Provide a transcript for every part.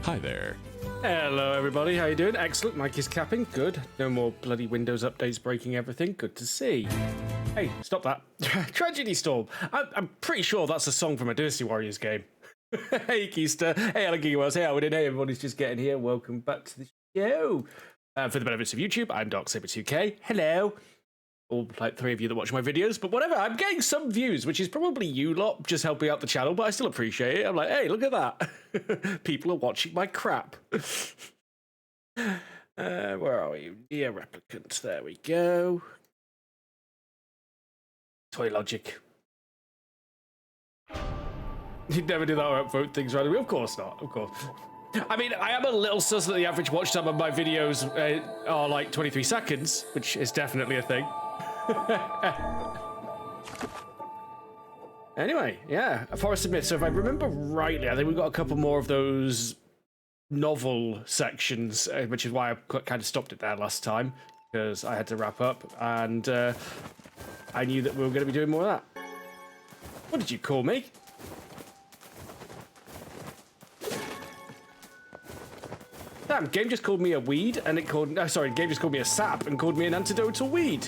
Hi there. Hello everybody, how you doing? Excellent, mic is capping, good. No more bloody Windows updates breaking everything, good to see. Hey, stop that. Tragedy Storm. I'm pretty sure that's a song from a Dynasty Warriors game. Hey Keister, hey Alan Gigaways, hey Alwyn, hey everybody's just getting here, welcome back to the show. For the benefits of YouTube, I'm DarkSaber2K, hello. All like three of you that watch my videos, but whatever, I'm getting some views, which is probably you lot just helping out the channel, but I still appreciate it. I'm like, hey, look at that. People are watching my crap. Where are we? NieR Replicant, there we go. Toy logic. You'd never do that or upvote things randomly. Of course not, of course. I mean, I am a little sus that the average watch time of my videos are like 23 seconds, which is definitely a thing. Anyway, yeah, Forest of Myth. So if I remember rightly, I think we've got a couple more of those novel sections, which is why I kind of stopped it there last time, because I had to wrap up, and I knew that we were going to be doing more of that. What did you call me? Damn, game just called me a weed, and it called... Oh, sorry, game just called me a sap and called me an antidotal weed.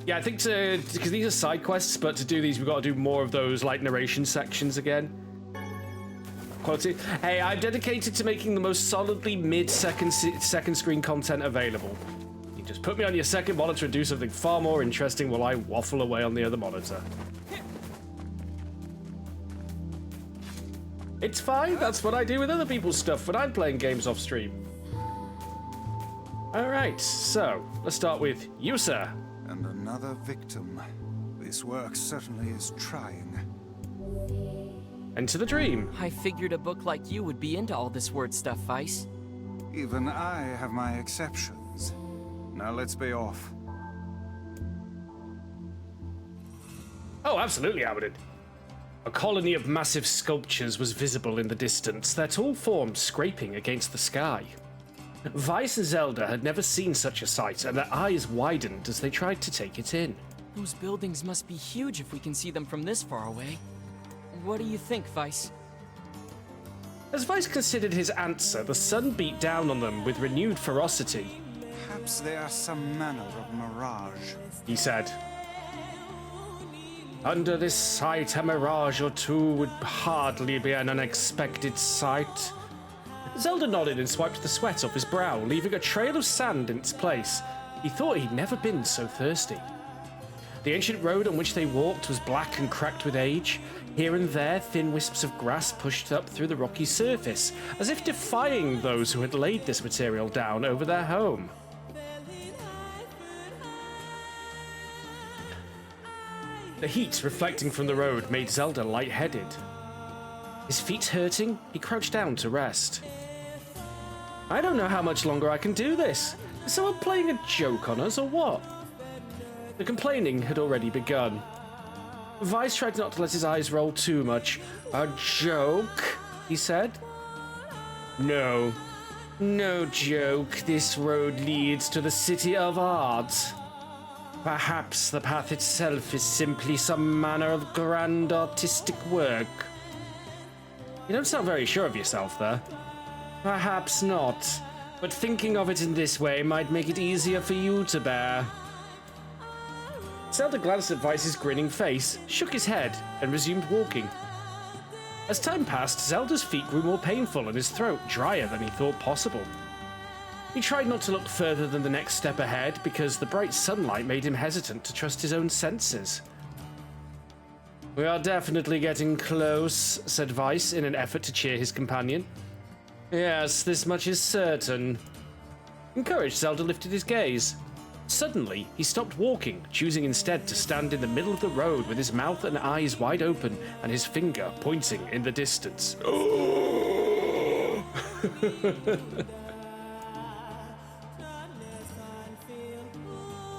Yeah, I think because these are side quests, but to do these, we've got to do more of those, like, narration sections again. Quality. Hey, I'm dedicated to making the most solidly mid-second screen content available. Just put me on your second monitor and do something far more interesting while I waffle away on the other monitor. It's fine, that's what I do with other people's stuff when I'm playing games off stream. Alright, so, let's start with you, sir. And another victim. This work certainly is trying. Enter the dream. I figured a book like you would be into all this word stuff, Vice. Even I have my exceptions. Now let's be off. Oh, absolutely, I would. A colony of massive sculptures was visible in the distance, their tall forms scraping against the sky. Vice and Zelda had never seen such a sight, and their eyes widened as they tried to take it in. Those buildings must be huge if we can see them from this far away. What do you think, Vice? As Vice considered his answer, the sun beat down on them with renewed ferocity. Perhaps they are some manner of mirage. He said, "Under this sight, a mirage or two would hardly be an unexpected sight." Zelda nodded and swiped the sweat off his brow, leaving a trail of sand in its place. He thought he'd never been so thirsty. The ancient road on which they walked was black and cracked with age. Here and there, thin wisps of grass pushed up through the rocky surface, as if defying those who had laid this material down over their home. The heat reflecting from the road made Zelda lightheaded. His feet hurting, he crouched down to rest. I don't know how much longer I can do this. Is someone playing a joke on us or what? The complaining had already begun. Vice tried not to let his eyes roll too much. A joke? He said. No. No joke. This road leads to the City of Art. Perhaps the path itself is simply some manner of grand artistic work. You don't sound very sure of yourself there. Perhaps not, but thinking of it in this way might make it easier for you to bear. Zelda glanced at Vice's grinning face, shook his head, and resumed walking. As time passed, Zelda's feet grew more painful and his throat drier than he thought possible. He tried not to look further than the next step ahead because the bright sunlight made him hesitant to trust his own senses. We are definitely getting close, said Vice in an effort to cheer his companion. Yes, this much is certain. Encouraged, Zelda lifted his gaze. Suddenly, he stopped walking, choosing instead to stand in the middle of the road with his mouth and eyes wide open and his finger pointing in the distance.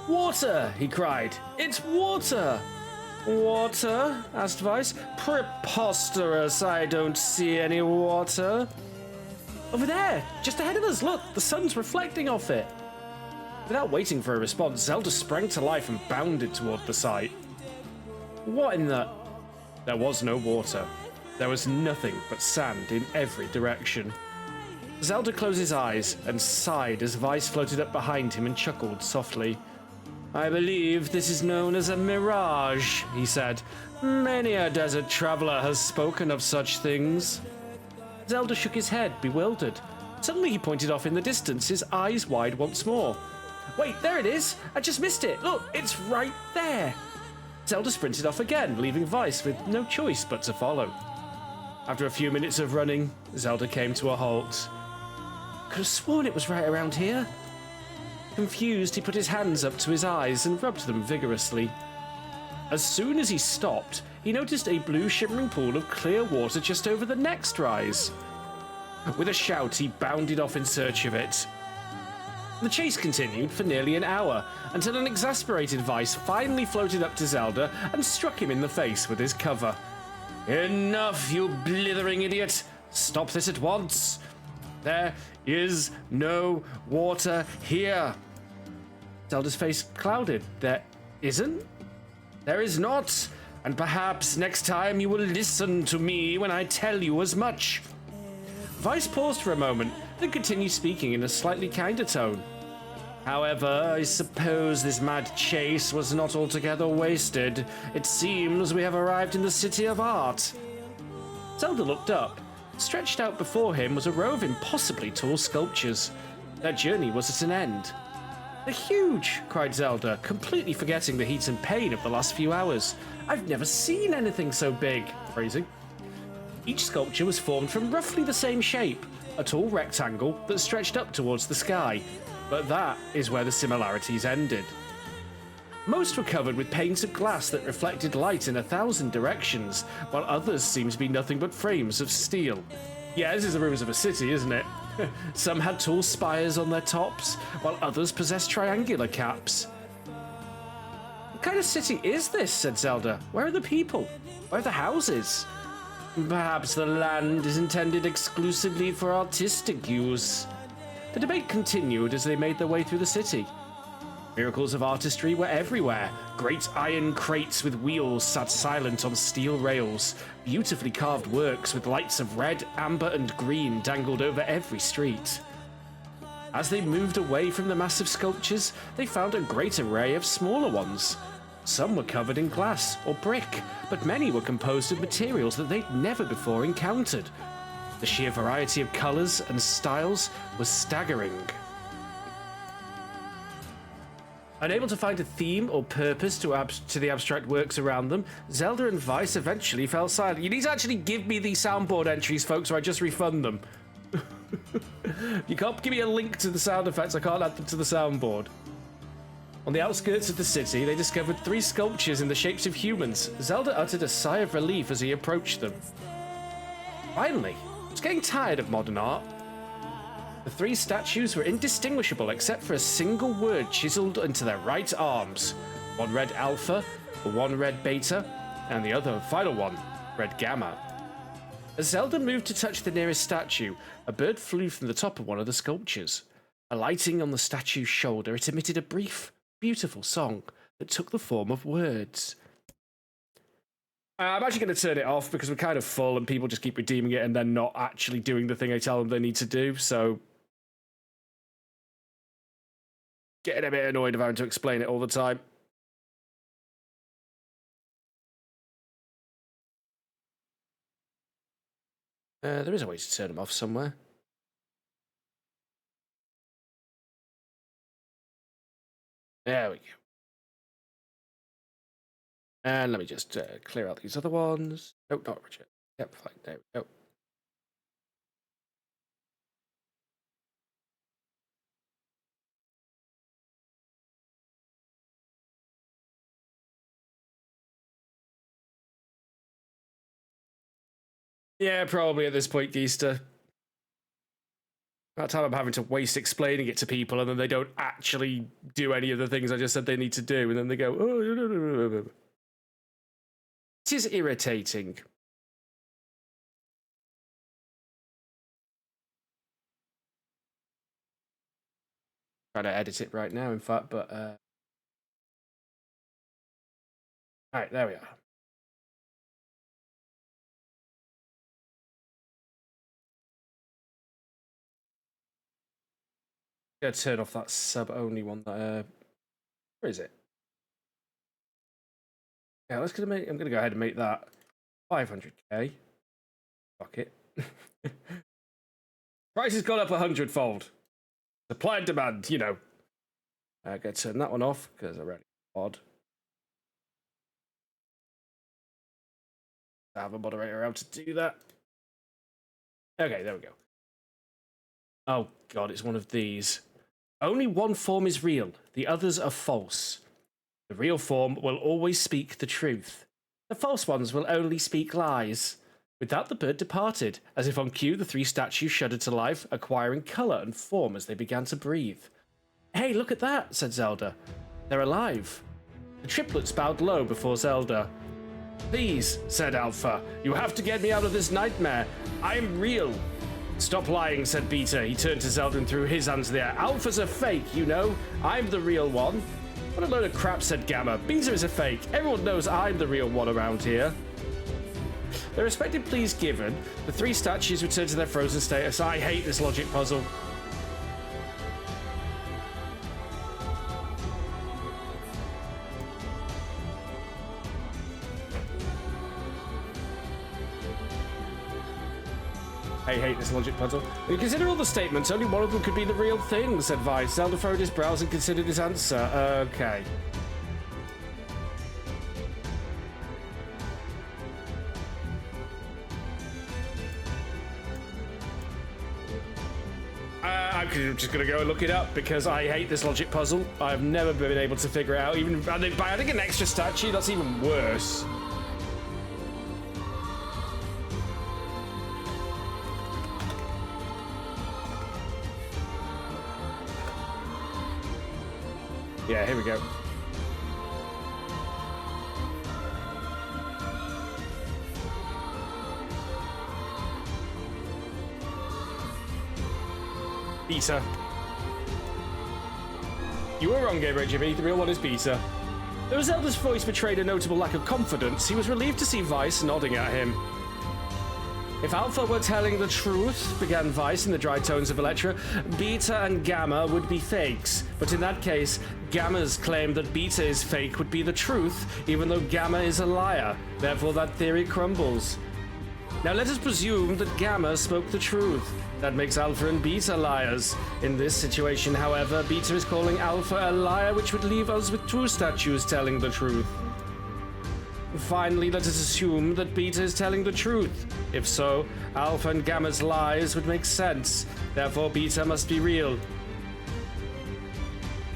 Water! He cried. It's water! Water? Asked Vice. Preposterous, I don't see any water. Over there, just ahead of us, look, the sun's reflecting off it. Without waiting for a response, Zelda sprang to life and bounded toward the sight. What in the... There was no water. There was nothing but sand in every direction. Zelda closed his eyes and sighed as Vice floated up behind him and chuckled softly. I believe this is known as a mirage, he said. Many a desert traveler has spoken of such things. Zelda shook his head, bewildered. Suddenly he pointed off in the distance, his eyes wide once more. Wait, there it is! I just missed it! Look, it's right there! Zelda sprinted off again, leaving Vice with no choice but to follow. After a few minutes of running, Zelda came to a halt. Could have sworn it was right around here. Confused, he put his hands up to his eyes and rubbed them vigorously. As soon as he stopped, he noticed a blue shimmering pool of clear water just over the next rise. With a shout, he bounded off in search of it. The chase continued for nearly an hour, until an exasperated Vice finally floated up to Zelda and struck him in the face with his cover. Enough, you blithering idiot! Stop this at once! There is no water here! Zelda's face clouded. There isn't? There is not, and perhaps next time you will listen to me when I tell you as much. Vice paused for a moment, then continued speaking in a slightly kinder tone. However, I suppose this mad chase was not altogether wasted. It seems we have arrived in the City of Art. Zelda looked up. Stretched out before him was a row of impossibly tall sculptures. Their journey was at an end. They're huge, cried Zelda, completely forgetting the heat and pain of the last few hours. I've never seen anything so big. Phrasing. Each sculpture was formed from roughly the same shape, a tall rectangle that stretched up towards the sky. But that is where the similarities ended. Most were covered with panes of glass that reflected light in 1,000 directions, while others seemed to be nothing but frames of steel. Yeah, this is the ruins of a city, isn't it? Some had tall spires on their tops, while others possessed triangular caps. What kind of city is this? Said Zelda. Where are the people? Where are the houses? Perhaps the land is intended exclusively for artistic use. The debate continued as they made their way through the city. Miracles of artistry were everywhere. Great iron crates with wheels sat silent on steel rails. Beautifully carved works with lights of red, amber, and green dangled over every street. As they moved away from the massive sculptures, they found a great array of smaller ones. Some were covered in glass or brick, but many were composed of materials that they'd never before encountered. The sheer variety of colors and styles was staggering. Unable to find a theme or purpose to the abstract works around them, Zelda and Vice eventually fell silent. You need to actually give me these soundboard entries, folks, or I just refund them. You can't give me a link to the sound effects, I can't add them to the soundboard. On the outskirts of the city, they discovered 3 sculptures in the shapes of humans. Zelda uttered a sigh of relief as he approached them. Finally, I was getting tired of modern art. The 3 statues were indistinguishable except for a single word chiseled into their right arms. One read Alpha, one read Beta, and the other, final one, read Gamma. As Zelda moved to touch the nearest statue, a bird flew from the top of one of the sculptures. Alighting on the statue's shoulder, it emitted a brief, beautiful song that took the form of words. I'm actually going to turn it off because we're kind of full and people just keep redeeming it and then not actually doing the thing I tell them they need to do, so... Getting a bit annoyed of having to explain it all the time. There is a way to turn them off somewhere. There we go. And let me just clear out these other ones. Oh, not Richard. Yep, fine. There we go. Yeah, probably at this point, Geester. That time I'm having to waste explaining it to people and then they don't actually do any of the things I just said they need to do, and then they go, oh, no. It is irritating. Trying to edit it right now, in fact, but... Alright, there we are. I'm gonna turn off that sub-only one. Where is it? Yeah, I'm gonna go ahead and make that 500k. Fuck it. Price has gone up 100-fold. Supply and demand, you know. I'm gonna turn that one off because I read it odd. I have a moderator around to do that. Okay, there we go. Oh god, it's one of these. Only one form is real, the others are false. The real form will always speak the truth. The false ones will only speak lies. With that, the bird departed. As if on cue, the 3 statues shuddered to life, acquiring colour and form as they began to breathe. Hey, look at that, said Zelda. They're alive. The triplets bowed low before Zelda. Please, said Alpha, you have to get me out of this nightmare. I'm real. Stop lying, said Beta. He turned to Zelda and threw his hands in the air. Alpha's a fake, you know. I'm the real one. What a load of crap, said Gamma. Beta is a fake. Everyone knows I'm the real one around here. Their respective pleas given, the 3 statues returned to their frozen status. I hate this logic puzzle. I hate this logic puzzle. When you consider all the statements, only one of them could be the real thing, said Vice. Zelda furrowed his brows and considered his answer. Okay. I'm just gonna go and look it up because I hate this logic puzzle. I've never been able to figure it out, even by adding an extra statue, that's even worse. Yeah, here we go. Beta. You were wrong, Gabriel Jimmy. The real one is Beta. Though Zelda's voice betrayed a notable lack of confidence, he was relieved to see Vice nodding at him. If Alpha were telling the truth, began Vice in the dry tones of Electra, Beta and Gamma would be fakes. But in that case, Gamma's claim that Beta is fake would be the truth, even though Gamma is a liar. Therefore, that theory crumbles. Now let us presume that Gamma spoke the truth. That makes Alpha and Beta liars. In this situation, however, Beta is calling Alpha a liar, which would leave us with two statues telling the truth. Finally, let us assume that Beta is telling the truth. If so, Alpha and Gamma's lies would make sense. Therefore, Beta must be real.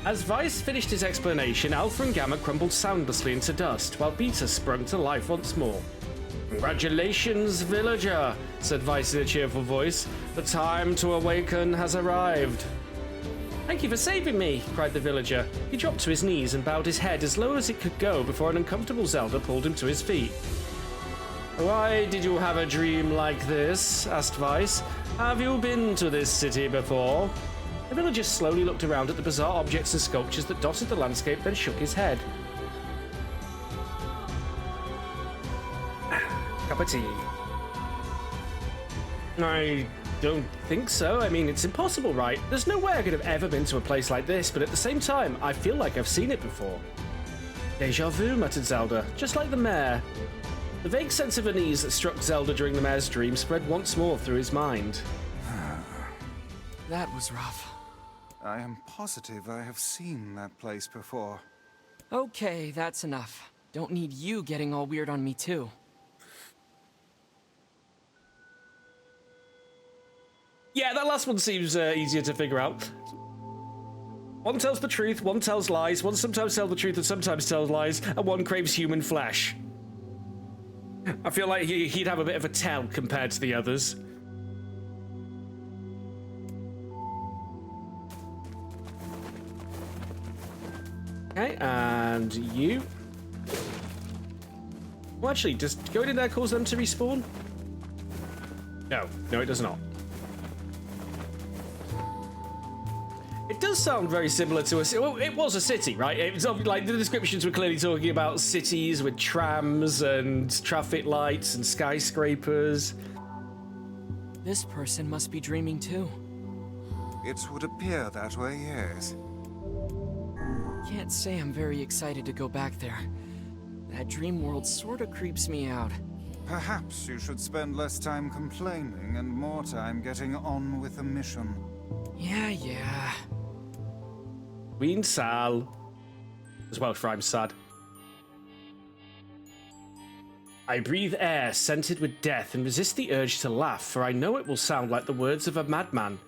As Vice finished his explanation, Alpha and Gamma crumbled soundlessly into dust, while Beta sprung to life once more. Congratulations, villager, said Vice in a cheerful voice. The time to awaken has arrived. Thank you for saving me, cried the villager. He dropped to his knees and bowed his head as low as it could go before an uncomfortable Zelda pulled him to his feet. Why did you have a dream like this? Asked Vice. Have you been to this city before? The villager slowly looked around at the bizarre objects and sculptures that dotted the landscape, then shook his head. Cup of tea. I don't think so. I mean, it's impossible, right? There's no way I could have ever been to a place like this, but at the same time, I feel like I've seen it before. Deja vu, muttered Zelda, just like the mayor. The vague sense of unease that struck Zelda during the mayor's dream spread once more through his mind. That was rough. I am positive I have seen that place before. Okay, that's enough. Don't need you getting all weird on me, too. Yeah, that last one seems easier to figure out. One tells the truth, one tells lies, one sometimes tells the truth and sometimes tells lies, and one craves human flesh. I feel like he'd have a bit of a tell compared to the others. Okay, and you. Well, actually, does going in there cause them to respawn? No, it does not. It does sound very similar to a city. Well, it was a city, right? It was like the descriptions were clearly talking about cities with trams and traffic lights and skyscrapers. This person must be dreaming too. It would appear that way, yes. Can't say I'm very excited to go back there. That dream world sorta creeps me out. Perhaps you should spend less time complaining and more time getting on with the mission. Yeah. Queen Sal. As well, for I'm sad. I breathe air scented with death and resist the urge to laugh, for I know it will sound like the words of a madman.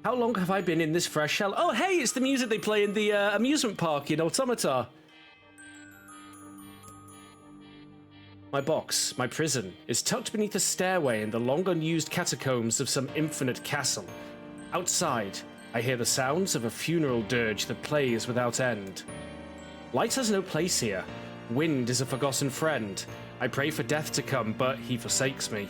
How long have I been in this fresh shell? Oh, hey, it's the music they play in the amusement park in Automata. My box, my prison, is tucked beneath a stairway in the long unused catacombs of some infinite castle. Outside, I hear the sounds of a funeral dirge that plays without end. Light has no place here. Wind is a forgotten friend. I pray for death to come, but he forsakes me.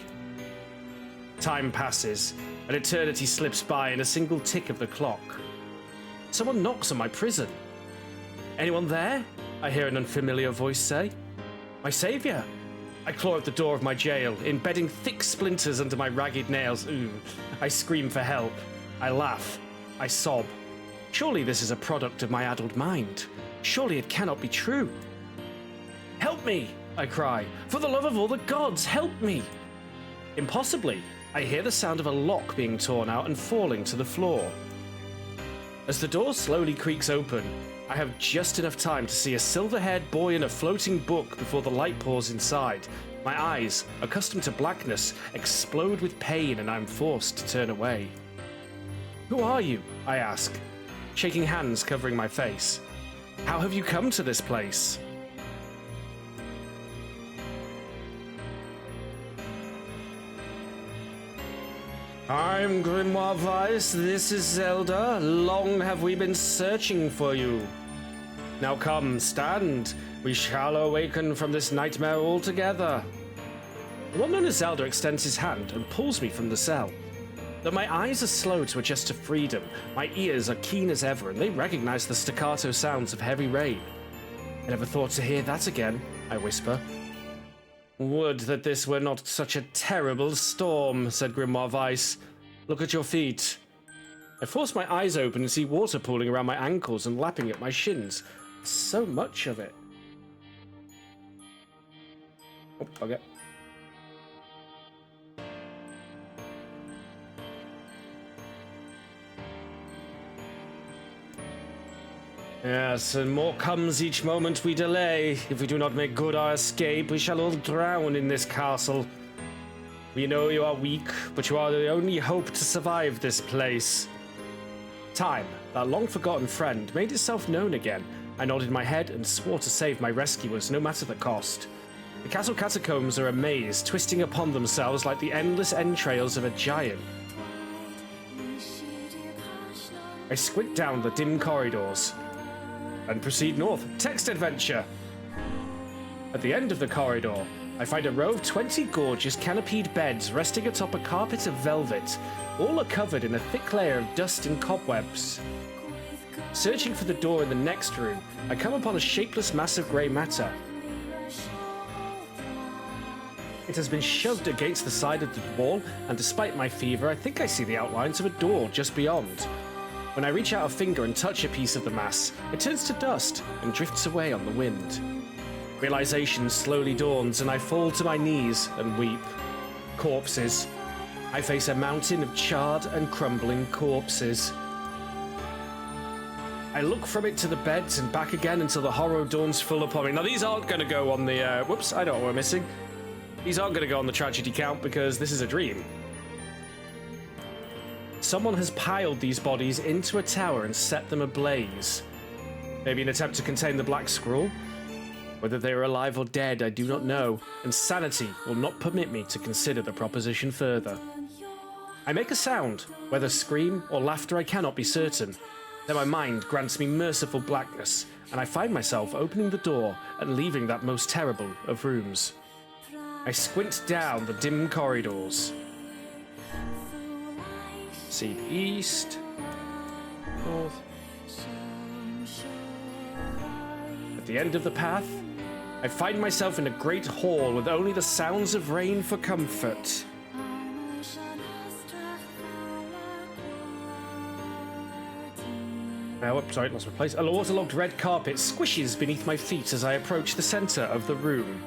Time passes. An eternity slips by in a single tick of the clock. Someone knocks on my prison. Anyone there? I hear an unfamiliar voice say. My savior. I claw at the door of my jail, embedding thick splinters under my ragged nails. Ooh. I scream for help. I laugh. I sob. Surely this is a product of my addled mind. Surely it cannot be true. Help me, I cry. For the love of all the gods, help me. Impossibly. I hear the sound of a lock being torn out and falling to the floor. As the door slowly creaks open, I have just enough time to see a silver-haired boy in a floating book before the light pours inside. My eyes, accustomed to blackness, explode with pain and I'm forced to turn away. "Who are you?" I ask, shaking hands covering my face. "How have you come to this place?" "I'm Grimoire Weiss, this is Zelda. Long have we been searching for you. Now come, stand. We shall awaken from this nightmare altogether." The one known as Zelda extends his hand and pulls me from the cell. Though my eyes are slow to adjust to freedom, my ears are keen as ever and they recognize the staccato sounds of heavy rain. "I never thought to hear that again," I whisper. "Would that this were not such a terrible storm," said Grimoire Weiss. "Look at your feet." I force my eyes open and see water pooling around my ankles and lapping at my shins. So much of it. Oh, okay. Yes, and more comes each moment we delay. If we do not make good our escape, we shall all drown in this castle. We know you are weak, but you are the only hope to survive this place. Time, that long-forgotten friend, made itself known again. I nodded my head and swore to save my rescuers, no matter the cost. The castle catacombs are a maze, twisting upon themselves like the endless entrails of a giant. I squint down the dim corridors and proceed north. Text adventure! At the end of the corridor, I find a row of 20 gorgeous canopied beds resting atop a carpet of velvet. All are covered in a thick layer of dust and cobwebs. Searching for the door in the next room, I come upon a shapeless mass of grey matter. It has been shoved against the side of the wall, and despite my fever, I think I see the outlines of a door just beyond. When I reach out a finger and touch a piece of the mass, it turns to dust and drifts away on the wind. Realization slowly dawns and I fall to my knees and weep. Corpses. I face a mountain of charred and crumbling corpses. I look from it to the beds and back again until the horror dawns full upon me. Now these aren't going to go on the, whoops, I know what we're missing. These aren't going to go on the tragedy count because this is a dream. Someone has piled these bodies into a tower and set them ablaze. Maybe an attempt to contain the Black Scroll? Whether they are alive or dead, I do not know, and sanity will not permit me to consider the proposition further. I make a sound, whether scream or laughter I cannot be certain. Then my mind grants me merciful blackness, and I find myself opening the door and leaving that most terrible of rooms. I squint down the dim corridors. See east, north. At the end of the path, I find myself in a great hall with only the sounds of rain for comfort. Sorry, lost my place. A waterlogged red carpet squishes beneath my feet as I approach the center of the room.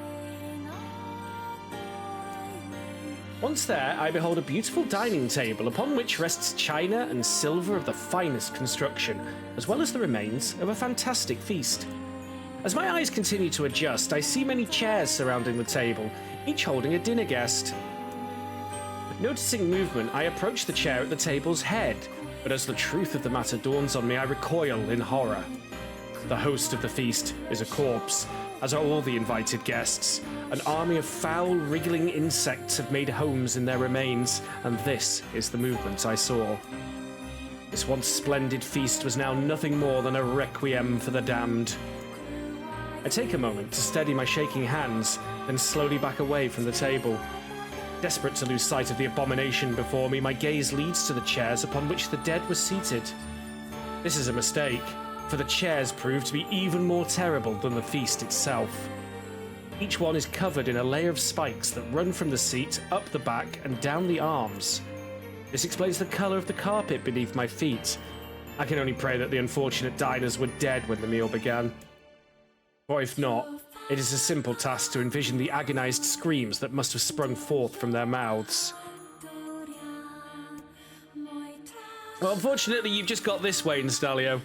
Once there, I behold a beautiful dining table upon which rests china and silver of the finest construction, as well as the remains of a fantastic feast. As my eyes continue to adjust, I see many chairs surrounding the table, each holding a dinner guest. Noticing movement, I approach the chair at the table's head, but as the truth of the matter dawns on me, I recoil in horror. The host of the feast is a corpse, as are all the invited guests. An army of foul, wriggling insects have made homes in their remains, and this is the movement I saw. This once splendid feast was now nothing more than a requiem for the damned. I take a moment to steady my shaking hands, then slowly back away from the table. Desperate to lose sight of the abomination before me, my gaze leads to the chairs upon which the dead were seated. This is a mistake, for the chairs prove to be even more terrible than the feast itself. Each one is covered in a layer of spikes that run from the seat, up the back, and down the arms. This explains the color of the carpet beneath my feet. I can only pray that the unfortunate diners were dead when the meal began. Or if not, it is a simple task to envision the agonized screams that must have sprung forth from their mouths. Well, unfortunately, you've just got this way, Stalio.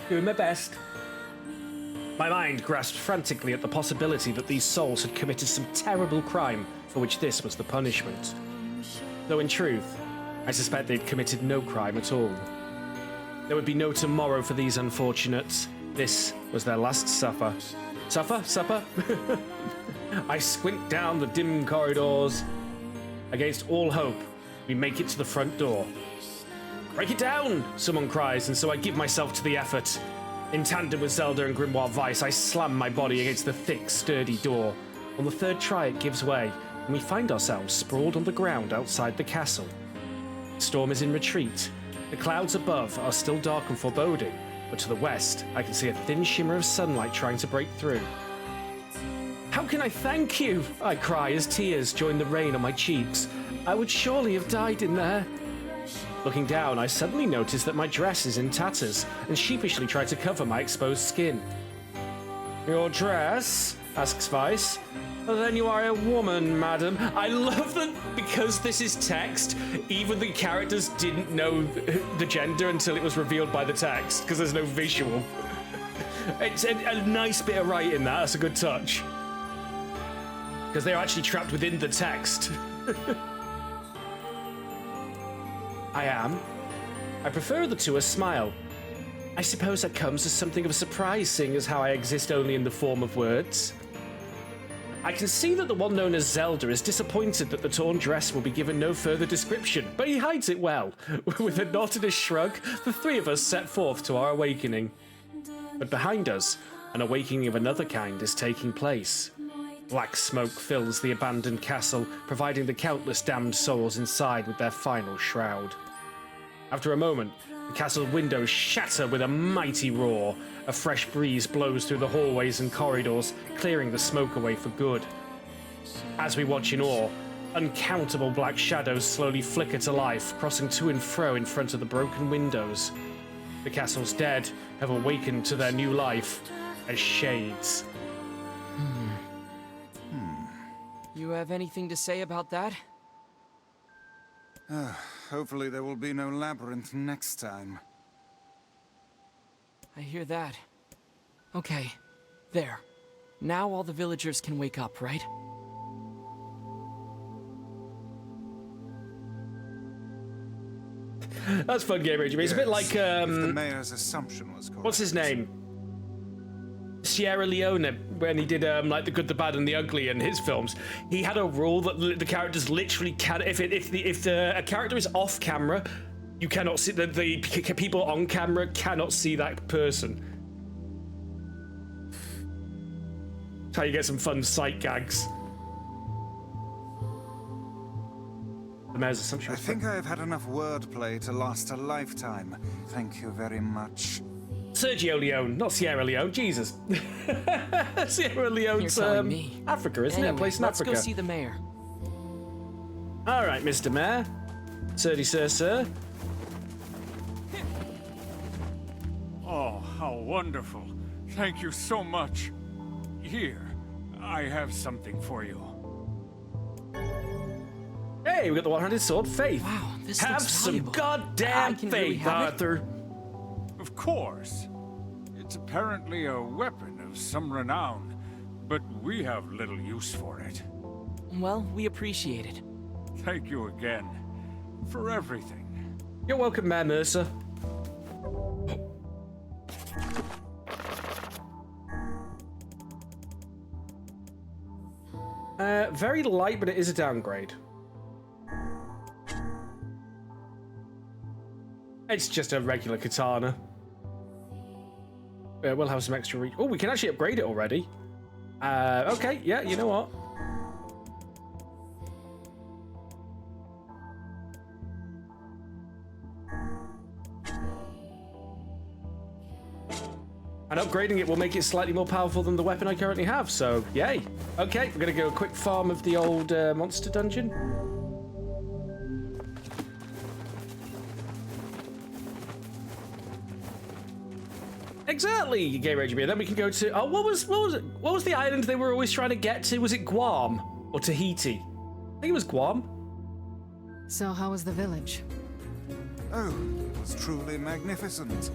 Doing my best. My mind grasped frantically at the possibility that these souls had committed some terrible crime for which this was the punishment. Though in truth, I suspect they'd committed no crime at all. There would be no tomorrow for these unfortunates. This was their last supper. Supper? I squint down the dim corridors. Against all hope, we make it to the front door. Break it down, someone cries, and so I give myself to the effort. In tandem with Zelda and Grimoire Vice, I slam my body against the thick, sturdy door. On the third try, it gives way, and we find ourselves sprawled on the ground outside the castle. The storm is in retreat. The clouds above are still dark and foreboding, but to the west, I can see a thin shimmer of sunlight trying to break through. How can I thank you? I cry as tears join the rain on my cheeks. I would surely have died in there. Looking down, I suddenly notice that my dress is in tatters and sheepishly try to cover my exposed skin. Your dress? Asks Vice. Well, then you are a woman, madam. I love that because this is text, even the characters didn't know the gender until it was revealed by the text, because there's no visual. It's a nice bit of writing that. That's a good touch. Because they're actually trapped within the text. I am. I prefer the to a smile. I suppose that comes as something of a surprise, seeing as how I exist only in the form of words. I can see that the one known as Zelda is disappointed that the torn dress will be given no further description, but he hides it well. With a nod and a shrug, the three of us set forth to our awakening. But behind us, an awakening of another kind is taking place. Black smoke fills the abandoned castle, providing the countless damned souls inside with their final shroud. After a moment, the castle windows shatter with a mighty roar. A fresh breeze blows through the hallways and corridors, clearing the smoke away for good. As we watch in awe, uncountable black shadows slowly flicker to life, crossing to and fro in front of the broken windows. The castle's dead have awakened to their new life as shades. You have anything to say about that? Hopefully there will be no labyrinth next time. I hear that. Okay, there. Now all the villagers can wake up, right? That's fun game, Rage. It's a bit like if the mayor's assumption was correct. what's his name? Sierra Leone, when he did like The Good, the Bad, and the Ugly in his films, he had a rule that the characters literally can. If a character is off camera, you cannot see the people on camera cannot see that person. That's how you get some fun sight gags. The mayor's assumption. I think I have had enough wordplay to last a lifetime. Thank you very much. Sergio Leone, not Sierra Leone. Jesus. Sierra Leone's You're telling me. Africa, isn't Anyway, it? A place in let's Africa. go see the mayor. All right, Mr. Mayor. Sir. Oh, how wonderful. Thank you so much. Here, I have something for you. Hey, we got the one-handed sword, Faith. Wow, this Have looks some valuable. goddamn I can really faith, have it? Arthur. Of course. It's apparently a weapon of some renown, but we have little use for it. Well, we appreciate it. Thank you again for everything. You're welcome, Mayor Mercer. Very light, but it is a downgrade. It's just a regular katana. We'll have some extra reach. Oh, we can actually upgrade it already. Okay, yeah, you know what? And upgrading it will make it slightly more powerful than the weapon I currently have, so yay. Okay, we're gonna go a quick farm of the old monster dungeon. Exactly, Game Ranger Beer. Then we can go to what was the island they were always trying to get to? Was it Guam or Tahiti? think it was Guam. So how was the village? Oh, it was truly magnificent.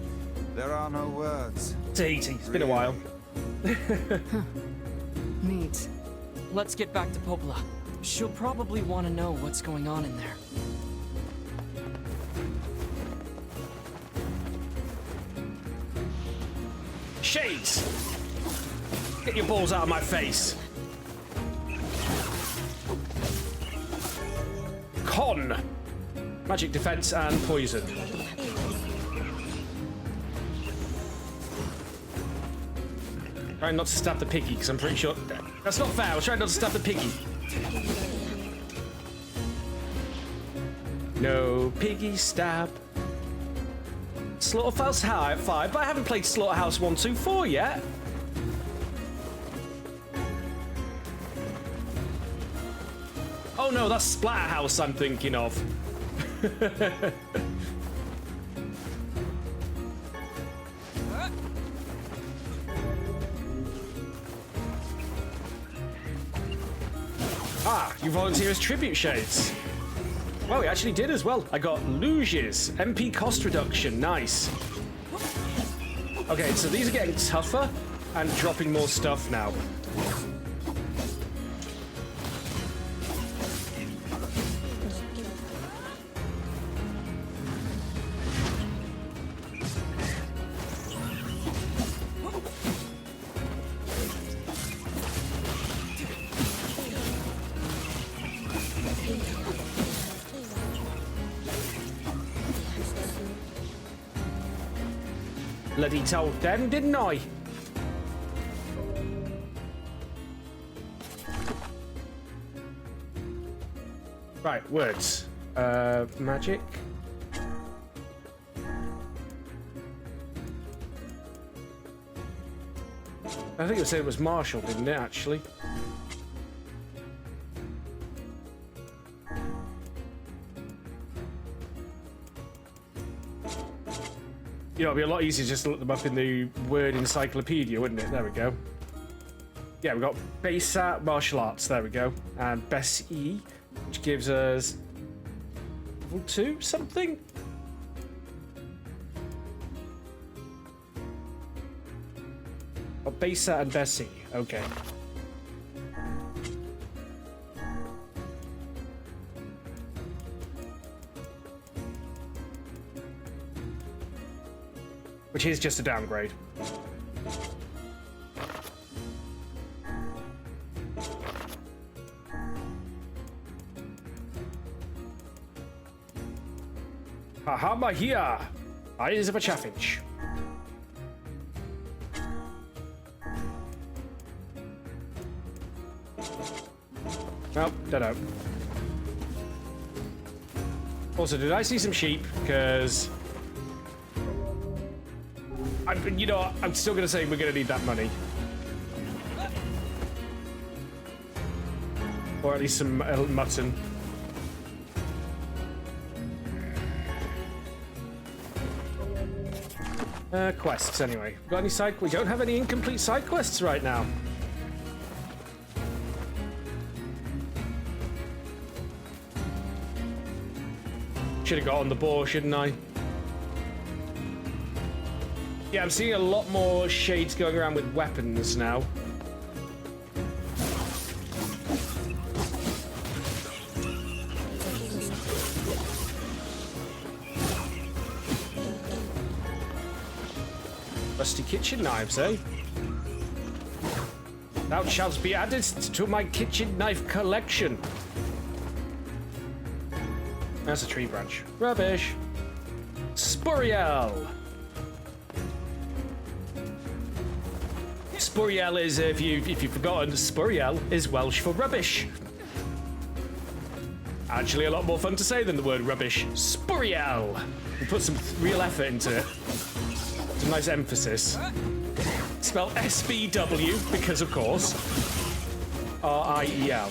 There are no words. Tahiti. It's been a while. Neat. Let's get back to Popola. She'll probably want to know what's going on in there. Shades! Get your balls out of my face. Con. Magic defense and poison. Trying not to stab the piggy, because I'm pretty sure... That's not fair, I was trying not to stab the piggy. No piggy stab. Slaughterhouse 5, but I haven't played Slaughterhouse 1, 2, 4 yet. Oh no, that's Splatterhouse I'm thinking of. Ah, you volunteer as tribute shades. Well, we actually did as well. I got luges, MP cost reduction, nice. Okay, so these are getting tougher and dropping more stuff now. Bloody told them, didn't I? Right, words. Magic. I think it said it was Marshall, didn't it, actually? You know, it'd be a lot easier just to look them up in the word encyclopedia, wouldn't it? There we go. Yeah, we've got Base Martial Arts, there we go. And Best E, which gives us level 2 something? Oh, Base and Best E, okay. Which is just a downgrade. Haha, here! Eyes of a chaffinch. Well, don't know. Also, did I see some sheep? Because... you know, I'm still going to say we're going to need that money. Or at least some mutton. Quests, anyway. Got any side... We don't have any incomplete side quests right now. Should have got on the ball, shouldn't I? Yeah, I'm seeing a lot more shades going around with weapons now. Rusty kitchen knives, eh? Thou shalt be added to my kitchen knife collection. That's a tree branch. Rubbish. Spuriel. Spuriel is, if you've forgotten, Spuriel is Welsh for rubbish. Actually, a lot more fun to say than the word rubbish. Spuriel. We put some real effort into it. Some nice emphasis. Spelled S-B-W, because of course. R-I-E-L.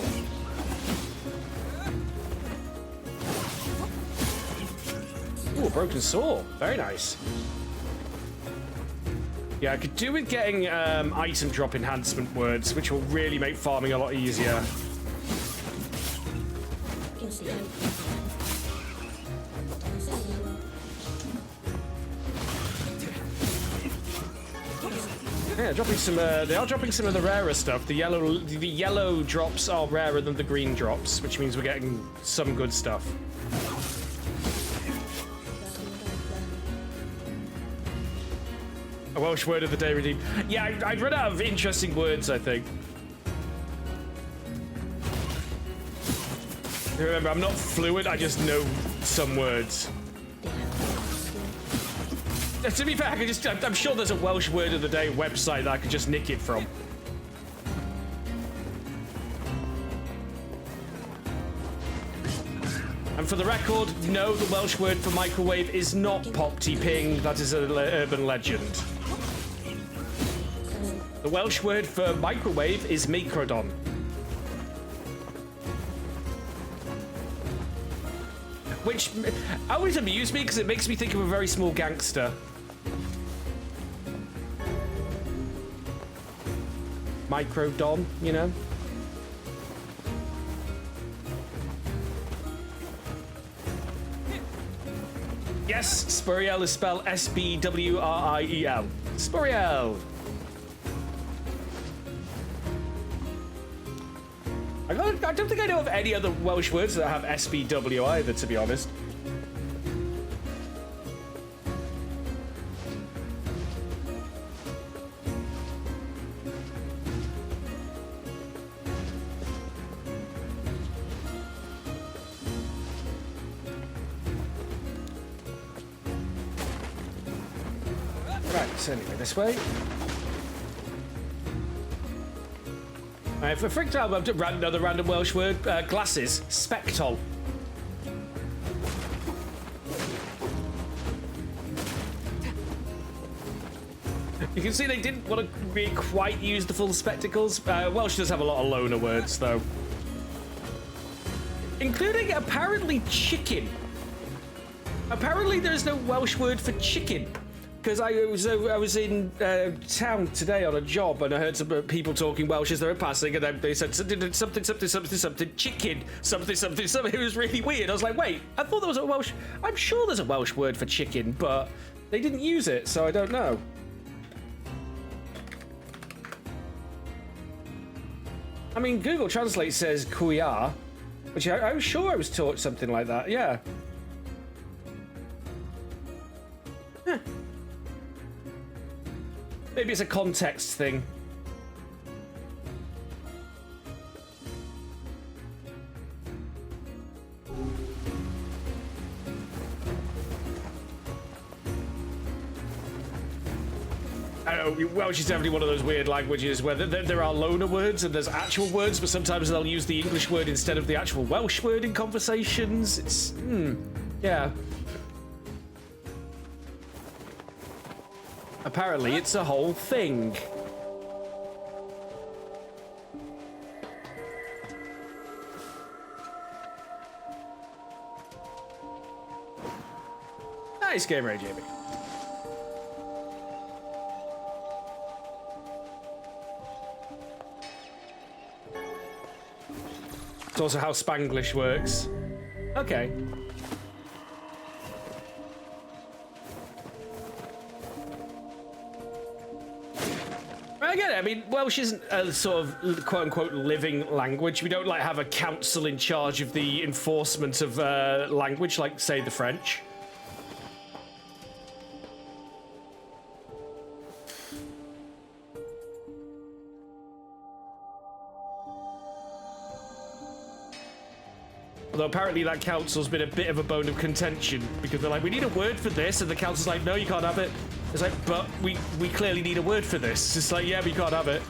Ooh, a broken saw. Very nice. Yeah, I could do with getting item drop enhancement words, which will really make farming a lot easier. Yeah, dropping some. They are dropping some of the rarer stuff. The yellow drops are rarer than the green drops, which means we're getting some good stuff. A Welsh word of the day redeemed. Yeah, I've run out of interesting words, I think. Remember, I'm not fluent, I just know some words. To be fair, I'm sure there's a Welsh word of the day website that I could just nick it from. And for the record, no, the Welsh word for microwave is not pop-t-ping, that is an urban legend. The Welsh word for microwave is microdon. Which always amused me because it makes me think of a very small gangster. Microdon, you know? Yes, Spuriel is spelled S-B-W-R-I-E-L. Spuriel! I don't think I know of any other Welsh words that have S-B-W either, to be honest. Right, so anyway, this way. For example, another random Welsh word, glasses, spectol. You can see they didn't want to really quite use the full spectacles. Welsh does have a lot of loner words, though. Including, apparently, chicken. Apparently, there's no Welsh word for chicken. Because I was in town today on a job and I heard some people talking Welsh as they were passing, and they said something chicken, something. It was really weird. I was like, wait, I thought there was a Welsh. I'm sure there's a Welsh word for chicken, but they didn't use it, so I don't know. I mean, Google Translate says kuya, which I was sure I was taught something like that. Yeah. Huh. Maybe it's a context thing. I don't know, Welsh is definitely one of those weird languages where there are loner words and there's actual words, but sometimes they'll use the English word instead of the actual Welsh word in conversations. It's, yeah. Apparently, it's a whole thing. Nice game, Ray Jamie. It's also how Spanglish works. Okay. I get it. I mean, Welsh isn't a sort of quote-unquote living language. We don't, like, have a council in charge of the enforcement of language, like, say, the French. Although apparently that council's been a bit of a bone of contention because they're like, we need a word for this, and the council's like, no, you can't have it. It's like, but we clearly need a word for this. It's like, yeah, but you can't have it.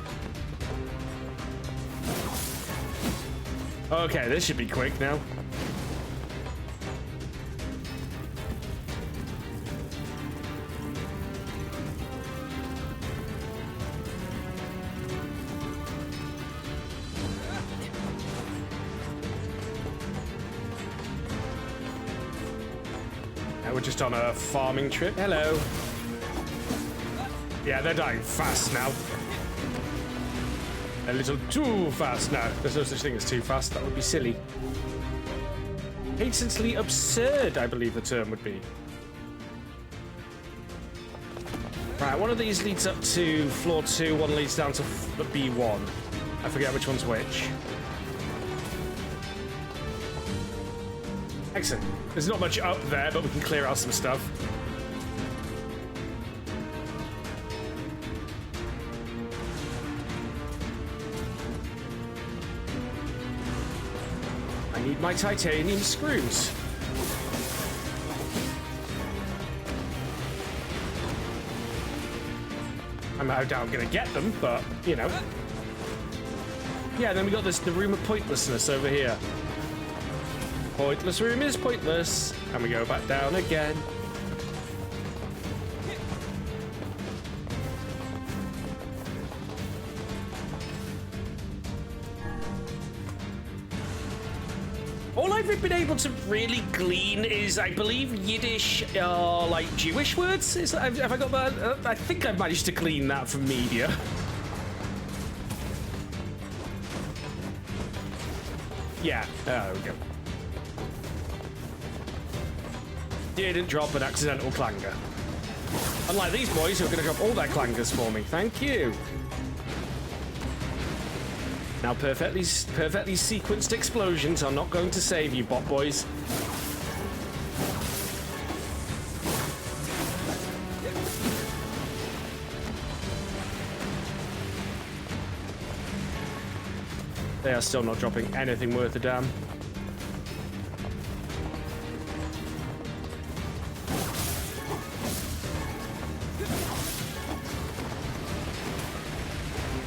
Okay, this should be quick now. We're just on a farming trip. Hello. Yeah, they're dying fast now. A little too fast now. There's no such thing as too fast. That would be silly. Patently absurd, I believe the term would be. Right, one of these leads up to floor 2, one leads down to the B1. I forget which one's which. Excellent. There's not much up there, but we can clear out some stuff. I need my titanium screws. I doubt I'm gonna get them, but you know. Yeah, then we got the room of pointlessness over here. Pointless room is pointless, and we go back down again. All I've been able to really glean is, I believe, Yiddish, like Jewish words. Have I got that? I think I've managed to glean that from media. Yeah, there we go. Didn't drop an accidental clanger. Unlike these boys who are going to drop all their clangers for me. Thank you. Now, perfectly sequenced explosions are not going to save you, bot boys. They are still not dropping anything worth a damn.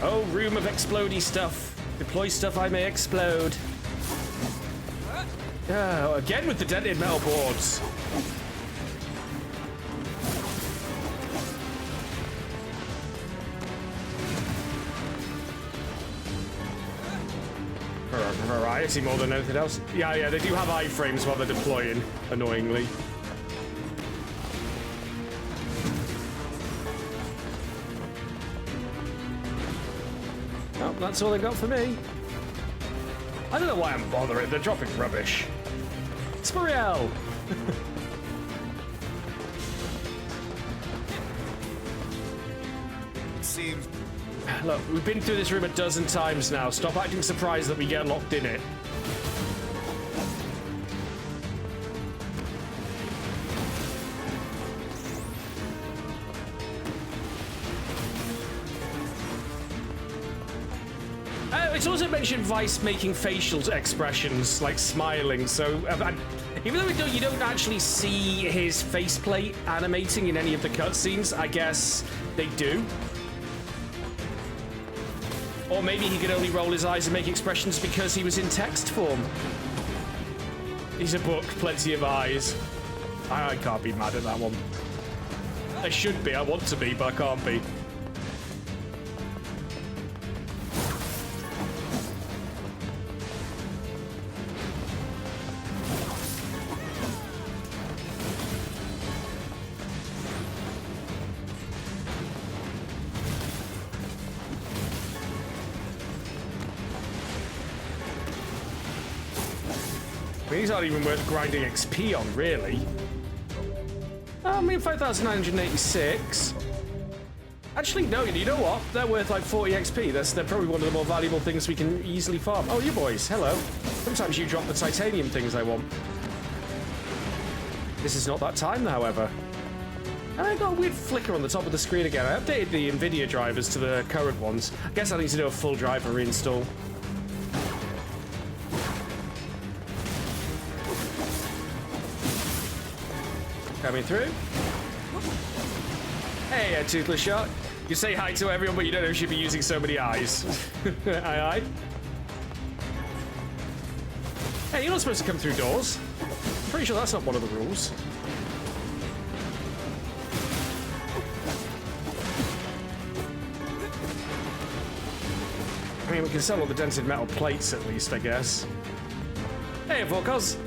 Oh, room of explodey stuff. Deploy stuff I may explode. Oh, again with the dented metal boards. Variety more than anything else. Yeah, they do have iframes while they're deploying, annoyingly. Oh, that's all they got for me. I don't know why I'm bothering. They're dropping rubbish. Spuriel! Seems. Look, we've been through this room a dozen times now. Stop acting surprised that we get locked in it. It's also mentioned Vice making facial expressions, like smiling, so even though you don't actually see his faceplate animating in any of the cutscenes, I guess they do. Or maybe he could only roll his eyes and make expressions because he was in text form. He's a book, plenty of eyes. I can't be mad at that one. I should be, I want to be, but I can't be. These aren't even worth grinding XP on, really. I mean, 5,986. Actually, no, you know what? They're worth like 40 XP. They're probably one of the more valuable things we can easily farm. Oh, you boys, hello. Sometimes you drop the titanium things I want. This is not that time, however. And I got a weird flicker on the top of the screen again. I updated the NVIDIA drivers to the current ones. I guess I need to do a full driver reinstall. Coming through. Hey, a toothless shot. You say hi to everyone, but you don't know if you'd be using so many eyes. Aye, aye. Hey, you're not supposed to come through doors. I'm pretty sure that's not one of the rules. I mean, we can sell all the dented metal plates at least, I guess. Hey, Volkos.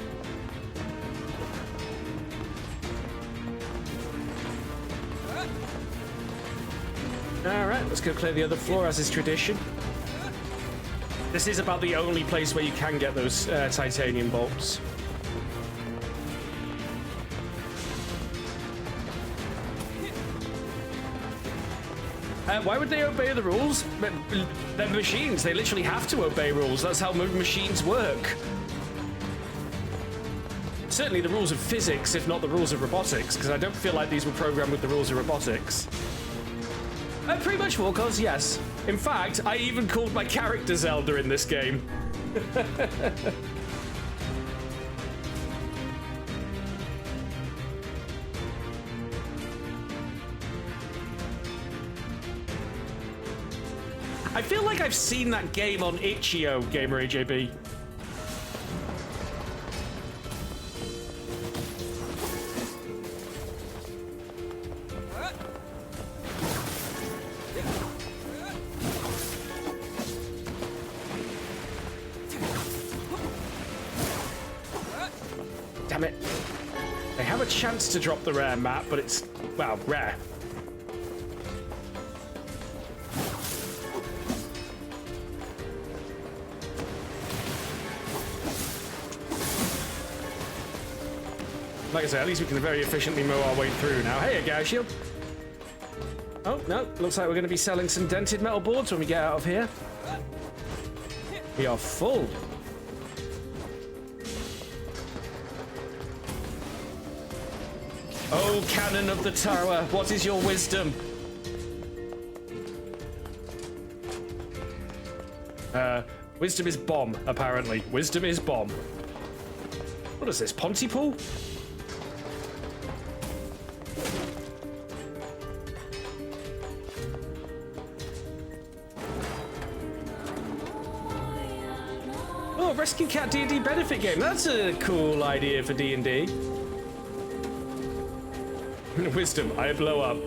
Alright, let's go clear the other floor as is tradition. This is about the only place where you can get those titanium bolts. Why would they obey the rules? They're machines. They literally have to obey rules. That's how machines work. Certainly the rules of physics, if not the rules of robotics, because I don't feel like these were programmed with the rules of robotics. Pretty much for cause, yes. In fact, I even called my character Zelda in this game. I feel like I've seen that game on Itch.io, Gamer AJB. Damn it. They have a chance to drop the rare map, but it's, well, rare. Like I say, at least we can very efficiently mow our way through now. Hey, a Gauss shield. Oh, no. Looks like we're going to be selling some dented metal boards when we get out of here. We are full. Oh, Cannon of the Tower, what is your wisdom? Wisdom is bomb, apparently. Wisdom is bomb. What is this, Pontypool? Oh, Rescue Cat D&D benefit game. That's a cool idea for D&D. Wisdom, I blow up.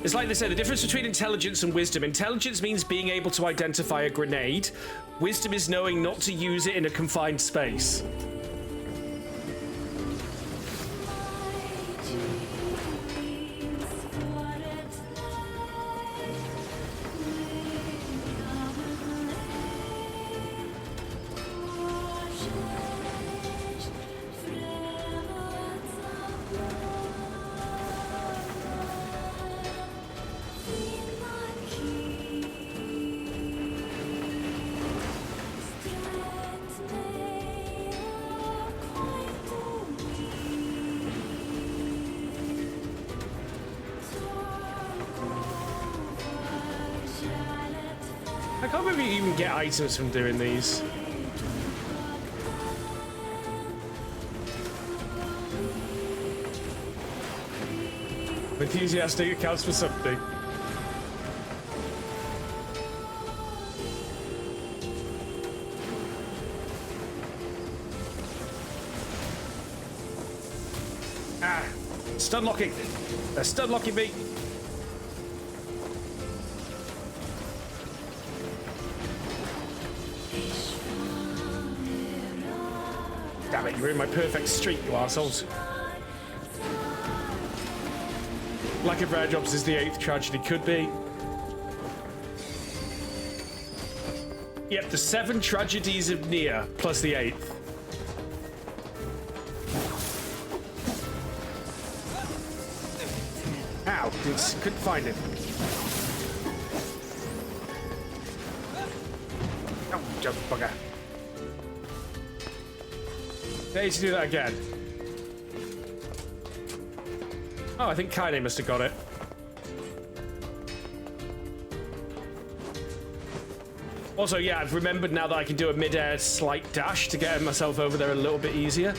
It's like they say, the difference between intelligence and wisdom. Intelligence means being able to identify a grenade. Wisdom is knowing not to use it in a confined space. I can't believe you even get items from doing these. Enthusiastic accounts for something. Ah, stun locking. They're stun locking me. Damn it, you're in my perfect streak, you arseholes. Lack of rare drops is the 8th tragedy, could be. Yep, the 7 tragedies of NieR, plus the 8th. Ow, couldn't find it. Oh, jump bugger. I need to do that again. Oh, I think Kaine must have got it. Also, yeah, I've remembered now that I can do a mid-air slight dash to get myself over there a little bit easier.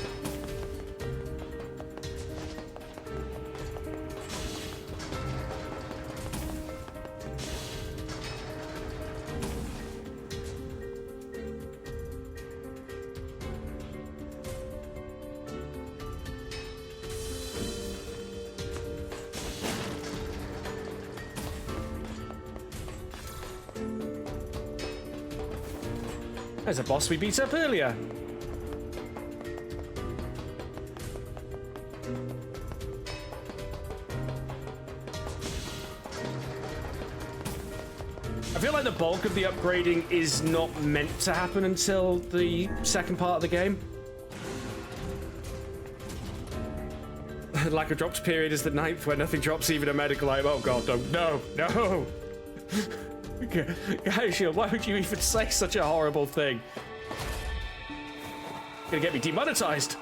There's a boss we beat up earlier. I feel like the bulk of the upgrading is not meant to happen until the second part of the game. Lack of drops period is the 9th, where nothing drops, even a medical item. Oh god, no. Gaishil, why would you even say such a horrible thing? Gonna get me demonetized.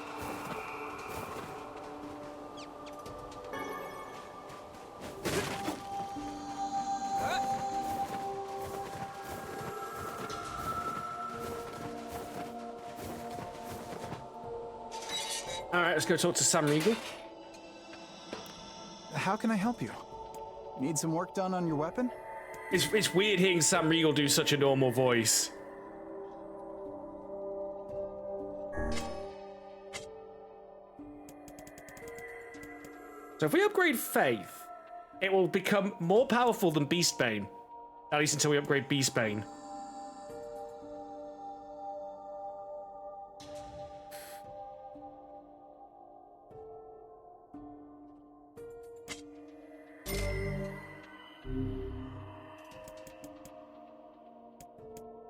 Alright, let's go talk to Sam Riegel. How can I help you? Need some work done on your weapon? It's weird hearing Sam Riegel do such a normal voice. So if we upgrade Faith, it will become more powerful than Beastbane. At least until we upgrade Beastbane.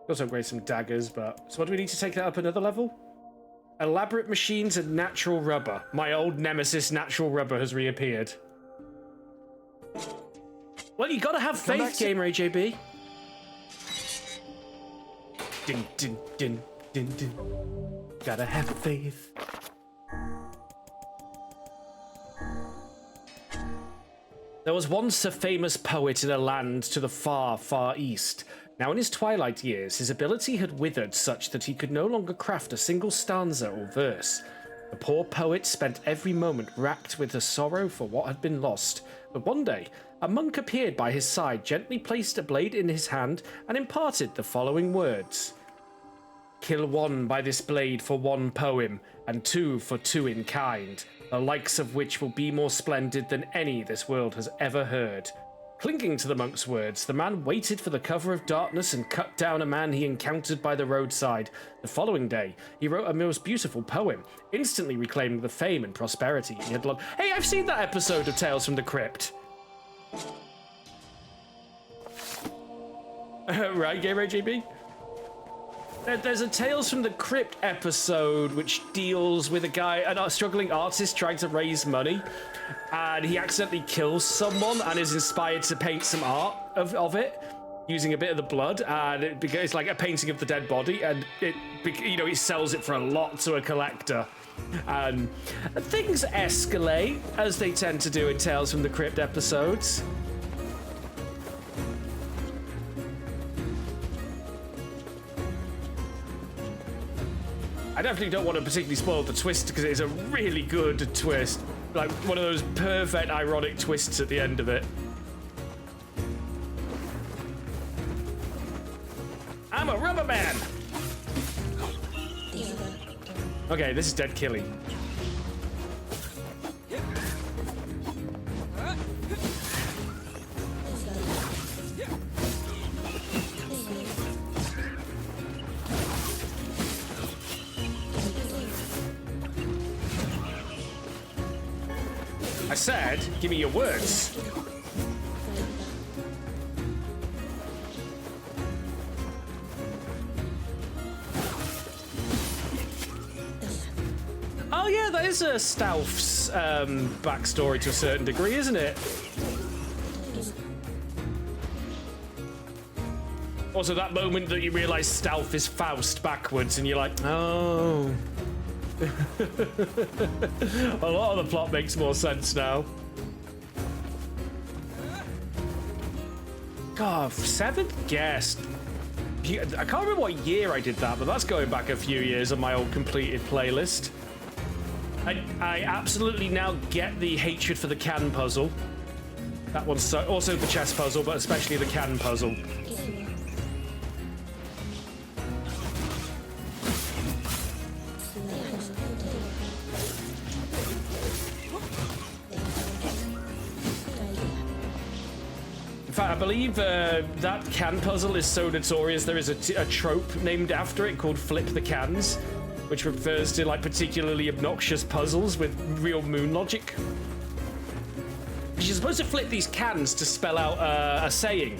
Also upgrade some daggers, but... So what do we need to take that up another level? Elaborate machines and natural rubber. My old nemesis, natural rubber, has reappeared. Well, you gotta have faith, gamer AJB. Din, din, din, din, din. Gotta have faith. There was once a famous poet in a land to the far, far east. Now in his twilight years, his ability had withered such that he could no longer craft a single stanza or verse. The poor poet spent every moment racked with the sorrow for what had been lost. But one day, a monk appeared by his side, gently placed a blade in his hand, and imparted the following words. Kill one by this blade for one poem, and two for two in kind, the likes of which will be more splendid than any this world has ever heard. Clinging to the monk's words, the man waited for the cover of darkness and cut down a man he encountered by the roadside. The following day, he wrote a most beautiful poem, instantly reclaiming the fame and prosperity he had lost. Hey, I've seen that episode of Tales from the Crypt. Right, Gamer AJB? There's a Tales from the Crypt episode which deals with a struggling artist trying to raise money, and he accidentally kills someone and is inspired to paint some art of it using a bit of the blood, and it's like a painting of the dead body, and he sells it for a lot to a collector. And things escalate, as they tend to do in Tales from the Crypt episodes. I definitely don't want to particularly spoil the twist because it is a really good twist. Like one of those perfect ironic twists at the end of it. I'm a rubber man! Okay, this is Dead Killy. I said, give me your words. Oh yeah, that is Stauf's backstory to a certain degree, isn't it? Also, that moment that you realise Stauf is Faust backwards, and you're like, oh. A lot of the plot makes more sense now. God, 7th guest. I can't remember what year I did that, but that's going back a few years on my old completed playlist. I absolutely now get the hatred for the can puzzle. That one's also the chess puzzle, but especially the can puzzle. In fact, I believe that can puzzle is so notorious there is a trope named after it called Flip the Cans, which refers to like particularly obnoxious puzzles with real moon logic. You're supposed to flip these cans to spell out a saying.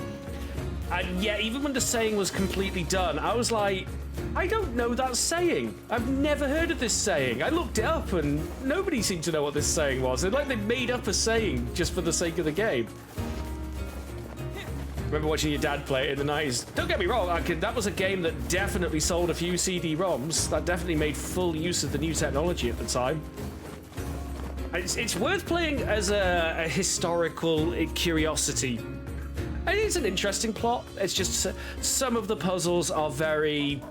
And yeah, even when the saying was completely done, I was like, I don't know that saying. I've never heard of this saying. I looked it up and nobody seemed to know what this saying was. It's like they made up a saying just for the sake of the game. Remember watching your dad play it in the 90s. Don't get me wrong, that was a game that definitely sold a few CD-ROMs. That definitely made full use of the new technology at the time. It's worth playing as a historical curiosity. It's an interesting plot. It's just some of the puzzles are very...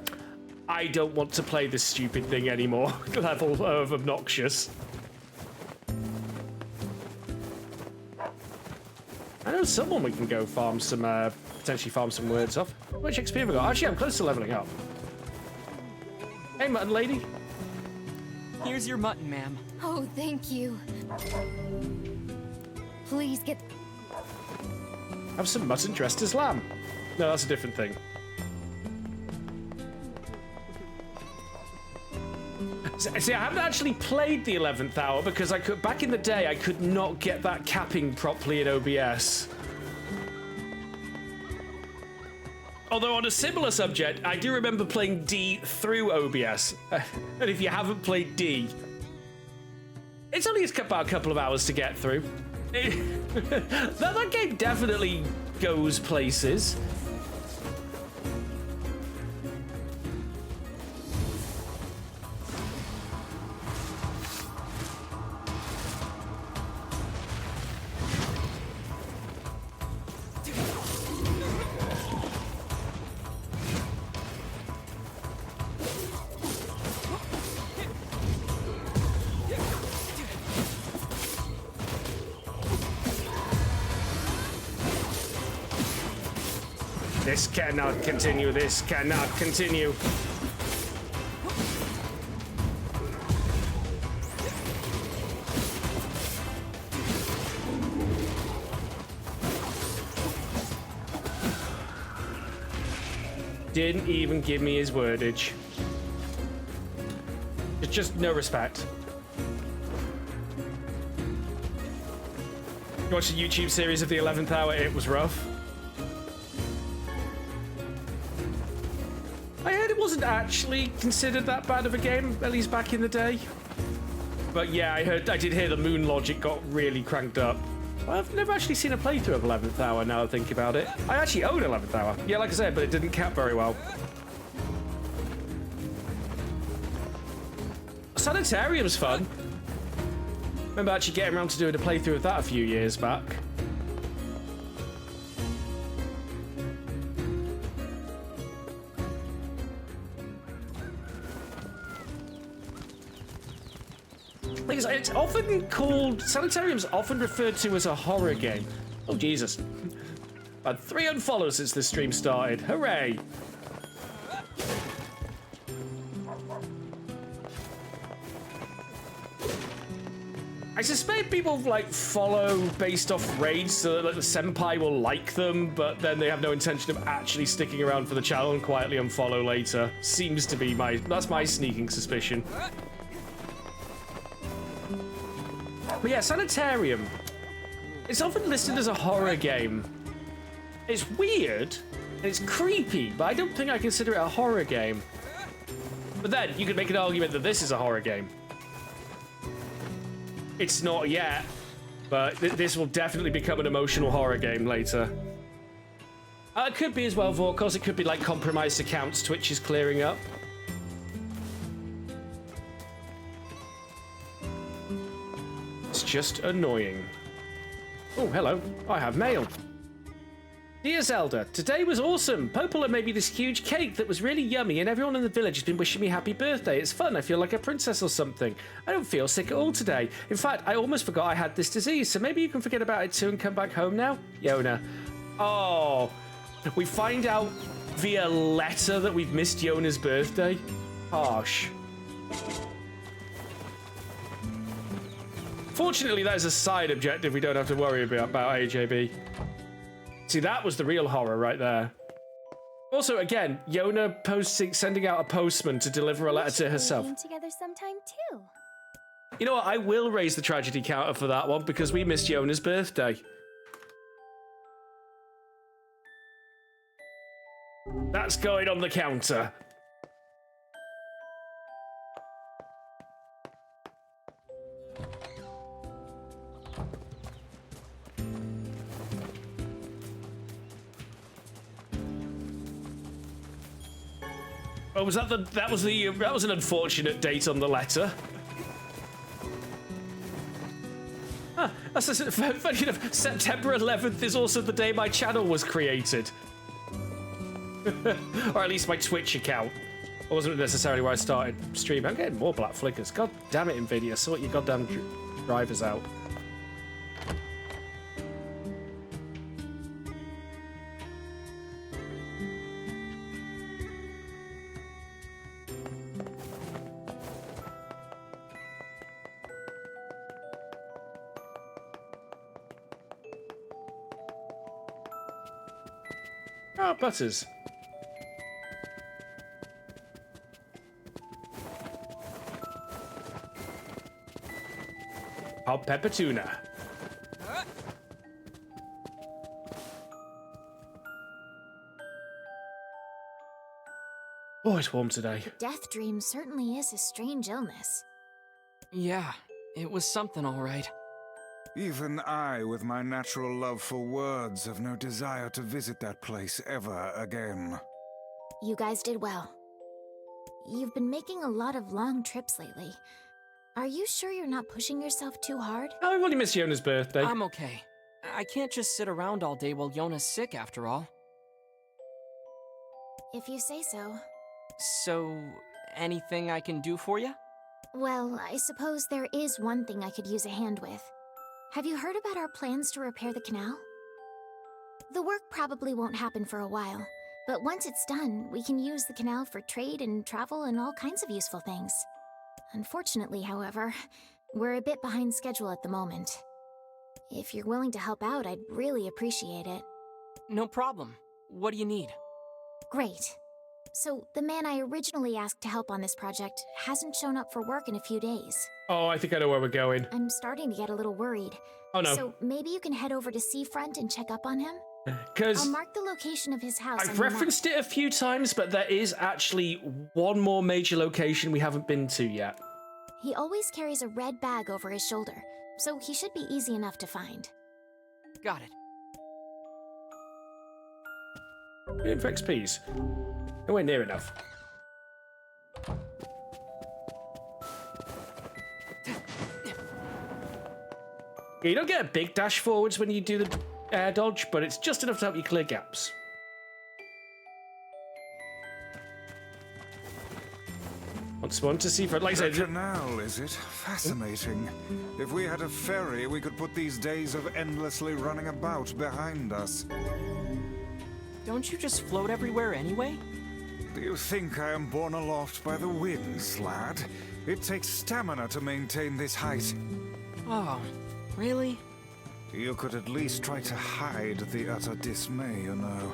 I don't want to play this stupid thing anymore level of obnoxious. I know someone we can go farm some, potentially farm some words off. How much XP have I got? Actually, I'm close to leveling up. Hey, mutton lady. Here's your mutton, ma'am. Oh, thank you. Please get... Have some mutton dressed as lamb. No, that's a different thing. See, I haven't actually played the 11th hour because back in the day, I could not get that capping properly in OBS. Although on a similar subject, I do remember playing D through OBS. And if you haven't played D, it's only about a couple of hours to get through. That game definitely goes places. This cannot continue. This cannot continue. Didn't even give me his wordage. It's just no respect. You watched the YouTube series of the 11th hour, it was rough. I heard it wasn't actually considered that bad of a game, at least back in the day. But yeah, I did hear the moon logic got really cranked up. I've never actually seen a playthrough of 11th hour now I think about it. I actually own 11th hour. Yeah, like I said, but it didn't cap very well. Sanitarium's fun. Remember actually getting around to doing a playthrough of that a few years back. It's often called... Sanitarium's often referred to as a horror game. Oh, Jesus. I've had 3 unfollows since this stream started. Hooray! I suspect people like follow based off raids so that like, the senpai will like them, but then they have no intention of actually sticking around for the channel and quietly unfollow later. Seems to be that's my sneaking suspicion. But yeah, Sanitarium. It's often listed as a horror game. It's weird, and it's creepy, but I don't think I consider it a horror game. But then, you could make an argument that this is a horror game. It's not yet, but this will definitely become an emotional horror game later. It could be as well, Vorkos. It could be like compromised accounts Twitch is clearing up. It's just annoying. Oh, hello. I have mail. Dear Zelda, today was awesome. Popola made me this huge cake that was really yummy and everyone in the village has been wishing me happy birthday. It's fun. I feel like a princess or something. I don't feel sick at all today. In fact, I almost forgot I had this disease, so maybe you can forget about it too and come back home now? Yona. Oh, we find out via letter that we've missed Yona's birthday? Harsh. Fortunately, that is a side objective we don't have to worry about AJB. See, that was the real horror right there. Also, again, Yona sending out a postman to deliver a letter to herself. Together sometime too. You know what? I will raise the tragedy counter for that one because we missed Yona's birthday. That's going on the counter. Oh, was that that was an unfortunate date on the letter. Ah, that's funny enough. September 11th is also the day my channel was created. Or at least my Twitch account. It wasn't necessarily where I started streaming. I'm getting more black flickers. God damn it, Nvidia. Sort your goddamn drivers out. Oh, butters. Hot pepper tuna. Oh, it's warm today. Death dream certainly is a strange illness. Yeah, it was something all right. Even I, with my natural love for words, have no desire to visit that place ever again. You guys did well. You've been making a lot of long trips lately. Are you sure you're not pushing yourself too hard? Oh, I've only missed Yona's birthday. I'm okay. I can't just sit around all day while Yona's sick, after all. If you say so. So, anything I can do for you? Well, I suppose there is one thing I could use a hand with. Have you heard about our plans to repair the canal? The work probably won't happen for a while, but once it's done, we can use the canal for trade and travel and all kinds of useful things. Unfortunately, however, we're a bit behind schedule at the moment. If you're willing to help out, I'd really appreciate it. No problem. What do you need? Great. So, the man I originally asked to help on this project hasn't shown up for work in a few days. Oh, I think I know where we're going. I'm starting to get a little worried. Oh no. So, maybe you can head over to Seafront and check up on him? Because I'll mark the location of his house on I've the map. referenced it a few times, but there is actually one more major location we haven't been to yet. He always carries a red bag over his shoulder, so he should be easy enough to find. Got it. In for XPs. Nowhere near enough. You don't get a big dash forwards when you do the air dodge, but it's just enough to help you clear gaps. Once more to see for like I The said. canal, is it? Fascinating. If we had a ferry, we could put these days of endlessly running about behind us. Don't you just float everywhere anyway? Do you think I am borne aloft by the winds, lad? It takes stamina to maintain this height. Oh, really? You could at least try to hide the utter dismay, you know.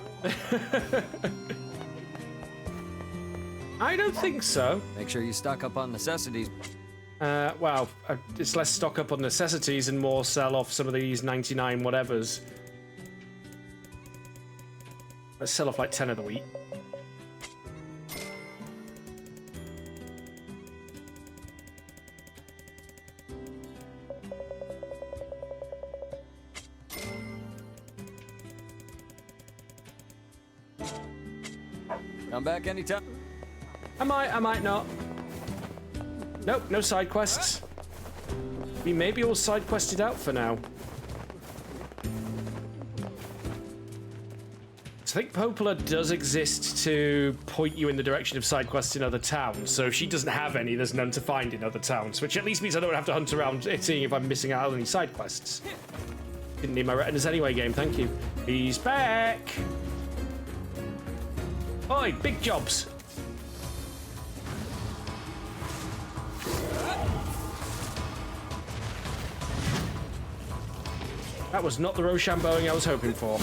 I don't think so. Make sure you stock up on necessities. Well, it's less stock up on necessities and more sell off some of these 99 whatevers. Let's sell off like 10 of the wheat. Come back anytime. I might not. Nope, no side quests. We may be all side quested out for now. So I think Popola does exist to point you in the direction of side quests in other towns. So if she doesn't have any, there's none to find in other towns, which at least means I don't have to hunt around seeing if I'm missing out on any side quests. Didn't need my retinas anyway, game. Thank you. He's back. Oi, big jobs. That was not the Rochambeauing I was hoping for.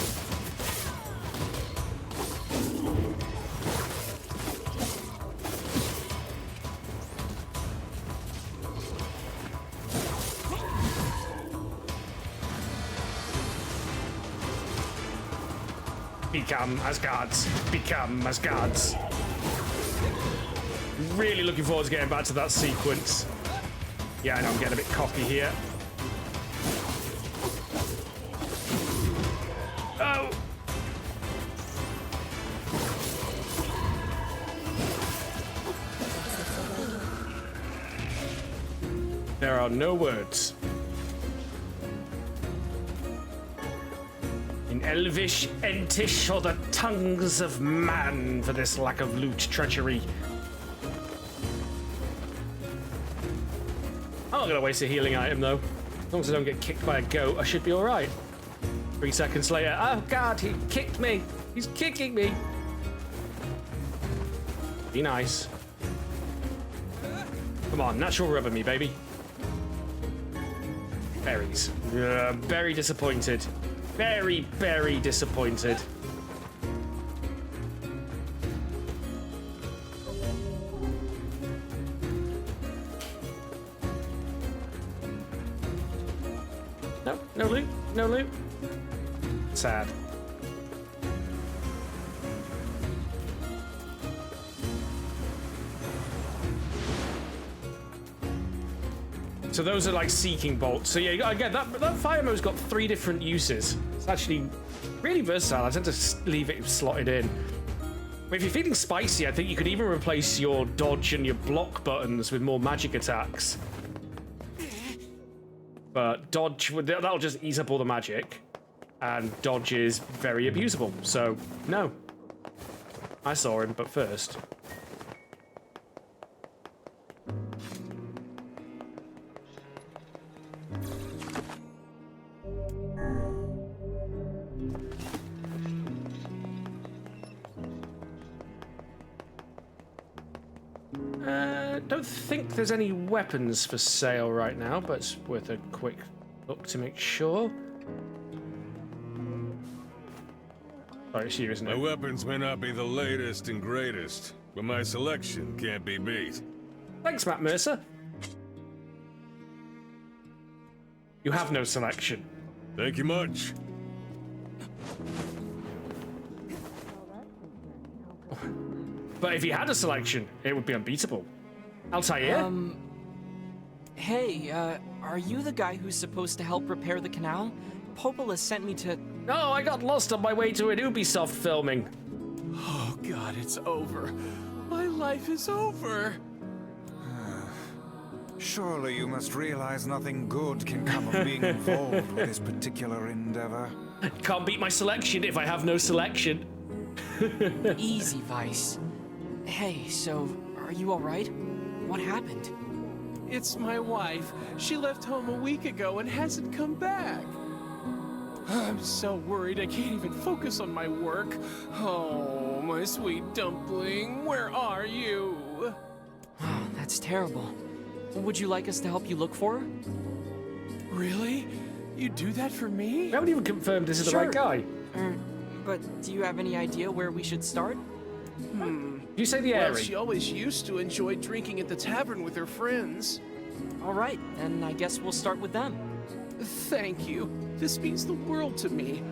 Become as guards. Become as guards. Really looking forward to getting back to that sequence. Yeah, I know I'm getting a bit cocky here. Oh! There are no words. In Elvish, Entish, or the tongues of man for this lack of loot treachery. I'm not gonna waste a healing item though. As long as I don't get kicked by a goat, I should be alright. 3 seconds later, oh god, he kicked me! He's kicking me! Be nice. Come on, natural rubber me, baby. Berries. Very disappointed. Very, very disappointed. No, no loot, no loot. Sad. So those are like seeking bolts. So yeah, again, that fire mode's got 3 different uses. It's actually really versatile. I tend to leave it slotted in. But if you're feeling spicy, I think you could even replace your dodge and your block buttons with more magic attacks. But dodge, that'll just ease up all the magic. And dodge is very abusable. So, no. I saw him, but first. Don't think there's any weapons for sale right now, but it's worth a quick look to make sure. Sorry, it's you, isn't it? My weapons may not be the latest and greatest, but my selection can't be beat. Thanks, Matt Mercer. You have no selection. Thank you much. But if you had a selection, it would be unbeatable. Altair? Hey, are you the guy who's supposed to help repair the canal? Popola sent me to... Oh, I got lost on my way to an Ubisoft filming. Oh god, it's over. My life is over. Surely you must realize nothing good can come of being involved with this particular endeavor. Can't beat my selection if I have no selection. Easy, Vice. Hey, so, are you alright? What happened? It's my wife. She left home a week ago and hasn't come back. I'm so worried I can't even focus on my work. Oh, my sweet dumpling, where are you? Oh, that's terrible. Would you like us to help you look for her? Really? You do that for me? We haven't even confirmed this is the right guy. But do you have any idea where we should start? You say the area. Well, she always used to enjoy drinking at the tavern with her friends. Alright, then I guess we'll start with them. Thank you. This means the world to me.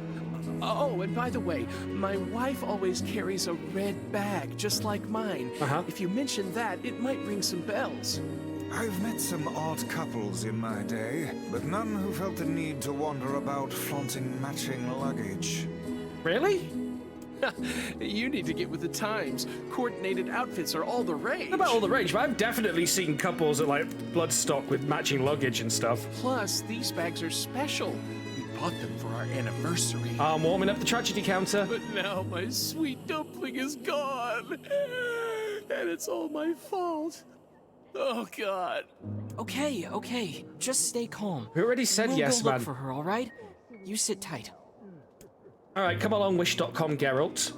Oh, and by the way, my wife always carries a red bag, just like mine. If you mention that, it might ring some bells. I've met some odd couples in my day, but none who felt the need to wander about flaunting matching luggage. Really? You need to get with the times. Coordinated outfits are all the rage. About all the rage, but I've definitely seen couples at like Bloodstock with matching luggage and stuff. Plus, these bags are special. We bought them for our anniversary. I'm warming up the tragedy counter. But now my sweet dumpling is gone. And it's all my fault. Oh, God. Okay. Just stay calm. We already said we'll yes, go man. Look for her, alright? You sit tight. Alright, come along, wish.com, Geralt.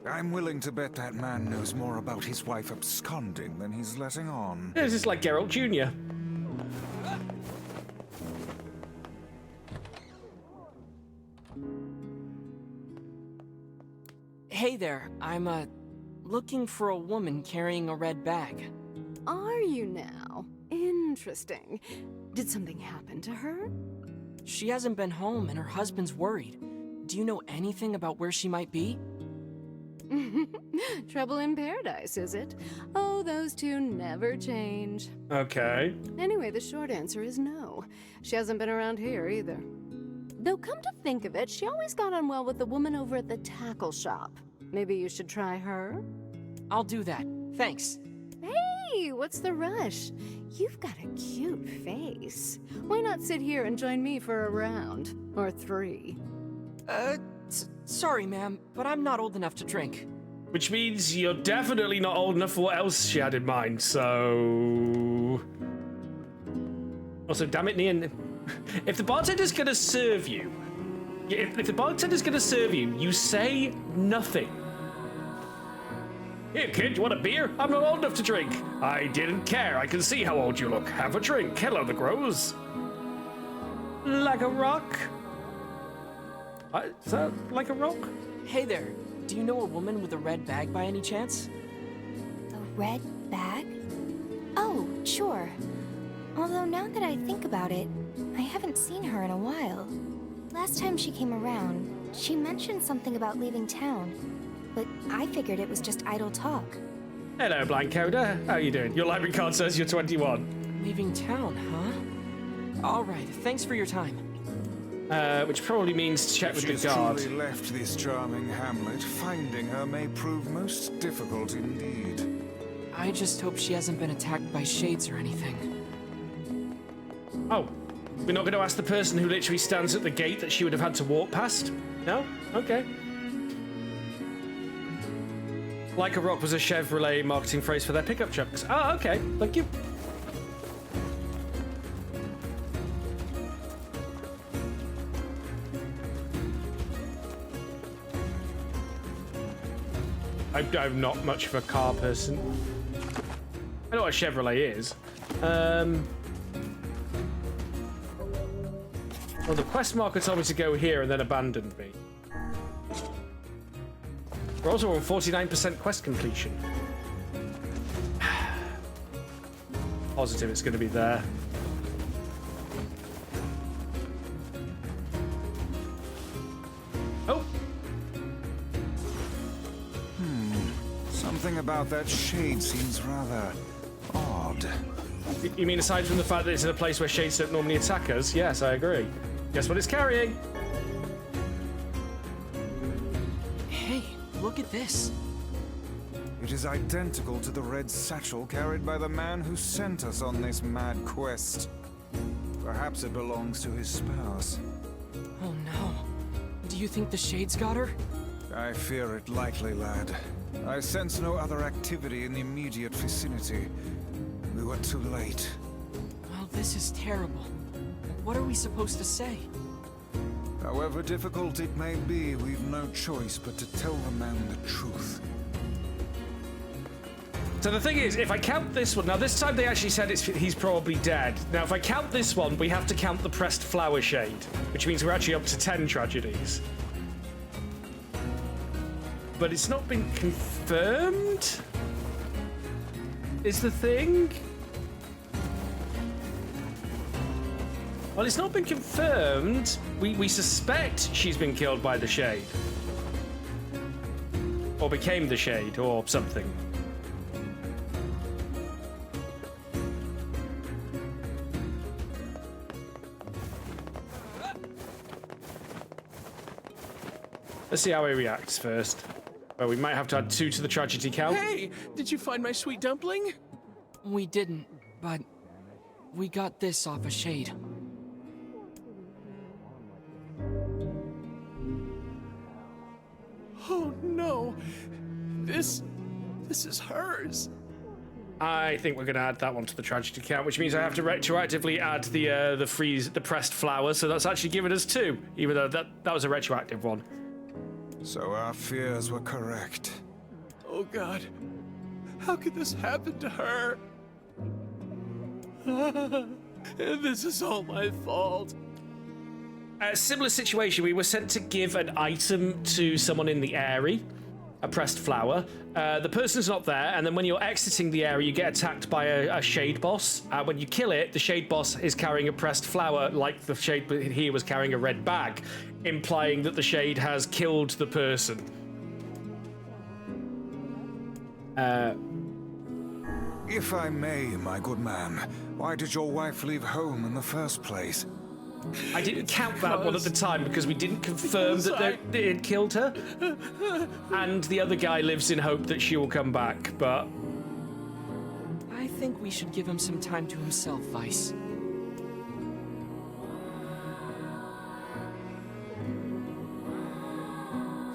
I'm willing to bet that man knows more about his wife absconding than he's letting on. This is like Geralt Jr. Hey there, I'm, looking for a woman carrying a red bag. Are you now? Interesting. Did something happen to her? She hasn't been home and her husband's worried. Do you know anything about where she might be? Trouble in paradise, is it? Oh, those two never change. Okay. Anyway, the short answer is no. She hasn't been around here either. Though come to think of it, she always got on well with the woman over at the tackle shop. Maybe you should try her? I'll do that. Thanks. Hey, Hey, what's the rush? You've got a cute face. Why not sit here and join me for a round? Or 3? Sorry, ma'am, but I'm not old enough to drink. Which means you're definitely not old enough for what else she had in mind, so... Also, damn it, NieR, if the bartender's gonna serve you, if the bartender's gonna serve you, you say nothing. Here, kid, you want a beer? I'm not old enough to drink. I didn't care. I can see how old you look. Have a drink. Hello, the Grows. Like a rock? Is that like a rock? Hey there, do you know a woman with a red bag by any chance? A red bag? Oh, sure. Although now that I think about it, I haven't seen her in a while. Last time she came around, she mentioned something about leaving town, but I figured it was just idle talk. Hello, Blind Coder. How you doing? Your library card says you're 21. Leaving town, huh? All right, thanks for your time. Which probably means check with the guard. If she's truly left this charming hamlet, finding her may prove most difficult indeed. I just hope she hasn't been attacked by shades or anything. Oh, we're not going to ask the person who literally stands at the gate that she would have had to walk past? No? Okay. Like a Rock was a Chevrolet marketing phrase for their pickup trucks. Oh, okay. Thank you. I'm not much of a car person. I know what a Chevrolet is. Well, the quest marker told me to go here and then abandoned me. We're also on 49% quest completion. Positive it's going to be there. Oh! Something about that shade seems rather odd. You mean aside from the fact that it's in a place where shades don't normally attack us? Yes, I agree. Guess what it's carrying? Hey, look at this. It is identical to the red satchel carried by the man who sent us on this mad quest. Perhaps it belongs to his spouse. Oh no. Do you think the shades got her? I fear it likely, lad. I sense no other activity in the immediate vicinity. We were too late. Well, this is terrible. What are we supposed to say? However difficult it may be, we've no choice but to tell the man the truth. So the thing is, if I count this one, now this time they actually said he's probably dead. Now if I count this one, we have to count the pressed flower shade, which means we're actually up to 10 tragedies. But it's not been confirmed? Is the thing? Well, it's not been confirmed. We suspect she's been killed by the shade. Or became the shade, or something. Let's see how he reacts first. Well, we might have to add 2 to the tragedy count. Hey, did you find my sweet dumpling? We didn't, but we got this off a shade. Oh no, this is hers. I think we're going to add that one to the tragedy count, which means I have to retroactively add the pressed flower. So that's actually given us 2, even though that was a retroactive one. So our fears were correct. Oh God, how could this happen to her? This is all my fault. A similar situation, we were sent to give an item to someone in the area, a pressed flower. The person's not there, and then when you're exiting the area, you get attacked by a shade boss. When you kill it, the shade boss is carrying a pressed flower, like the shade here was carrying a red bag, implying that the shade has killed the person. If I may, my good man, why did your wife leave home in the first place? I didn't count that one at the time because we didn't confirm that it had killed her. And the other guy lives in hope that she will come back, but... I think we should give him some time to himself, Vice.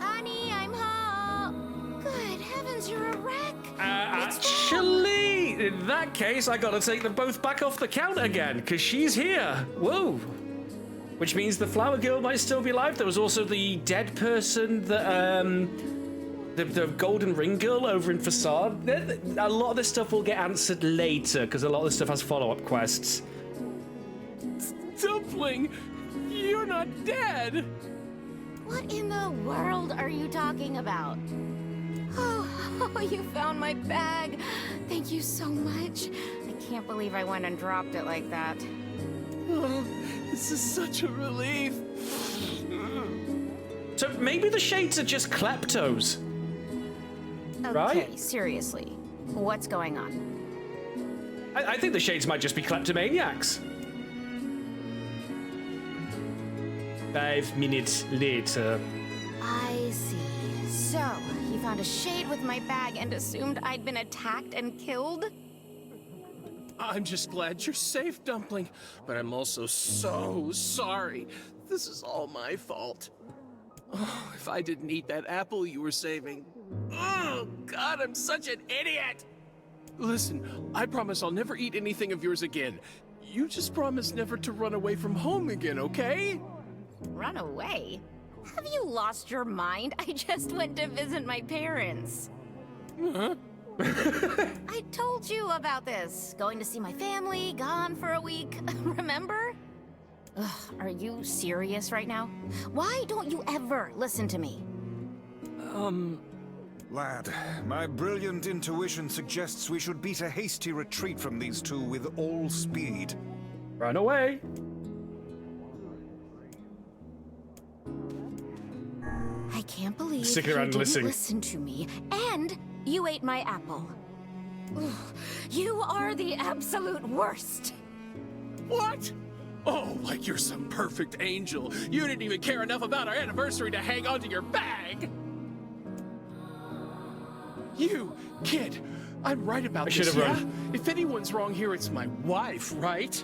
Honey, I'm home. Good heavens, you're a wreck. Actually, in that case, I gotta take them both back off the count again, because she's here. Whoa. Which means the flower girl might still be alive. There was also the dead person, the golden ring girl over in Facade. A lot of this stuff will get answered later, because a lot of this stuff has follow-up quests. Dumpling, you're not dead. What in the world are you talking about? Oh, you found my bag. Thank you so much. I can't believe I went and dropped it like that. Oh, this is such a relief. So maybe the Shades are just kleptos. Okay, right? Seriously. What's going on? I think the Shades might just be kleptomaniacs. 5 minutes later. I see. So, you found a shade with my bag and assumed I'd been attacked and killed? I'm just glad you're safe, Dumpling, but I'm also so sorry. This is all my fault. Oh, if I didn't eat that apple you were saving. Oh, God, I'm such an idiot! Listen, I promise I'll never eat anything of yours again. You just promise never to run away from home again, okay? Run away? Have you lost your mind? I just went to visit my parents. Huh? I told you about this. Going to see my family, gone for a week. Remember? Ugh, are you serious right now? Why don't you ever listen to me? Lad, my brilliant intuition suggests we should beat a hasty retreat from these two with all speed. Run away. I can't believe Stick you around and didn't listen. listen to me, and you ate my apple. Ugh, you are the absolute worst. What? Oh, like you're some perfect angel. You didn't even care enough about our anniversary to hang on to your bag. You, kid, I'm right about should this, have yeah? run. If anyone's wrong here, it's my wife, right?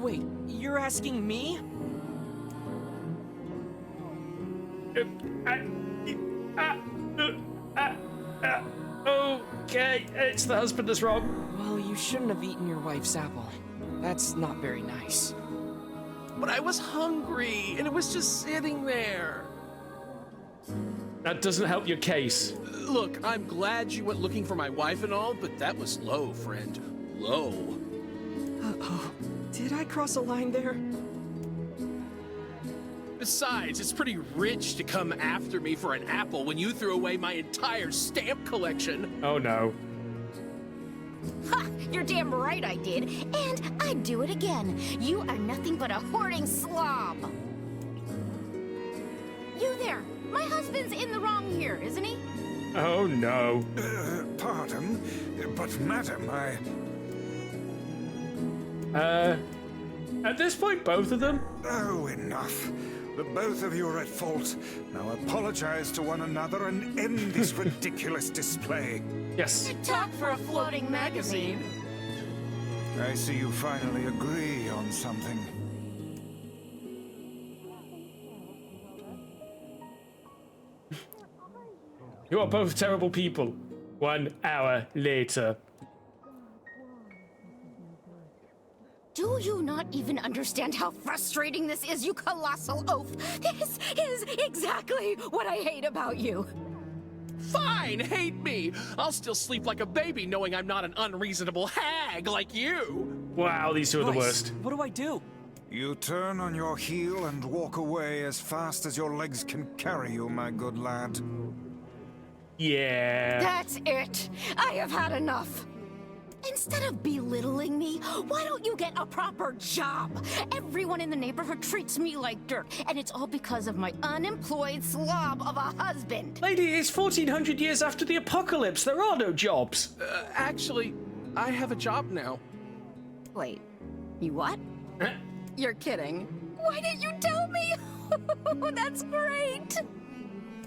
Wait, you're asking me? Okay, it's the husband that's wrong. Well, you shouldn't have eaten your wife's apple. That's not very nice. But I was hungry, and it was just sitting there. That doesn't help your case. Look, I'm glad you went looking for my wife and all, but that was low, friend. Low. Uh-oh. Did I cross a line there? Besides, it's pretty rich to come after me for an apple when you threw away my entire stamp collection. Oh no. Ha! You're damn right I did, and I'd do it again. You are nothing but a hoarding slob. You there. My husband's in the wrong here, isn't he? Oh no. Pardon, but madam, At this point, both of them? Oh, enough. The both of you are at fault. Now apologize to one another and end this ridiculous display. Yes. Talk for a floating magazine. I see you finally agree on something. You are both terrible people. 1 hour later. Do you not even understand how frustrating this is, you colossal oaf? This is exactly what I hate about you. Fine, hate me. I'll still sleep like a baby knowing I'm not an unreasonable hag like you. Wow, these two are the worst. What do I do? You turn on your heel and walk away as fast as your legs can carry you, my good lad. Yeah. That's it. I have had enough. Instead of belittling me, why don't you get a proper job? Everyone in the neighborhood treats me like dirt, and it's all because of my unemployed slob of a husband. Lady, it's 1400 years after the apocalypse. There are no jobs. Actually, I have a job now. Wait, you what? Huh? You're kidding. Why didn't you tell me? That's great.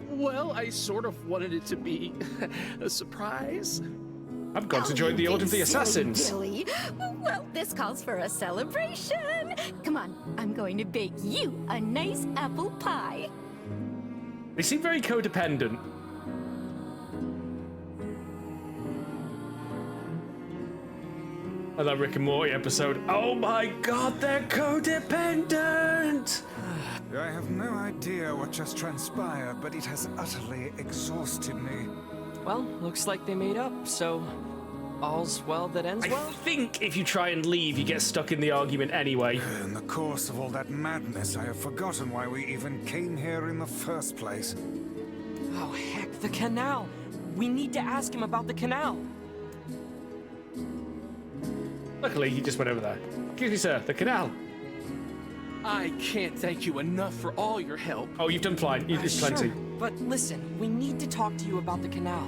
Well, I sort of wanted it to be a surprise. I've gone to join the Order of the Assassins. Billy. Well, this calls for a celebration. Come on, I'm going to bake you a nice apple pie. They seem very codependent. And that Rick and Morty episode. Oh my god, they're codependent! I have no idea what just transpired, but it has utterly exhausted me. Well, looks like they made up, so all's well that ends well. I think if you try and leave, you get stuck in the argument anyway. In the course of all that madness, I have forgotten why we even came here in the first place. Oh, heck, the canal. We need to ask him about the canal. Luckily, he just went over there. Excuse me, sir, the canal. I can't thank you enough for all your help. Oh, you've done fine. It's plenty. Sure, but listen, we need to talk to you about the canal.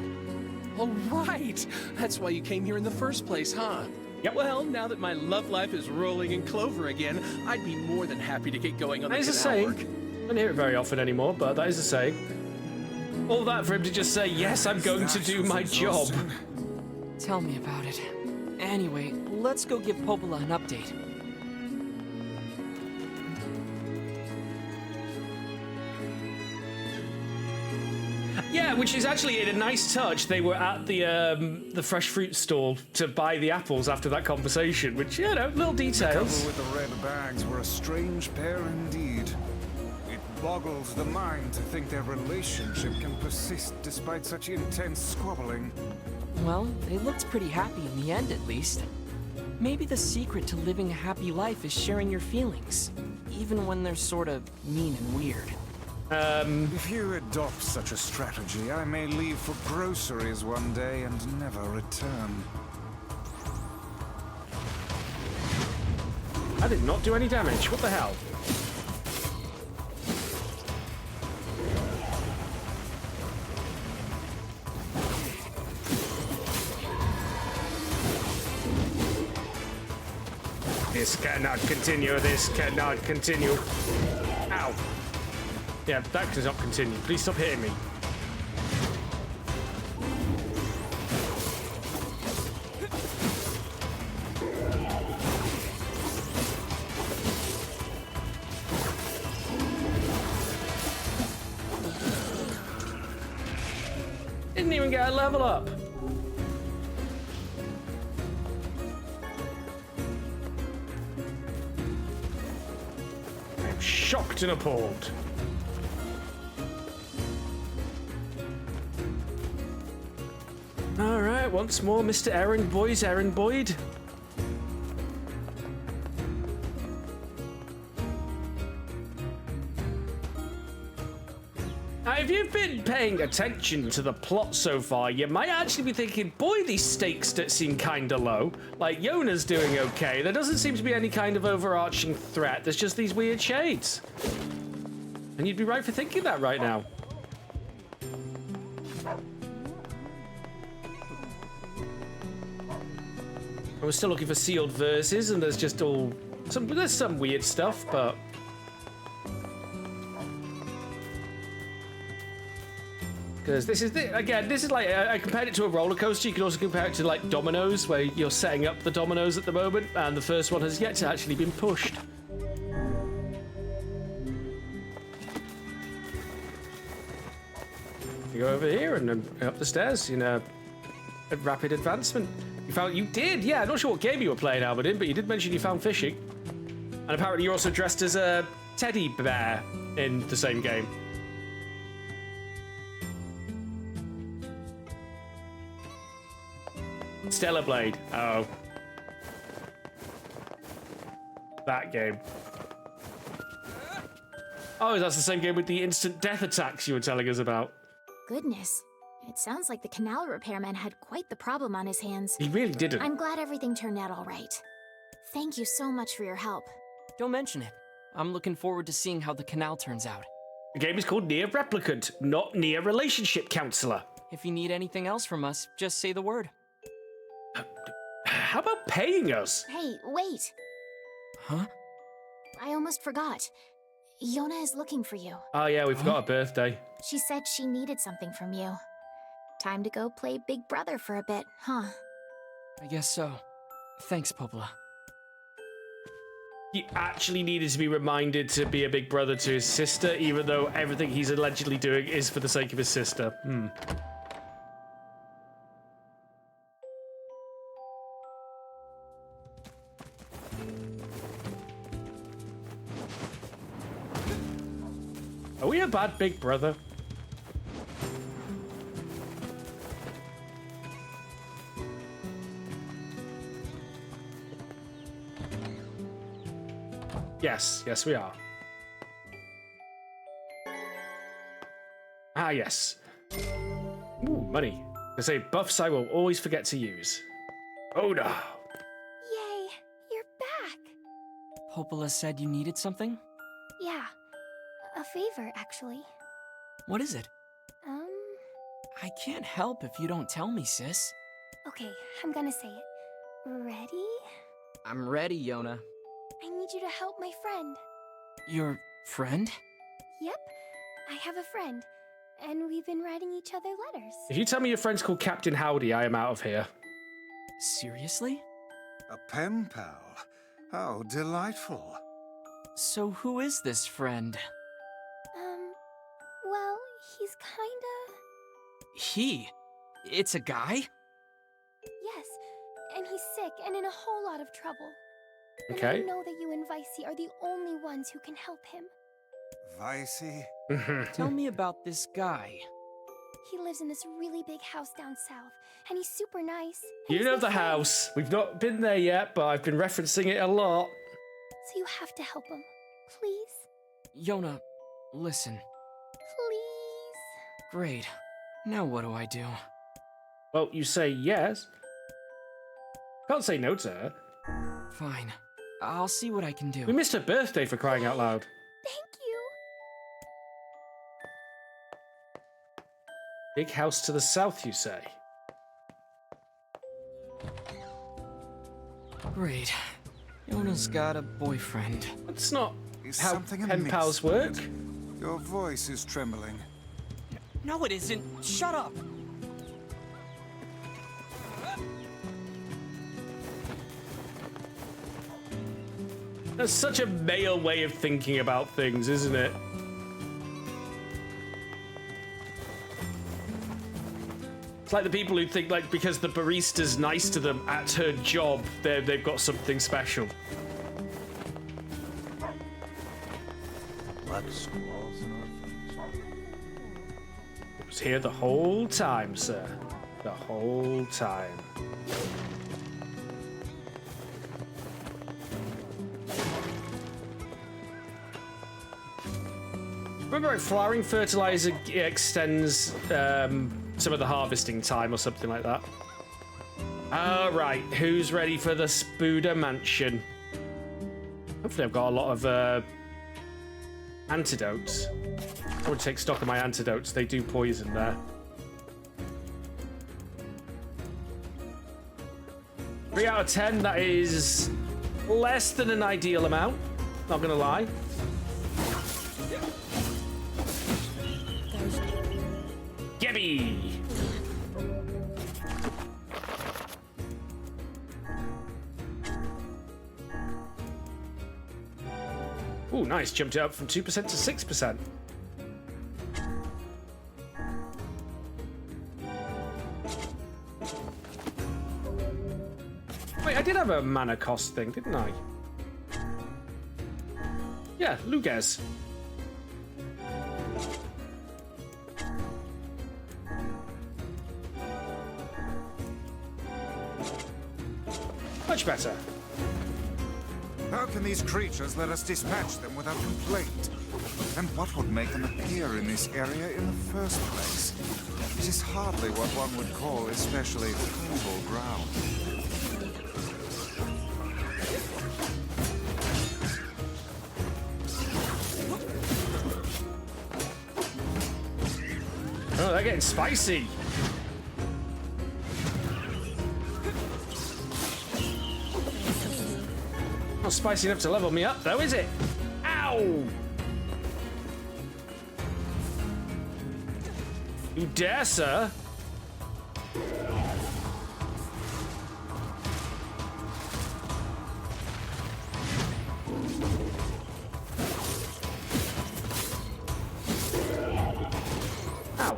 All right. That's why you came here in the first place, huh? Yep. Well, now that my love life is rolling in clover again, I'd be more than happy to get going on the That is a canal saying. work. I don't hear it very often anymore, but that is a saying. All that for him to just say, yes, I'm going to do my job. Tell me about it. Anyway, let's go give Popola an update. Yeah, which is actually a nice touch. They were at the fresh fruit stall to buy the apples after that conversation, which, you know, little The details. couple with the red bags were a strange pair indeed. It boggles the mind to think their relationship can persist despite such intense squabbling. Well, they looked pretty happy in the end, at least. Maybe the secret to living a happy life is sharing your feelings, even when they're sort of mean and weird. If you adopt such a strategy, I may leave for groceries one day and never return. I did not do any damage. What the hell? This cannot continue. This cannot continue. Ow. Yeah, that does not continue. Please stop hitting me. Didn't even get a level up. I'm shocked and appalled. All right, once more, Mr. Errand Boy's Errand Boyd. Now, if you've been paying attention to the plot so far, you might actually be thinking, boy, these stakes seem kinda low. Like, Yona's doing okay. There doesn't seem to be any kind of overarching threat. There's just these weird shades. And you'd be right for thinking that right now. We're still looking for sealed verses, and there's just there's some weird stuff, but because this is like I compared it to a roller coaster. You can also compare it to like dominoes, where you're setting up the dominoes at the moment, and the first one has yet to actually been pushed. You go over here and then up the stairs in a rapid advancement. You did, yeah. I'm not sure what game you were playing, Albert, but you did mention you found fishing. And apparently you're also dressed as a teddy bear in the same game. Stellar Blade. Oh. That game. Oh, that's the same game with the instant death attacks you were telling us about. Goodness. It sounds like the canal repairman had quite the problem on his hands. He really didn't. I'm glad everything turned out all right. Thank you so much for your help. Don't mention it. I'm looking forward to seeing how the canal turns out. The game is called NieR Replicant, not NieR Relationship Counselor. If you need anything else from us, just say the word. How about paying us? Hey, wait. Huh? I almost forgot. Yona is looking for you. Oh yeah, we forgot her birthday. She said she needed something from you. Time to go play Big Brother for a bit, huh? I guess so. Thanks, Popola. He actually needed to be reminded to be a big brother to his sister, even though everything he's allegedly doing is for the sake of his sister. Are we a bad big brother? Yes, we are. Ah, yes. Ooh, money. They say buffs I will always forget to use. Oh no. Yay, you're back. Popola said you needed something? Yeah, a favor, actually. What is it? I can't help if you don't tell me, sis. Okay, I'm gonna say it. Ready? I'm ready, Yona. I need you to help my friend. Your friend? Yep, I have a friend, and we've been writing each other letters. If you tell me your friend's called Captain Howdy, I am out of here. Seriously? A pen pal? How delightful. So who is this friend? Well, he's kinda... He? It's a guy? Yes, and he's sick and in a whole lot of trouble. Okay. And I know that you and Vicey are the only ones who can help him. Vicey? Tell me about this guy. He lives in this really big house down south, and he's super nice. You know the house. We've not been there yet, but I've been referencing it a lot. So you have to help him. Please? Yona, listen. Please? Great. Now what do I do? Well, you say yes. Can't say no to her. Fine. I'll see what I can do. We missed her birthday, for crying out loud. Thank you. Big house to the south, you say? Great. Yona's got a boyfriend. That's not Is how something pen amiss, pals work. Fred? Your voice is trembling. No, it isn't. Shut up. That's such a male way of thinking about things, isn't it? It's like the people who think, like, because the barista's nice to them at her job, they've got something special. Black squalls in our face. It was here the whole time, sir. The whole time. Remember, like, flowering fertilizer extends some of the harvesting time or something like that. All right, who's ready for the Spooder Mansion? Hopefully I've got a lot of antidotes. I would take stock of my antidotes. They do poison there. Three out of 10, that is less than an ideal amount. Not gonna lie. Gibby! Ooh, nice. Jumped it up from 2% to 6%. Wait, I did have a mana cost thing, didn't I? Yeah, Luges. Much better. How can these creatures let us dispatch them without complaint? And what would make them appear in this area in the first place? It is hardly what one would call especially fertile ground. Oh, they're getting spicy. Not spicy enough to level me up, though, is it? Ow! You dare, sir?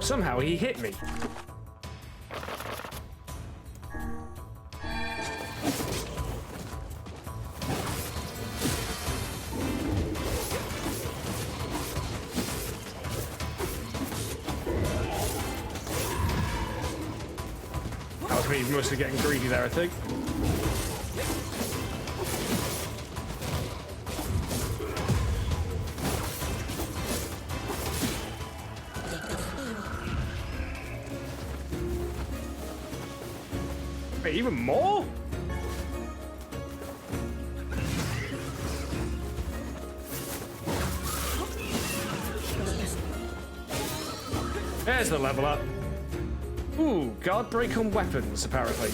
somehow he hit me. That was me mostly getting greedy there, I think. Wait, even more? There's the level up. Ooh, guard break on weapons, apparently.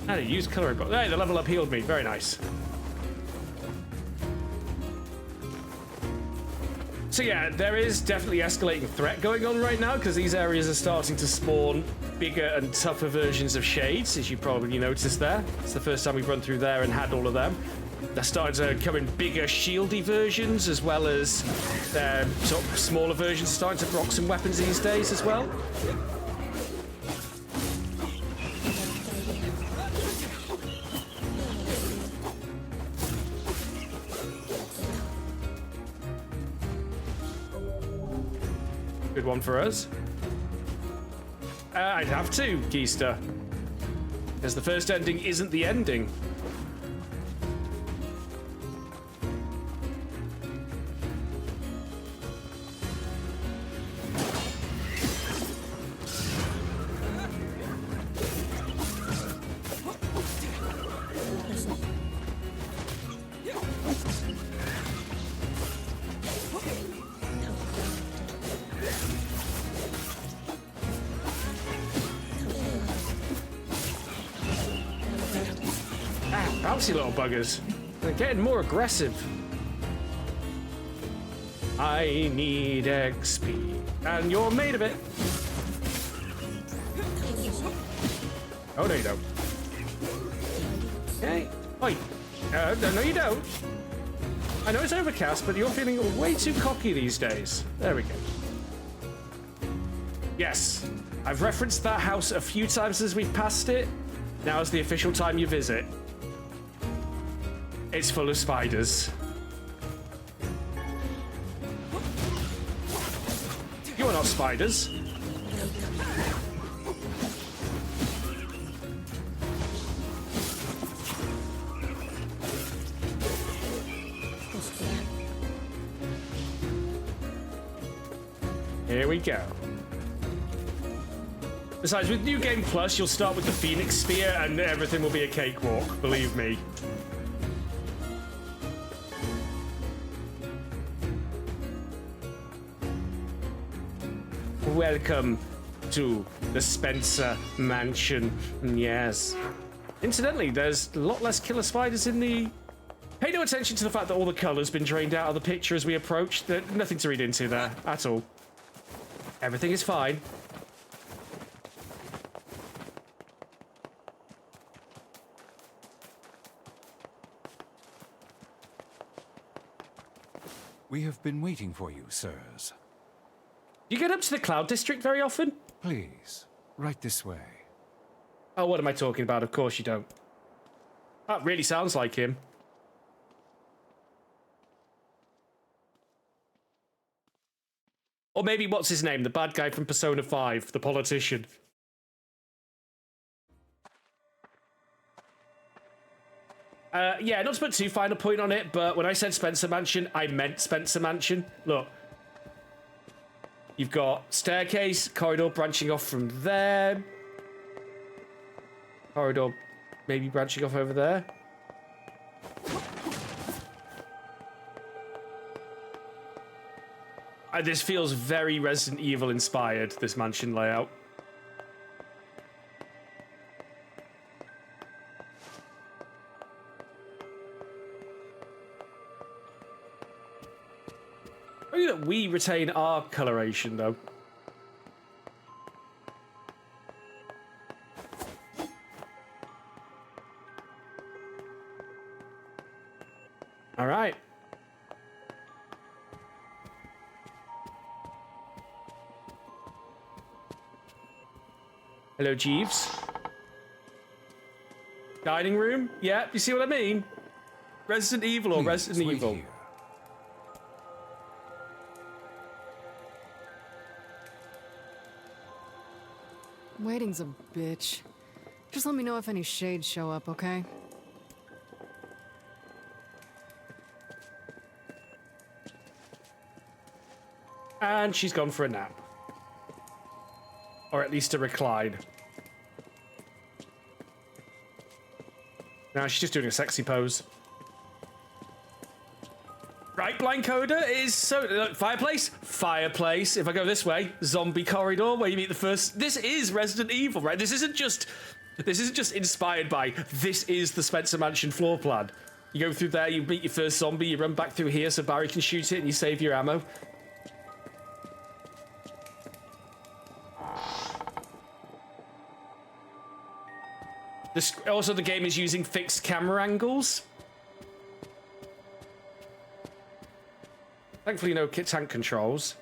How to use coloring book. Hey, the level up healed me. Very nice. So yeah, there is definitely escalating threat going on right now because these areas are starting to spawn bigger and tougher versions of shades, as you probably noticed there. It's the first time we've run through there and had all of them. They're starting to come in bigger shieldy versions as well as their sort of smaller versions starting to rock some weapons these days as well. Good one for us. I'd have to, Keister. Because the first ending isn't the ending. Bouncy little buggers. They're getting more aggressive. I need XP. And you're made of it. Oh, no, you don't. Okay. Wait. No, you don't. I know it's overcast, but you're feeling way too cocky these days. There we go. Yes. I've referenced that house a few times as we've passed it. Now is the official time you visit. It's full of spiders. You are not spiders. Here we go. Besides, with New Game Plus, you'll start with the Phoenix Spear and everything will be a cakewalk, believe me. Welcome to the Spencer Mansion. Yes. Incidentally, there's a lot less killer spiders in the... Pay no attention to the fact that all the colour's been drained out of the picture as we approach. There's nothing to read into there at all. Everything is fine. We have been waiting for you, sirs. You get up to the Cloud District very often? Please, right this way. Oh, what am I talking about? Of course you don't. That really sounds like him. Or maybe, what's his name? The bad guy from Persona 5, the politician. Yeah, not to put too fine a point on it, but when I said Spencer Mansion, I meant Spencer Mansion. Look. You've got staircase, corridor branching off from there. Corridor maybe branching off over there. This feels very Resident Evil inspired, this mansion layout. Only that we retain our coloration, though. All right. Hello, Jeeves. Dining room? Yeah, you see what I mean? Resident Evil or Resident Evil? Here. Waiting's a bitch. Just let me know if any shades show up, okay? And she's gone for a nap. Or at least a recline. Now she's just doing a sexy pose. Right, blind coder is so fireplace. Fireplace. If I go this way, zombie corridor where you meet the first. This is Resident Evil, right? This isn't just inspired by. This is the Spencer Mansion floor plan. You go through there, you meet your first zombie, you run back through here so Barry can shoot it, and you save your ammo. Also, the game is using fixed camera angles. Thankfully, no tank controls.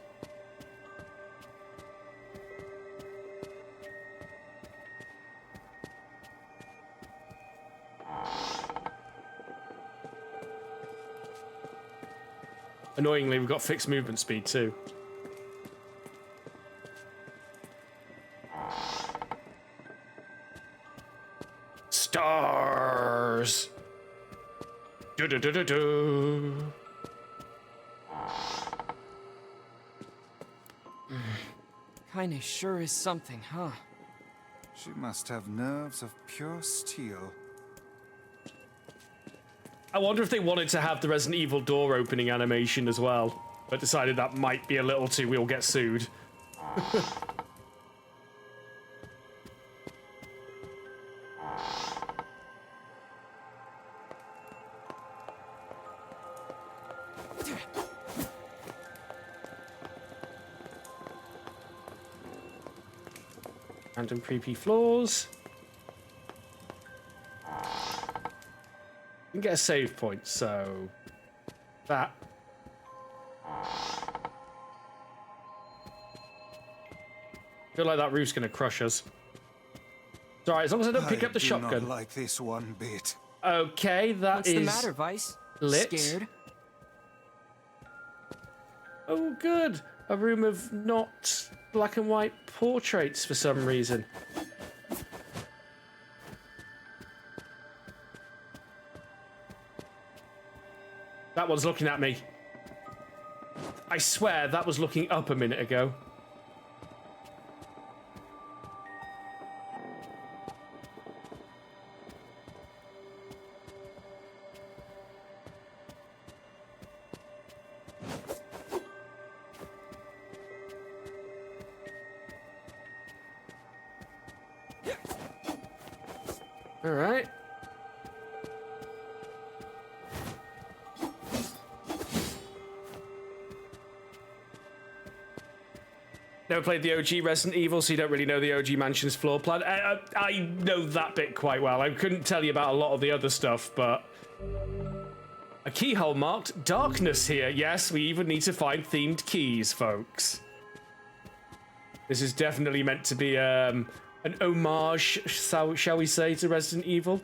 Annoyingly, we've got fixed movement speed too. Stars. Do do do do do. Kinda sure is something, huh? She must have nerves of pure steel. I wonder if they wanted to have the Resident Evil door opening animation as well, but decided that might be a little too, we'll get sued. Random creepy floors. You can get a save point, so that. Feel like that roof's gonna crush us. It's alright, as long as I don't pick up the shotgun. I do not like this one bit. Okay, that is. What's the matter, Vice? Lit. Scared? Oh, good. A room of not black and white portraits for some reason. That one's looking at me. I swear that was looking up a minute ago. All right. Never played the OG Resident Evil, so you don't really know the OG Mansion's floor plan. I know that bit quite well. I couldn't tell you about a lot of the other stuff, but... A keyhole marked darkness here. Yes, we even need to find themed keys, folks. This is definitely meant to be an homage, shall we say, to Resident Evil.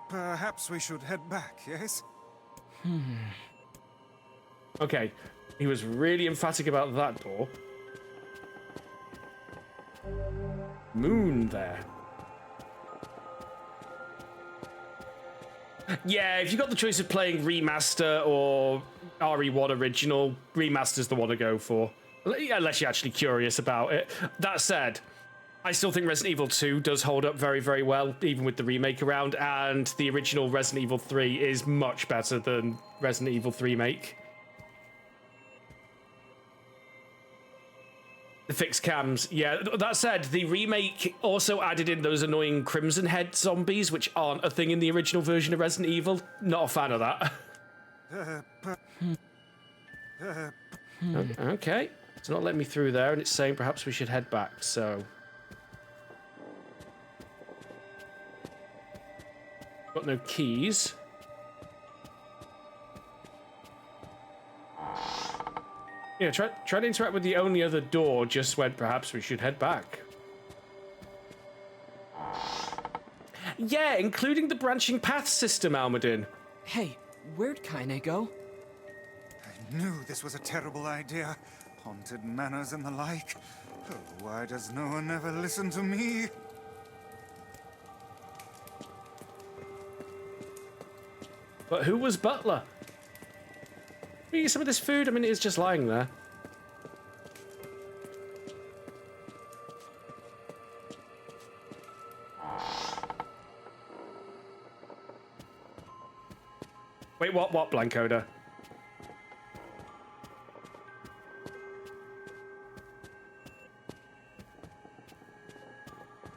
Perhaps we should head back, yes? Okay, he was really emphatic about that door. Moon there. Yeah, if you got the choice of playing remaster or RE1 original, remaster's the one to go for. Unless you're actually curious about it. That said, I still think Resident Evil 2 does hold up very, very well, even with the remake around, and the original Resident Evil 3 is much better than Resident Evil 3 remake. The fixed cams, yeah. That said, the remake also added in those annoying Crimson Head zombies, which aren't a thing in the original version of Resident Evil. Not a fan of that. Okay, it's not letting me through there, and it's saying perhaps we should head back, so... Got no keys. Yeah, try to interact with the only other door just when perhaps we should head back. Yeah, including the branching path system, Almadin. Hey, where'd Kaine go? I knew this was a terrible idea. Haunted manors and the like. Oh, why does no one ever listen to me? But who was Butler? Can we eat some of this food? I mean, it's just lying there. Wait, what, Blancoda?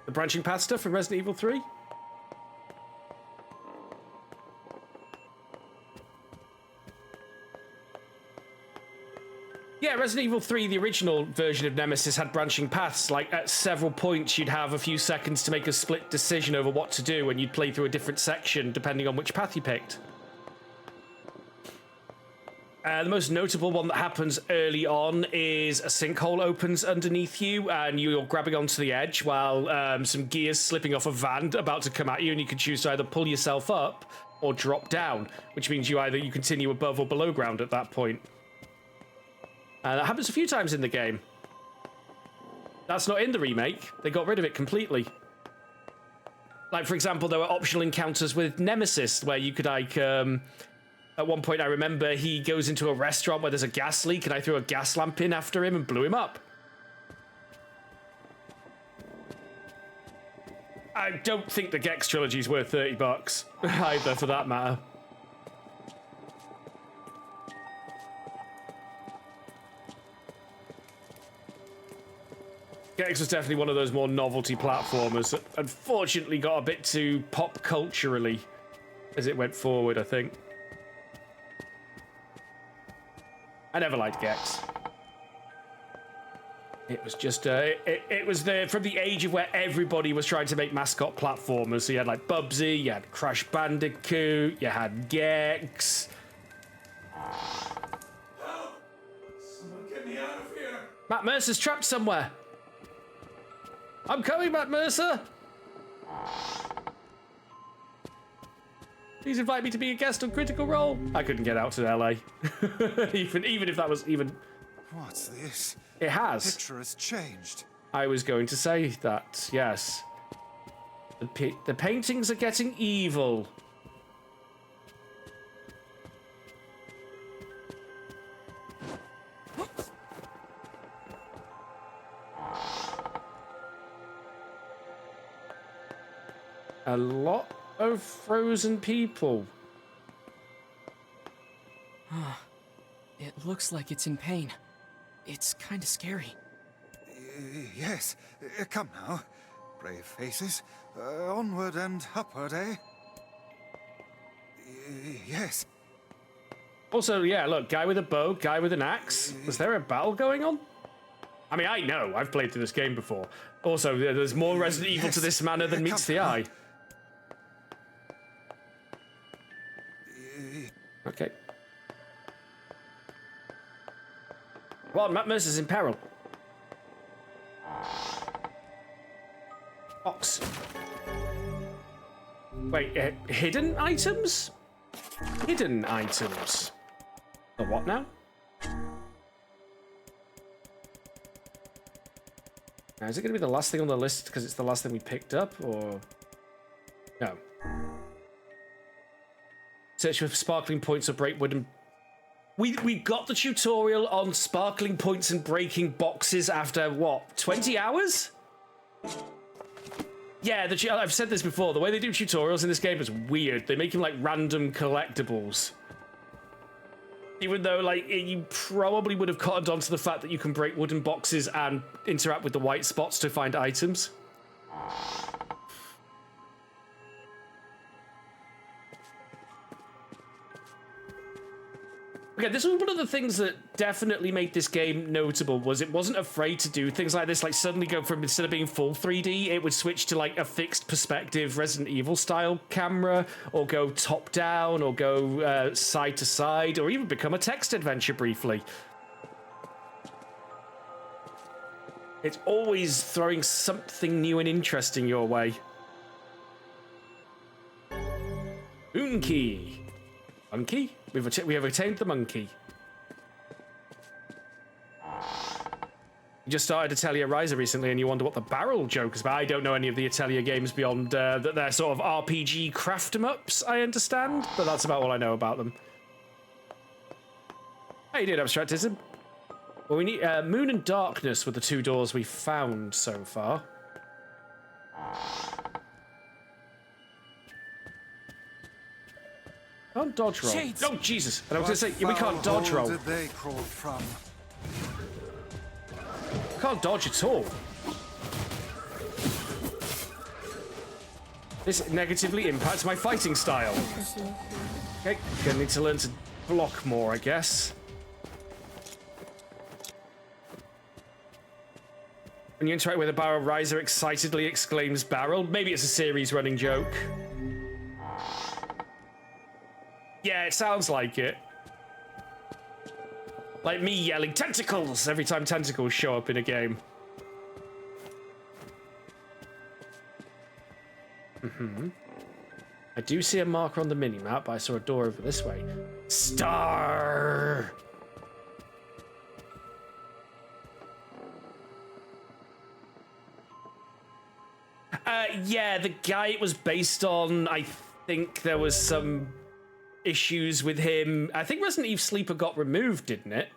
The branching path stuff from Resident Evil 3? Yeah, Resident Evil 3, the original version of Nemesis, had branching paths. Like, at several points, you'd have a few seconds to make a split decision over what to do, and you'd play through a different section depending on which path you picked. The most notable one that happens early on is a sinkhole opens underneath you, and you're grabbing onto the edge while some gears slipping off a van about to come at you, and you can choose to either pull yourself up or drop down, which means you continue above or below ground at that point. That happens a few times in the game. That's not in the remake. They got rid of it completely. Like, for example, there were optional encounters with Nemesis where you could, like, at one point I remember he goes into a restaurant where there's a gas leak and I threw a gas lamp in after him and blew him up. I don't think the Gex trilogy's worth $30 either, for that matter. Gex was definitely one of those more novelty platformers that unfortunately got a bit too pop culturally as it went forward, I think. I never liked Gex. It was just, it was from the age of where everybody was trying to make mascot platformers. So you had like Bubsy, you had Crash Bandicoot, you had Gex. Help! Someone get me out of here! Matt Mercer's trapped somewhere. I'm coming, Matt Mercer! Please invite me to be a guest on Critical Role. I couldn't get out to LA. even if that was even... What's this? It has. The picture has changed. I was going to say that, yes. The paintings are getting evil. A lot of frozen people. It looks like it's in pain. It's kind of scary. Yes. Come now. Brave faces. Onward and upward, eh? Yes. Also, yeah, look, guy with a bow, guy with an axe. Was there a battle going on? I mean, I know. I've played through this game before. Also, there's more Resident Evil to this manor than meets the eye. Okay. Well, Matt Mercer's in peril. Box. Wait, hidden items? Hidden items. The what now? Now, is it going to be the last thing on the list because it's the last thing we picked up, or... No. Search for sparkling points or break wooden... We got the tutorial on sparkling points and breaking boxes after, what, 20 hours? Yeah, I've said this before. The way they do tutorials in this game is weird. They make them like random collectibles. Even though, like, you probably would have cottoned on to the fact that you can break wooden boxes and interact with the white spots to find items. Okay, this was one of the things that definitely made this game notable, was it wasn't afraid to do things like this, like suddenly go from, instead of being full 3D, it would switch to like a fixed perspective Resident Evil style camera, or go top down, or go side to side, or even become a text adventure briefly. It's always throwing something new and interesting your way. Monkey. Monkey? We have attained the monkey. You just started Atelier Ryza recently and you wonder what the barrel joke is about. I don't know any of the Atelier games beyond their sort of RPG craft 'em ups, I understand, but that's about all I know about them. How you doing, Abstractism? Well, we need Moon and Darkness were the two doors we found so far. Can't dodge roll. Shades. Oh, Jesus. And I was going to say, yeah, we can't dodge roll. Did they crawl from? Can't dodge at all. This negatively impacts my fighting style. Okay, gonna need to learn to block more, I guess. When you interact with a barrel, Ryza excitedly exclaims barrel. Maybe it's a series running joke. Yeah, it sounds like it. Like me yelling tentacles every time tentacles show up in a game. I do see a marker on the minimap, but I saw a door over this way. Star! Yeah, the guy it was based on, I think there was some issues with him. I think Resident Evil Sleeper got removed, didn't it?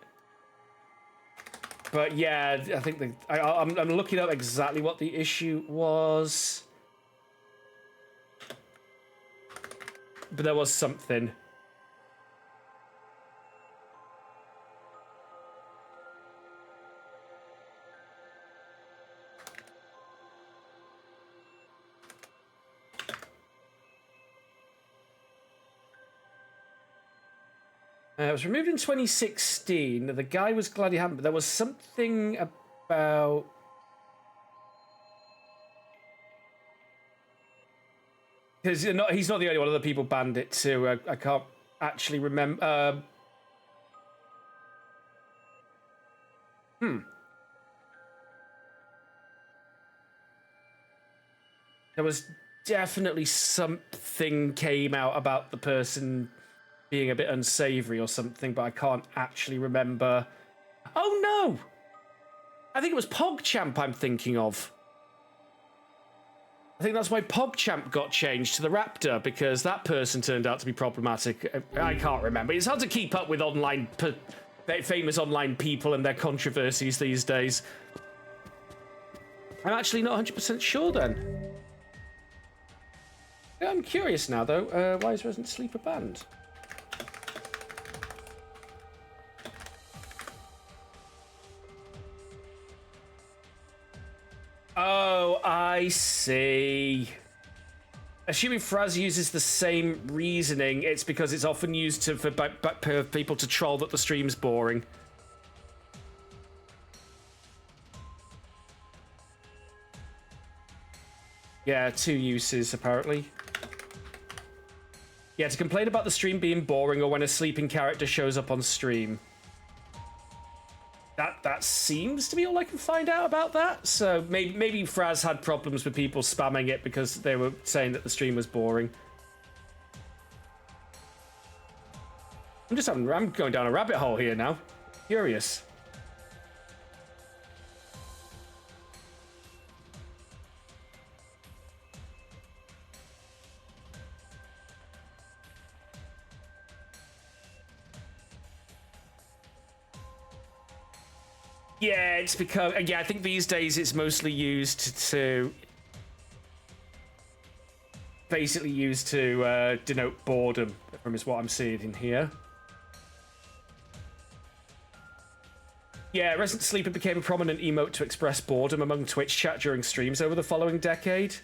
But yeah, I think I'm looking up exactly what the issue was. But there was something. It was removed in 2016. The guy was glad he hadn't, but there was something about... Because he's not the only one. Other people banned it too. I can't actually remember. There was definitely something came out about the person being a bit unsavory or something, but I can't actually remember. Oh no! I think it was PogChamp I'm thinking of. I think that's why PogChamp got changed to the Raptor, because that person turned out to be problematic. I can't remember. It's hard to keep up with online, famous online people and their controversies these days. I'm actually not 100% sure then. Yeah, I'm curious now though. Why is Resident Sleeper banned? Oh, I see. Assuming Fraz uses the same reasoning, it's because it's often used for people to troll that the stream's boring. Yeah, two uses, apparently. Yeah, to complain about the stream being boring or when a sleeping character shows up on stream. That seems to be all I can find out about that. So maybe Fraz had problems with people spamming it because they were saying that the stream was boring. I'm going down a rabbit hole here now. Curious. Yeah, it's become... Yeah, I think these days it's mostly used to... Basically used to denote boredom, from is what I'm seeing in here. Yeah, Resident Sleeper became a prominent emote to express boredom among Twitch chat during streams over the following decade.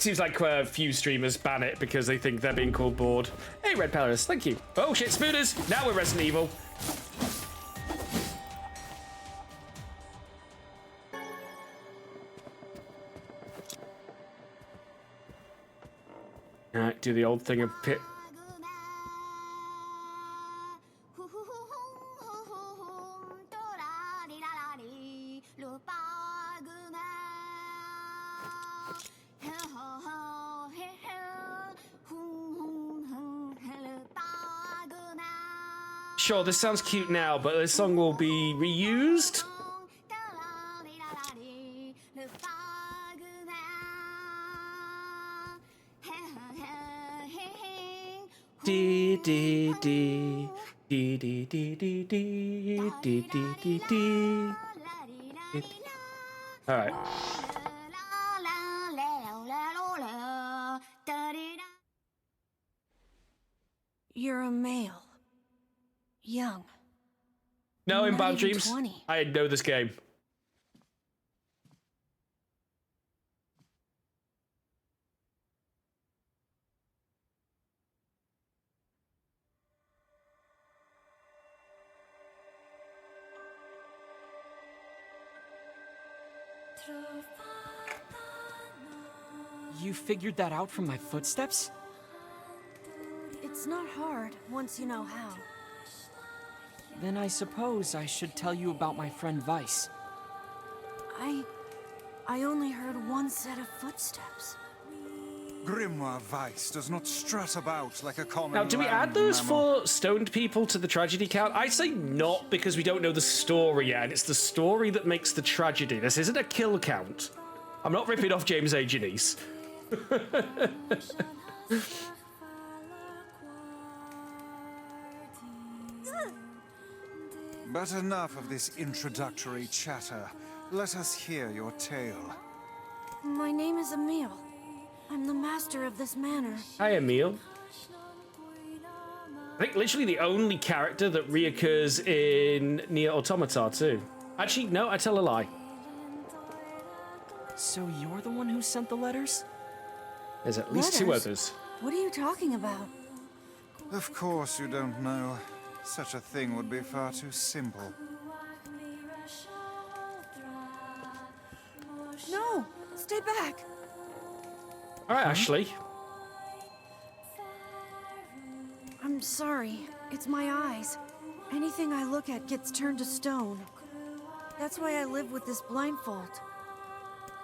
Seems like a few streamers ban it because they think they're being called bored. Hey, Red Palace, thank you. Oh shit, spooners! Now we're Resident Evil. Alright, do the old thing of pit. Sure, this sounds cute now, but this song will be reused. Dee dee dee dee dee dee dee dee dee dee dee. All right. You're a male. Young. No, in Not Bad even Dreams. 20. I know this game. You figured that out from my footsteps? It's not hard once you know how. Then I suppose I should tell you about my friend Vice. I only heard one set of footsteps. Grimoire Weiss does not strut about like a common Now, do we add land those mammal. 4 stoned people to the tragedy count? I'd say not, because we don't know the story yet, and it's the story that makes the tragedy. This isn't a kill count. I'm not ripping off James A. Janice. But enough of this introductory chatter. Let us hear your tale. My name is Emile. I'm the master of this manor. Hi, Emile. I think literally the only character that reoccurs in NieR Automata too. Actually, no, I tell a lie. So you're the one who sent the letters? There's at least 2 Letters? others. What are you talking about? Of course you don't know. Such a thing would be far too simple. No! Stay back! All right, Ashley. I'm sorry. It's my eyes. Anything I look at gets turned to stone. That's why I live with this blindfold.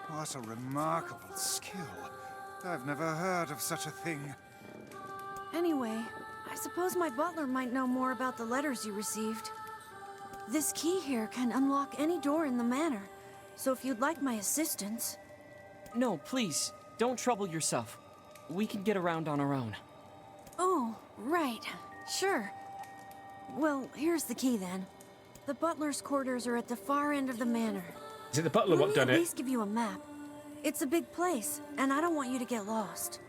What a remarkable skill. I've never heard of such a thing. Anyway, I suppose my butler might know more about the letters you received. This key here can unlock any door in the manor, so if you'd like my assistance... No, please, don't trouble yourself. We can get around on our own. Oh, right. Sure. Well, here's the key then. The butler's quarters are at the far end of the manor. Is it the butler what done Let me at it? least give you a map. It's a big place, and I don't want you to get lost.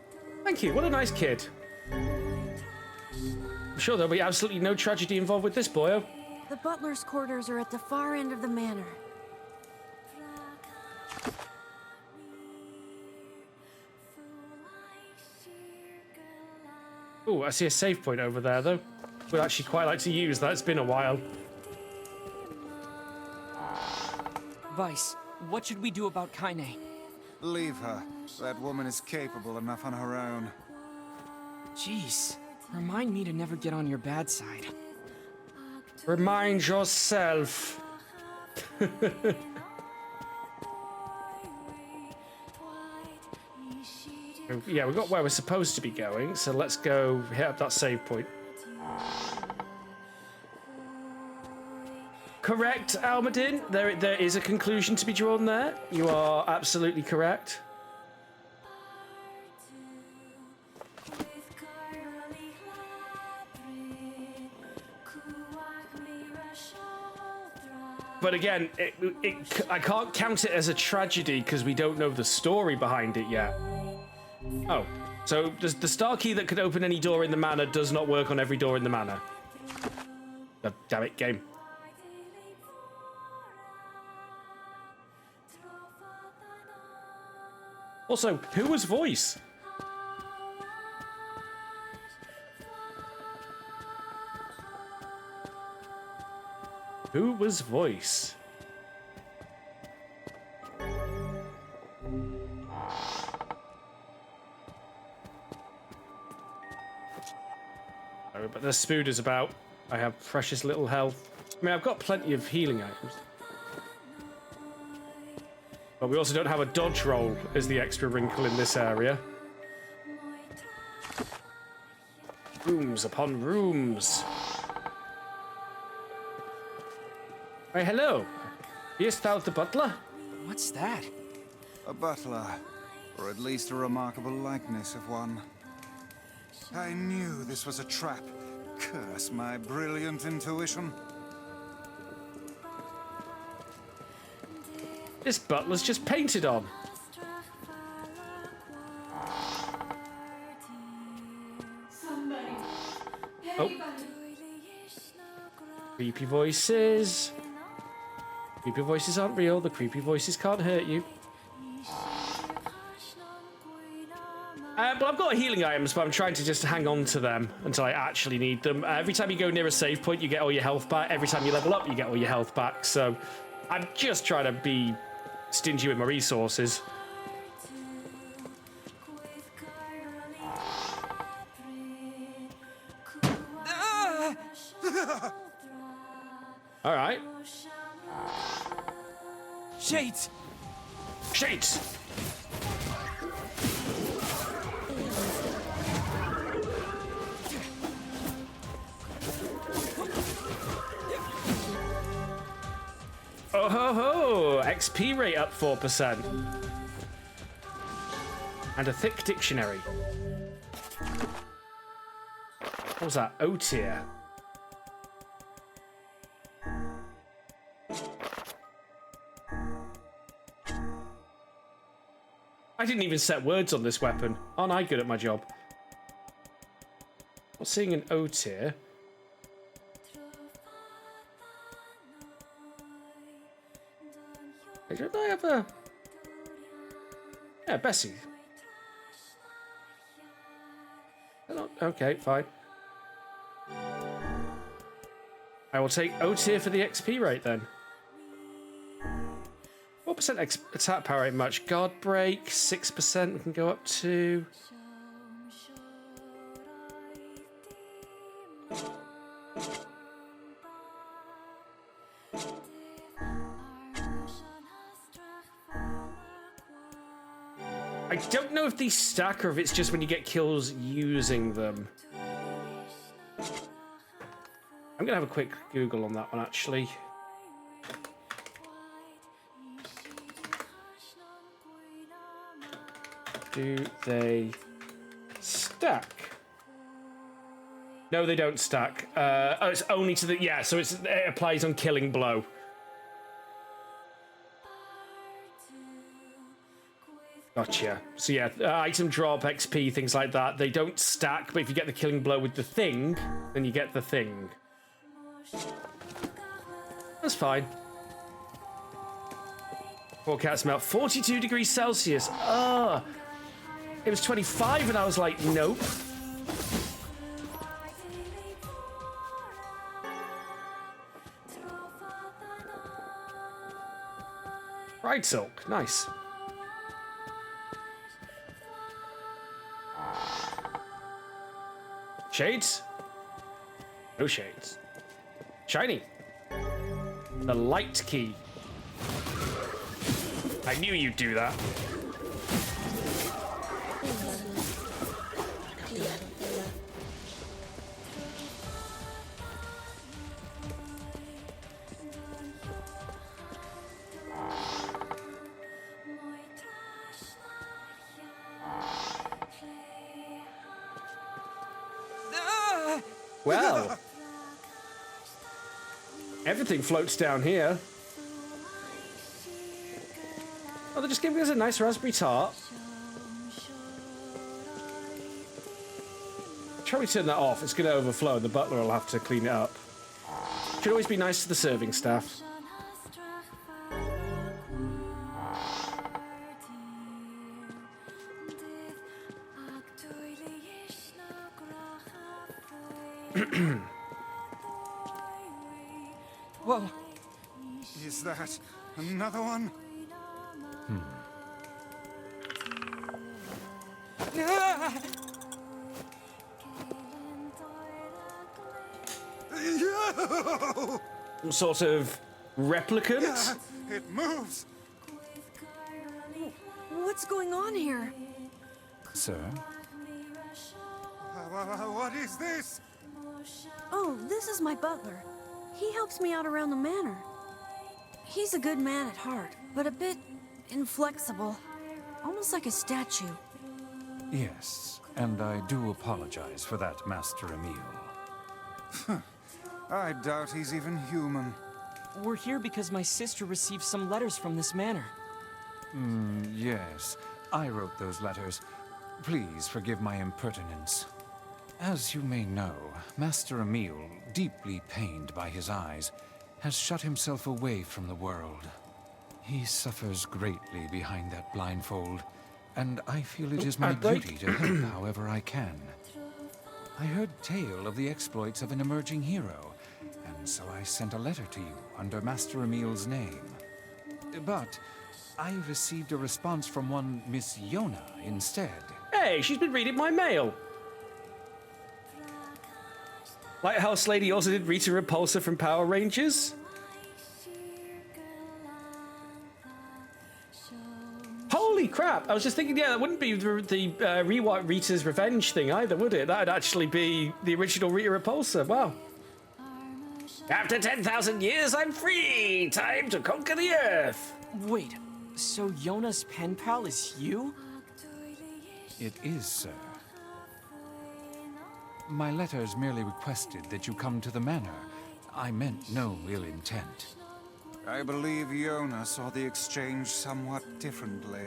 Thank you. What a nice kid. I'm sure there'll be absolutely no tragedy involved with this boyo. The butler's quarters are at the far end of the manor. Oh, I see a save point over there, though. Would actually quite like to use that. It's been a while. Vice, what should we do about Kaine? Leave her. That woman is capable enough on her own. Jeez, remind me to never get on your bad side. Remind yourself. Yeah, we got where we're supposed to be going, so let's go hit up that save point. Correct, Almadin. There is a conclusion to be drawn there. You are absolutely correct. But again, I can't count it as a tragedy because we don't know the story behind it yet. Oh, so the star key that could open any door in the manor does not work on every door in the manor. God damn it, game. Also, who was voice? Who was voice? Sorry, but there's spooders about. I have precious little health. I mean, I've got plenty of healing items. But we also don't have a dodge roll as the extra wrinkle in this area. Rooms upon rooms. Hey, hello. Here's thou the butler? What's that? A butler, or at least a remarkable likeness of one. I knew this was a trap. Curse my brilliant intuition. This butler's just painted on. Oh. Creepy voices. Creepy voices aren't real. The creepy voices can't hurt you. But I've got healing items, but I'm trying to just hang on to them until I actually need them. Every time you go near a save point, you get all your health back. Every time you level up, you get all your health back. So I'm just trying to be stingy with my resources. All right. Shades! Shades! Oh ho ho! XP rate up 4%. And a thick dictionary. What was that? O tier. I didn't even set words on this weapon. Aren't I good at my job? Not seeing an O tier. Don't I have a... Yeah, Bessie. Okay, fine. I will take O tier for the XP rate then. 4% attack power ain't much. Guard break, 6% we can go up to. I don't know if these stack or if it's just when you get kills using them. I'm gonna have a quick Google on that one actually. Do they stack? No, they don't stack. Oh, it's only to the... Yeah, so it applies on killing blow. Gotcha. So yeah, item drop, XP, things like that, they don't stack, but if you get the killing blow with the thing, then you get the thing. That's fine. Forecast melt, 42 degrees Celsius. Ah! It was 25 and I was like, nope. Ride silk, nice. Shades? No shades. Shiny. The light key. I knew you'd do that. Well, everything floats down here. Oh, they're just giving us a nice raspberry tart. Try to turn that off. It's going to overflow and the butler will have to clean it up. Should always be nice to the serving staff. Whoa. Is that another one? Some sort of replicant? Yeah, it moves. What's going on here? Sir? What is this? Oh, this is my butler. He helps me out around the manor. He's a good man at heart, but a bit inflexible. Almost like a statue. Yes, and I do apologize for that, Master Emil. I doubt he's even human. We're here because my sister received some letters from this manor. Yes, I wrote those letters. Please forgive my impertinence. As you may know, Master Emil, deeply pained by his eyes, has shut himself away from the world. He suffers greatly behind that blindfold, and I feel it is my duty to help however I can. I heard tale of the exploits of an emerging hero, and so I sent a letter to you under Master Emil's name. But I received a response from one Miss Yona instead. Hey, she's been reading my mail. Lighthouse Lady also did Rita Repulsa from Power Rangers. Holy crap! I was just thinking, yeah, that wouldn't be the rewrite Rita's Revenge thing either, would it? That'd actually be the original Rita Repulsa. Wow. After 10,000 years, I'm free! Time to conquer the Earth! Wait, so Yona's pen pal is you? It is, sir. My letters merely requested that you come to the manor. I meant no ill intent. I believe Yona saw the exchange somewhat differently.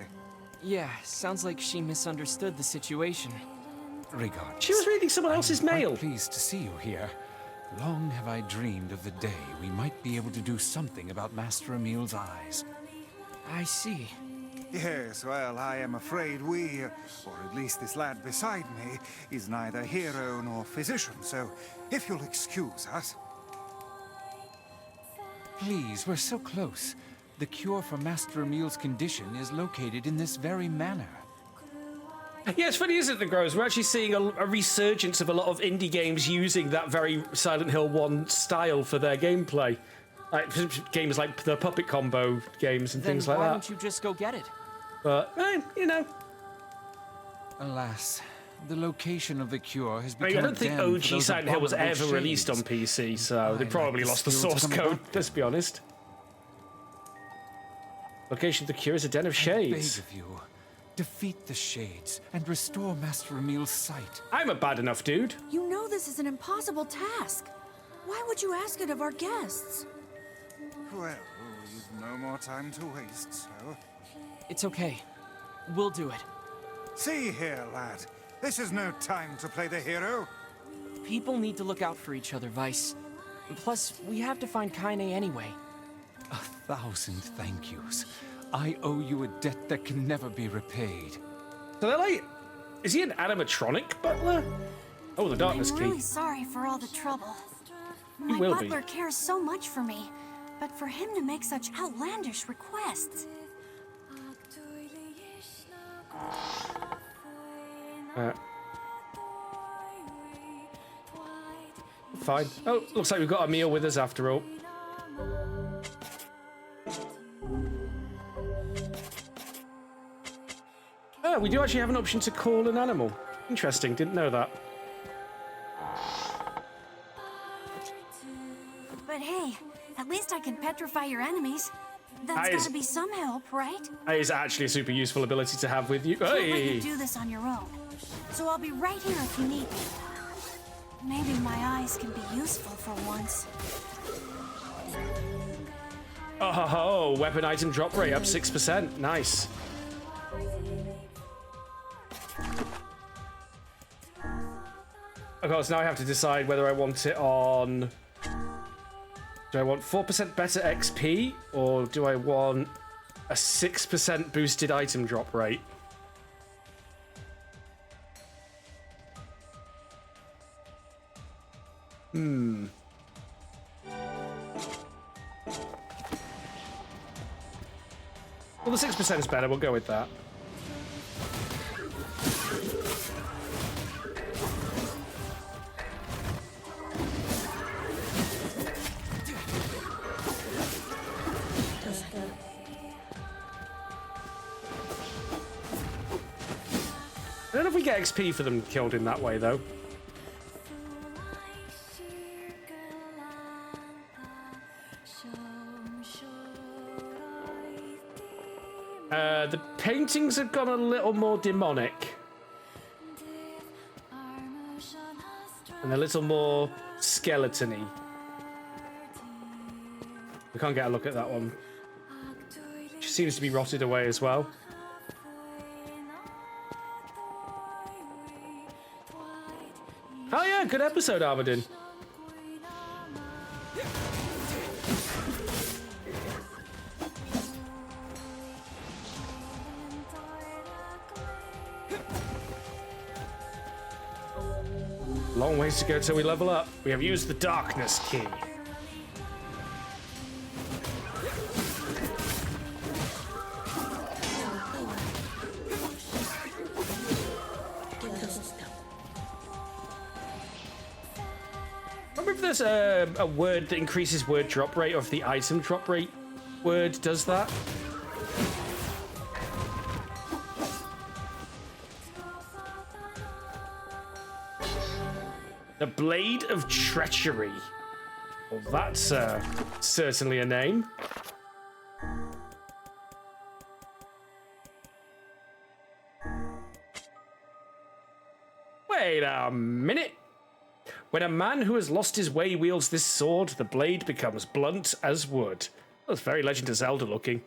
Yeah, sounds like she misunderstood the situation. Regardless, She was reading someone else's I'm quite mail. pleased to see you here. Long have I dreamed of the day we might be able to do something about Master Emil's eyes. I see. Yes, well, I am afraid we, or at least this lad beside me, is neither hero nor physician, so if you'll excuse us. Please, we're so close. The cure for Master Emil's condition is located in this very manor. Yeah, it's funny, isn't it, Grows? We're actually seeing a resurgence of a lot of indie games using that very Silent Hill 1 style for their gameplay. Like games like the Puppet Combo games and things like why that. don't you just go get it? But, you know. Alas, the location of the cure has I become mean, I don't think a den for OG those Silent Hill was ever abominable released on shades. PC, so they probably lost the skills source to come code, about let's be honest. Location of the cure is a den of shades. I beg of you, defeat the shades and restore Master Emil's sight. I'm a bad enough dude. You know this is an impossible task. Why would you ask it of our guests? Well, we've no more time to waste, so... It's okay. We'll do it. See here, lad. This is no time to play the hero. People need to look out for each other, Vice. Plus, we have to find Kaine anyway. 1,000 thank yous. I owe you a debt that can never be repaid. So they're like... Is he an animatronic butler? Oh, the darkness I'm key. really sorry for all the trouble. My will be. butler cares so much for me, but for him to make such outlandish requests... Fine. Oh, looks like we've got a meal with us after all. Oh, we do actually have an option to call an animal. Interesting, didn't know that. But hey, at least I can petrify your enemies. That's That is- gotta be some help, right? That is actually a super useful ability to have with you. Can't let Hey! you do this on your own. So I'll be right here if you need me. Maybe my eyes can be useful for once. Oh, ho, ho. Weapon item drop rate up 6%. Nice. Of course, now I have to decide whether I want it on... Do I want 4% better XP, or do I want a 6% boosted item drop rate? Well, the 6% is better. We'll go with that. I don't know if we get XP for them killed in that way, though. The paintings have gone a little more demonic. And a little more skeleton-y. We can't get a look at that one. She seems to be rotted away as well. Oh yeah, good episode, Armadin. Long ways to go till we level up. We have used the darkness key. There's a word that increases word drop rate, or if the item drop rate word does that. The Blade of Treachery. Well, that's certainly a name. Wait a minute. When a man who has lost his way wields this sword, the blade becomes blunt as wood. That's very Legend of Zelda looking.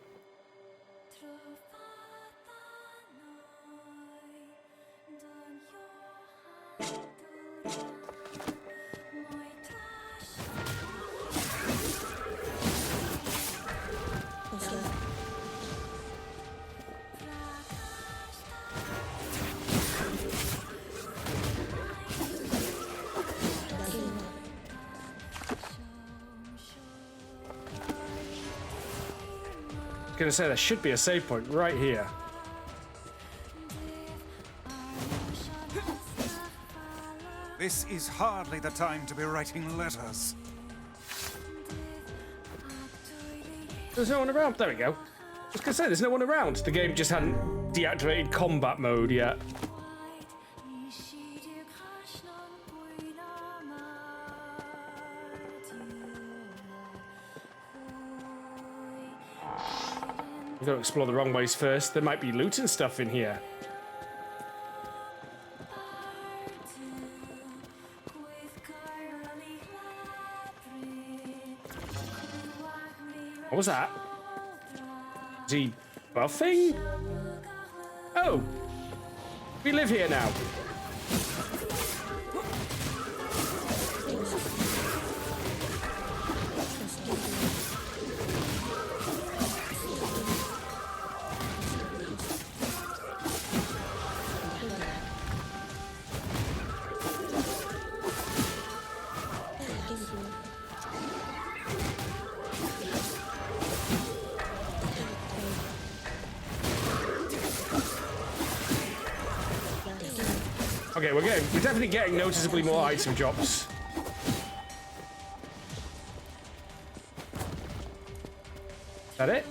Gonna say there should be a save point right here. This is hardly the time to be writing letters. There's no one around. There we go. I was gonna say there's no one around. The game just hadn't deactivated combat mode yet. We've got to explore the wrong ways first. There might be loot and stuff in here. What was that? Is he buffing? Oh, we live here now. Okay, we're definitely getting noticeably more item drops. Is that it?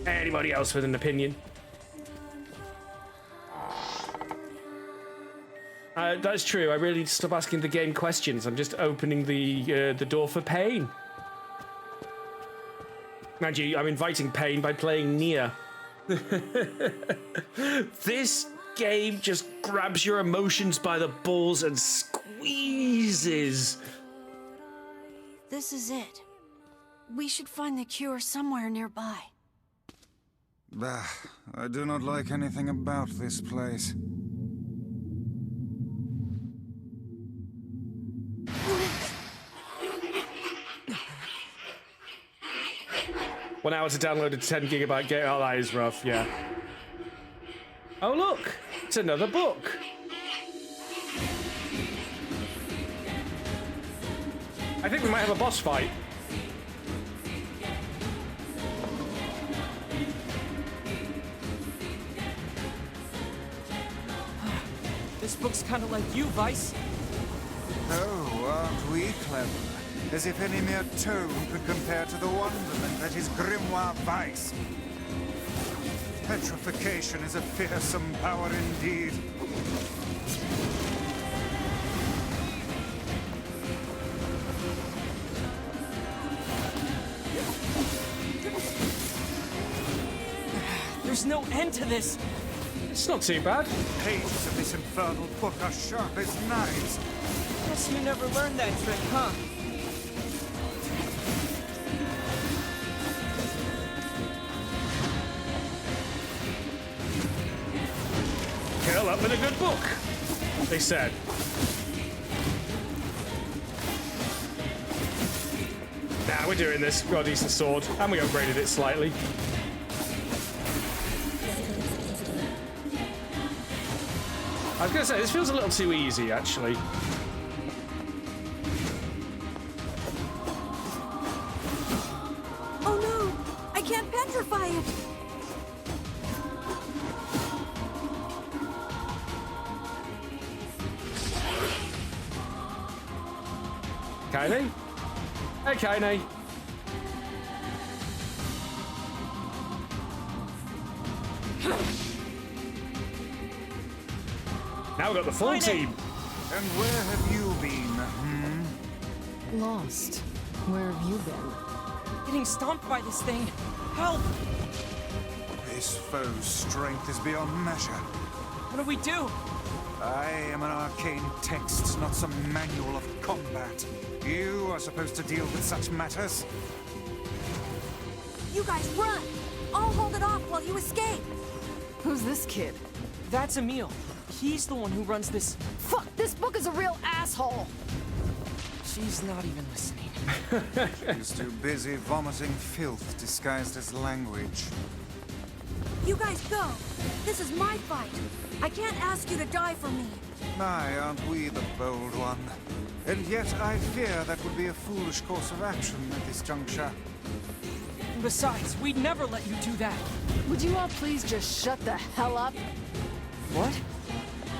Anybody else with an opinion? That's true. I really need to stop asking the game questions. I'm just opening the door for pain. Mind you, I'm inviting pain by playing NieR. This game just grabs your emotions by the balls and squeezes. This is it. We should find the cure somewhere nearby. Bah, I do not like anything about this place. One hour to download a 10 gigabyte game. Oh, that is rough, yeah. Oh, look! It's another book! I think we might have a boss fight. This book's kind of like you, Vice. Oh, aren't we clever? As if any mere tome could compare to the wonderment that is Grimoire Vice. Petrification is a fearsome power indeed. There's no end to this. It's not too bad. Pages of this infernal book are sharp as knives. Guess you never learned that trick, huh? Curl up with a good book, they said. Nah, we're doing this. We've got a decent sword, and we upgraded it slightly. I was gonna say, this feels a little too easy, actually. Oh no! I can't petrify it! Kaine? Hey, Kaine. Now we've got the full team. And where have you been, Lost. Where have you been? Getting stomped by this thing. Help! This foe's strength is beyond measure. What do we do? I am an arcane text, not some manual of combat. You are supposed to deal with such matters. You guys run! I'll hold it off while you escape! Who's this kid? That's Emil. He's the one who runs this. Fuck, this book is a real asshole! She's not even listening. She's too busy vomiting filth disguised as language. You guys go! This is my fight! I can't ask you to die for me! My, aren't we the bold one? And yet I fear that would be a foolish course of action at this juncture. Besides, we'd never let you do that. Would you all please just shut the hell up? What?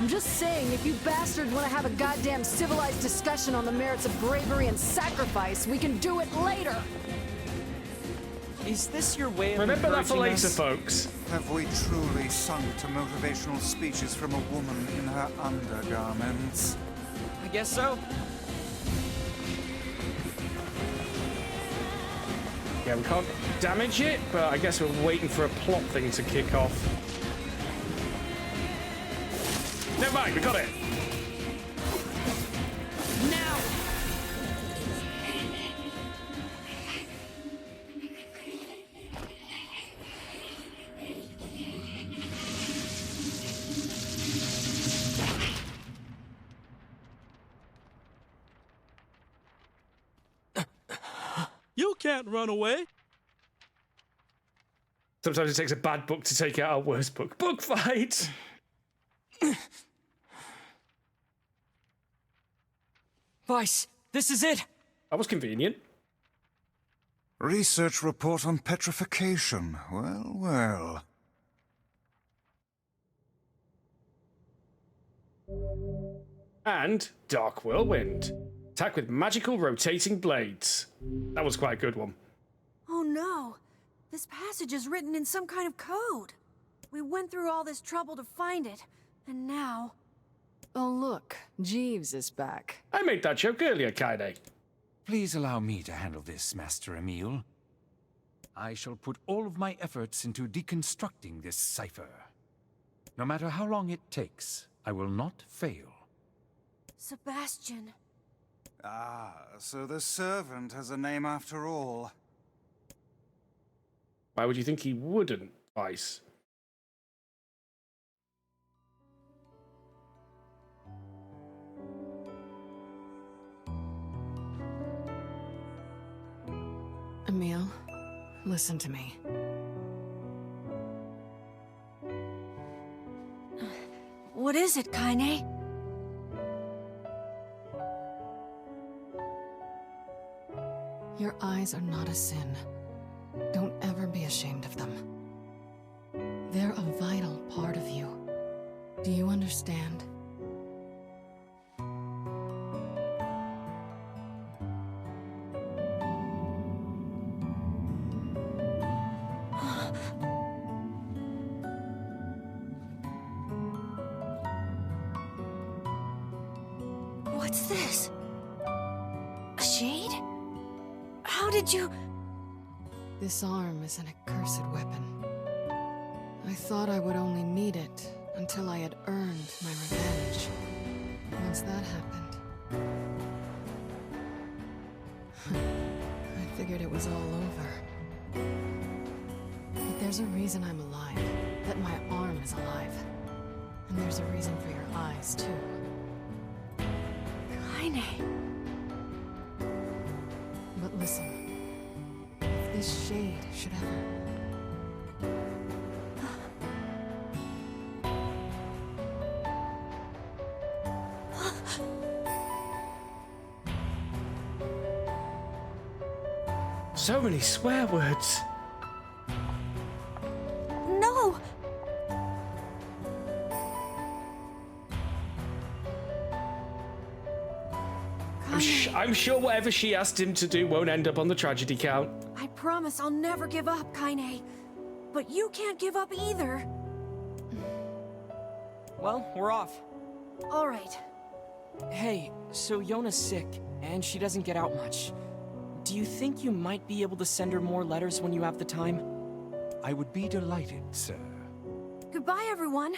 I'm just saying, if you bastards want to have a goddamn civilized discussion on the merits of bravery and sacrifice, we can do it later! Is this your way of Remember that for later, us? folks. Have we truly sunk to motivational speeches from a woman in her undergarments? I guess so. Yeah, we can't damage it, but I guess we're waiting for a plot thing to kick off. Never mind, we got it. Now! You can't run away. Sometimes it takes a bad book to take out our worst book. Book fight! Vice, this is it. That was convenient. Research report on petrification. Well, well. And Dark Whirlwind. Attack with magical rotating blades. That was quite a good one. Oh no! This passage is written in some kind of code. We went through all this trouble to find it, and now... Oh look, Jeeves is back. I made that joke earlier, Kaine. Please allow me to handle this, Master Emil. I shall put all of my efforts into deconstructing this cipher. No matter how long it takes, I will not fail. Sebastian... Ah, so the servant has a name after all. Why would you think he wouldn't, Vice? Emil, listen to me. What is it, Kaine? Your eyes are not a sin. Don't ever be ashamed of them. They're a vital part of you. Do you understand? What's this? A shade? How did you... This arm is an accursed weapon. I thought I would only need it until I had earned my revenge. Once that happened, I figured it was all over. But there's a reason I'm alive, that my arm is alive. And there's a reason for your eyes, too. Kaine. But listen, if this shade should ever... So many swear words. No! I'm sure whatever she asked him to do won't end up on the tragedy count. I promise I'll never give up, Kaine. But you can't give up either. Well, we're off. All right. Hey, so Yona's sick, and she doesn't get out much. Do you think you might be able to send her more letters when you have the time? I would be delighted, sir. Goodbye, everyone.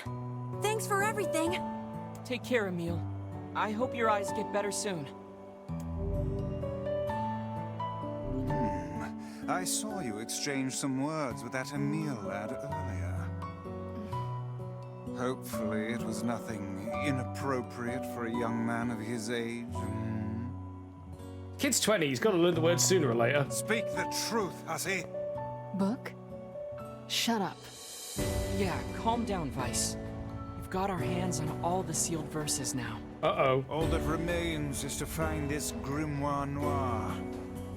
Thanks for everything. Take care, Emil. I hope your eyes get better soon. I saw you exchange some words with that Emil lad earlier. Hopefully it was nothing inappropriate for a young man of his age. Kid's 20, he's got to learn the words sooner or later. Speak the truth, hussy. Book? Shut up. Yeah, calm down, Vice. We've got our hands on all the sealed verses now. Uh-oh. All that remains is to find this grimoire noir.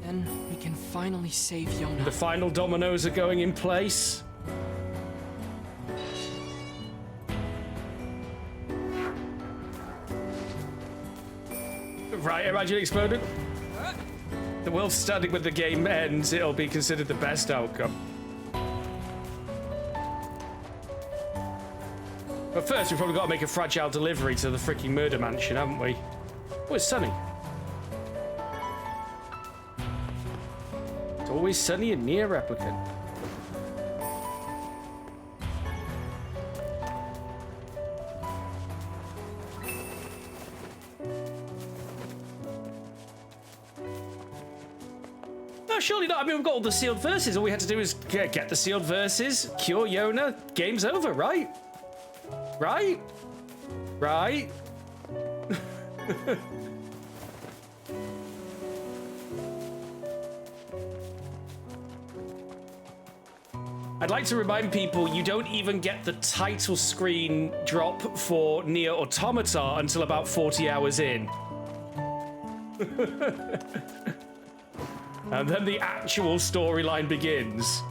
Then we can finally save Yona. The final dominoes are going in place. Right, imagine it exploded. The world standing when the game ends, it'll be considered the best outcome. But first, we've probably got to make a fragile delivery to the freaking murder mansion, haven't we? Oh, it's sunny. It's always sunny in NieR Replicant. No, surely not. I mean, we've got all the sealed verses. All we had to do is get the sealed verses, cure Yona, game's over, right? Right? Right? I'd like to remind people you don't even get the title screen drop for NieR Automata until about 40 hours in. And then the actual storyline begins.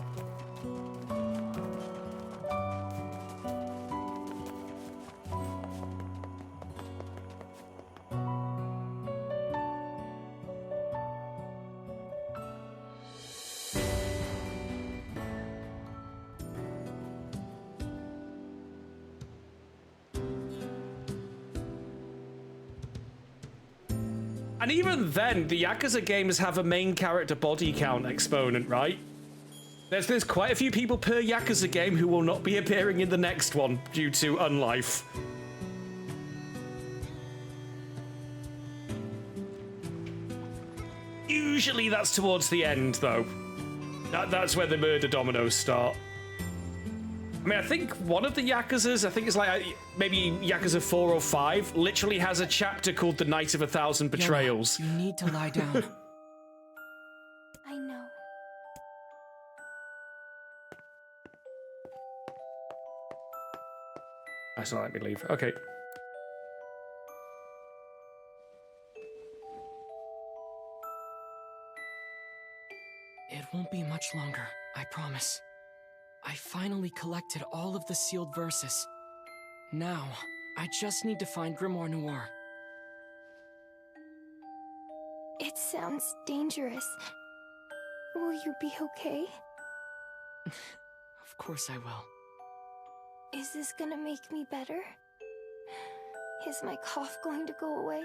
And even then, the Yakuza games have a main character body count exponent, right? There's quite a few people per Yakuza game who will not be appearing in the next one due to unlife. Usually that's towards the end, though. That's where the murder dominoes start. I mean, I think one of the Yakuzas, I think it's like maybe Yakuza 4 or 5, literally has a chapter called The Night of 1,000 Betrayals. Yona, you need to lie down. I know. That's not let me leave. Okay. promise. I finally collected all of the sealed verses. Now, I just need to find Grimoire Noir. It sounds dangerous. Will you be okay? Of course I will. Is this gonna make me better? Is my cough going to go away?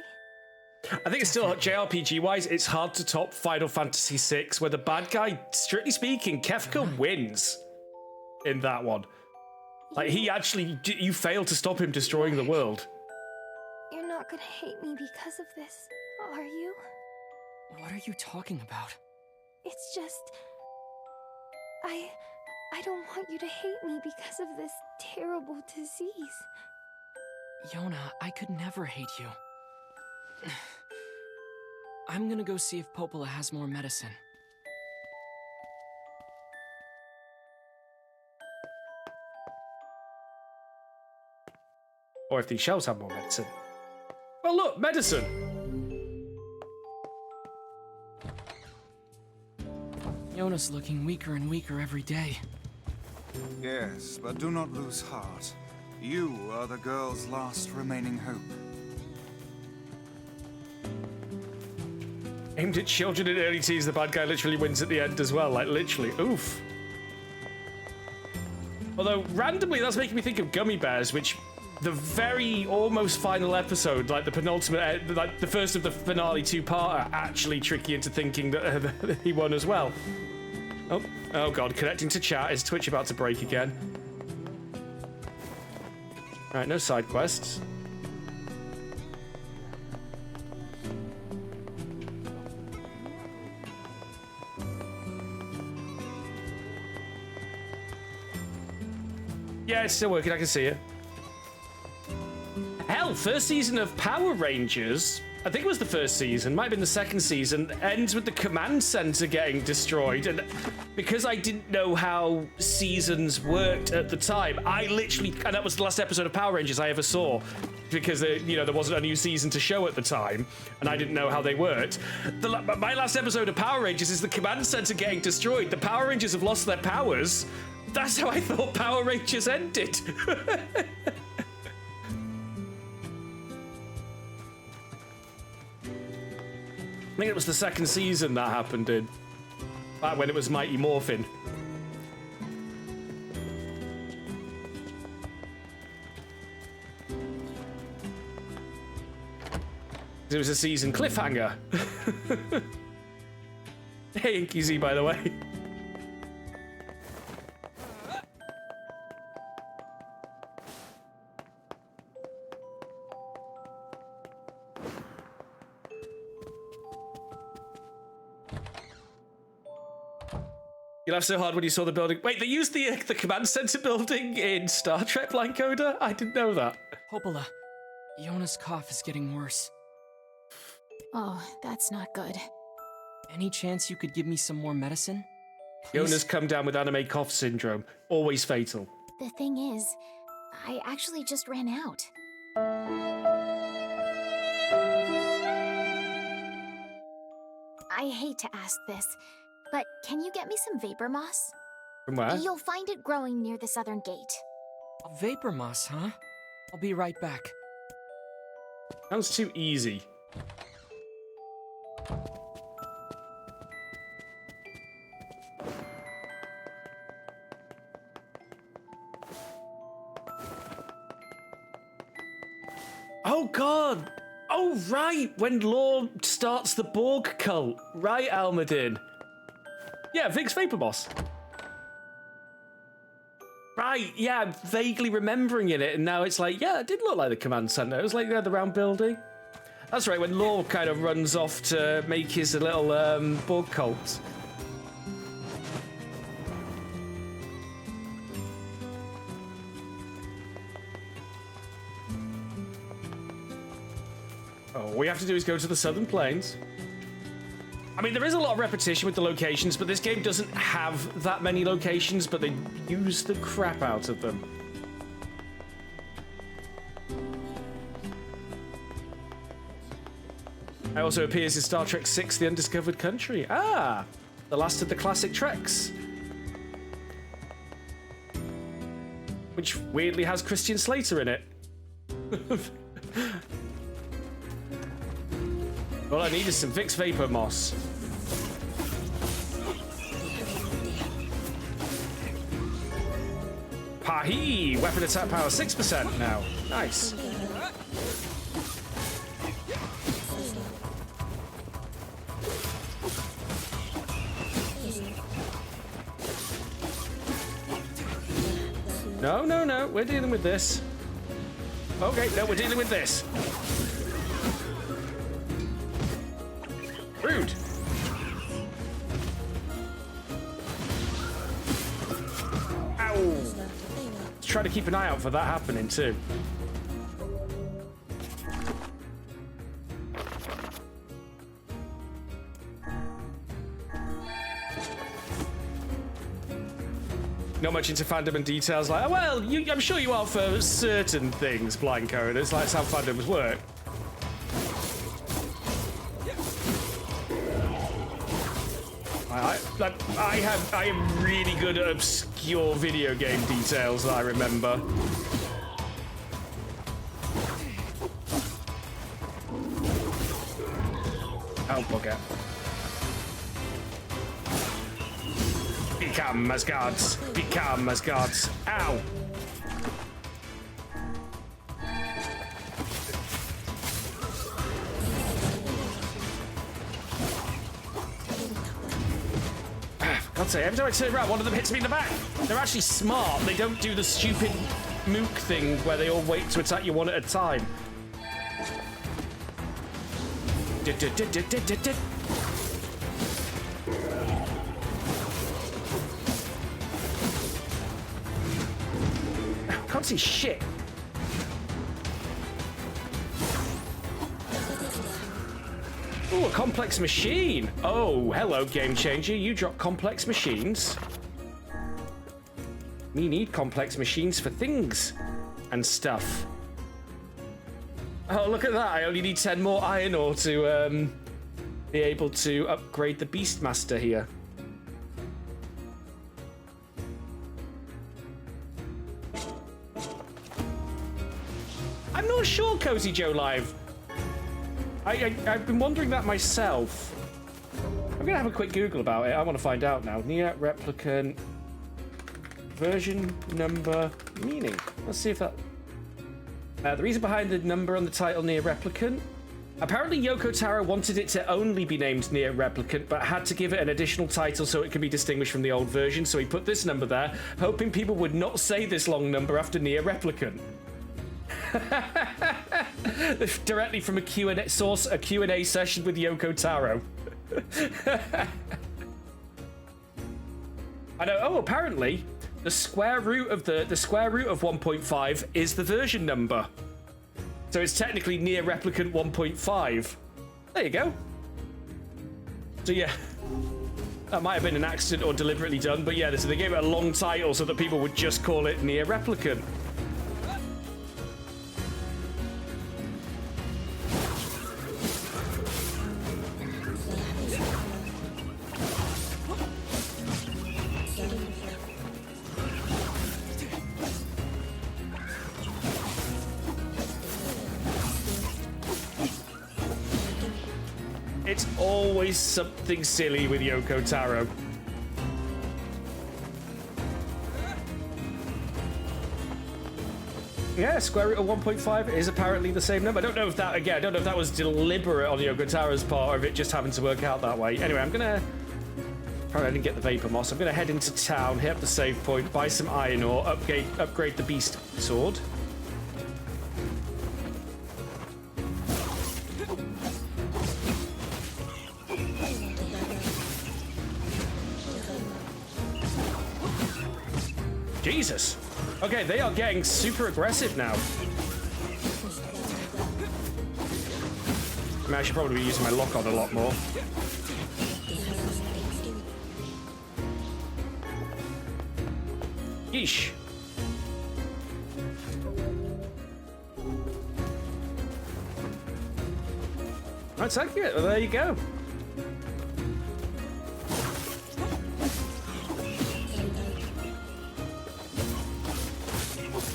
I think it's still JRPG-wise, it's hard to top Final Fantasy VI, where the bad guy, strictly speaking, Kefka wins in that one. Like, he actually, you fail to stop him destroying the world. You're not gonna hate me because of this, are you? What are you talking about? It's just... I don't want you to hate me because of this terrible disease. Yona, I could never hate you. I'm gonna go see if Popola has more medicine. Or if these shells have more medicine. Well, look, medicine! Yona's looking weaker and weaker every day. Yes, but do not lose heart. You are the girl's last remaining hope. Aimed at children and early teens, the bad guy literally wins at the end as well. Like, literally. Oof. Although, randomly, that's making me think of Gummy Bears, which... the very almost final episode, like the penultimate, like the first of the finale two-parter, actually trick you into thinking that he won as well. Oh god, connecting to chat. Is Twitch about to break again? Right, no side quests. Yeah, it's still working, I can see it. Hell, first season of Power Rangers, I think it was the first season, might have been the second season, ends with the command center getting destroyed. And because I didn't know how seasons worked at the time, I literally, and that was the last episode of Power Rangers I ever saw, because there wasn't a new season to show at the time, and I didn't know how they worked. My last episode of Power Rangers is the command center getting destroyed. The Power Rangers have lost their powers. That's how I thought Power Rangers ended. I think it was the second season that happened in. Back when it was Mighty Morphin. It was a season cliffhanger. Hey, Inky Z, by the way. You laughed so hard when you saw the building. Wait, they used the command center building in Star Trek Blind Coder? I didn't know that. Popola, Yona's cough is getting worse. Oh, that's not good. Any chance you could give me some more medicine? Please? Yona's come down with anime cough syndrome. Always fatal. The thing is, I actually just ran out. I hate to ask this, but can you get me some vapor moss? From where? You'll find it growing near the southern gate. Vapor moss, huh? I'll be right back. Sounds too easy. Oh god! Oh right, when Law starts the Borg cult. Right, Almadin. Yeah, Vic's Vapor Moss. Right, yeah, I'm vaguely remembering it, and now it's like, yeah, it did look like the command center. It was like the round building. That's right, when Law kind of runs off to make his little Borg cult. All we have to do is go to the Southern Plains. I mean, there is a lot of repetition with the locations, but this game doesn't have that many locations, but they use the crap out of them. It also appears in Star Trek VI, The Undiscovered Country. Ah, the last of the classic Treks. which weirdly has Christian Slater in it. All I need is some Vicks Vapor Moss. Pahi! Weapon attack power 6% now. Nice. No, no, no. We're dealing with this. Okay, no, we're dealing with this. Rude. Ow. Let's try to keep an eye out for that happening too. Not much into fandom and details like, well, I'm sure you are for certain things, Blind Code. It's like how fandoms work. I am really good at obscure video game details that I remember. Oh, bugger. Become as gods. Become as gods. Ow. God's sake, every time I turn around, one of them hits me in the back. They're actually smart. They don't do the stupid mook thing where they all wait to attack you one at a time. Can't see shit. Oh, a complex machine. Oh, hello, game changer. You drop complex machines. Me need complex machines for things and stuff. Oh, look at that. I only need 10 more iron ore to be able to upgrade the Beastmaster here. I'm not sure, Cozy Joe Live. I've been wondering that myself. I'm gonna have a quick Google about it. I want to find out now. NieR Replicant version number meaning. Let's see if that. The reason behind the number on the title NieR Replicant. Apparently, Yoko Taro wanted it to only be named NieR Replicant, but had to give it an additional title so it could be distinguished from the old version. So he put this number there, hoping people would not say this long number after NieR Replicant. Directly from a Q&A source, a Q&A session with Yoko Taro. I know. Oh, apparently, the square root of 1.5 is the version number. So it's technically NieR Replicant 1.5. There you go. So yeah, that might have been an accident or deliberately done, but yeah, so they gave it a long title so that people would just call it NieR Replicant. It's always something silly with Yoko Taro. Yeah, square root of 1.5 is apparently the same number. I don't know if that, again, I don't know if that was deliberate on Yoko Taro's part or if it just happened to work out that way. Anyway, I'm gonna... Probably I didn't get the Vapor Moss. I'm gonna head into town, hit up the save point, buy some iron ore, upgrade the Beast Sword. Jesus. Okay, they are getting super aggressive now. I mean, I should probably be using my lock on a lot more. Yeesh. That's accurate. Well, there you go.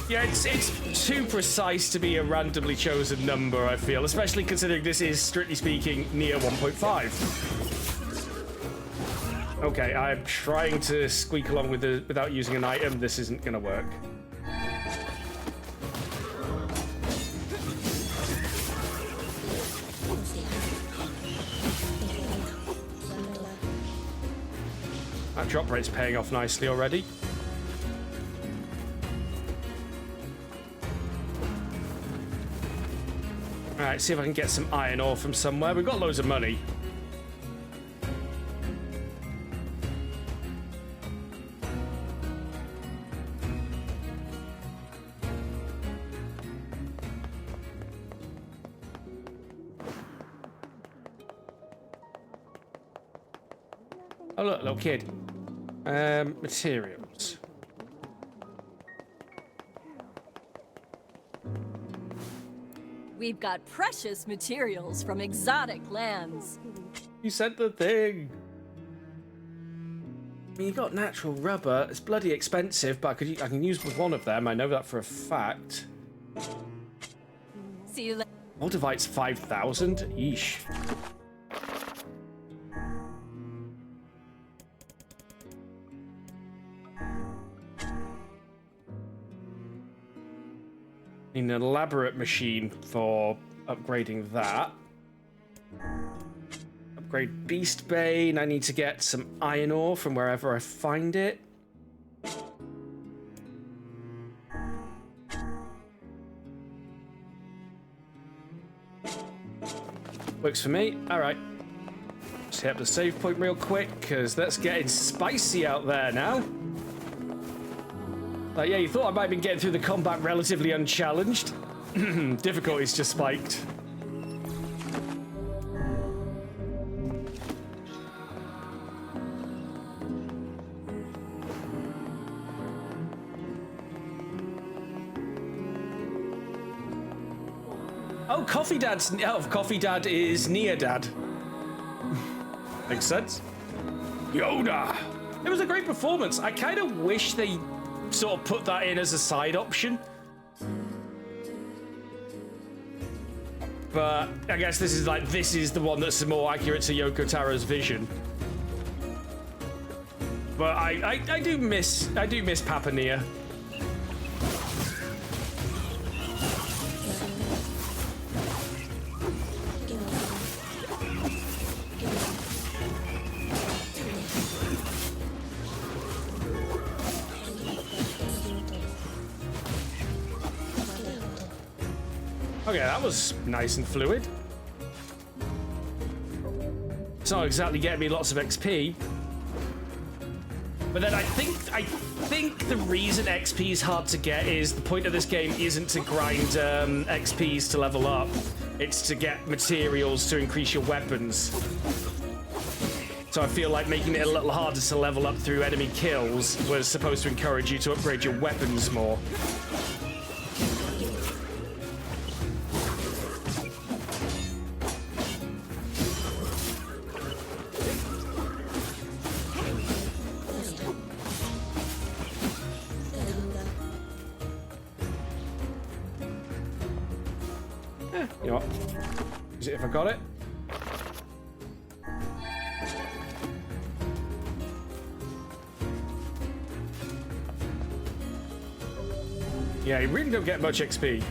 Yeah, it's too precise to be a randomly chosen number, I feel, especially considering this is, strictly speaking, NieR 1.5. Okay, I'm trying to squeak along with without using an item. This isn't going to work. That drop rate's paying off nicely already. Alright, see if I can get some iron ore from somewhere. We've got loads of money. Oh look, little kid. Materials. We've got precious materials from exotic lands. You said the thing. I mean, you got natural rubber. It's bloody expensive, but I can use one of them. I know that for a fact. See you later. Moldavite's 5,000? Yeesh. An elaborate machine for upgrading that. Upgrade Beast Bane. I need to get some iron ore from wherever I find it. Works for me. All right. Just hit up the save point real quick, because that's getting spicy out there now. Yeah, you thought I might have been getting through the combat relatively unchallenged. Difficulty's just spiked. Oh, Coffee Dad is NieR Dad. Makes sense. Yoda! It was a great performance. I kind of wish they sort of put that in as a side option. But I guess this is the one that's more accurate to Yoko Taro's vision. But I do miss Papa NieR. Okay, that was nice and fluid. It's not exactly getting me lots of XP. But then I think the reason XP is hard to get is the point of this game isn't to grind XPs to level up. It's to get materials to increase your weapons. So I feel like making it a little harder to level up through enemy kills was supposed to encourage you to upgrade your weapons more. You know what? Is it if I got it? Yeah, you really don't get much XP.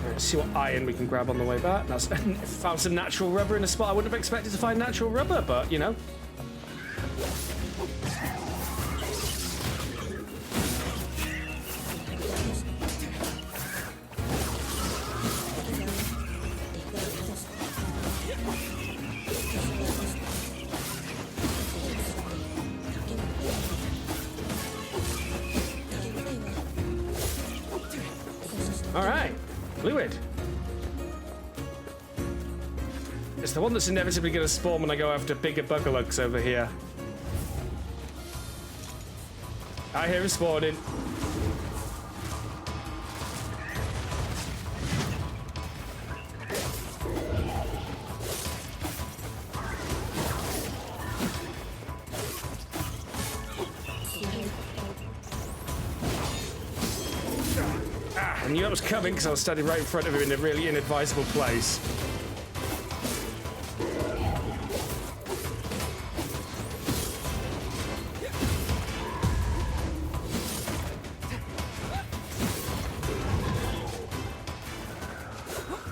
Let's see what iron we can grab on the way back. That's found some natural rubber in a spot I wouldn't have expected to find natural rubber, but you know. Alright, fluid. It's the one that's inevitably going to spawn when I go after bigger buggerlugs over here. I hear him spawning. Ah, I knew that was coming because I was standing right in front of him in a really inadvisable place.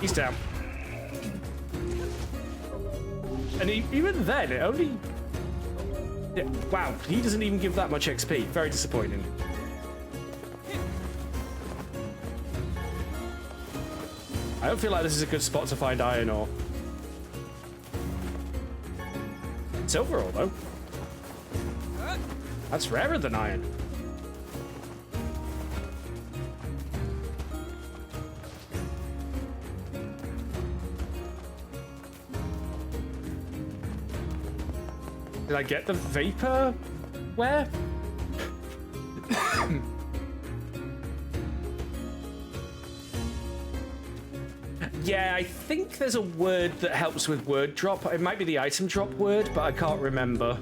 He's down. And even then, it only... Yeah, wow, he doesn't even give that much XP. Very disappointing. I don't feel like this is a good spot to find iron ore. Silver ore, though. That's rarer than iron. Did I get the vapor? Where? Yeah, I think there's a word that helps with word drop. It might be the item drop word, but I can't remember.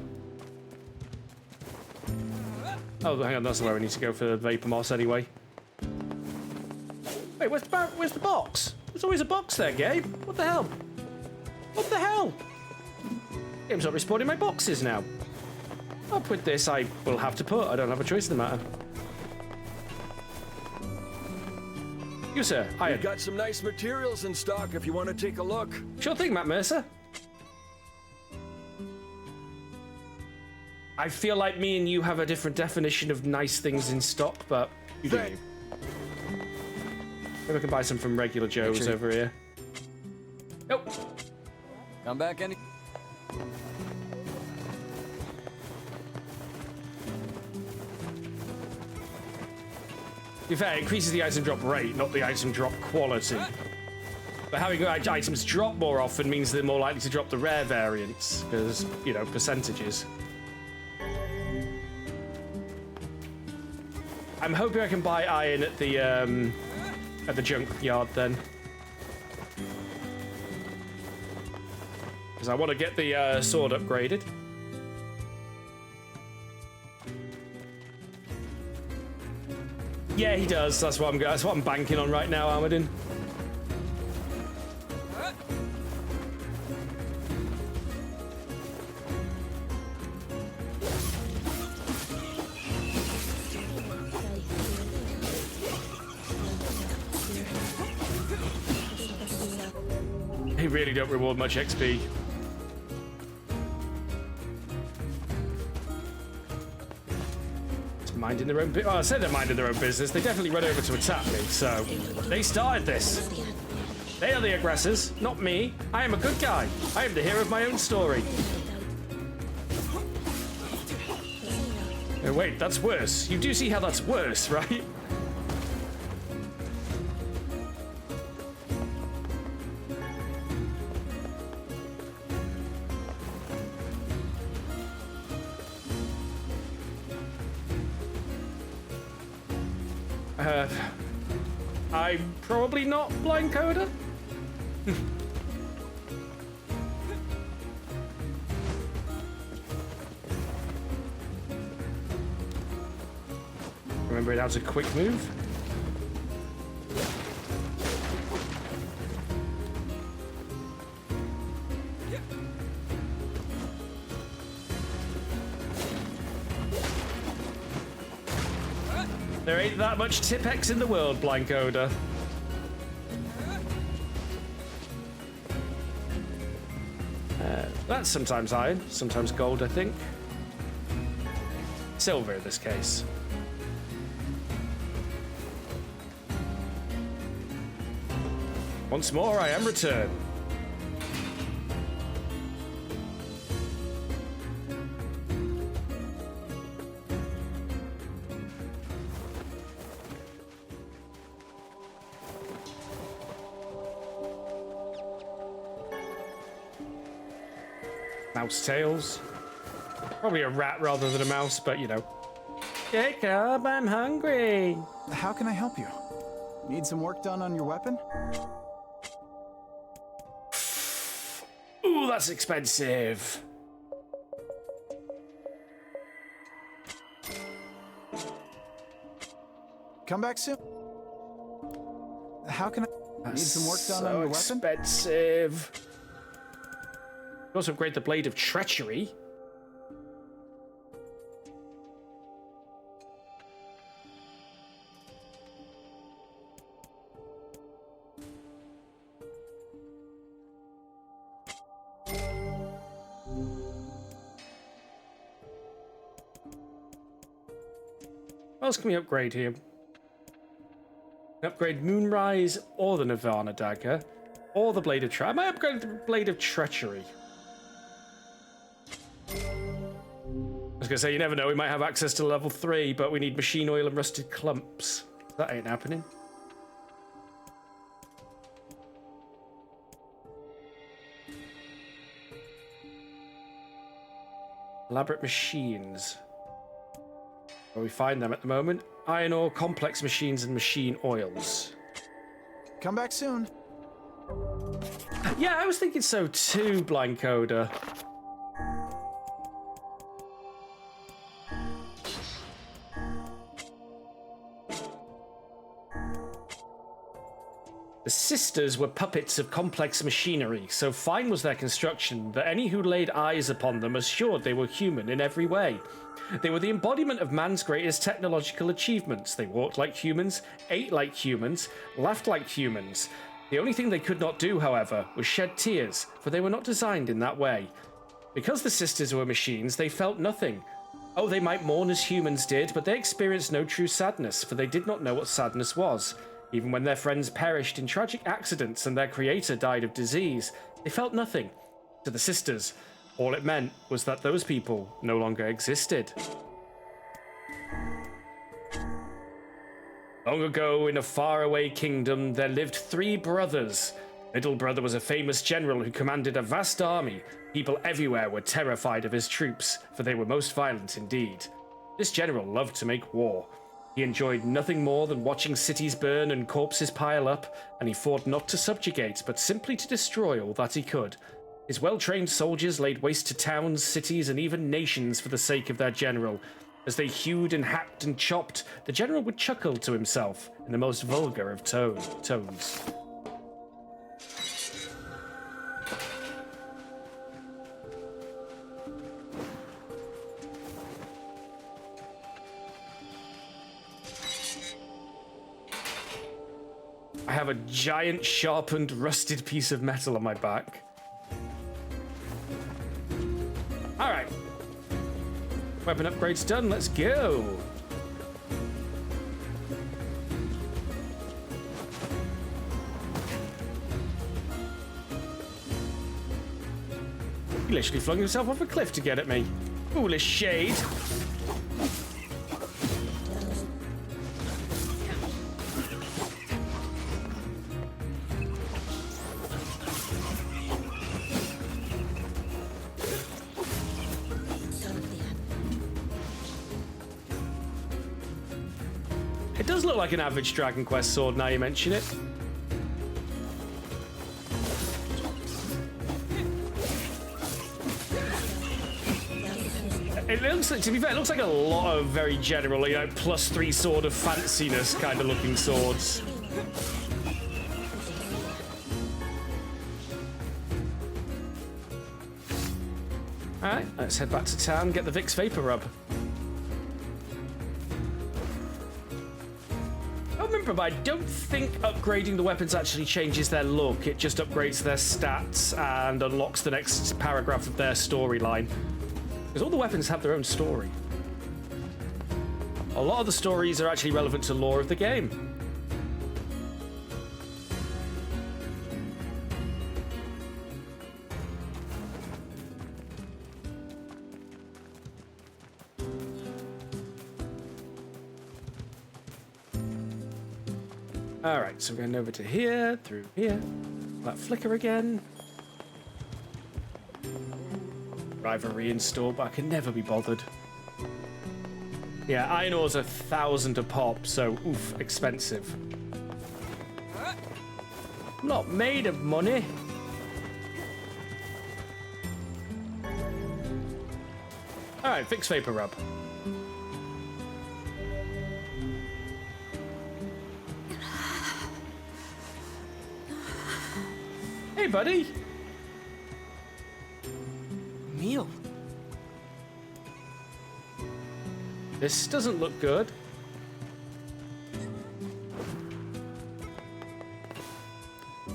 Oh, hang on, that's where we need to go for the vapor moss anyway. Wait, where's the box? There's always a box there, Gabe. What the hell? What the hell? Game's not respawning my boxes now. Up with this, I will have to put. I don't have a choice in the matter. You, sir. Hiya. We've got some nice materials in stock if you want to take a look. Sure thing, Matt Mercer. I feel like me and you have a different definition of nice things in stock, but you do. Maybe I can buy some from regular Joe's over here. Nope. Come back any... In fact, it increases the item drop rate, not the item drop quality. But having items drop more often means they're more likely to drop the rare variants, because, you know, percentages. I'm hoping I can buy iron at the junk yard then. Because I want to get the sword upgraded. Yeah, he does. That's what I'm banking on right now, Armadin. They really don't reward much XP. Minding their own business. Oh, I said they're minding their own business. They definitely run over to attack me, so they started this. They are the aggressors, not me. I am a good guy. I am the hero of my own story. Oh, wait, that's worse. You do see how that's worse, right? I'm probably not blind coder. Remember, that was a quick move. There ain't that much Tipex in the world, blind coder. That's sometimes iron, sometimes gold, I think. Silver in this case. Once more, I am returned. Mouse tails. Probably a rat rather than a mouse, but you know. Jacob, I'm hungry. How can I help you? Need some work done on your weapon? Ooh, that's expensive. Come back soon. How can I need some work done on your weapon? Expensive. You also upgrade the Blade of Treachery. What else can we upgrade here? Upgrade Moonrise or the Nirvana Dagger or the Blade of Treachery. I might upgrade the Blade of Treachery. I was gonna say, you never know, we might have access to level 3, but we need machine oil and rusted clumps. That ain't happening. Elaborate machines. Where we find them at the moment. Iron ore, complex machines, and machine oils. Come back soon. Yeah, I was thinking so too, Blind Coder. The sisters were puppets of complex machinery, so fine was their construction that any who laid eyes upon them assured they were human in every way. They were the embodiment of man's greatest technological achievements. They walked like humans, ate like humans, laughed like humans. The only thing they could not do, however, was shed tears, for they were not designed in that way. Because the sisters were machines, they felt nothing. Oh, they might mourn as humans did, but they experienced no true sadness, for they did not know what sadness was. Even when their friends perished in tragic accidents and their creator died of disease, they felt nothing. To the sisters, all it meant was that those people no longer existed. Long ago, in a faraway kingdom, there lived 3 brothers. Middle brother was a famous general who commanded a vast army. People everywhere were terrified of his troops, for they were most violent indeed. This general loved to make war. He enjoyed nothing more than watching cities burn and corpses pile up, and he fought not to subjugate, but simply to destroy all that he could. His well-trained soldiers laid waste to towns, cities, and even nations for the sake of their general. As they hewed and hacked and chopped, the general would chuckle to himself in the most vulgar of tones. I have a giant, sharpened, rusted piece of metal on my back. Alright. Weapon upgrade's done, let's go! He literally flung himself off a cliff to get at me. Foolish shade. It does look like an average Dragon Quest sword now you mention it. It looks like, to be fair, it looks like a lot of very general, you know, +3 sword of fanciness kind of looking swords. Alright, let's head back to town and get the Vicks Vapor Rub. But I don't think upgrading the weapons actually changes their look. It just upgrades their stats and unlocks the next paragraph of their storyline. Because all the weapons have their own story. A lot of the stories are actually relevant to lore of the game. Alright, so we're going over to here, through here. That flicker again. Rivalry install, but I can never be bothered. Yeah, iron ore's 1,000 a pop, so oof, expensive. I'm not made of money. Alright, Vicks Vapor Rub. buddy. Emil. This doesn't look good.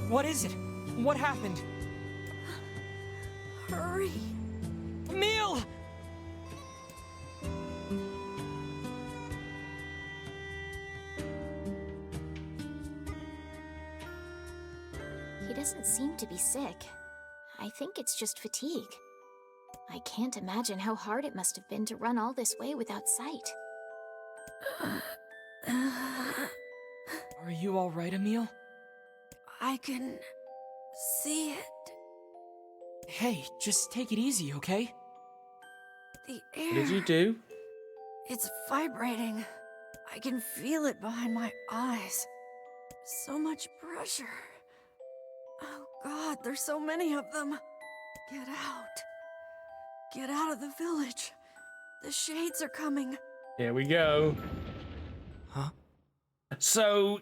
What is it? What happened? Hurry. Emil! He doesn't seem to be sick. I think it's just fatigue. I can't imagine how hard it must have been to run all this way without sight. Are you all right, Emil? I can see it. Hey, just take it easy, okay? The air. What did you do? It's vibrating. I can feel it behind my eyes. So much pressure. Oh God, there's so many of them. Get out. Get out of the village. The shades are coming. Here we go. Huh? So,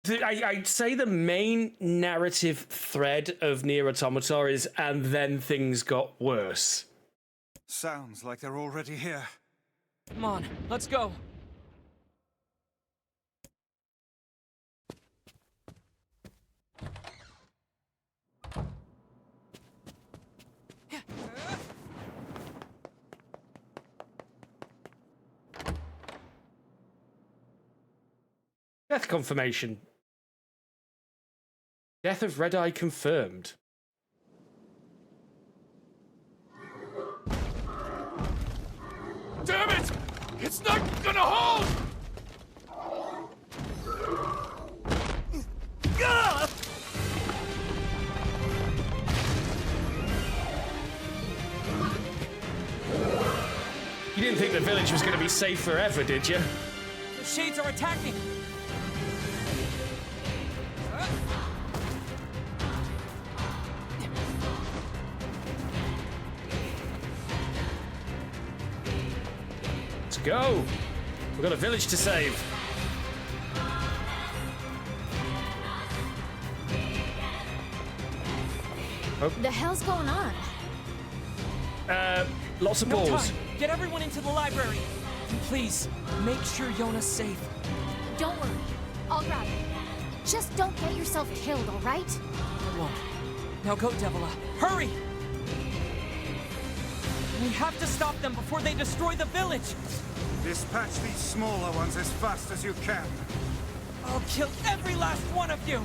I'd say the main narrative thread of NieR Automata is, and then things got worse. Sounds like they're already here. Come on, let's go. Death confirmation. Death of Red Eye confirmed. Damn it! It's not gonna hold! Gah! You didn't think the village was going to be safe forever, did you? The shades are attacking! Let's go! We've got a village to save. The hell's going on? Lots of No balls. time. Get everyone into the library. And please, make sure Yona's safe. Don't worry. I'll grab it. Just don't get yourself killed, all right? I won't. Now go, Devila. Hurry! We have to stop them before they destroy the village! Dispatch these smaller ones as fast as you can. I'll kill every last one of you!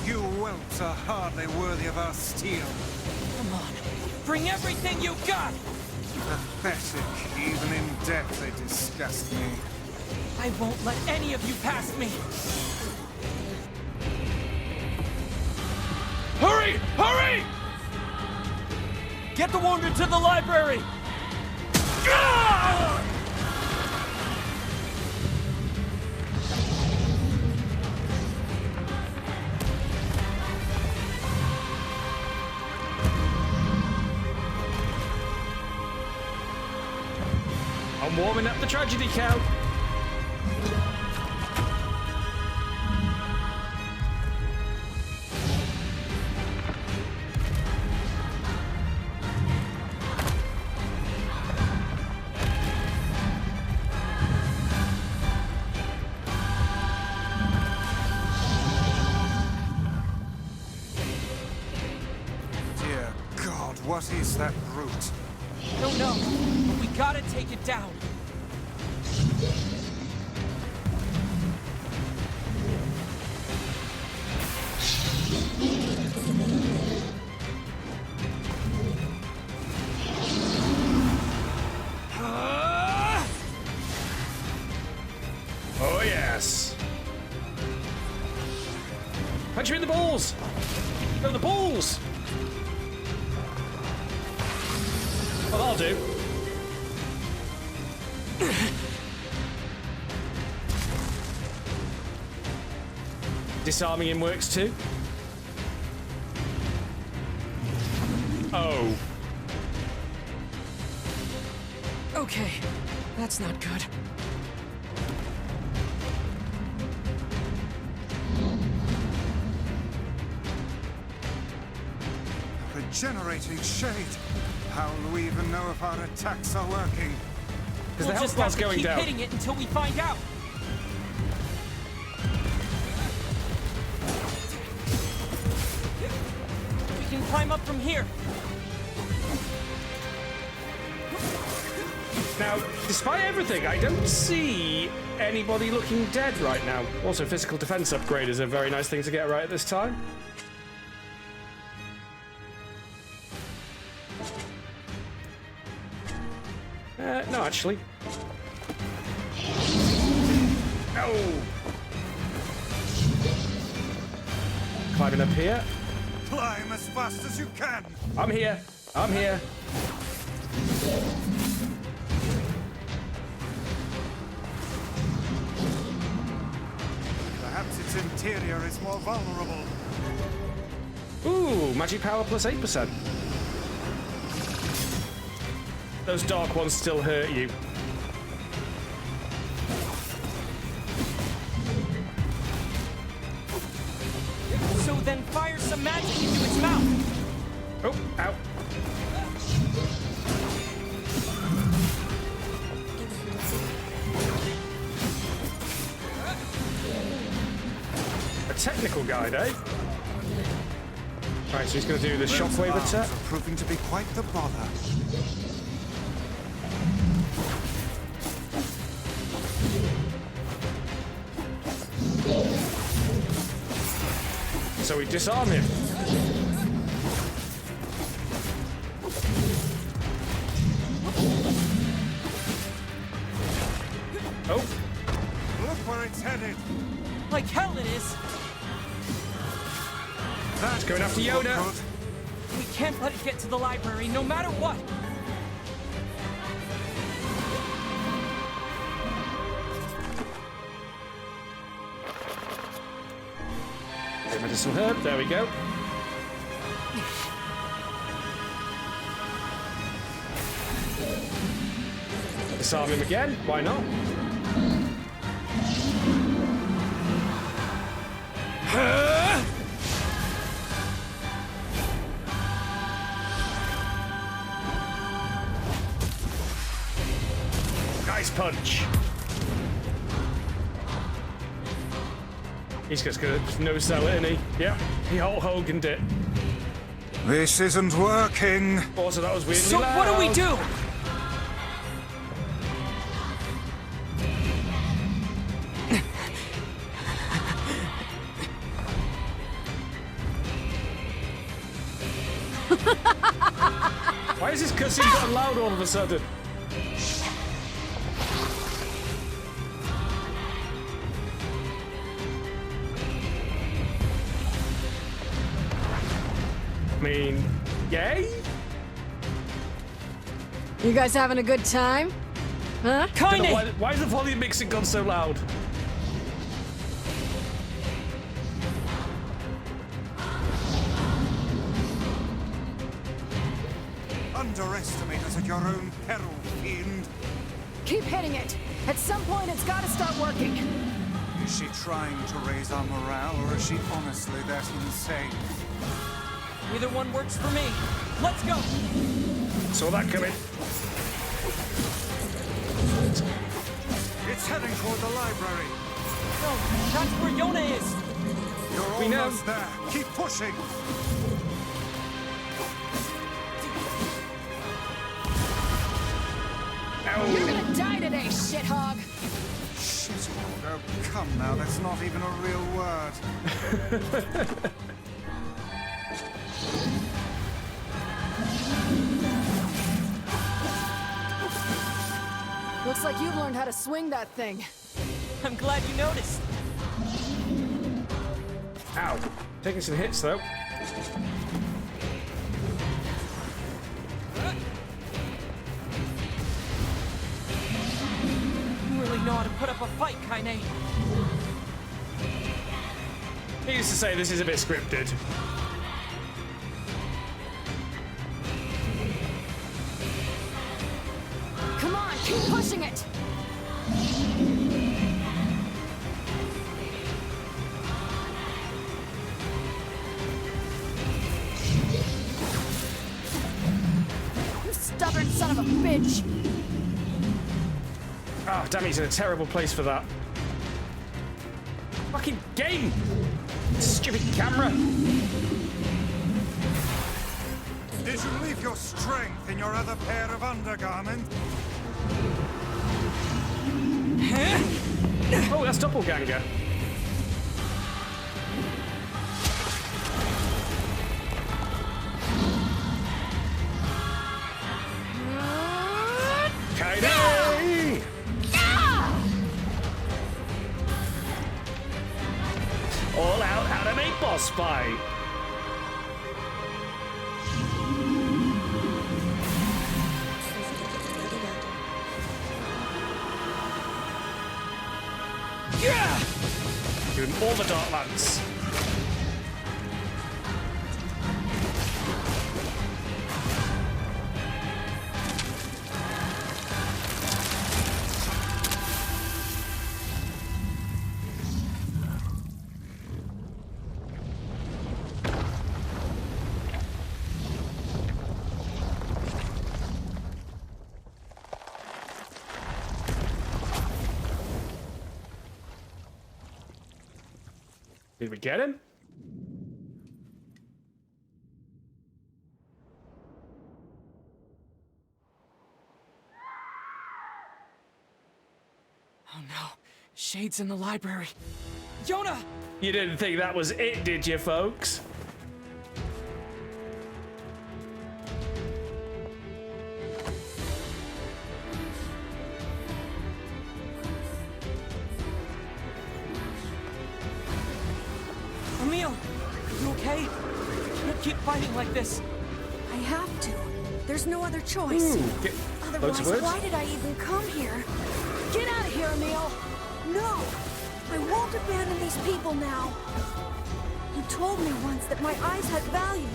You whelps are hardly worthy of our steel. Come on, bring everything you got! Pathetic. Even in death, they disgust me. I won't let any of you pass me! Hurry! Hurry! Get the wounded to the library! Gah! I'm warming up the tragedy cow. Dear God, what is that brute? Don't know, but we gotta take it down. Oh, yes. Punch me in the balls. Go the balls. Well, I'll do. Disarming him works too. Oh. Okay, that's not good. generating shade. How will we even know if our attacks are working? Because the health bar's going down. Keep hitting it until we find out. We can climb up from here. Now, despite everything, I don't see anybody looking dead right now. Also, physical defense upgrade is a very nice thing to get right at this time. No, actually. No! Climbing up here. Climb as fast as you can! I'm here. I'm here. Perhaps its interior is more vulnerable. Ooh, magic power plus 8%. Those dark ones still hurt you. So then fire some magic into its mouth. Oh, ow. A technical guide, eh? Right, so he's going to do the shockwave attack. Are proving to be quite the bother. So we disarm him. Oh. Look where it's headed. Like hell it is. That's going after Yoda. We can't let it get to the library, no matter what. Medicinal herb, there we go. Disarm him again, why not? Nice punch. He's just gonna no-sell it, isn't he? Yeah, he Hulk Hogan'd it. This isn't working. Also, that was weirdly So loud. what do we do? Why is this cutscene gotten loud all of a sudden? I mean, yay? You guys having a good time? Huh? Why is the volume mixing gone so loud? Underestimate us at your own peril, fiend. Keep hitting it. At some point, it's got to start working. Is she trying to raise our morale, or is she honestly that insane? Either one works for me. Let's go. Saw that coming. It's heading toward the library. No, that's where Yona is. You're almost there. Keep pushing. You're gonna die today, shithog. Shithog? Oh, come now. That's not even a real word. Looks like you've learned how to swing that thing. I'm glad you noticed. Ow. Taking some hits, though. You really know how to put up a fight, Kaine. Needless to say, this is a bit scripted. Come on, keep pushing it. son of a bitch! Oh, damn, he's in a terrible place for that. Fucking game! Stupid camera! Did you leave your strength in your other pair of undergarments? Oh, that's doppelganger. Kaine! All out anime boss fight. Yeah! Doing all the Darklands. Did we get him? Oh no, Shade's in the library. Yona! You didn't think that was it, did you, folks? Emil, you okay? You can't keep fighting like this. I have to. There's no other choice. Otherwise, why did I even come here? Get out of here, Emil! No! I won't abandon these people now. You told me once that my eyes had value,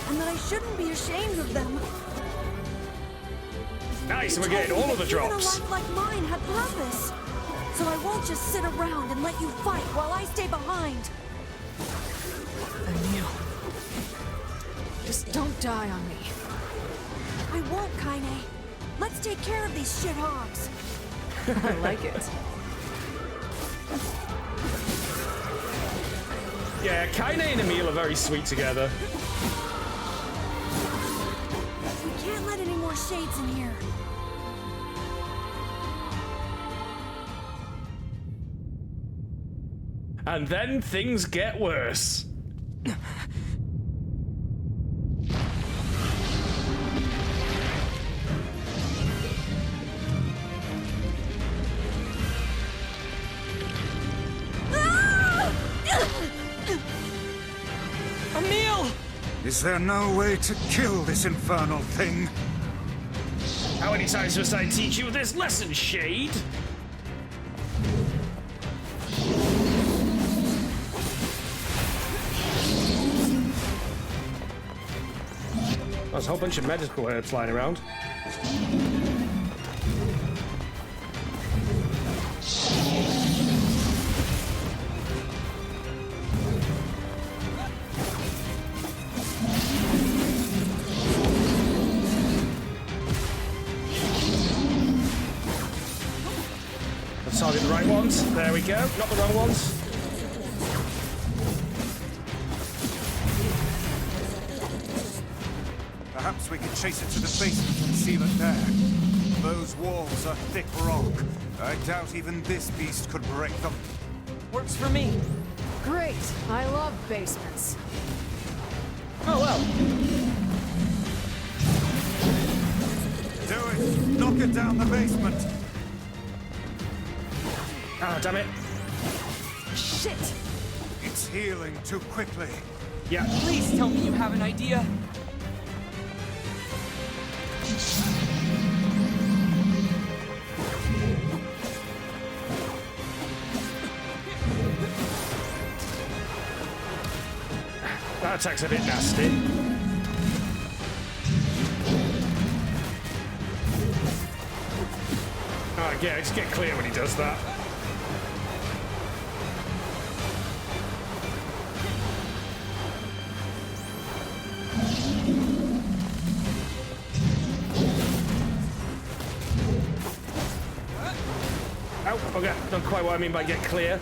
and that I shouldn't be ashamed of them. Nice, we're getting all of the drops. Even a life like mine had purpose. So I won't just sit around and let you fight while I stay behind. Emil. Just don't die on me. I won't, Kaine. Let's take care of these shit hogs. I like it. Yeah, Kaine and Emil are very sweet together. We can't let any more shades in here. And then things get worse. Emil! Is there no way to kill this infernal thing? How many times must I teach you this lesson, Shade? There's a whole bunch of medical herbs lying around. Let's target the right ones. There we go. Not the wrong ones. Perhaps we could chase it to the basement and seal it there. Those walls are thick rock. I doubt even this beast could break them. Works for me. Great. I love basements. Oh well. Do it! Knock it down the basement! Ah, damn it. Shit! It's healing too quickly. Yeah. Please tell me you have an idea. That attack's a bit nasty. Oh, yeah, just get clear when he does that. Okay, not quite what I mean by get clear.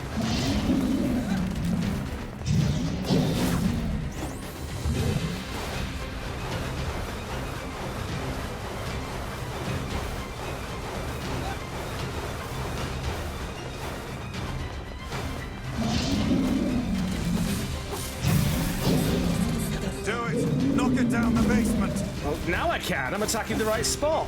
Do it! Knock it down the basement! Well, now I can. I'm attacking the right spot.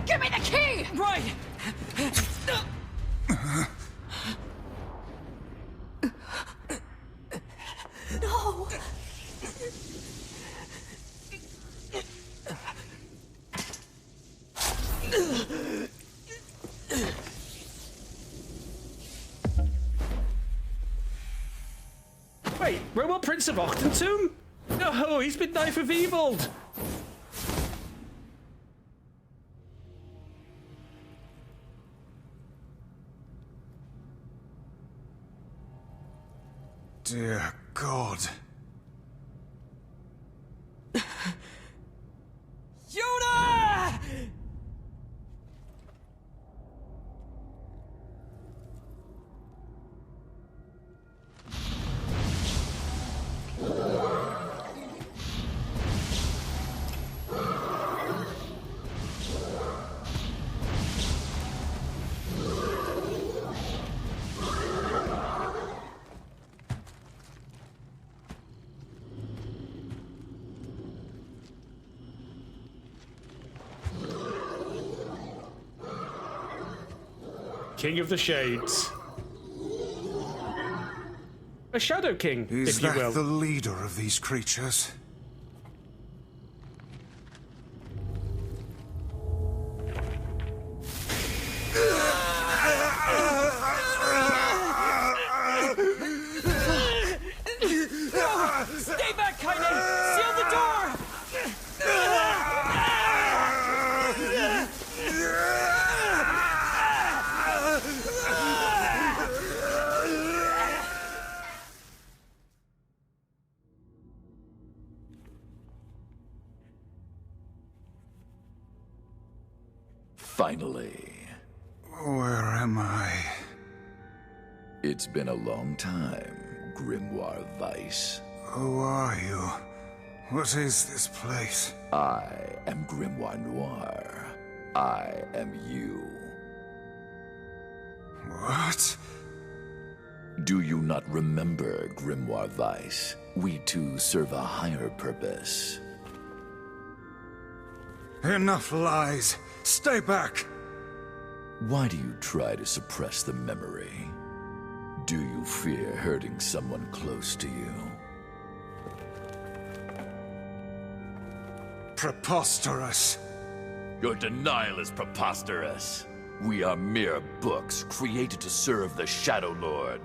Give me the key! Right! No! Wait, Robot Prince of Octantomb? No, he's been knife of eviled. Dear God. Yoda! King of the Shades. A Shadow King, Is if you that will. the leader of these creatures? Stay back, Kaine! Seal the door! Finally. Where am I? It's been a long time, Grimoire Weiss. Who are you? What is this place? I am Grimoire Noir. I am you. What? Do you not remember, Grimoire Weiss? We two serve a higher purpose. Enough lies! Stay back! Why do you try to suppress the memory? Do you fear hurting someone close to you? Preposterous! Your denial is preposterous. We are mere books created to serve the Shadow Lord.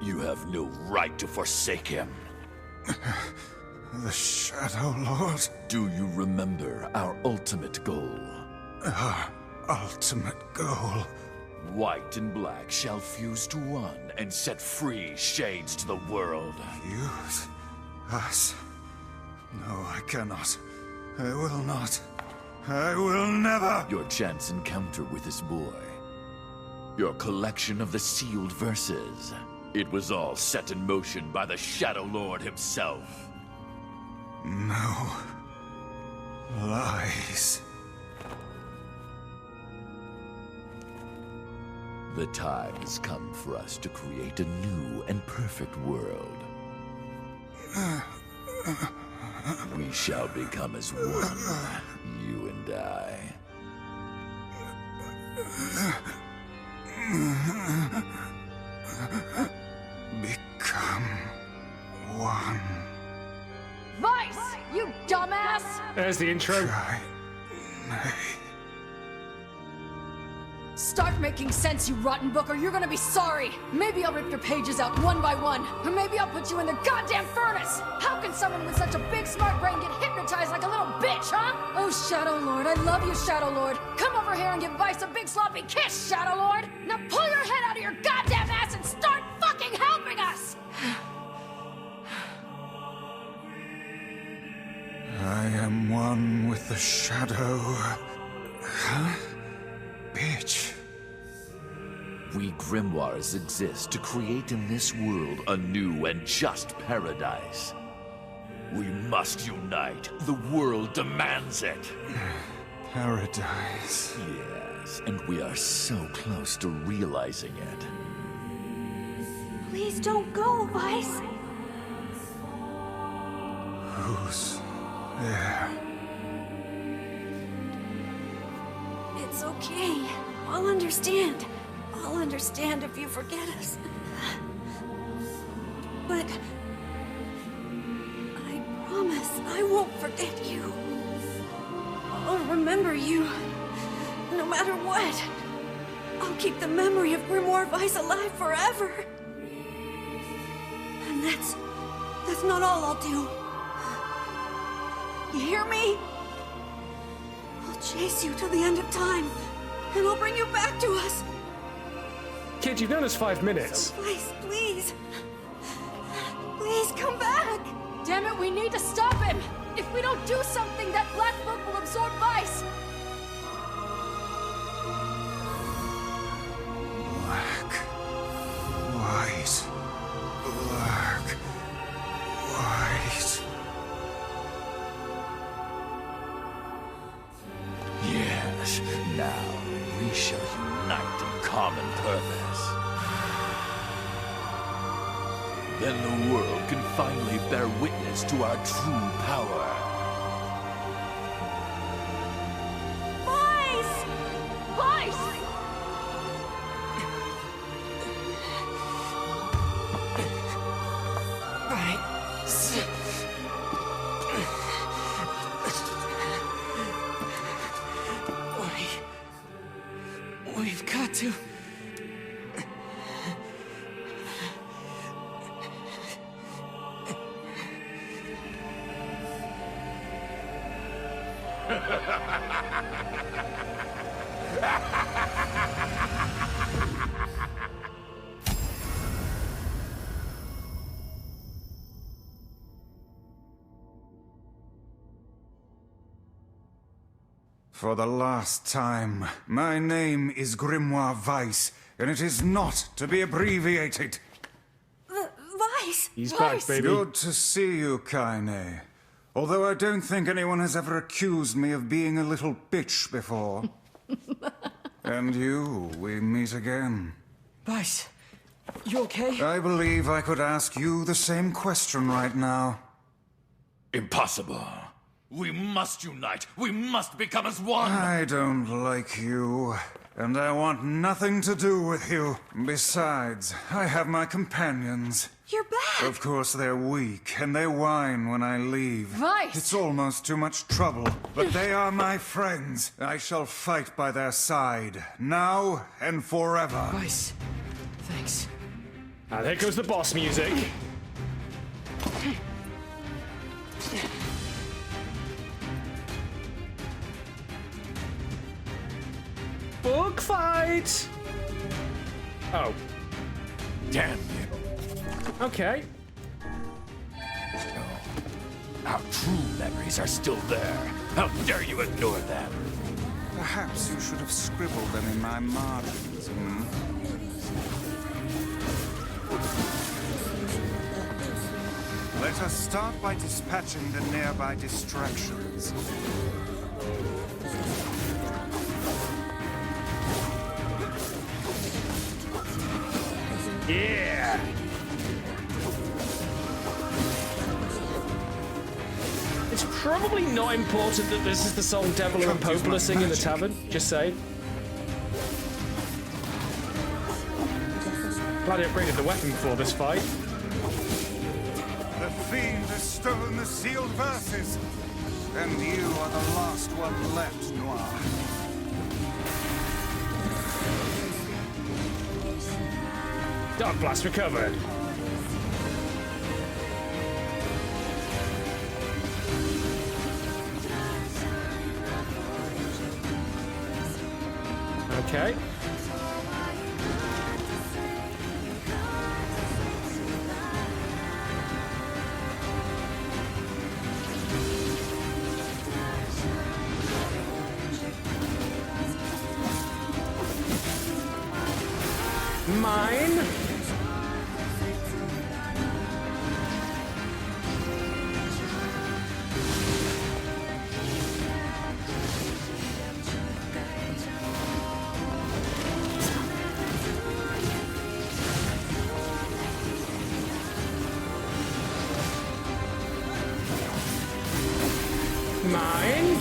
You have no right to forsake him. The Shadow Lord? Do you remember our ultimate goal? Our ultimate goal? White and black shall fuse to one and set free shades to the world. Fuse? Us? No, I cannot. I will not. I will never! Your chance encounter with this boy. Your collection of the sealed verses. It was all set in motion by the Shadow Lord himself. No. Lies. The time has come for us to create a new and perfect world. We shall become as one, you and I. Become one. Weiss, you dumbass! There's the intro. Try may. Start making sense, you rotten book, or you're gonna be sorry. Maybe I'll rip your pages out one by one, or maybe I'll put you in the goddamn furnace. How can someone with such a big smart brain get hypnotized like a little bitch, huh? Oh, Shadow Lord, I love you, Shadow Lord. Come over here and give Vice a big sloppy kiss, Shadow Lord. Now pull your head out of your goddamn ass and start fucking helping us! I am one with the shadow. Huh? Bitch. We grimoires exist to create in this world a new and just paradise. We must unite. The world demands it. Paradise. Yes, and we are so close to realizing it. Please don't go, Vice. Who's there? It's okay. I'll understand. I'll understand if you forget us. But I promise I won't forget you. I'll remember you, no matter what. I'll keep the memory of Grimoire Vice alive forever. And that's not all I'll do. You hear me? I'll chase you to the end of time, and I'll bring you back to us. Kid, you've known us 5 minutes. So Vice, please. Please come back. Damn it, we need to stop him! If we don't do something, that black book will absorb Vice! Black. White. Black. White. Yes, now we shall unite in common purpose. Then the world can finally bear witness to our true power. Vice! Vice! We've got to... For the last time, my name is Grimoire Vice, and it is not to be abbreviated. Vice! He's back, baby. Good to see you, Kaine. Although I don't think anyone has ever accused me of being a little bitch before. And you, we meet again. Vice, you okay? I believe I could ask you the same question right now. Impossible. We must unite. We must become as one. I don't like you, and I want nothing to do with you. Besides, I have my companions. You're back! Of course they're weak, and they whine when I leave. Vice! It's almost too much trouble, but they are my friends. I shall fight by their side, now and forever. Vice, thanks. And here goes the boss music. Book fight! Oh. Damn you. Okay. Our true memories are still there. How dare you ignore them? Perhaps you should have scribbled them in my margins, Let us start by dispatching the nearby distractions. Yeah! It's probably not important that this is the song Devil and Popola sing in the tavern, just saying. Glad I upgraded the weapon before this fight. The fiend has stolen the sealed verses, and you are the last one left, NieR. Dark Blast recovered. Okay. Mine. Mine.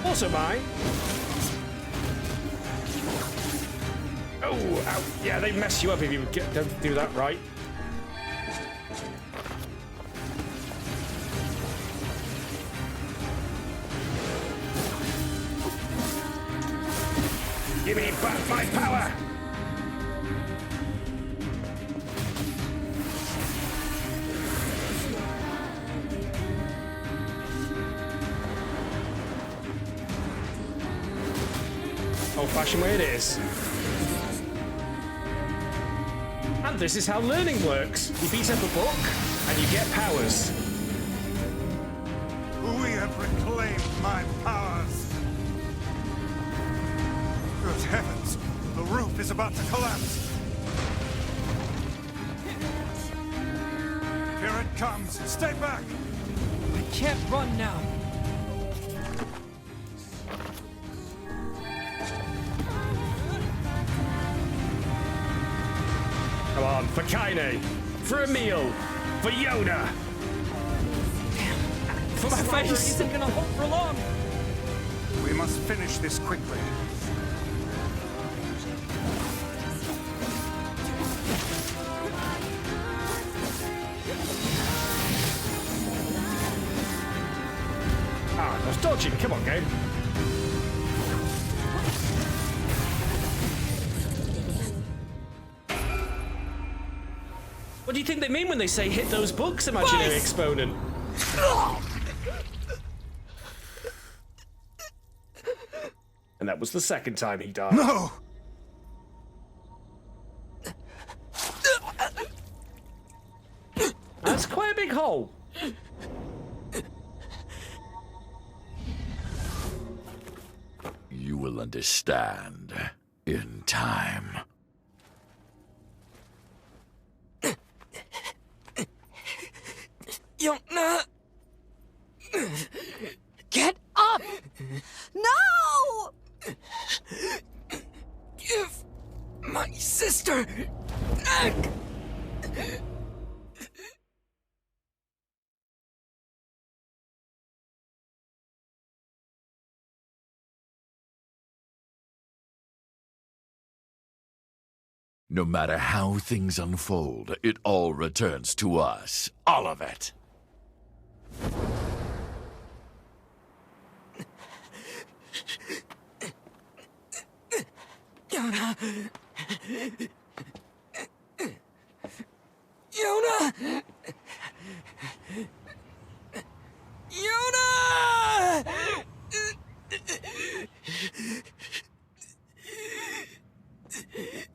Also mine. Oh, ow. Yeah, they mess you up if you don't do that right. Give me back my power! Old-fashioned way it is. And this is how learning works. You beat up a book, and you get powers. We have reclaimed my powers. Good heavens! The roof is about to collapse! Here it comes! Stay back! I can't run now. Come on, for Kaine! For Emil! For Yoda! For my face! Isn't gonna hold for long! We must finish this quickly. Ah, I was dodging. Come on, game. What do you think they mean when they say hit those books, imaginary exponent? And that was the second time he died. No! That's quite a big hole. You will understand in time. Yona! Get up! No! Give my sister back! No matter how things unfold, it all returns to us. All of it. Yona! Yona! Yona!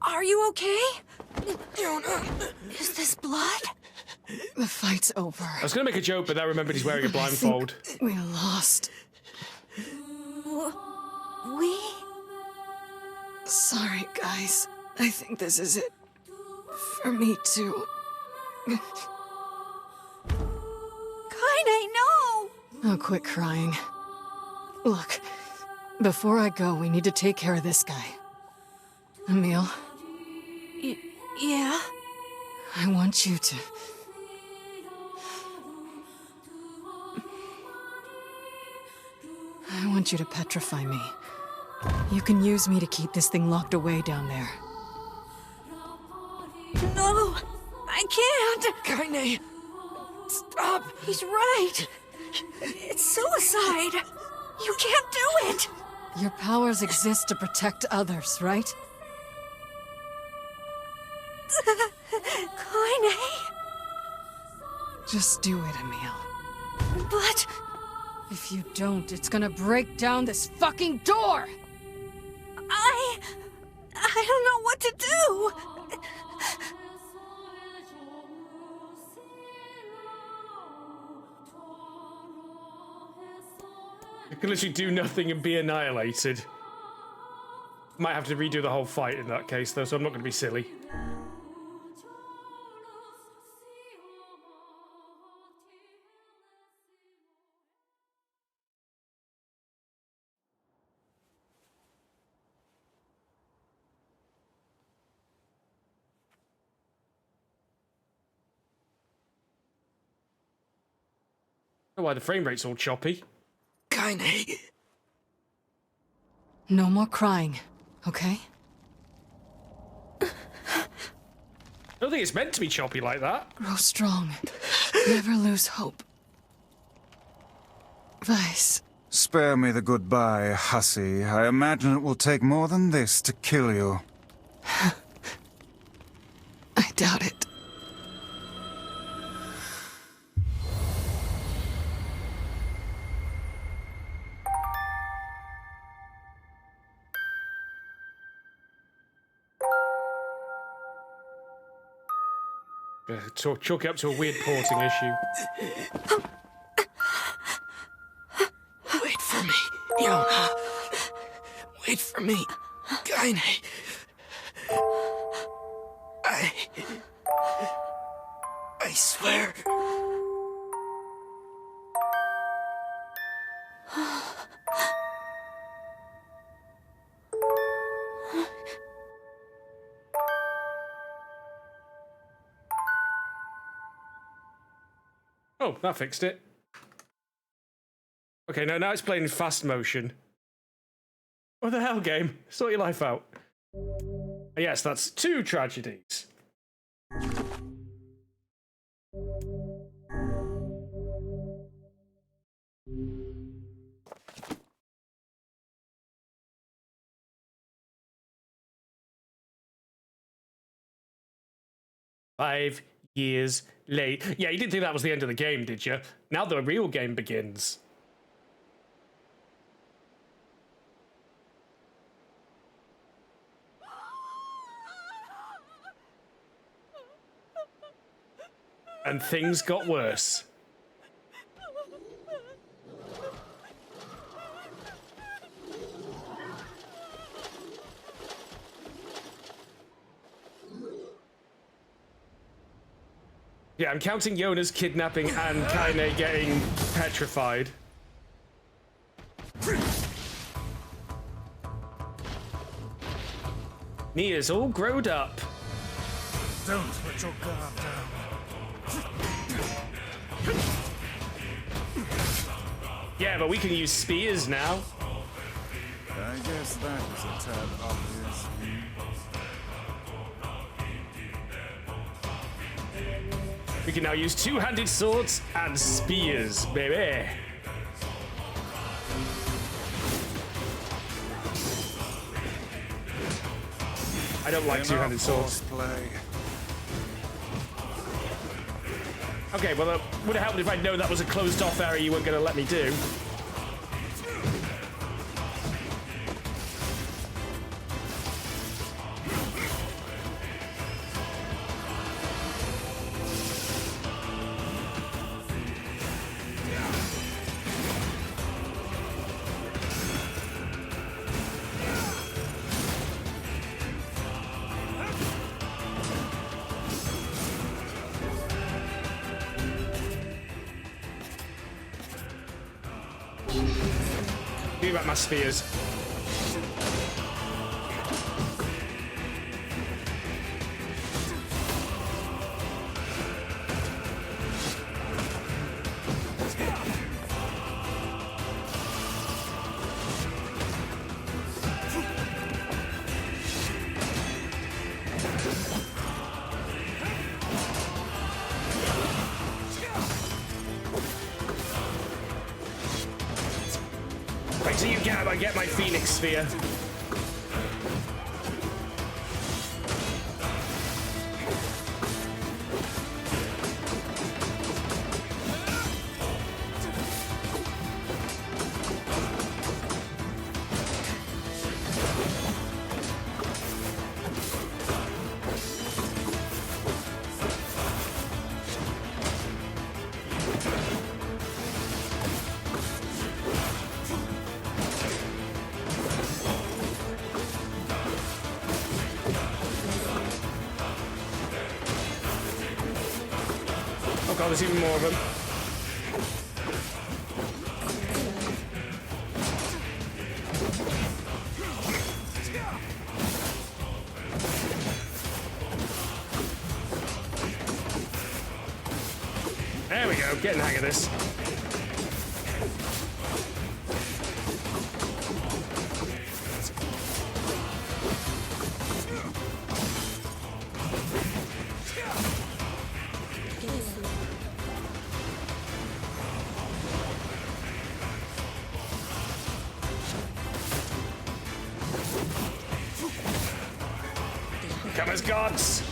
Are you okay? Yona! Is this blood? The fight's over. I was going to make a joke, but then I remembered he's wearing a blindfold. We lost. We? Sorry, guys. I think this is it. For me, too. Kaine, no! Oh, quit crying. Look, before I go, we need to take care of this guy. Emil? Yeah? I want you to... I want you to petrify me. You can use me to keep this thing locked away down there. can't! Kaine! Stop! He's right! It's suicide! You can't do it! Your powers exist to protect others, right? Kaine! Just do it, Emil. But... If you don't, it's gonna break down this fucking door! I don't know what to do! You can literally do nothing and be annihilated. Might have to redo the whole fight in that case, though, so I'm not going to be silly. I don't know why the frame rate's all choppy. Kaine! No more crying, okay? I don't think it's meant to be choppy like that. Grow strong. Never lose hope. Weiss. Spare me the goodbye, hussy. I imagine it will take more than this to kill you. I doubt it. Chalk it up to a weird porting issue. Wait for me, Yona. Wait for me, Kaine. I swear. Oh, that fixed it. Okay, now it's playing in fast motion. What the hell, game? Sort your life out. Yes, that's 2 tragedies. Five years late. Yeah, you didn't think that was the end of the game, did you? Now the real game begins. And things got worse. Yeah, I'm counting Yona's kidnapping and Kaine getting petrified. NieR's all growed up. Don't let your guard down. Yeah, but we can use spears now. I guess that was a tad obvious. We can now use two-handed swords and spears, baby. I don't like two-handed swords. Okay, well, it would have helped if I'd known that was a closed-off area you weren't going to let me do. Think about my spears. closer you get, I get my Phoenix Sphere. Oh god, there's even more of them. There we go, getting the hang of this. Come as gods!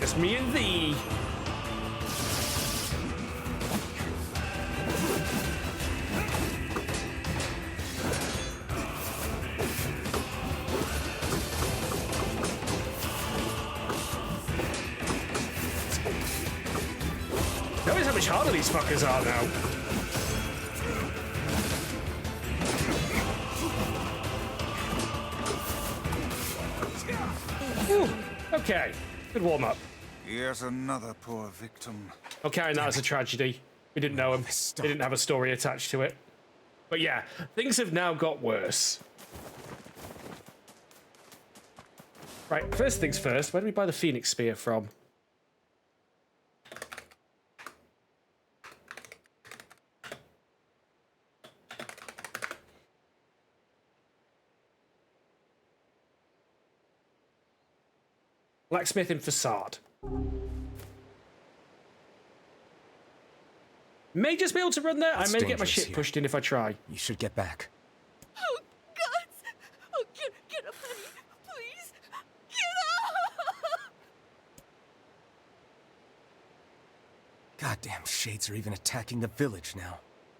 It's me and thee. Notice how much harder these fuckers are now. Ooh, okay, good warm up. Here's another poor victim. Okay, and that was a tragedy. We didn't know him. He didn't have a story attached to it. But yeah, things have now got worse. Right, first things first, where do we buy the Phoenix Spear from? Blacksmith in Facade. May just be able to run there. I may get my shit pushed in if I try. You should get back. Oh, God! Oh, get up, honey. Please. Get up! Goddamn shades are even attacking the village now.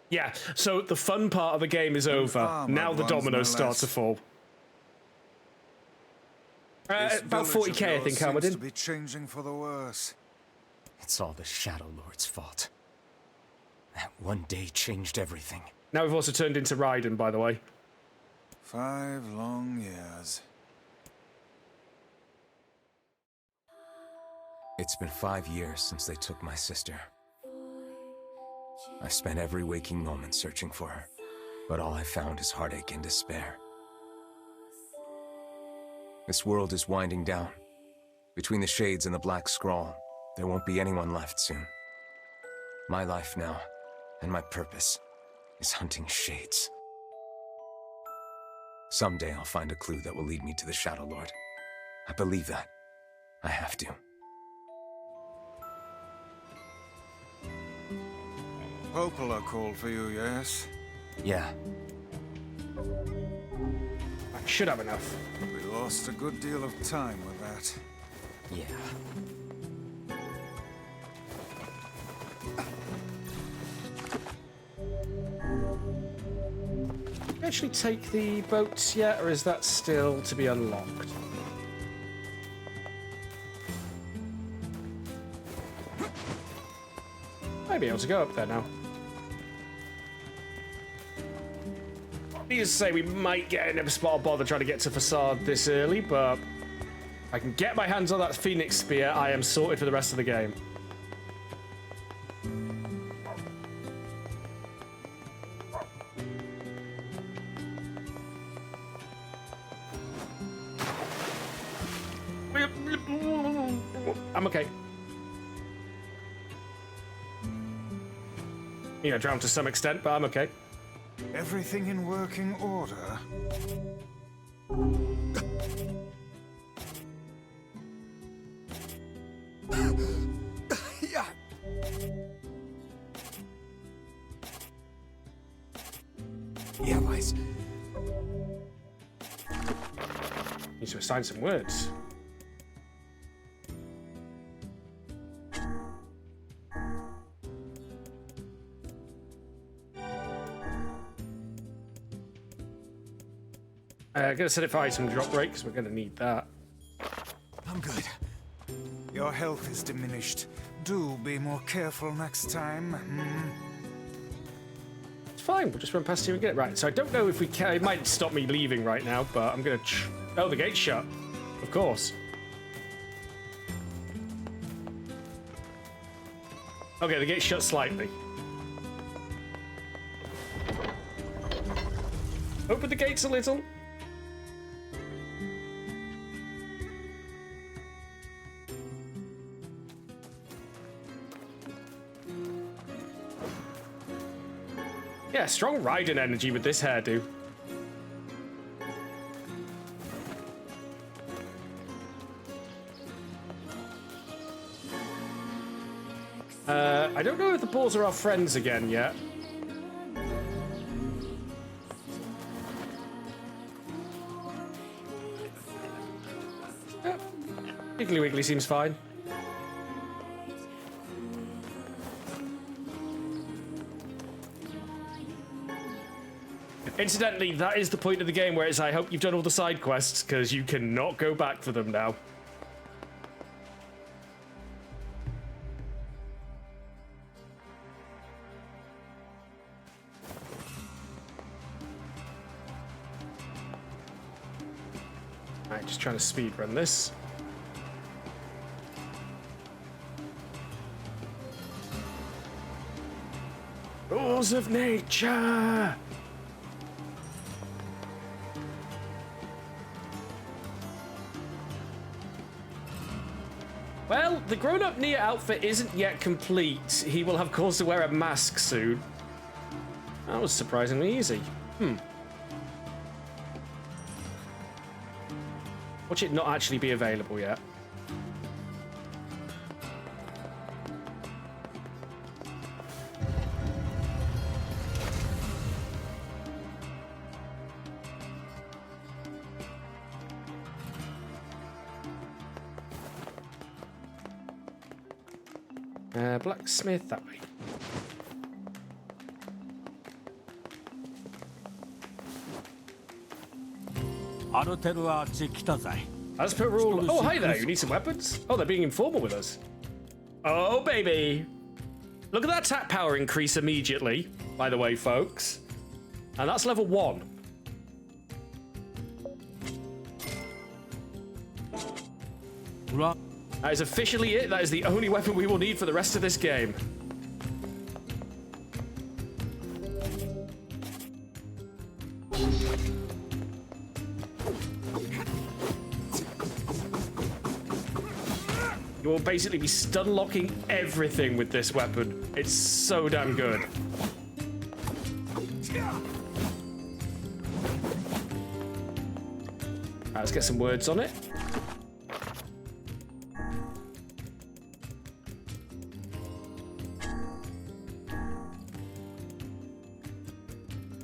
Yeah, so the fun part of the game is over. Now the dominoes start to fall. About 40k, I think, Armadin. Seems to be changing for the worse. It's all the Shadow Lord's fault. That one day changed everything. Now we've also turned into Raiden, by the way. 5 long years. It's been 5 years since they took my sister. I've spent every waking moment searching for her, but all I found is heartache and despair. This world is winding down. Between the shades and the black scrawl, there won't be anyone left soon. My life now, and my purpose, is hunting shades. Someday I'll find a clue that will lead me to the Shadow Lord. I believe that. I have to. Popola called for you, yes? Yeah. I should have enough. We lost a good deal of time with that. Yeah. Actually take the boats yet, or is that still to be unlocked? Might be able to go up there now. Needless to say, we might get in a spot of bother trying to get to Facade this early, but if I can get my hands on that Phoenix Spear, I am sorted for the rest of the game. I'm okay. You know, drowned to some extent, but I'm okay. Everything in working order? Yeah. Yeah, Vice. Need to assign some words. I'm gonna set it for item drop rate because we're gonna need that. I'm good. Your health is diminished. Do be more careful next time. It's fine. We'll just run past here and get it right. So I don't know if we can. It might stop me leaving right now, but I'm gonna. Oh, the gate's shut. Of course. Okay, the gate's shut slightly. Open the gates a little. Yeah, strong riding energy with this hairdo. I don't know if the balls are our friends again yet. Piggly Wiggly seems fine. Incidentally, that is the point of the game where it's I hope you've done all the side quests, because you cannot go back for them now. Alright, just trying to speed run this. Rules of nature! Well, the grown-up NieR outfit isn't yet complete. He will have cause to wear a mask soon. That was surprisingly easy. Watch it not actually be available yet. Blacksmith that way. As per rule. Oh, hi there. You need some weapons? Oh, they're being informal with us. Oh, baby. Look at that attack power increase immediately, by the way, folks. And that's level 1. That is officially it. That is the only weapon we will need for the rest of this game. You will basically be stun locking everything with this weapon. It's so damn good. Right, let's get some words on it.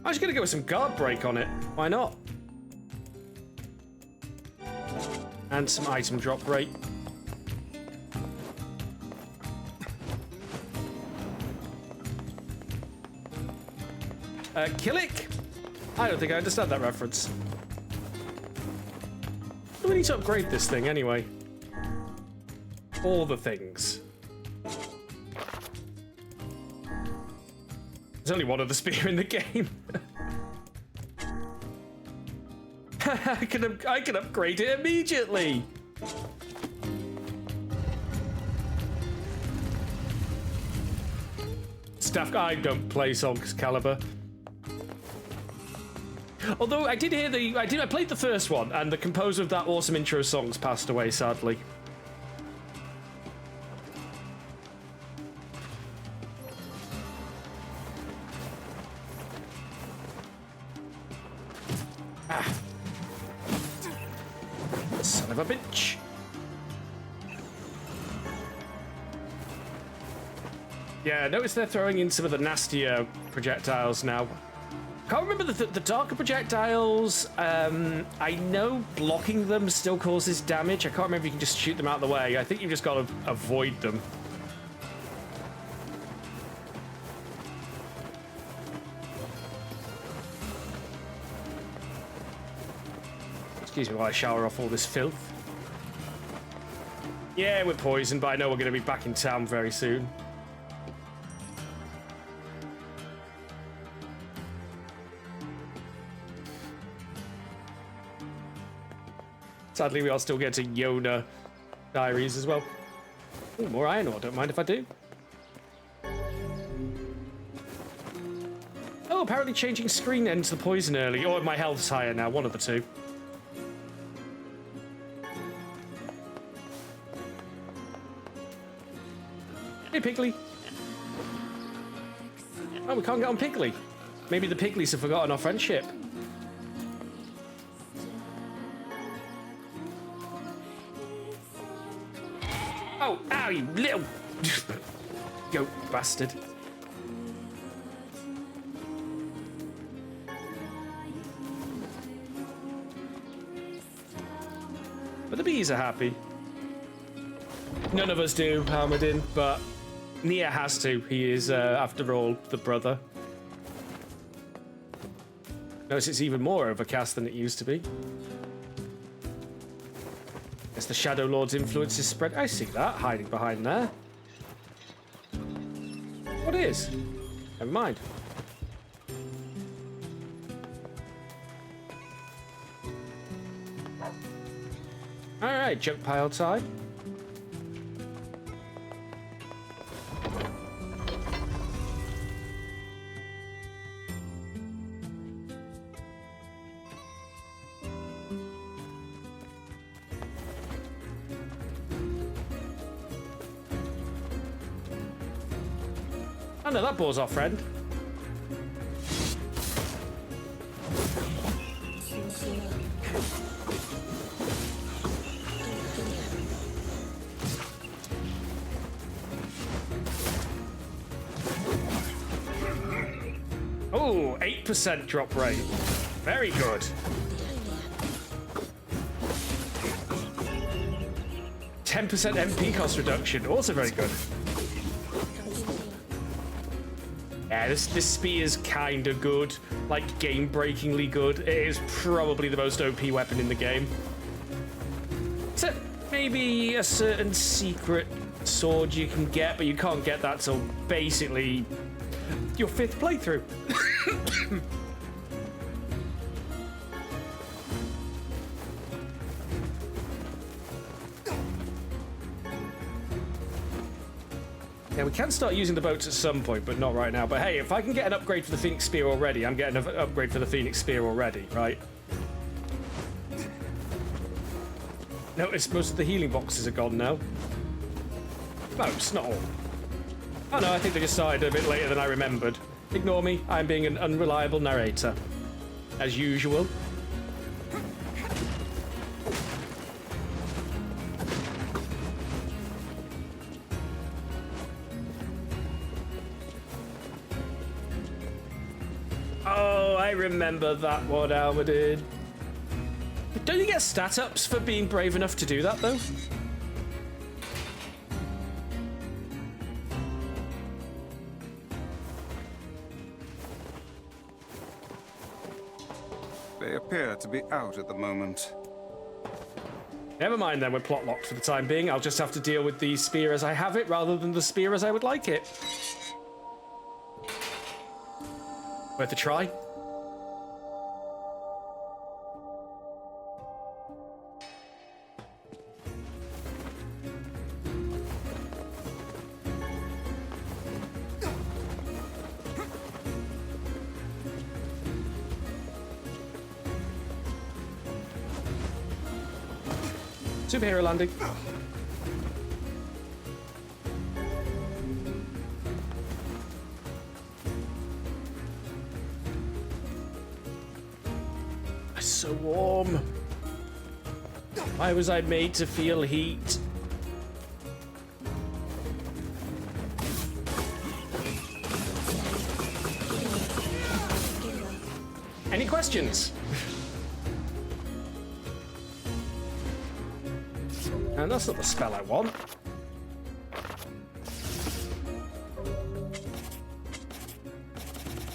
I'm just gonna go with some guard break on it. Why not? And some item drop rate. Killick? I don't think I understand that reference. Do we need to upgrade this thing anyway? All the things. There's only one other spear in the game. I can upgrade it immediately. Staff, I don't play Songs Caliber. Although I did hear I played the first one, and the composer of that awesome intro song's passed away, sadly. Ah. Son of a bitch. Yeah, notice they're throwing in some of the nastier projectiles now. Can't remember the darker projectiles. I know blocking them still causes damage. I can't remember if you can just shoot them out of the way. I think you've just got to avoid them. Excuse me while I shower off all this filth. Yeah, we're poisoned, but I know we're going to be back in town very soon. Sadly, we are still getting Yona diaries as well. Ooh, more iron ore, don't mind if I do. Oh, apparently changing screen ends the poison early. Or my health's higher now, one of the two. Hey, Piggly. Oh, we can't get on Piggly. Maybe the Pigglies have forgotten our friendship. Oh, ow, you little goat bastard. But the bees are happy. None of us do, Almadin, but NieR has to. He is, after all, the brother. Notice it's even more overcast than it used to be. As the Shadow Lord's influence is spread. I see that, hiding behind there. What is? Never mind. Alright, junk pile time. Oh no, that bore's our friend. Oh, 8% drop rate. Very good. 10% MP cost reduction. Also very good. Yeah, this spear's kind of good. Like, game-breakingly good. It is probably the most OP weapon in the game. Except maybe a certain secret sword you can get, but you can't get that till basically your 5th playthrough. Yeah, we can start using the boats at some point, but not right now. But hey, if I can get an upgrade for the Phoenix Spear already, I'm getting an upgrade for the Phoenix Spear already, right? Notice most of the healing boxes are gone now. Most, not all. Oh no, I think they just started a bit later than I remembered. Ignore me, I'm being an unreliable narrator. As usual. Oh, I remember that one, Alma did. Don't you get stat ups for being brave enough to do that, though? They appear to be out at the moment. Never mind then, we're plot locked for the time being. I'll just have to deal with the spear as I have it rather than the spear as I would like it. Worth a try. Superhero landing. it's so warm. Why was I made to feel heat? Any questions? And that's not the spell I want.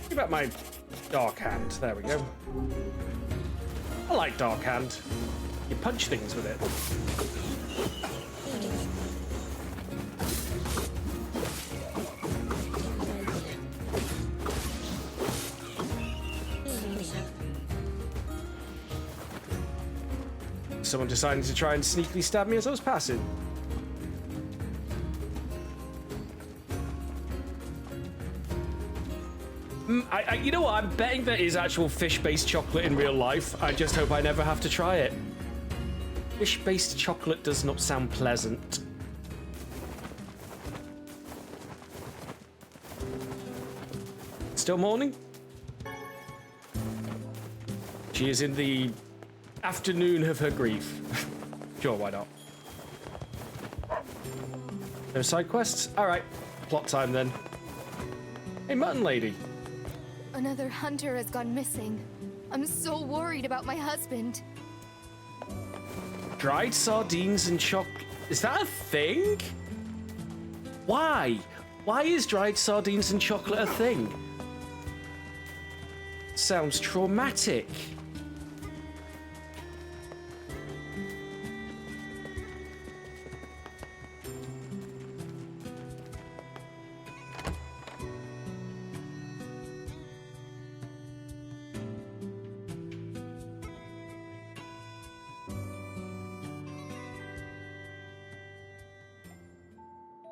What about my Dark Hand? There we go. I like Dark Hand. You punch things with it. Someone decided to try and sneakily stab me as I was passing. You know what? I'm betting there is actual fish-based chocolate in real life. I just hope I never have to try it. Fish-based chocolate does not sound pleasant. Still morning? She is in the afternoon of her grief. Sure, why not? No side quests? Alright, plot time then. Hey, Mutton Lady. Another hunter has gone missing. I'm so worried about my husband. Dried sardines and chocolate. Is that a thing? Why? Why is dried sardines and chocolate a thing? Sounds traumatic.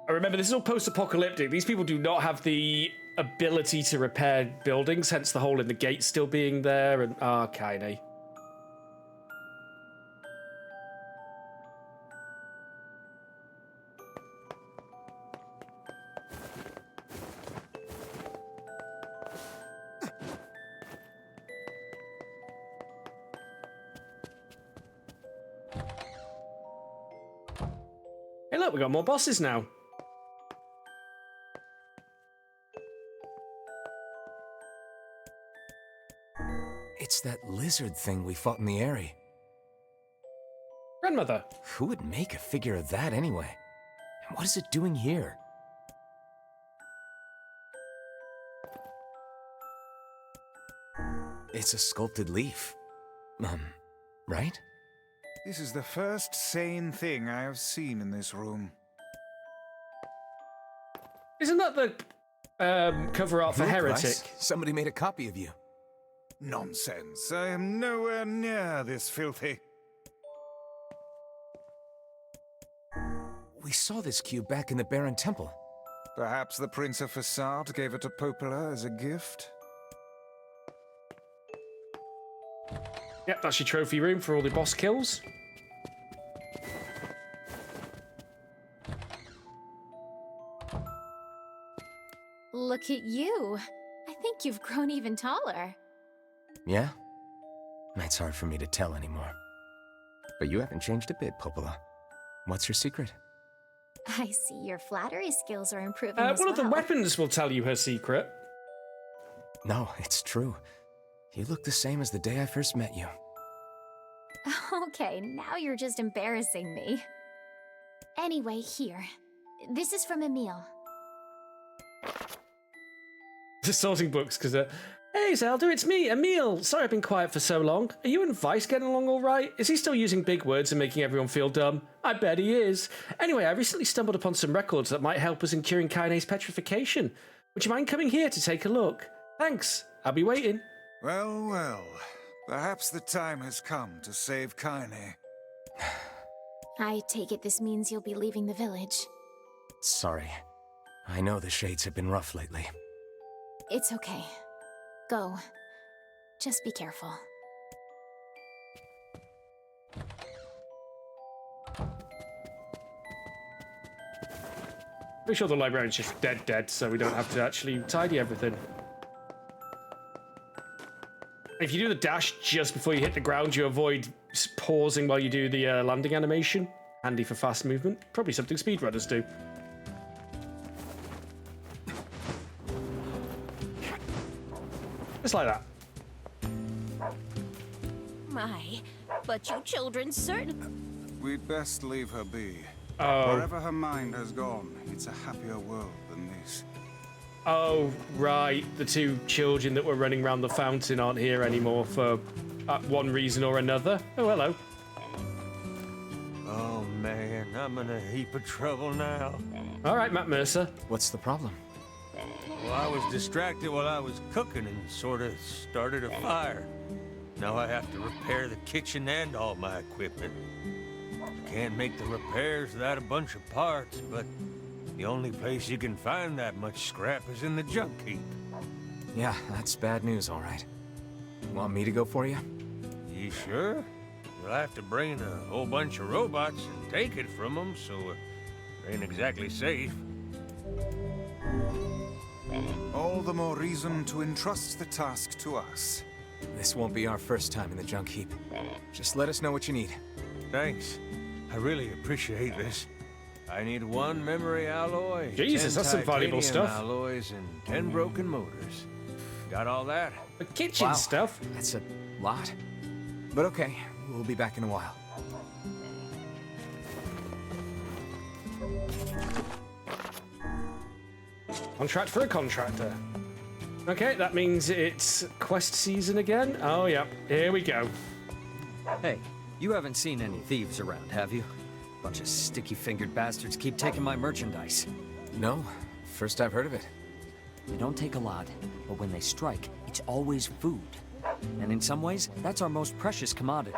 Remember, this is all post-apocalyptic. These people do not have the ability to repair buildings, hence the hole in the gate still being there. And Kaine. Hey, look, we got more bosses now. It's that lizard thing we fought in the area. Grandmother. Who would make a figure of that anyway? And what is it doing here? It's a sculpted leaf. Right? This is the first sane thing I have seen in this room. Isn't that the cover art for Heretic? Rice? Somebody made a copy of you. Nonsense. I am nowhere near this filthy. We saw this cube back in the Baron Temple. Perhaps the Prince of Facade gave it to Popola as a gift? Yep, that's your trophy room for all the boss kills. Look at you. I think you've grown even taller. Yeah? It's hard for me to tell anymore. But you haven't changed a bit, Popola. What's your secret? I see your flattery skills are improving as One well. of the weapons will tell you her secret. No, it's true. You look the same as the day I first met you. Okay, now you're just embarrassing me. Anyway, here. This is from Emil. Just sorting books, because hey Zelda, it's me, Emil. Sorry I've been quiet for so long. Are you and Vice getting along all right? Is he still using big words and making everyone feel dumb? I bet he is. Anyway, I recently stumbled upon some records that might help us in curing Kaine's petrification. Would you mind coming here to take a look? Thanks. I'll be waiting. Well, well. Perhaps the time has come to save Kaine. I take it this means you'll be leaving the village. Sorry. I know the shades have been rough lately. It's okay. Go. Just be careful. Pretty sure the librarian's just dead, so we don't have to actually tidy everything. If you do the dash just before you hit the ground, you avoid pausing while you do the landing animation. Handy for fast movement. Probably something speedrunners do. Just like that. My, but you children certainly... We'd best leave her be. Oh. Wherever her mind has gone, it's a happier world than this. Oh, right. The two children that were running around the fountain aren't here anymore for one reason or another. Oh, hello. Oh, man, I'm in a heap of trouble now. All right, Matt Mercer. What's the problem? Well, I was distracted while I was cooking and sort of started a fire. Now I have to repair the kitchen and all my equipment. Can't make the repairs without a bunch of parts, but the only place you can find that much scrap is in the junk heap. Yeah, that's bad news, all right. Want me to go for you? You sure? You'll have to bring in a whole bunch of robots and take it from them, so it ain't exactly safe. All the more reason to entrust the task to us. This won't be our first time in the junk heap. Just let us know what you need. Thanks. I really appreciate this. I need 1 memory alloy, Jesus, 10 that's some valuable titanium stuff. alloys, and 10 broken motors. Got all that? The kitchen stuff? That's a lot. But okay, we'll be back in a while. Contract for a contractor. Okay, that means it's quest season again. Oh, yeah. Here we go. Hey, you haven't seen any thieves around, have you? Bunch of sticky-fingered bastards keep taking my merchandise. No, first I've heard of it. They don't take a lot, but when they strike, it's always food. And in some ways, that's our most precious commodity.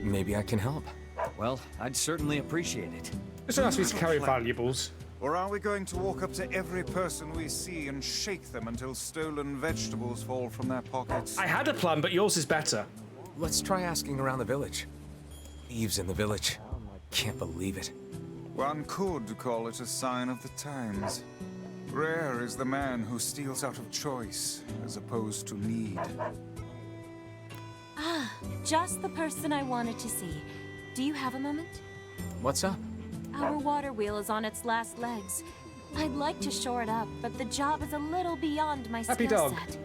Maybe I can help. Well, I'd certainly appreciate it. Just ask me to carry valuables. Or are we going to walk up to every person we see and shake them until stolen vegetables fall from their pockets? I had a plan, but yours is better. Let's try asking around the village. Eve's in the village. Can't believe it. One could call it a sign of the times. Rare is the man who steals out of choice, as opposed to need. Ah, just the person I wanted to see. Do you have a moment? What's up? Our water wheel is on its last legs. I'd like to shore it up, but the job is a little beyond my skill set.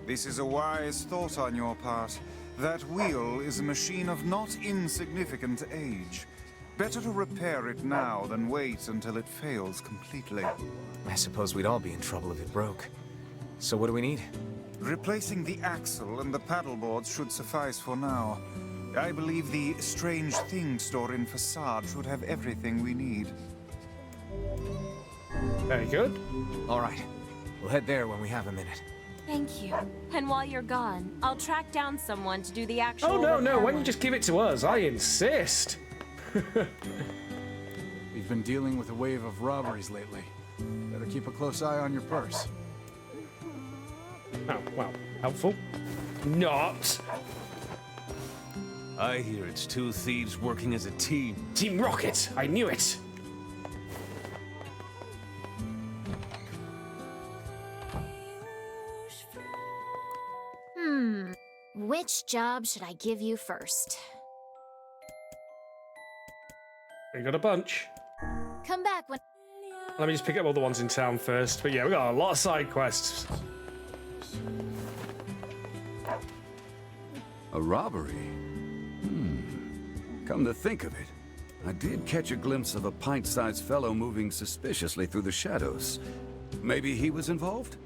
This is a wise thought on your part. That wheel is a machine of not insignificant age. Better to repair it now than wait until it fails completely. I suppose we'd all be in trouble if it broke. So what do we need? Replacing the axle and the paddle boards should suffice for now. I believe the strange thing store in Facade should have everything we need. Very good. All right. We'll head there when we have a minute. Thank you. And while you're gone, I'll track down someone to do the actual Oh, no, repair why don't you work. just give it to us? I insist. We've been dealing with a wave of robberies lately. Better keep a close eye on your purse. Oh, well, helpful. Not. I hear it's 2 thieves working as a team. Team Rocket! I knew it! Which job should I give you first? We got a bunch. Come back when... Let me just pick up all the ones in town first. But yeah, we got a lot of side quests. A robbery? Come to think of it, I did catch a glimpse of a pint-sized fellow moving suspiciously through the shadows. Maybe he was involved?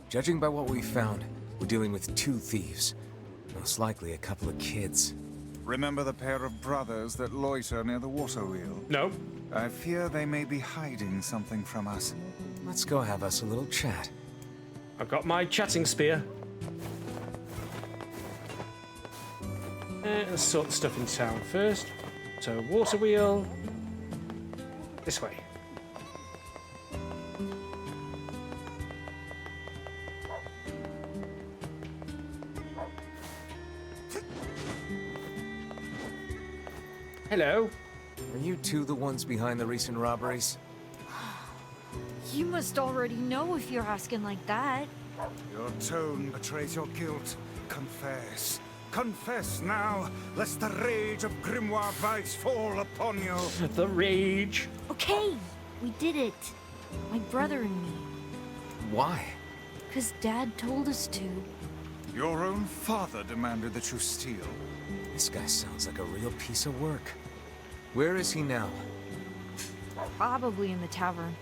Judging by what we found, we're dealing with 2 thieves. Most likely a couple of kids. Remember the pair of brothers that loiter near the water wheel? No. I fear they may be hiding something from us. Let's go have us a little chat. I've got my chatting spear. Let's sort the stuff in town first. So, water wheel. This way. Hello. Are you 2 the ones behind the recent robberies? You must already know if you're asking like that. Your tone betrays your guilt. Confess. Confess now, lest the rage of Grimoire Vice fall upon you. The rage. Okay, we did it. My brother and me. Why? Because Dad told us to. Your own father demanded that you steal. This guy sounds like a real piece of work. Where is he now? Probably in the tavern.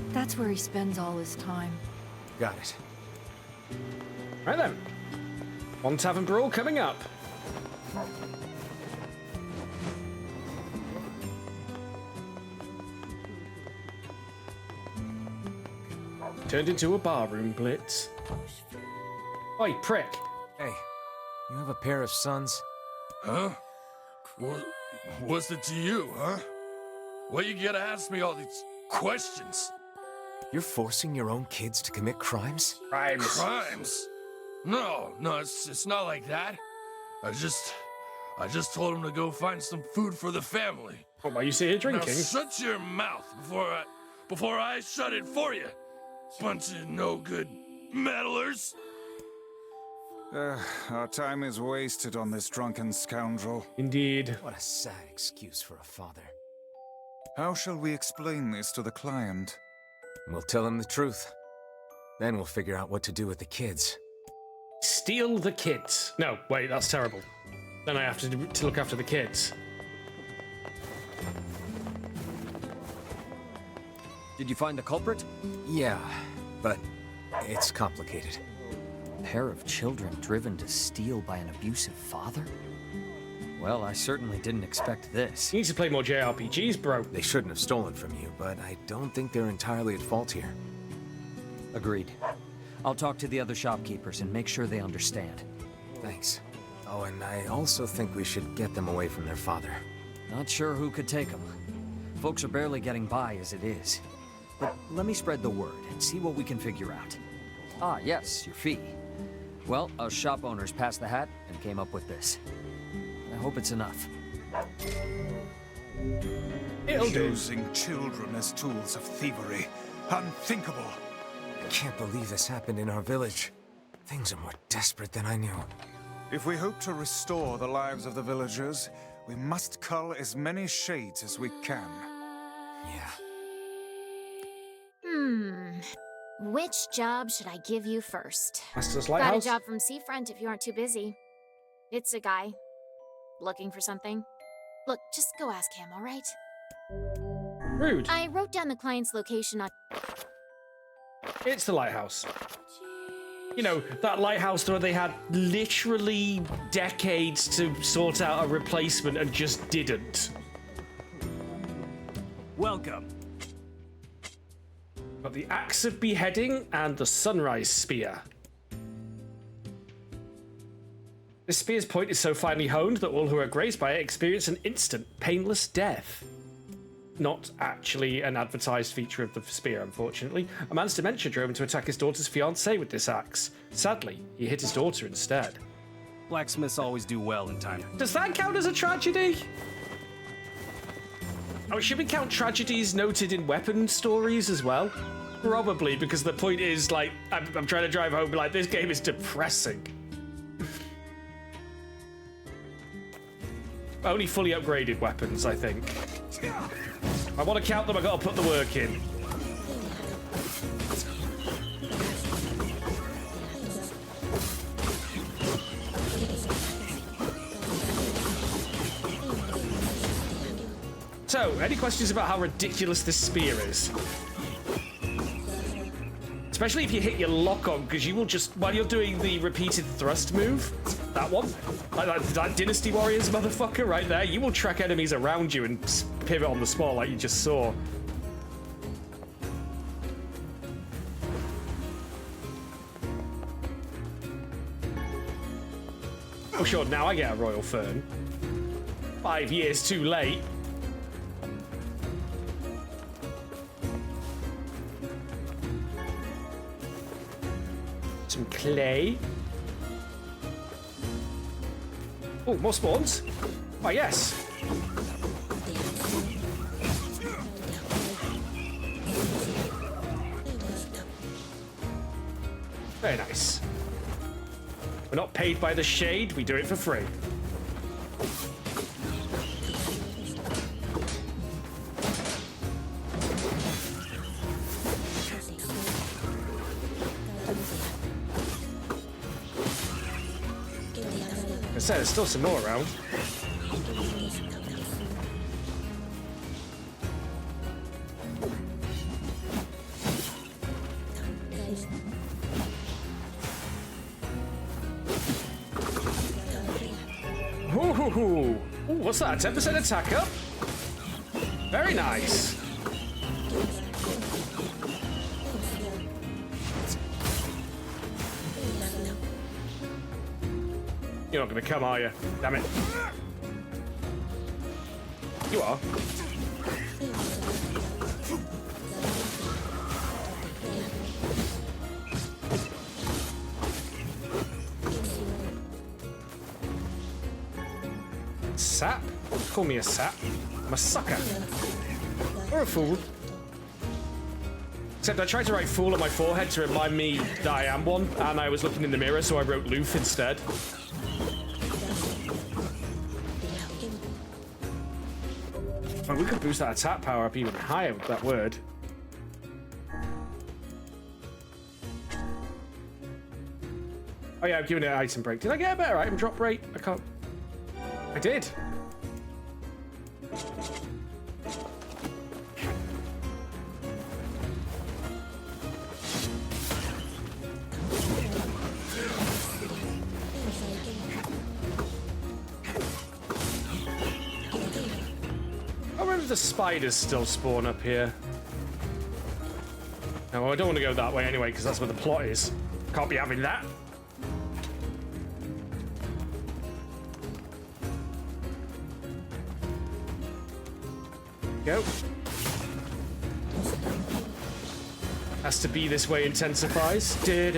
That's where he spends all his time. Got it. Right then. One tavern brawl coming up. Turned into a barroom blitz. Oi, prick. Hey, you have a pair of sons? Huh? What's it to you, huh? Why you gotta ask me all these questions? You're forcing your own kids to commit crimes? Crimes? No, it's not like that. I just told him to go find some food for the family. What, while you sit here drinking? Now shut your mouth before I shut it for you. Bunch of no-good meddlers. Our time is wasted on this drunken scoundrel. Indeed. What a sad excuse for a father. How shall we explain this to the client? We'll tell him the truth. Then we'll figure out what to do with the kids. Steal the kids. No, wait, that's terrible. Then I have to look after the kids. Did you find the culprit? Yeah, but it's complicated. A pair of children driven to steal by an abusive father? Well, I certainly didn't expect this. You need to play more JRPGs, bro. They shouldn't have stolen from you, but I don't think they're entirely at fault here. Agreed. I'll talk to the other shopkeepers and make sure they understand. Thanks. Oh, and I also think we should get them away from their father. Not sure who could take them. Folks are barely getting by as it is. But let me spread the word and see what we can figure out. Ah, yes, your fee. Well, us shop owners passed the hat and came up with this. I hope it's enough. It'll do. Using children as tools of thievery. Unthinkable. I can't believe this happened in our village. Things are more desperate than I knew. If we hope to restore the lives of the villagers, we must cull as many shades as we can. Yeah. Which job should I give you first? Master's Got a Lighthouse? job from Seafront if you aren't too busy. It's a guy. Looking for something? Look, just go ask him, alright? Rude. I wrote down the client's location on... It's the lighthouse. You know, that lighthouse where they had literally decades to sort out a replacement and just didn't. Welcome. Got the Axe of Beheading and the Sunrise Spear. This spear's point is so finely honed that all who are graced by it experience an instant, painless death. Not actually an advertised feature of the spear, unfortunately. A man's dementia drove him to attack his daughter's fiancé with this axe. Sadly, he hit his daughter instead. Blacksmiths always do well in time. Does that count as a tragedy? Oh, should we count tragedies noted in weapon stories as well? Probably, because the point is, like, I'm trying to drive home, like, this game is depressing. Only fully upgraded weapons, I think. If I want to count them, I gotta put the work in. So, any questions about how ridiculous this spear is? Especially if you hit your lock on, because you will just, while you're doing the repeated thrust move, that one, like that Dynasty Warriors motherfucker right there, you will track enemies around you and pivot on the spot like you just saw. Oh sure, now I get a Royal Fern. 5 years too late. Some clay. Oh, more spawns. Oh, yes. Very nice. We're not paid by the shade, we do it for free. I said there's still some more around. Ooh, what's that? 10% attack up? Very nice. You're not gonna come, are you? Damn it. You are. Sap? Call me a sap. I'm a sucker. Or a fool. Except I tried to write fool on my forehead to remind me that I am one, and I was looking in the mirror, so I wrote loof instead. Oh, we could boost that attack power up even higher with that word. Oh yeah, I'm giving it an item break. Did I get a better item drop rate? I can't... I did. I wonder if the spiders still spawn up here. No, I don't want to go that way anyway, because that's where the plot is. Can't be having that. Go. Has to be this way intensifies. Damn,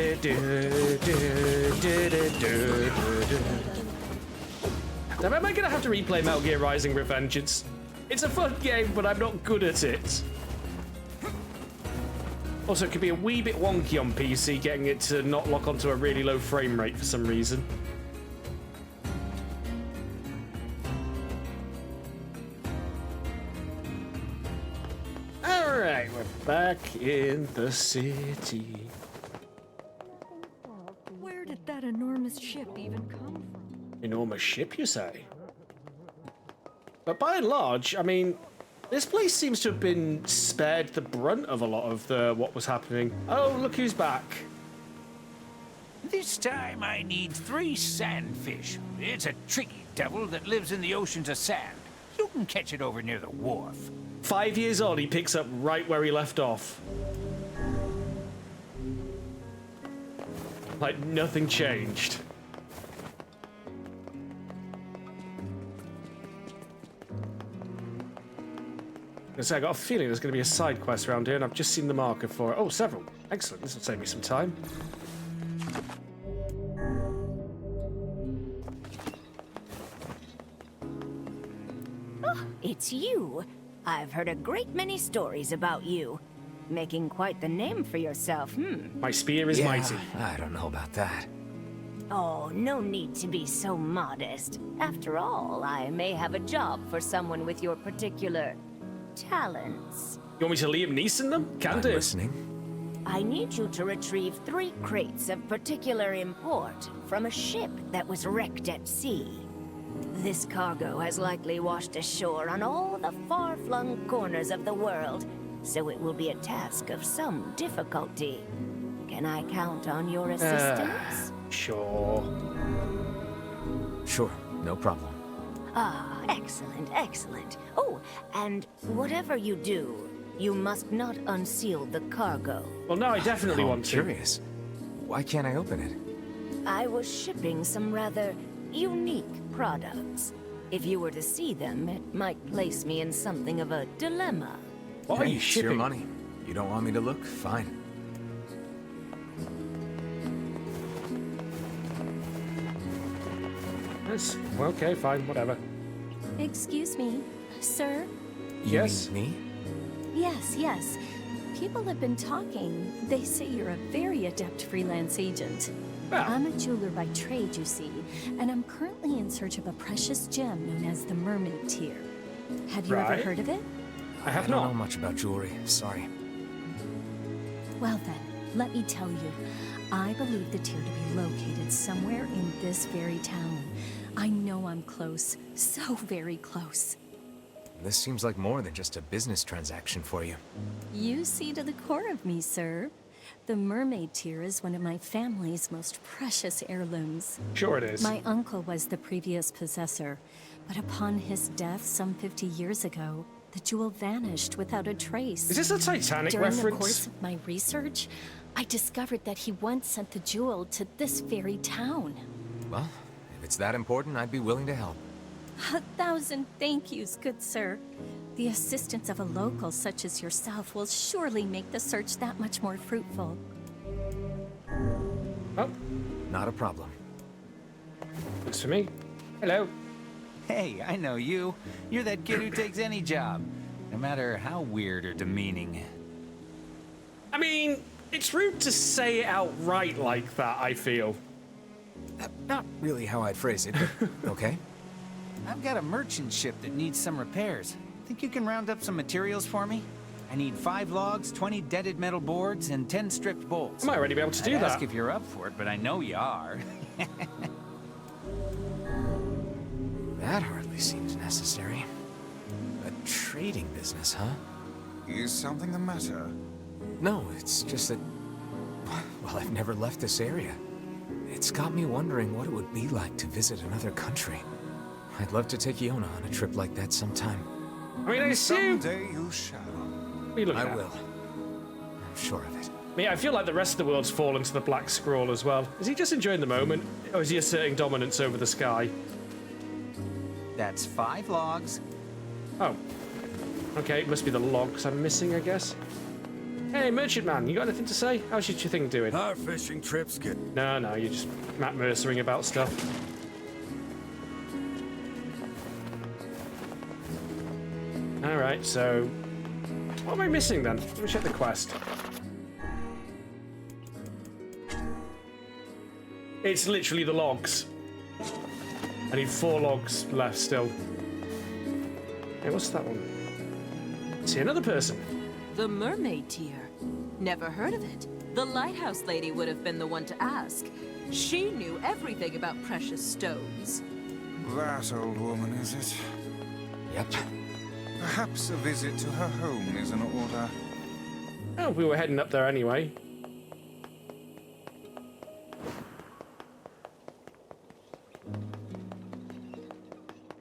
am I gonna have to replay Metal Gear Rising Revengeance? It's a fun game, but I'm not good at it. Also, it could be a wee bit wonky on PC, getting it to not lock onto a really low frame rate for some reason. Alright, we're back in the city. Where did that enormous ship even come from? Enormous ship, you say? But by and large, I mean, this place seems to have been spared the brunt of a lot of what was happening. Oh, look who's back. This time I need 3 sandfish. It's a tricky devil that lives in the oceans of sand. You can catch it over near the wharf. 5 years on, he picks up right where he left off. Like nothing changed. I got a feeling there's going to be a side quest around here, and I've just seen the marker for it. Oh, several. Excellent. This will save me some time. Oh, it's you. I've heard a great many stories about you. Making quite the name for yourself, My spear is mighty. I don't know about that. Oh, no need to be so modest. After all, I may have a job for someone with your particular talents. You want me to Liam Neeson them? Can do. Listening. I need you to retrieve 3 crates of particular import from a ship that was wrecked at sea. This cargo has likely washed ashore on all the far-flung corners of the world, so it will be a task of some difficulty. Can I count on your assistance? Sure. Sure, no problem. Ah, excellent, excellent. Oh, and whatever you do, you must not unseal the cargo. Well, no, I definitely want to. Curious. Why can't I open it? I was shipping some rather unique products. If you were to see them, it might place me in something of a dilemma. What are you It's your shipping? money. You don't want me to look? Fine. Yes. Well, okay, fine, whatever. Excuse me, sir? Yes? Me? Yes, yes. People have been talking. They say you're a very adept freelance agent. Well. I'm a jeweler by trade, you see, and I'm currently in search of a precious gem known as the Mermaid Tear. Have you ever heard of it? I don't know much about jewelry. Sorry. Well then, let me tell you. I believe the tear to be located somewhere in this very town. I know I'm close. So very close. This seems like more than just a business transaction for you. You see to the core of me, sir. The Mermaid Tear is one of my family's most precious heirlooms. Sure it is. My uncle was the previous possessor, but upon his death some 50 years ago, the jewel vanished without a trace. Is this a Titanic reference? During the course of my research, I discovered that he once sent the jewel to this very town. Well, if it's that important, I'd be willing to help. 1,000 thank yous, good sir. The assistance of a local such as yourself will surely make the search that much more fruitful. Oh. Not a problem. Looks for me. Hello. Hey, I know you. You're that kid who takes any job, no matter how weird or demeaning. I mean, it's rude to say it outright like that, I feel. Not really how I'd phrase it, but okay. I've got a merchant ship that needs some repairs. Think you can round up some materials for me? I need 5 logs, 20 dented metal boards, and 10 stripped bolts. I might already be able to do I'd that. ask if you're up for it, but I know you are. That hardly seems necessary. A trading business, huh? Is something the matter? No, it's just that... Well, I've never left this area. It's got me wondering what it would be like to visit another country. I'd love to take Iona on a trip like that sometime. I mean, I assume... Someday you shall. I will. I'm sure of it. I mean, I feel like the rest of the world's fallen to the black scroll as well. Is he just enjoying the moment? Or is he asserting dominance over the sky? That's 5 logs. Oh. Okay, it must be the logs I'm missing, I guess. Hey, merchant man, you got anything to say? How's your thing doing? Our fishing trips get... No, you're just Matt Mercering about stuff. Alright, so... What am I missing then? Let me check the quest. It's literally the logs. I need 4 logs left still. Hey, what's that one? See another person. The Mermaid Tear. Never heard of it. The lighthouse lady would have been the one to ask. She knew everything about precious stones. That old woman, is it? Yep. Perhaps a visit to her home is in order. Oh, we were heading up there anyway.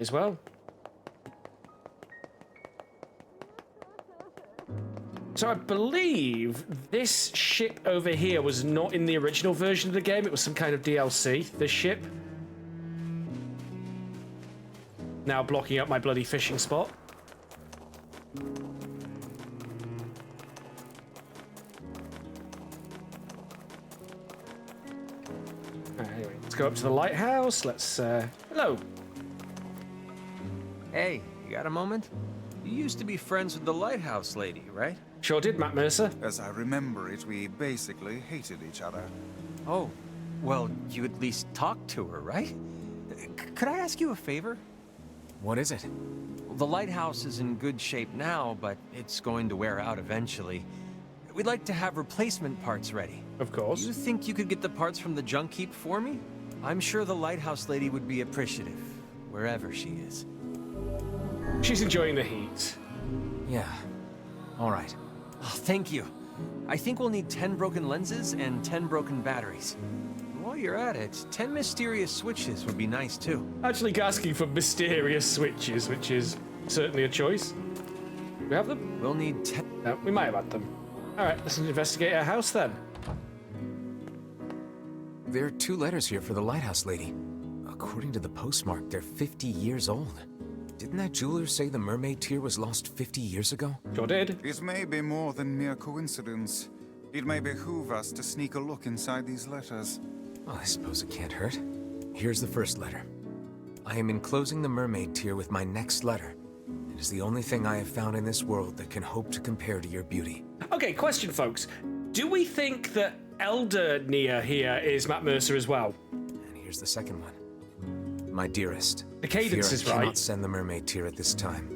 As well. So I believe this ship over here was not in the original version of the game. It was some kind of DLC, this ship. Now blocking up my bloody fishing spot. Anyway, let's go up to the lighthouse. Let's, hello. Hey, you got a moment? You used to be friends with the lighthouse lady, right? Sure did, Matt Mercer. As I remember it, we basically hated each other. Oh, well, you at least talked to her, right? Could I ask you a favor? What is it? The lighthouse is in good shape now, but it's going to wear out eventually. We'd like to have replacement parts ready. Of course. You think you could get the parts from the junk heap for me? I'm sure the lighthouse lady would be appreciative, wherever she is. She's enjoying the heat. Yeah. All right. Oh, thank you. I think we'll need 10 broken lenses and 10 broken batteries. While you're at it, 10 mysterious switches would be nice too. Actually asking for mysterious switches, which is certainly a choice. Do we have them? We'll need 10. No, we might have had them. All right, let's investigate our house then. There are 2 letters here for the lighthouse lady. According to the postmark, they're 50 years old. Didn't that jeweler say the Mermaid Tear was lost 50 years ago? Sure did. It may be more than mere coincidence. It may behoove us to sneak a look inside these letters. Well, I suppose it can't hurt. Here's the first letter. I am enclosing the Mermaid Tear with my next letter. It is the only thing I have found in this world that can hope to compare to your beauty. Okay, question, folks. Do we think that Elder NieR here is Matt Mercer as well? And here's the second one. My dearest, the cadence is right. I cannot send the mermaid tear at this time.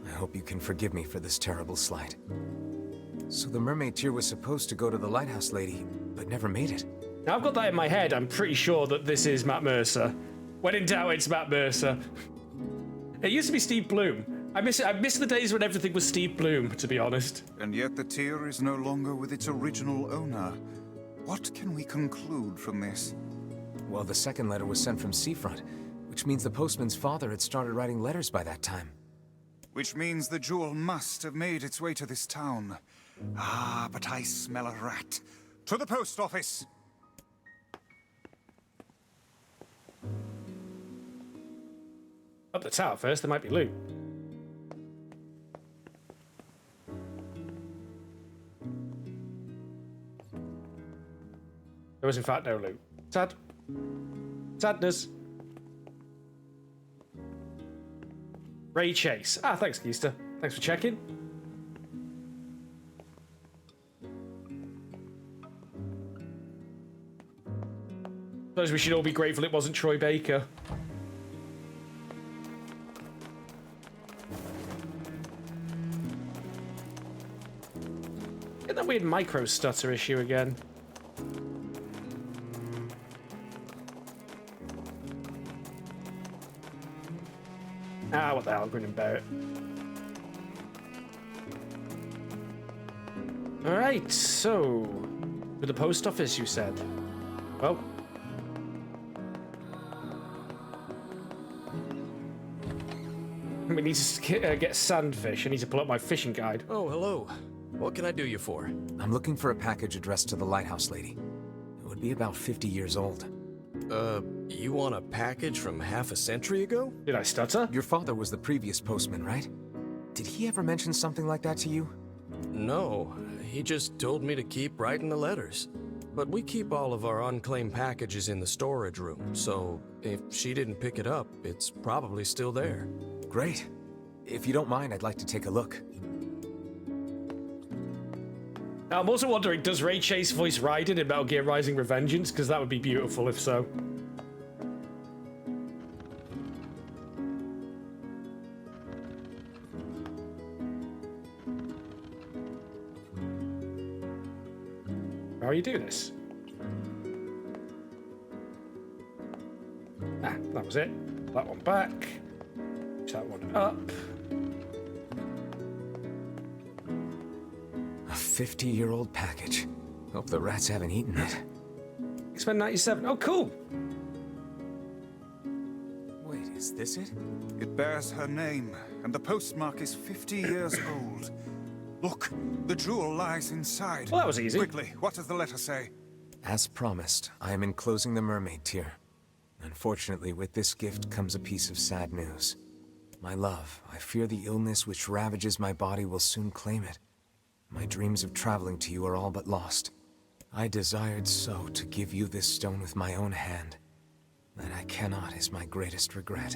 I hope you can forgive me for this terrible slight. So the mermaid tear was supposed to go to the lighthouse lady, but never made it. Now I've got that in my head. I'm pretty sure that this is Matt Mercer. When in doubt, it's Matt Mercer. It used to be Steve Bloom. I miss the days when everything was Steve Bloom, to be honest. And yet the tear is no longer with its original owner. What can we conclude from this? Well, the second letter was sent from Seafront, which means the postman's father had started writing letters by that time. Which means the jewel must have made its way to this town. Ah, but I smell a rat. To the post office! Up the tower first, there might be loot. There was in fact no loot. Sad. Sadness. Ray Chase. Ah, thanks, Keister. Thanks for checking. Suppose we should all be grateful it wasn't Troy Baker. Get that weird micro stutter issue again. Ah, what the hell, grin and bear it. Alright, so... with the post office, you said? Well... we need to get sandfish. I need to pull up my fishing guide. Oh, hello. What can I do you for? I'm looking for a package addressed to the lighthouse lady. It would be about 50 years old. You want a package from half a century ago? Did I stutter? Your father was the previous postman, right? Did he ever mention something like that to you? No, he just told me to keep writing the letters. But we keep all of our unclaimed packages in the storage room, so if she didn't pick it up, it's probably still there. Great. If you don't mind, I'd like to take a look. Now, I'm also wondering, does Ray Chase voice Raiden in Metal Gear Rising Revengeance? Because that would be beautiful if so. How do you do this? Ah, that was it. That one back. Push that one up. A 50-year-old package. Hope the rats haven't eaten it. X-Men 97. Oh, cool. Wait, is this it? It bears her name, and the postmark is 50 years old. Look, the jewel lies inside. Well, that was easy. Quickly, what does the letter say? As promised, I am enclosing the mermaid tear. Unfortunately, with this gift comes a piece of sad news. My love, I fear the illness which ravages my body will soon claim it. My dreams of traveling to you are all but lost. I desired so to give you this stone with my own hand. That I cannot is my greatest regret.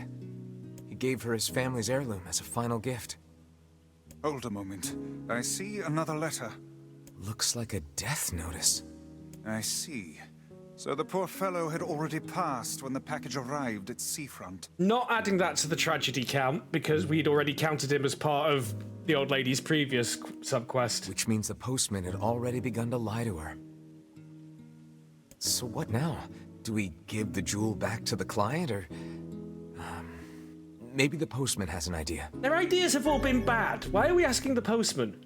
He gave her his family's heirloom as a final gift. Hold a moment. I see another letter. Looks like a death notice. I see. So the poor fellow had already passed when the package arrived at Seafront. Not adding that to the tragedy count, because we'd already counted him as part of the old lady's previous subquest. Which means the postman had already begun to lie to her. So what now? Do we give the jewel back to the client, or... maybe the postman has an idea. Their ideas have all been bad. Why are we asking the postman?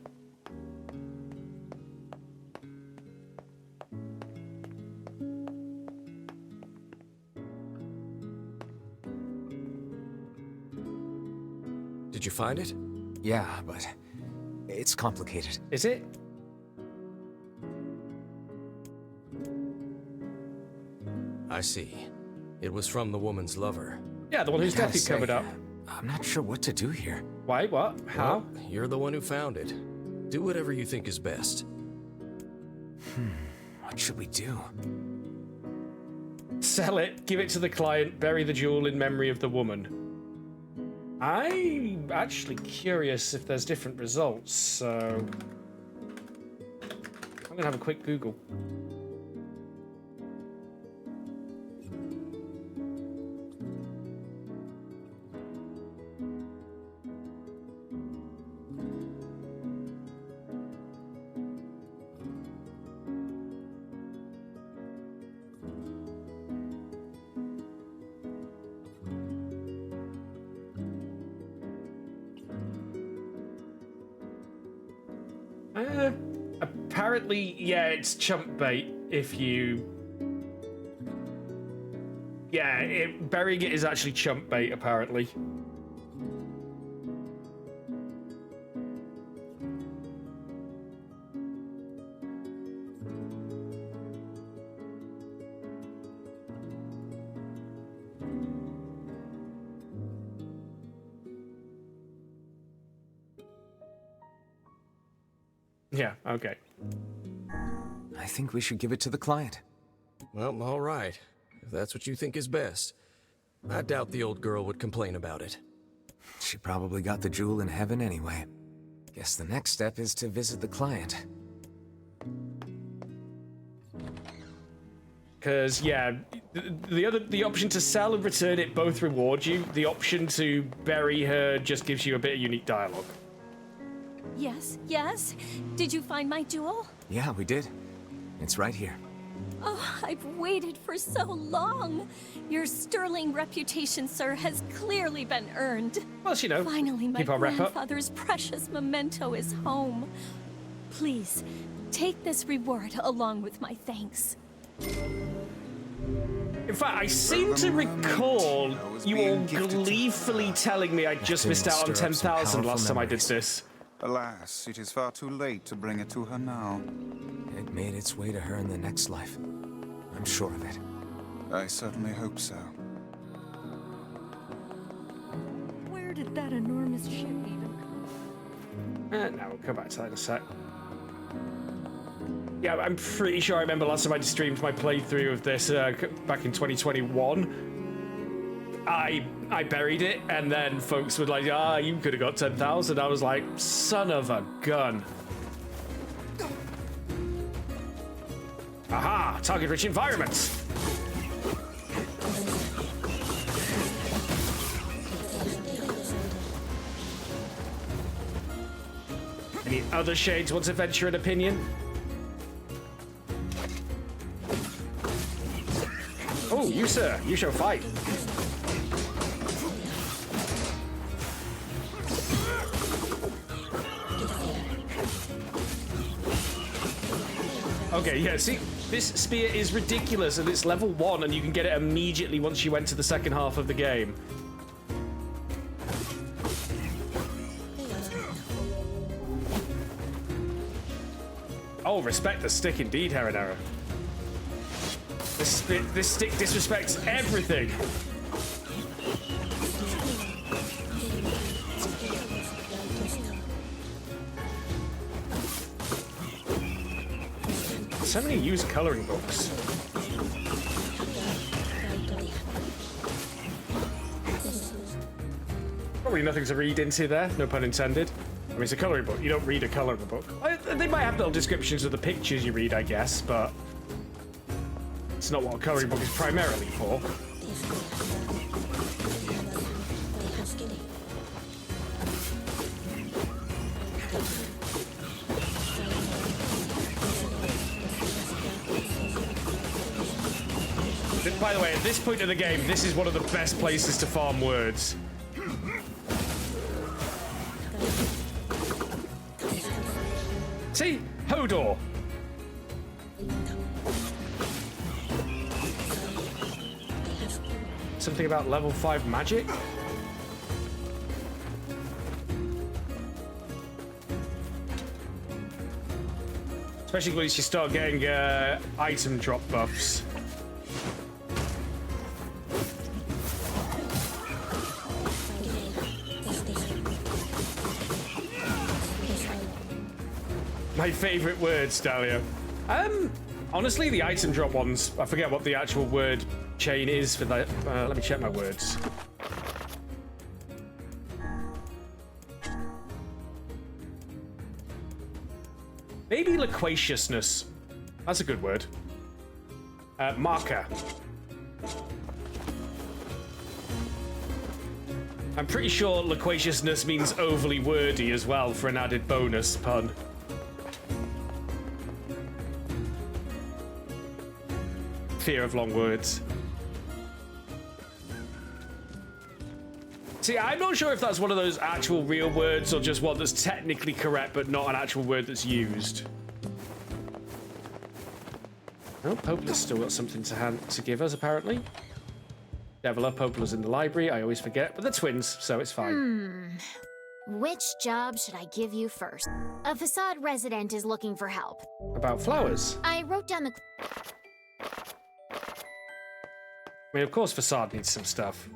Did you find it? Yeah, but it's complicated. Is it? I see. It was from the woman's lover. Yeah, the one whose death you covered up. I'm not sure what to do here. Why? What? How? Well, you're the one who found it. Do whatever you think is best. What should we do? Sell it, give it to the client, bury the jewel in memory of the woman. I'm actually curious if there's different results, so I'm gonna have a quick Google. Apparently, yeah, it's chump bait if you... Yeah, burying it is actually chump bait, apparently. Yeah, okay. I think we should give it to the client. Well, all right. If that's what you think is best. I doubt the old girl would complain about it. She probably got the jewel in heaven anyway. Guess the next step is to visit the client. Because, yeah, the option to sell and return it both reward you. The option to bury her just gives you a bit of unique dialogue. Yes, yes. Did you find my jewel? Yeah, we did. It's right here. Oh, I've waited for so long. Your sterling reputation, sir, has clearly been earned. Well, you know, finally, my keep our rep up. grandfather's precious memento is home. Please, take this reward along with my thanks. In fact, I seem to recall you all gleefully telling me I just missed out on 10,000 last time I did this. Alas, it is far too late to bring it to her now. It made its way to her in the next life. I'm sure of it. I certainly hope so. Where did that enormous ship even come? No, we'll come back to that in a sec. Yeah, I'm pretty sure I remember last time I streamed my playthrough of this back in 2021. I buried it, and then folks were like, ah, you could have got 10,000. I was like, son of a gun. Aha, target-rich environments. Any other shades want to venture an opinion? Oh, you, sir, you shall fight. Okay, yeah, see, this spear is ridiculous, and it's level 1, and you can get it immediately once you enter the second half of the game. Oh, respect the stick indeed, Heronera. This stick disrespects everything. So many used coloring books. Probably nothing to read into there, no pun intended. I mean, it's a coloring book. You don't read a coloring book. They might have little descriptions of the pictures you read, I guess, but it's not what a coloring book is primarily for. By the way, at this point of the game, this is one of the best places to farm words. See? Hodor. Something about level 5 magic? Especially once you start getting item drop buffs. My favorite words, Dahlia. Honestly, the item drop ones, I forget what the actual word chain is for that. Let me check my words. Maybe loquaciousness. That's a good word. Marker. I'm pretty sure loquaciousness means overly wordy as well for an added bonus pun. Fear of long words. See, I'm not sure if that's one of those actual real words or just one that's technically correct but not an actual word that's used. Oh, Poplar's still got something to give us, apparently. Level up, Poplar's in the library, I always forget, but they're twins, so it's fine. Which job should I give you first? A facade resident is looking for help. About flowers. I wrote down the... I mean, of course facade needs some stuff.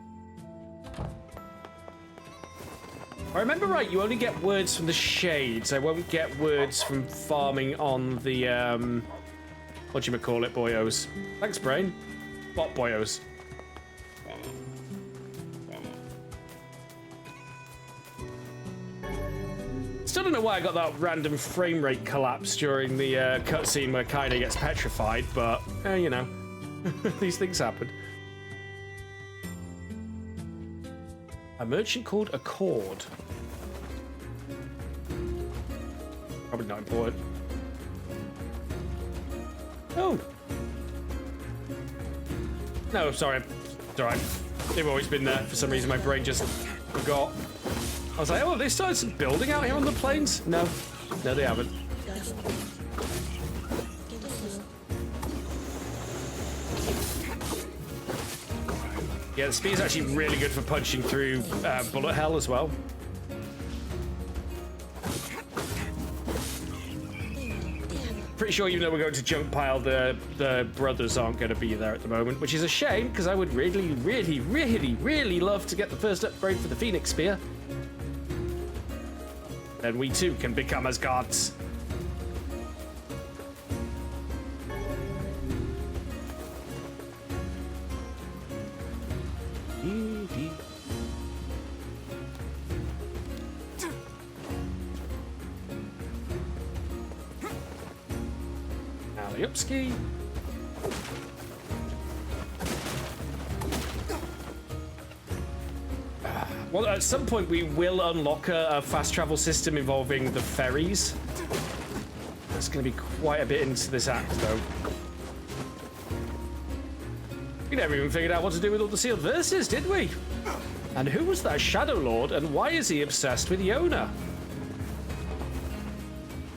If I remember right, you only get words from the shades. I won't get words from farming on the, whatchamacallit, boyos. Thanks, Brain. Bot boyos. Still don't know why I got that random frame rate collapse during the cutscene where Kaide gets petrified, but, you know, these things happen. A merchant called Accord. Probably not important. Oh. No, sorry. It's alright. They've always been there. For some reason, my brain just forgot. I was like, oh, have they started some building out here on the plains? No. No, they haven't. Yeah, the spear's actually really good for punching through bullet hell as well. Pretty sure even though we're going to junk pile, the brothers aren't going to be there at the moment, which is a shame because I would really, really, really, really love to get the first upgrade for the Phoenix Spear. Then we too can become as gods. Alley-upski. Well, at some point we will unlock a fast travel system involving the ferries. That's going to be quite a bit into this act, though. We never even figured out what to do with all the sealed verses, did we? And who was that Shadow Lord, and why is he obsessed with Yona?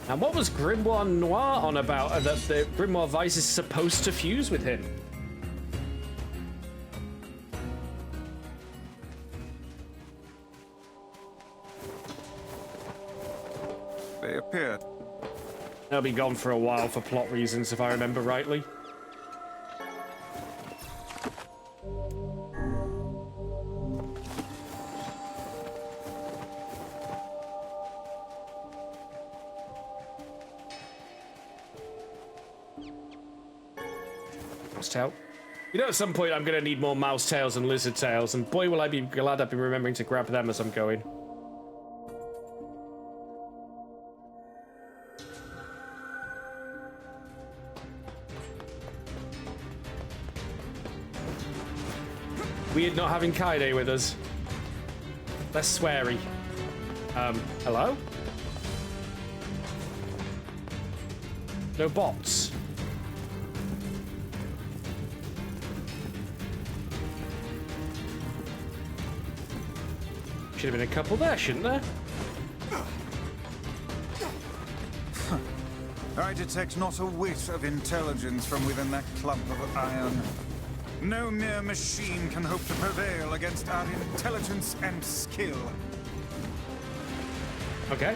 And what was Grimoire Noir on about, that the Grimoire Vice is supposed to fuse with him? They appeared. They'll be gone for a while for plot reasons, if I remember rightly. Mouse tail. You know, at some point I'm going to need more mouse tails and lizard tails, and boy will I be glad I've been remembering to grab them as I'm going. Weird not having Kaide with us. Less sweary. Hello? No bots. Should have been a couple there, shouldn't there? I detect not a whit of intelligence from within that clump of iron. No mere machine can hope to prevail against our intelligence and skill. Okay.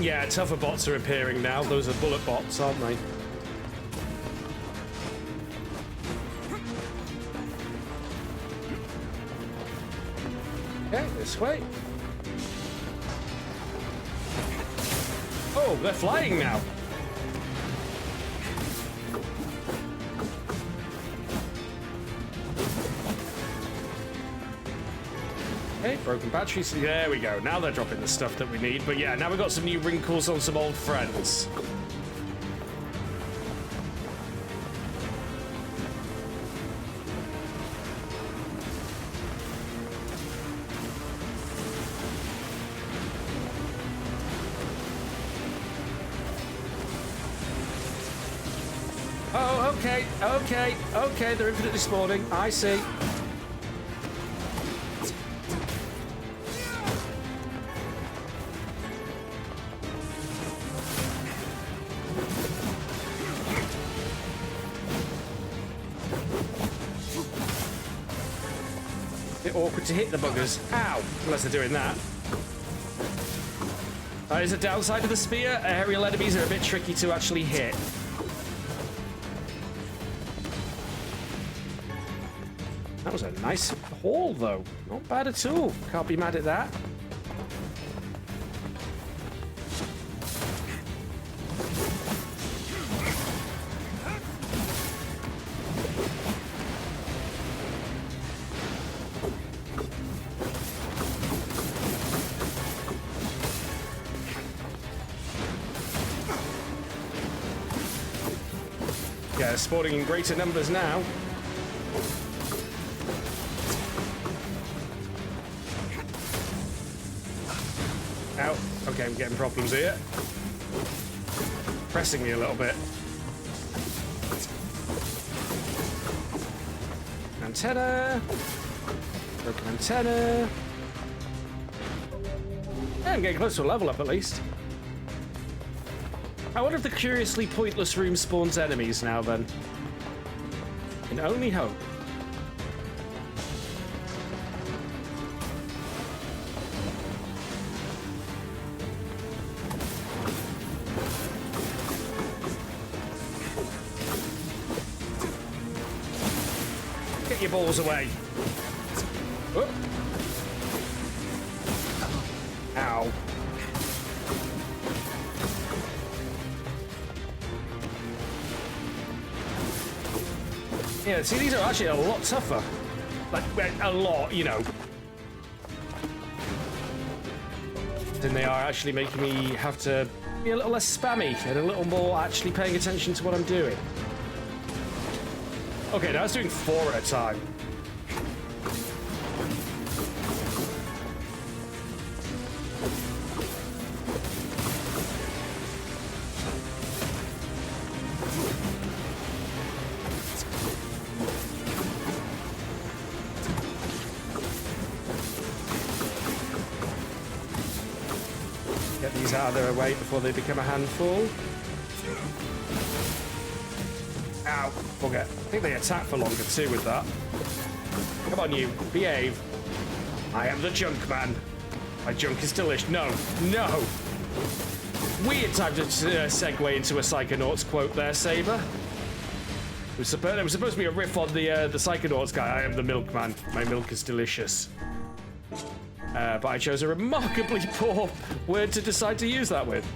Yeah, tougher bots are appearing now. Those are bullet bots, aren't they? Okay, this way. Oh, they're flying now. Okay, broken batteries. There we go. Now they're dropping the stuff that we need. But yeah, now we've got some new wrinkles on some old friends. Oh, okay, they're infinitely spawning. I see. Bit awkward to hit the buggers. Ow! Unless they're doing that. That is a downside of the spear. Aerial enemies are a bit tricky to actually hit. That was a nice haul, though. Not bad at all. Can't be mad at that. Yeah, spawning in greater numbers now. Ow. Okay, I'm getting problems here. Pressing me a little bit. Antenna. Broken antenna. Yeah, I'm getting close to a level up at least. I wonder if the curiously pointless room spawns enemies now then. Can only hope. Get your balls away. Oh. Ow. Yeah, see, these are actually a lot tougher. Like, a lot, you know. Than they are actually making me have to be a little less spammy and a little more actually paying attention to what I'm doing. Okay, now I was doing 4 at a time. Get these out of their way before they become a handful. Ow, bugger. I think they attack for longer too with that. Come on, you. Behave. I am the junk man. My junk is delish. No. No. Weird time to segue into a Psychonauts quote there, Saber. It was supposed to be a riff on the Psychonauts guy. I am the milkman. My milk is delicious. But I chose a remarkably poor word to decide to use that with.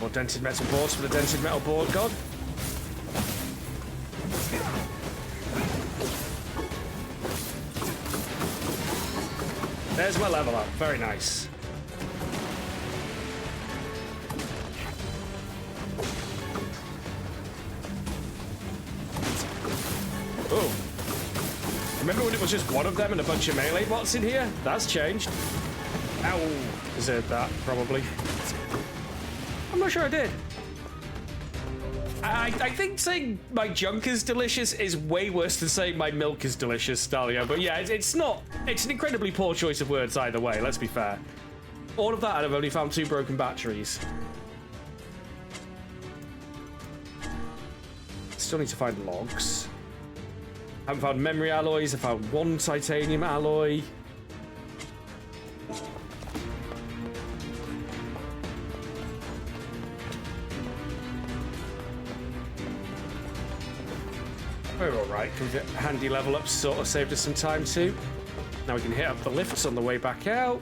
More dented metal boards for the dented metal board god. There's my level up. Very nice. Oh. Remember when it was just one of them and a bunch of melee bots in here? That's changed. Ow. Deserved that, probably. I'm not sure I did. I think saying my junk is delicious is way worse than saying my milk is delicious, Dahlia. But yeah, it's not. It's an incredibly poor choice of words either way, let's be fair. All of that, and I've only found 2 broken batteries. Still need to find logs. Haven't found memory alloys. I found 1 titanium alloy. We're alright, because the handy level ups sort of saved us some time too. Now we can hit up the lifts on the way back out.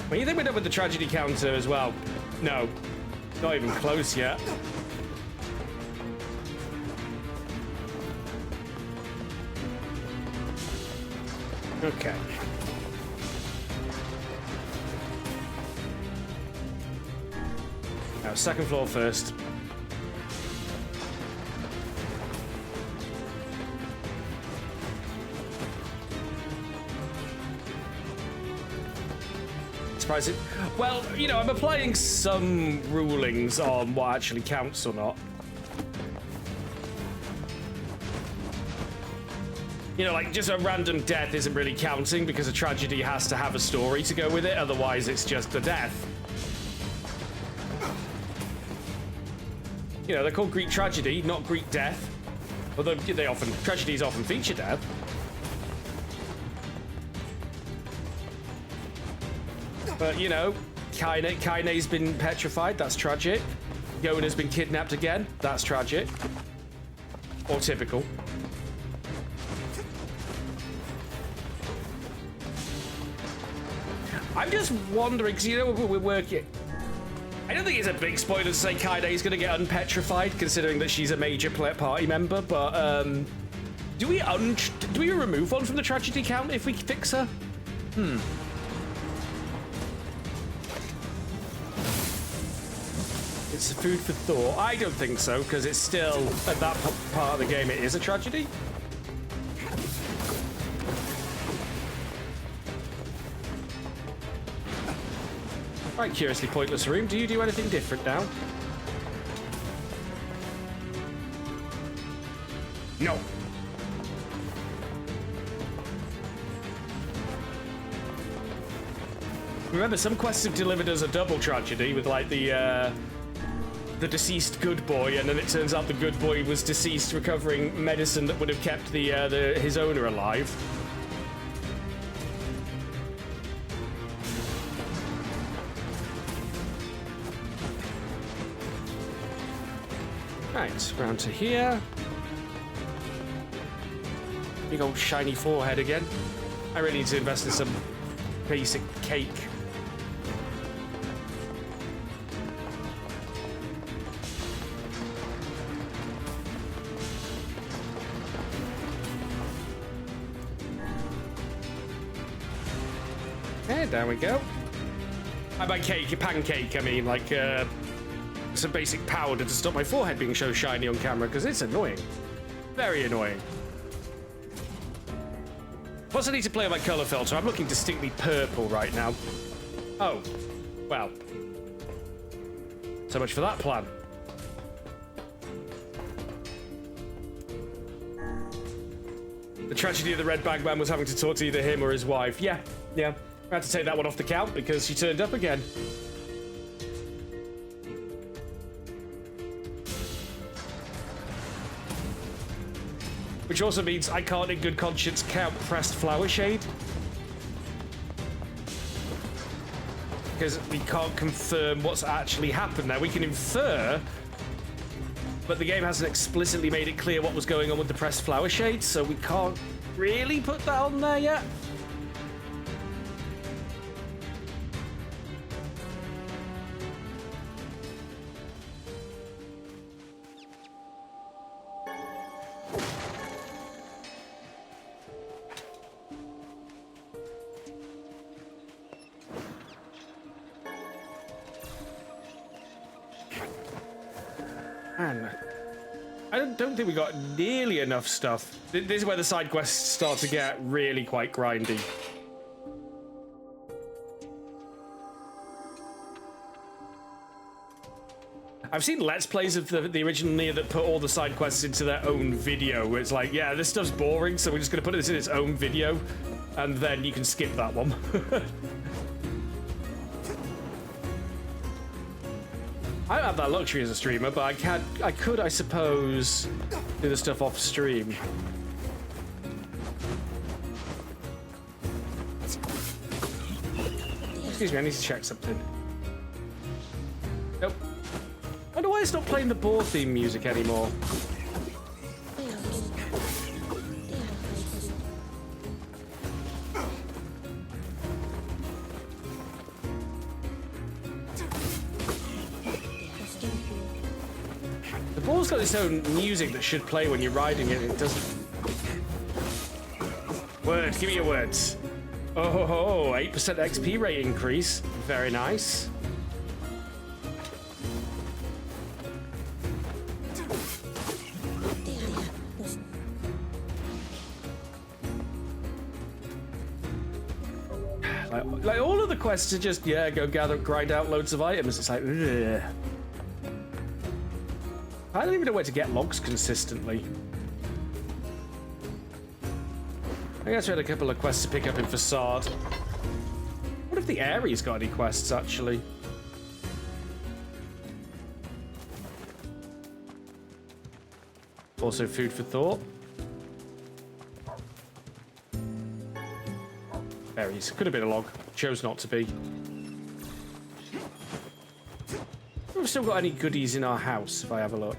Well, you think we're done with the tragedy counter as well? No, not even close yet. Okay. Now, second floor first. Surprising. Well, you know, I'm applying some rulings on what actually counts or not. You know, like, just a random death isn't really counting because a tragedy has to have a story to go with it, otherwise it's just a death. You know, they're called Greek tragedy, not Greek death. Although tragedies often feature death. But, you know, Kaine's been petrified, that's tragic. Yona's been kidnapped again, that's tragic. Or typical. I'm just wondering, because, you know, we're working... I don't think it's a big spoiler to say Kaine's going to get unpetrified, considering that she's a major party member, but, do we remove one from the tragedy count if we fix her? It's food for thought. I don't think so, because it's still, at that part of the game, it is a tragedy. Right, curiously pointless room. Do you do anything different now? No. Remember, some quests have delivered us a double tragedy with, like, the deceased good boy, and then it turns out the good boy was deceased recovering medicine that would have kept his owner alive. Right, round to here. Big old shiny forehead again. I really need to invest in some basic cake. And there we go. By cake, pancake, I mean, like, some basic powder to stop my forehead being so shiny on camera, because it's annoying. Very annoying. Plus, I need to play on my color filter. I'm looking distinctly purple right now. Oh, well. So much for that plan. The tragedy of the Red Bag Man was having to talk to either him or his wife. Yeah. I had to take that one off the count because she turned up again. Which also means I can't in good conscience count pressed flower shade. Because we can't confirm what's actually happened now. We can infer, but the game hasn't explicitly made it clear what was going on with the pressed flower shade, so we can't really put that on there yet. Man, I don't think we got nearly enough stuff. This is where the side quests start to get really quite grindy. I've seen Let's Plays of the original NieR that put all the side quests into their own video, where it's like, yeah, this stuff's boring, so we're just going to put this in its own video, and then you can skip that one. I don't have that luxury as a streamer, but I could, I suppose, do the stuff off stream. Excuse me, I need to check something. Nope. I wonder why it's not playing the boar theme music anymore. Ball's got its own music that should play when you're riding it. It doesn't. Words, give me your words. Oh, 8% XP rate increase. Very nice. Like all of the quests are just, yeah, go grind out loads of items. It's like, ugh. I don't even know where to get logs consistently. I guess we had a couple of quests to pick up in Facade. What if the area's got any quests, actually? Also food for thought. Berries. Could have been a log. Chose not to be. We've still got any goodies in our house, if I have a look.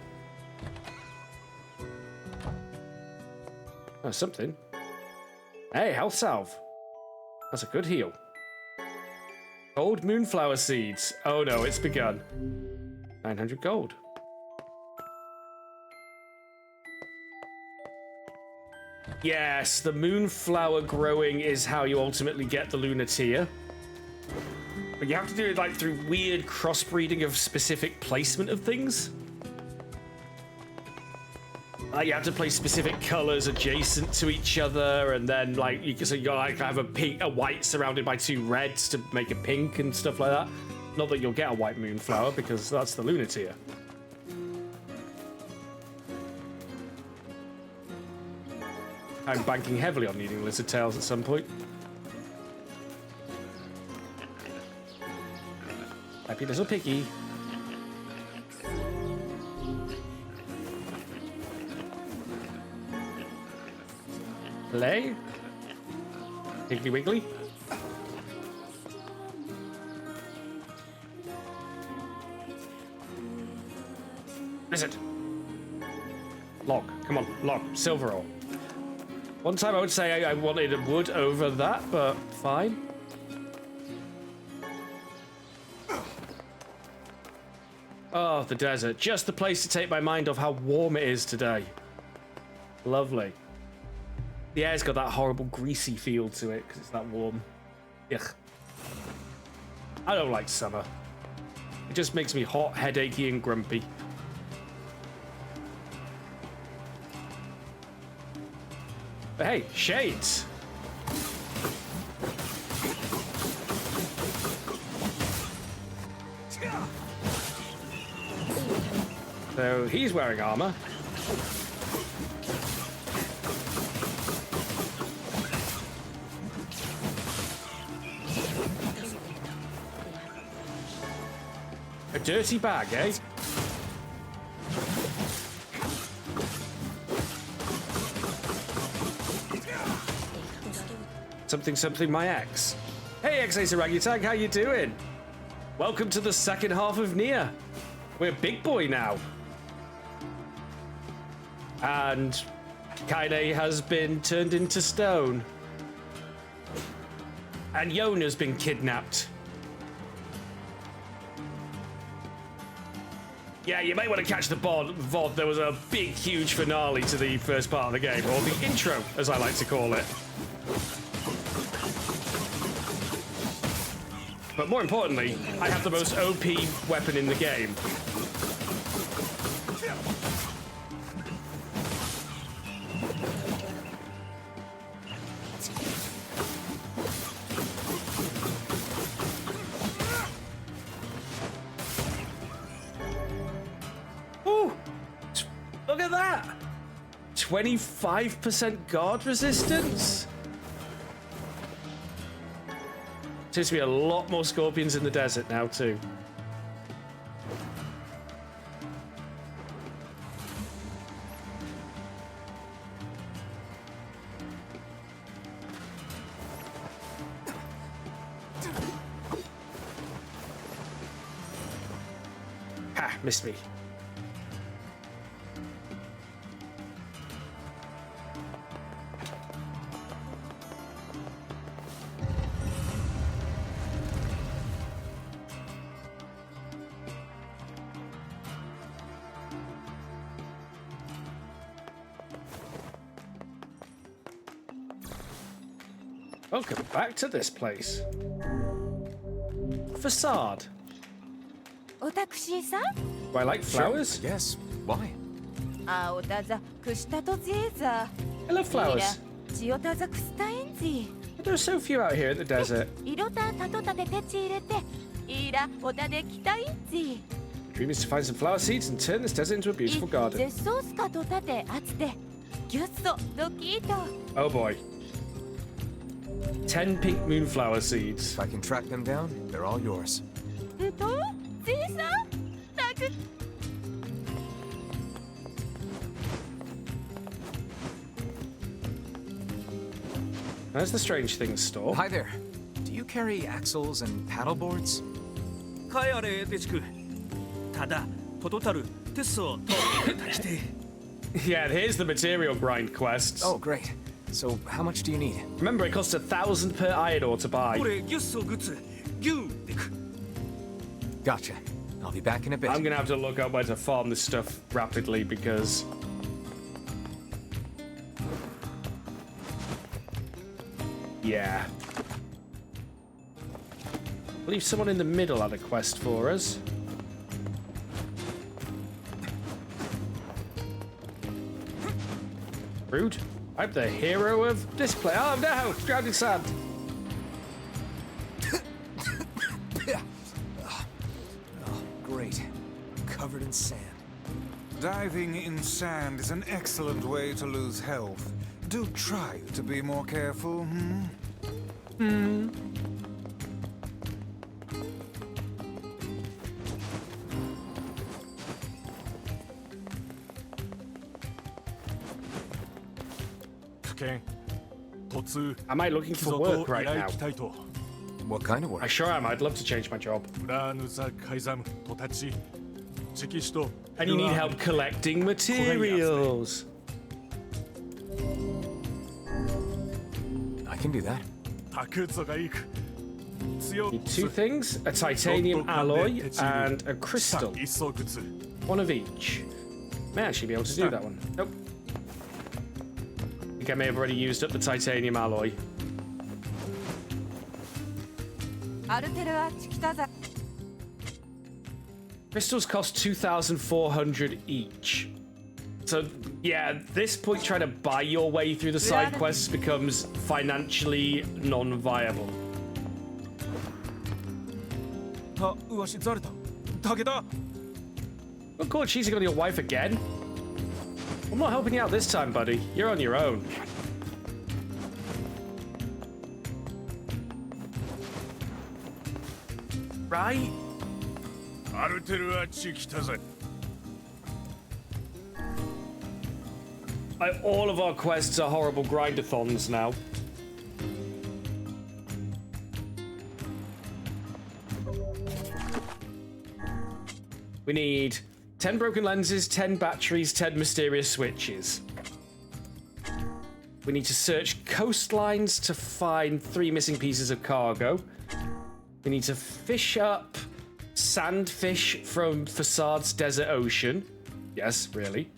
Oh, something. Hey, health salve. That's a good heal. Gold moonflower seeds. Oh no, it's begun. 900 gold. Yes, the moonflower growing is how you ultimately get the lunar tier. But you have to do it like through weird crossbreeding of specific placement of things. You have to place specific colors adjacent to each other, and then like you got like have a white surrounded by 2 reds to make a pink and stuff like that. Not that you'll get a white moonflower because that's the lunar tier. I'm banking heavily on needing lizard tails at some point. Happy little piggy. Play. Piggly Wiggly. Lizard. Log. Come on, log. Silver ore. One time I would say I wanted a wood over that, but fine. Oh, the desert. Just the place to take my mind off how warm it is today. Lovely. The air's got that horrible greasy feel to it because it's that warm. Ugh. I don't like summer. It just makes me hot, headachy, and grumpy. But hey, shades. So he's wearing armor. A dirty bag, eh? Something my ex. Hey ex-Ace Orangutan, how you doing? Welcome to the second half of NieR. We're big boy now. And Kaine has been turned into stone. And Yona's been kidnapped. Yeah, you might want to catch the VOD. There was a big, huge finale to the first part of the game, or the intro, as I like to call it. But more importantly, I have the most OP weapon in the game. Ooh! Look at that! 25% guard resistance? Seems to be a lot more scorpions in the desert now, too. Ha! Missed me. Welcome back to this place. Facade. Otakushi-san? Do I like flowers? Sure, yes. Why? Hello, flowers. There are so few out here in the desert. The dream is to find some flower seeds and turn this desert into a beautiful garden. Oh boy. 10 pink moonflower seeds. If I can track them down, they're all yours. There's the strange things store. Hi there. Do you carry axles and paddle boards? Yeah, here's the material grind quests. Oh, great. So, how much do you need? Remember, it costs 1,000 per iron ore to buy. Gotcha. I'll be back in a bit. I'm gonna have to look up where to farm this stuff rapidly because... yeah. I believe someone in the middle had a quest for us. Rude. I'm the hero of this play. Oh no! Drowning sand! Oh, great. Covered in sand. Diving in sand is an excellent way to lose health. Do try to be more careful, Am I looking for work right now? What kind of work? I sure am. I'd love to change my job. And you need help collecting materials. I can do that. Need two things, a titanium alloy and a crystal. One of each. May actually be able to do that one. Nope. I think I may have already used up the titanium alloy. Crystals cost 2,400 each. So, yeah, at this point, trying to buy your way through the side quests becomes financially non-viable. Oh god, she's got your wife again? I'm not helping you out this time, buddy. You're on your own. Right? Like, all of our quests are horrible grindathons now. We need 10 broken lenses, 10 batteries, 10 mysterious switches. We need to search coastlines to find 3 missing pieces of cargo. We need to fish up sandfish from Facade's desert ocean. Yes, really.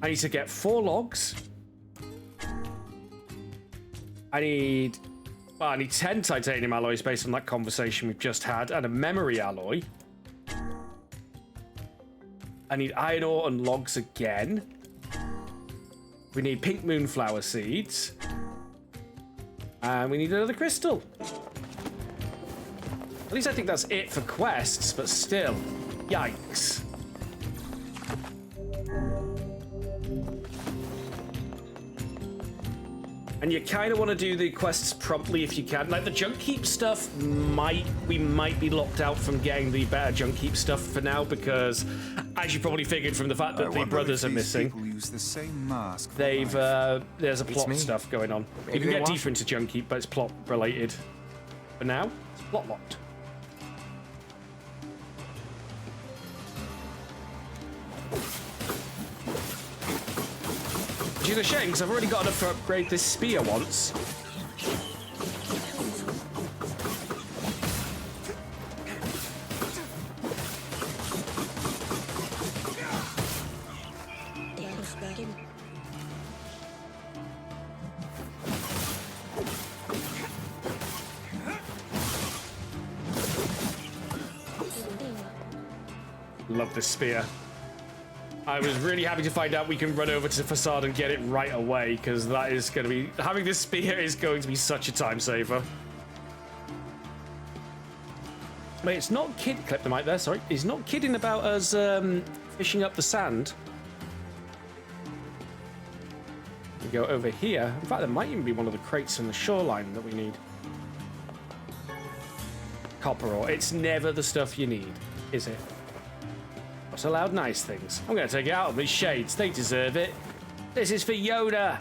I need to get 4 logs. I need 10 titanium alloys based on that conversation we've just had, and a memory alloy. I need iron ore and logs again. We need pink moonflower seeds. And we need another crystal. At least I think that's it for quests, but still. Yikes. And you kind of want to do the quests promptly if you can. Like the junk heap stuff, we might be locked out from getting the better junk heap stuff for now because, as you probably figured from the fact that the brothers are missing, use the same mask they've there's a plot stuff going on. You can get deeper into junk heap, but it's plot related. For now, it's plot locked. Which is a shame, because I've already got enough to upgrade this spear once. Love this spear. I was really happy to find out we can run over to the facade and get it right away, because that is going to be... Having this spear is going to be such a time saver. Wait, it's not kid... Clip the mic there, sorry. He's not kidding about us fishing up the sand. We go over here. In fact, there might even be one of the crates in the shoreline that we need. Copper ore. It's never the stuff you need, is it? What's allowed nice things? I'm going to take it out of these shades. They deserve it. This is for Yoda.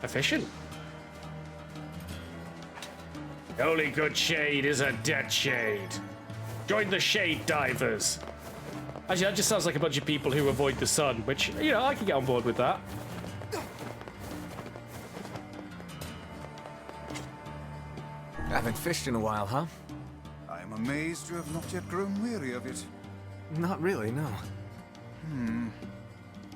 Efficient. The only good shade is a dead shade. Join the shade divers. Actually, that just sounds like a bunch of people who avoid the sun, which, you know, I can get on board with that. Haven't fished in a while, huh? I am amazed you have not yet grown weary of it. Not really, no.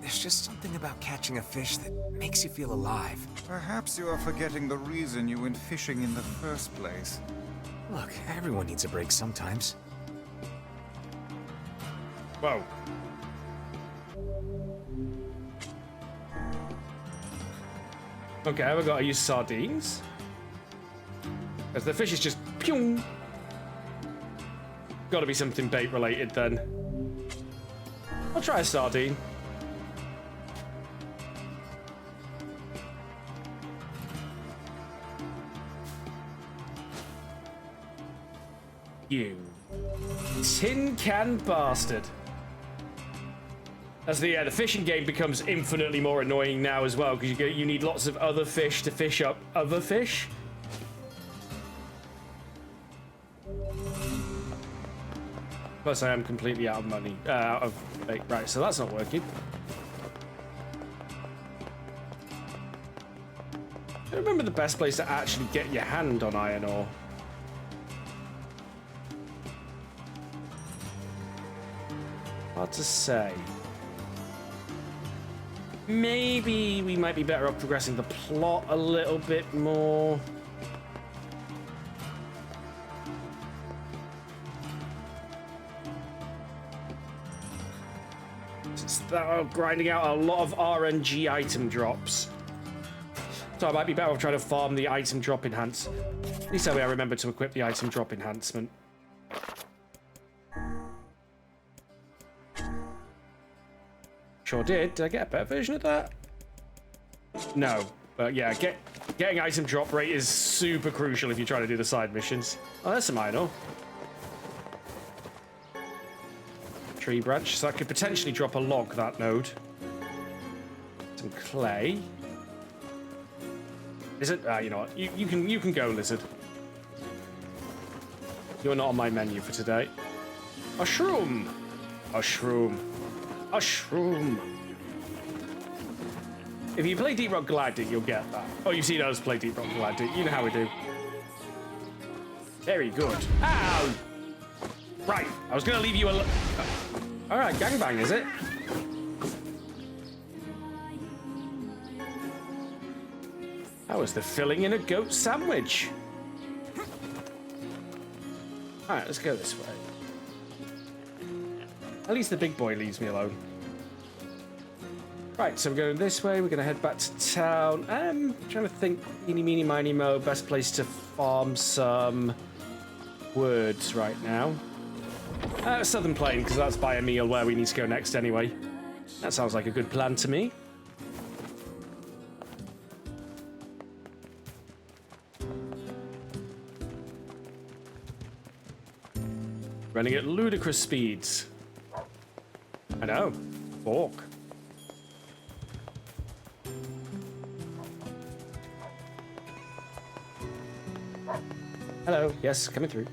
There's just something about catching a fish that makes you feel alive. Perhaps you are forgetting the reason you went fishing in the first place. Look, everyone needs a break sometimes. Whoa. Okay, we've got to use sardines. As the fish is just pew. Got to be something bait related then. I'll try a sardine. You tin can bastard. As the fishing game becomes infinitely more annoying now as well, because you need lots of other fish to fish up other fish. Plus, I am completely out of money. Out of bait. Right, so that's not working. I don't remember the best place to actually get your hand on iron ore. Hard to say. Maybe we might be better off progressing the plot a little bit more. Since they're grinding out a lot of RNG item drops. So I might be better off trying to farm the item drop enhance. At least that way I remember to equip the item drop enhancement. Sure did. Did I get a better version of that? No. But yeah, getting item drop rate is super crucial if you're trying to do the side missions. Oh, that's some iron ore. Tree branch. So I could potentially drop a log, that node. Some clay. Is it? You know what? You can go, lizard. You're not on my menu for today. A shroom. A shroom. A shroom. If you play Deep Rock Galactic, you'll get that. Oh, you've seen us play Deep Rock Galactic. You know how we do. Very good. Ow! Right, I was going to leave you alone. All right, gangbang, is it? That was the filling in a goat sandwich. All right, let's go this way. At least the big boy leaves me alone. Right, so we're going this way. We're going to head back to town. I'm trying to think, eeny, meeny, miny, mo, best place to farm some words right now. Southern Plain, because that's by a meal where we need to go next anyway. That sounds like a good plan to me. Running at ludicrous speeds. I know. Fork. Hello. Yes, coming through.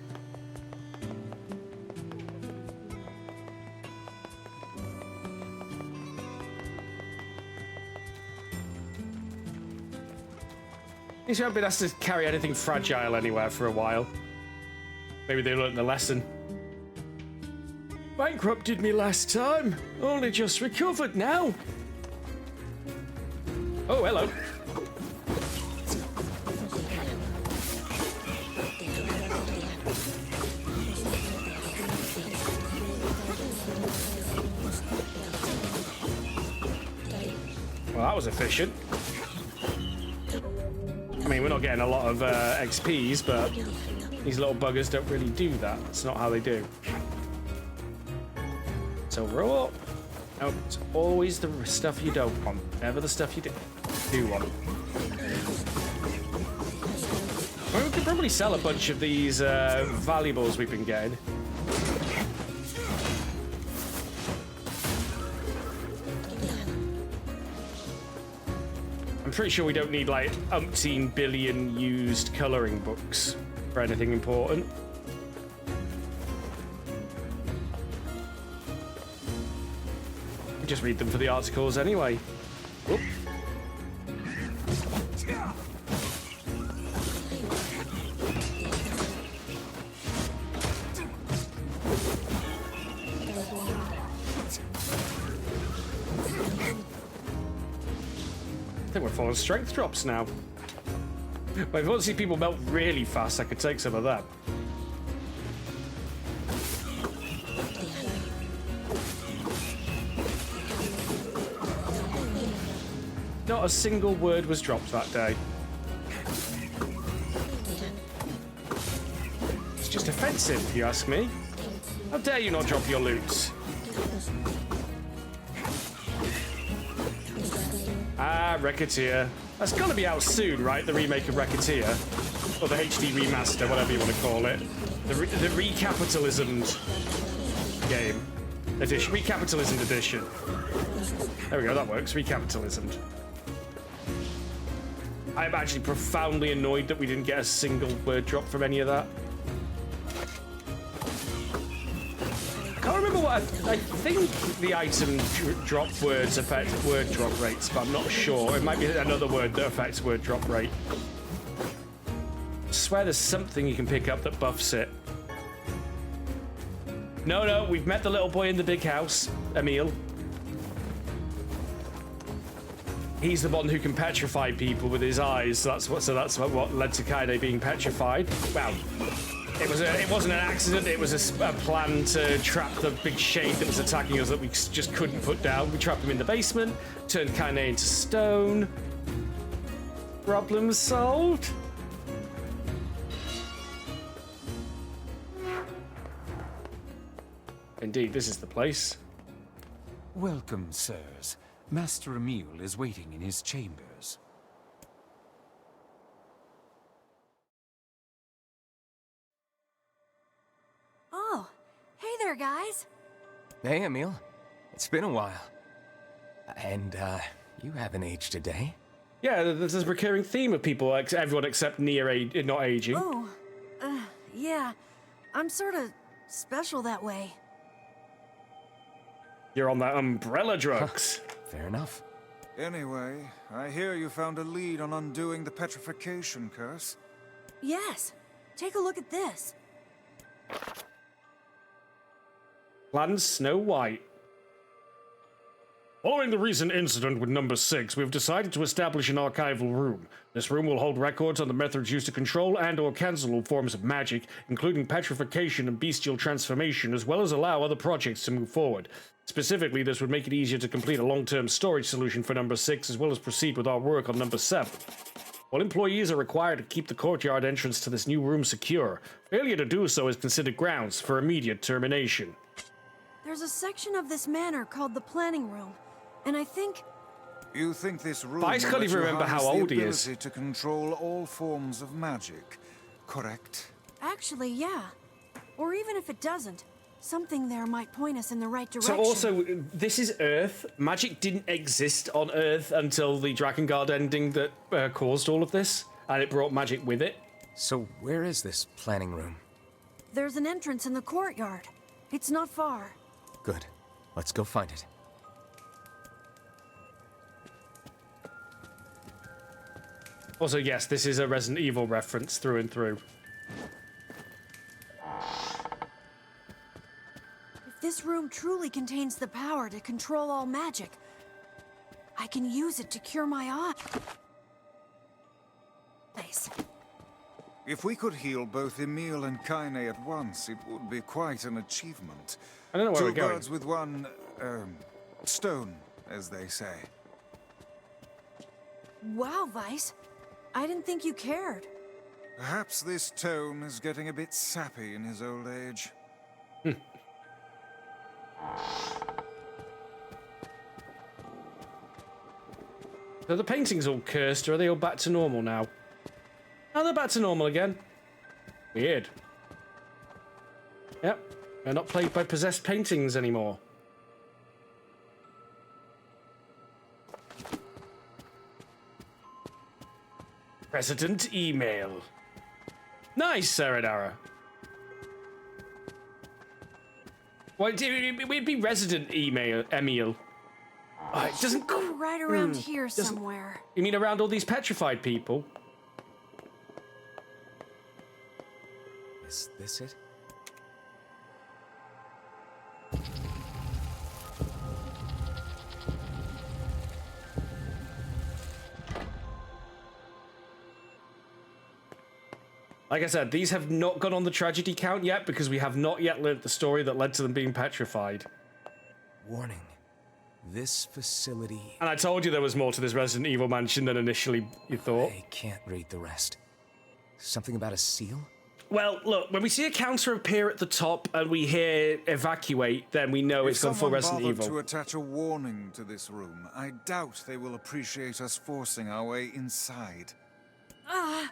These haven't been asked to carry anything fragile anywhere for a while. Maybe they learned the lesson. Bankrupted me last time. Only just recovered now. Oh, hello. Well, that was efficient. I mean, we're not getting a lot of XPs, but these little buggers don't really do that. That's not how they do. So roll up. No, it's always the stuff you don't want. Never the stuff you do want. Well, we could probably sell a bunch of these valuables we've been getting. I'm pretty sure we don't need like umpteen billion used coloring books for anything important. We just read them for the articles anyway. Whoop. I think we're full of strength drops now. But if you want to see people melt really fast, I could take some of that. Not a single word was dropped that day. It's just offensive, if you ask me. How dare you not drop your loot? Ah, Recettear. That's gonna be out soon, right? The remake of Recettear. Or the HD remaster, whatever you want to call it. The recapitalismed game. Edition. Recapitalismed edition. There we go, that works. Recapitalismed. I'm actually profoundly annoyed that we didn't get a single word drop from any of that. I can't remember what I think the item drop words affect word drop rates, but I'm not sure. It might be another word that affects word drop rate. I swear there's something you can pick up that buffs it. No, we've met the little boy in the big house, Emil. He's the one who can petrify people with his eyes. So that's what led to Kaede being petrified. Well, it wasn't an accident. It was a plan to trap the big shade that was attacking us that we just couldn't put down. We trapped him in the basement, turned Kaede into stone. Problem solved. Indeed, this is the place. Welcome, sirs. Master Emil is waiting in his chambers. Oh, hey there, guys. Hey, Emil. It's been a while. And, you haven't aged a day. Yeah, there's this recurring theme of people, everyone except NieR not aging. Oh, yeah. I'm sort of special that way. You're on that umbrella drugs. Fair enough. Anyway, I hear you found a lead on undoing the petrification curse. Yes. Take a look at this. Plan Snow White. Following the recent incident with number 6, we've decided to establish an archival room. This room will hold records on the methods used to control and or cancel all forms of magic, including petrification and bestial transformation, as well as allow other projects to move forward. Specifically, this would make it easier to complete a long-term storage solution for number 6, as well as proceed with our work on number 7. While employees are required to keep the courtyard entrance to this new room secure, failure to do so is considered grounds for immediate termination. There's a section of this manor called the planning room, and I think... You think this room I can't even remember how old he is. To control all forms of magic, correct? Actually, yeah. Or even if it doesn't, something there might point us in the right direction. So also, this is Earth. Magic didn't exist on Earth until the Drakengard ending that caused all of this, and it brought magic with it. So where is this planning room? There's an entrance in the courtyard. It's not far. Good. Let's go find it. Also, yes, this is a Resident Evil reference through and through. If this room truly contains the power to control all magic, I can use it to cure my eye. If we could heal both Emil and Kaine at once, it would be quite an achievement. I don't know where Two we're going. birds with one, stone, as they say. Wow, Weiss. I didn't think you cared. Perhaps this tome is getting a bit sappy in his old age. So the painting's all cursed, or are they all back to normal now? Oh, they're back to normal again. Weird. Yep, they're not plagued by possessed paintings anymore. President email. Nice, Saradara. Well, it'd be resident email, Emil. Oh, it doesn't go right around here somewhere. You mean around all these petrified people? Is this it? Like I said, these have not gone on the tragedy count yet because we have not yet learnt the story that led to them being petrified. Warning. This facility... And I told you there was more to this Resident Evil mansion than initially you thought. I can't read the rest. Something about a seal? Well, look, when we see a counter appear at the top and we hear evacuate, then we know it's gone full Resident If someone Evil. bothered to attach a warning to this room, I doubt they will appreciate us forcing our way inside. Ah!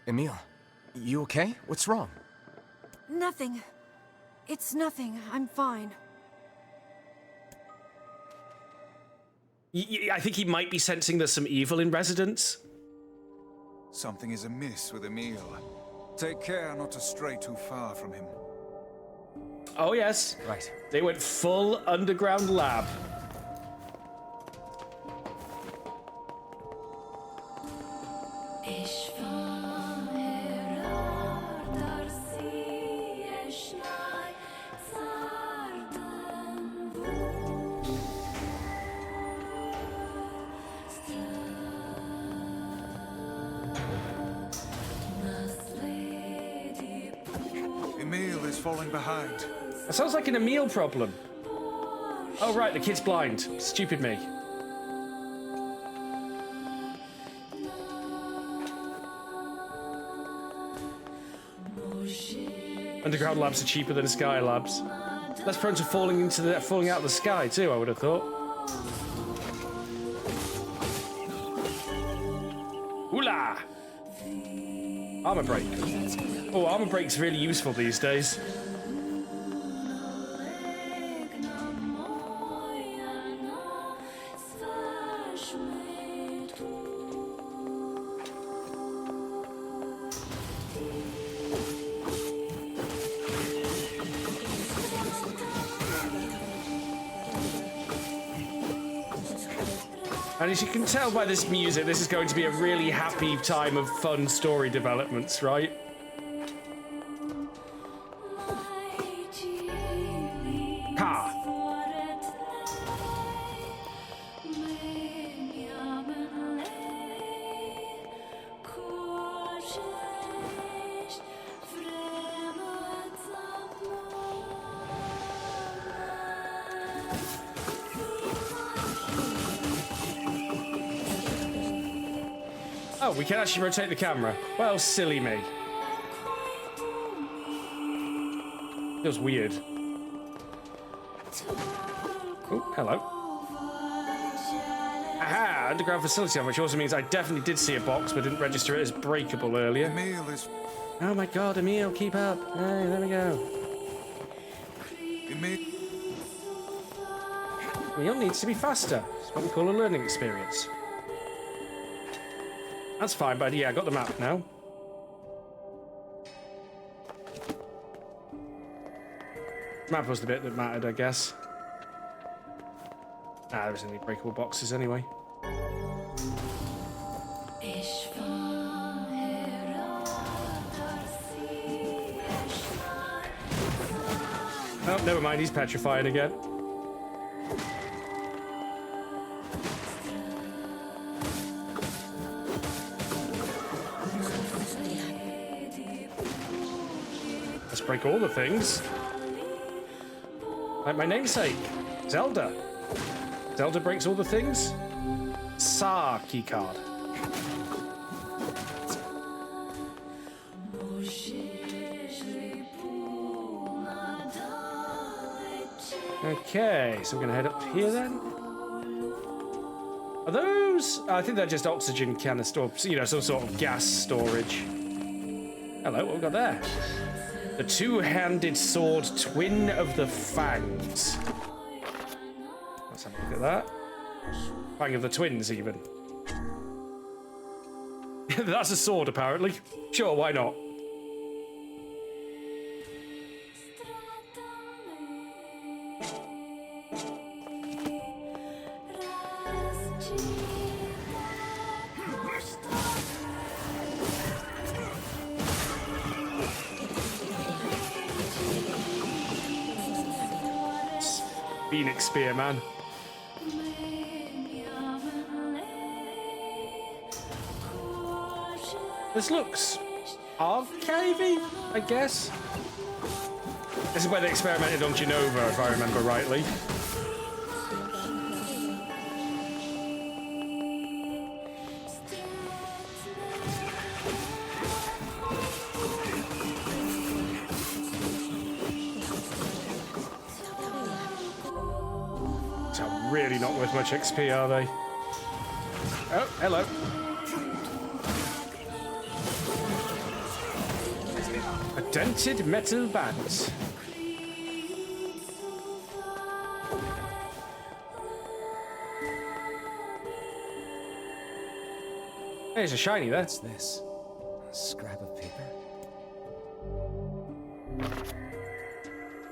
Emil, you okay? What's wrong? Nothing. It's nothing. I'm fine. I think he might be sensing there's some evil in residence. Something is amiss with Emil. Take care not to stray too far from him. Oh, yes. Right. They went full underground lab. Emil is falling behind. That sounds like an Emil problem. Oh, right, the kid's blind. Stupid me. Underground labs are cheaper than sky labs. Less prone to falling out of the sky too, I would have thought. Hoolah! Armor break. Oh, armor break's really useful these days. And as you can tell by this music, this is going to be a really happy time of fun story developments, right? Ha! Oh, we can actually rotate the camera. Well, silly me. Feels weird. Oh, hello. Aha! Underground facility, which also means I definitely did see a box, but didn't register it as breakable earlier. Emil is... Oh my god, Emil, keep up. Hey, there we go. Emil... Emil needs to be faster. It's what we call a learning experience. That's fine, but yeah, I got the map now. Map was the bit that mattered, I guess. There isn't any breakable boxes anyway. Oh, never mind, he's petrified again. Let's break all the things. Like my namesake, Zelda. Zelda breaks all the things. Key card. Okay, so we're gonna head up here then. Are those? I think they're just oxygen canister, or, you know, some sort of gas storage. Hello, what we got there? The two-handed sword, twin of the fangs. Let's have a look at that. Fang of the twins, even. That's a sword, apparently. Sure, why not? Phoenix Spear, man. This looks archivey, I guess. This is where they experimented on Genova, if I remember rightly. So really not worth much XP, are they? Oh, hello. A dented metal band. There's a shiny there. What's this? A scrap of paper?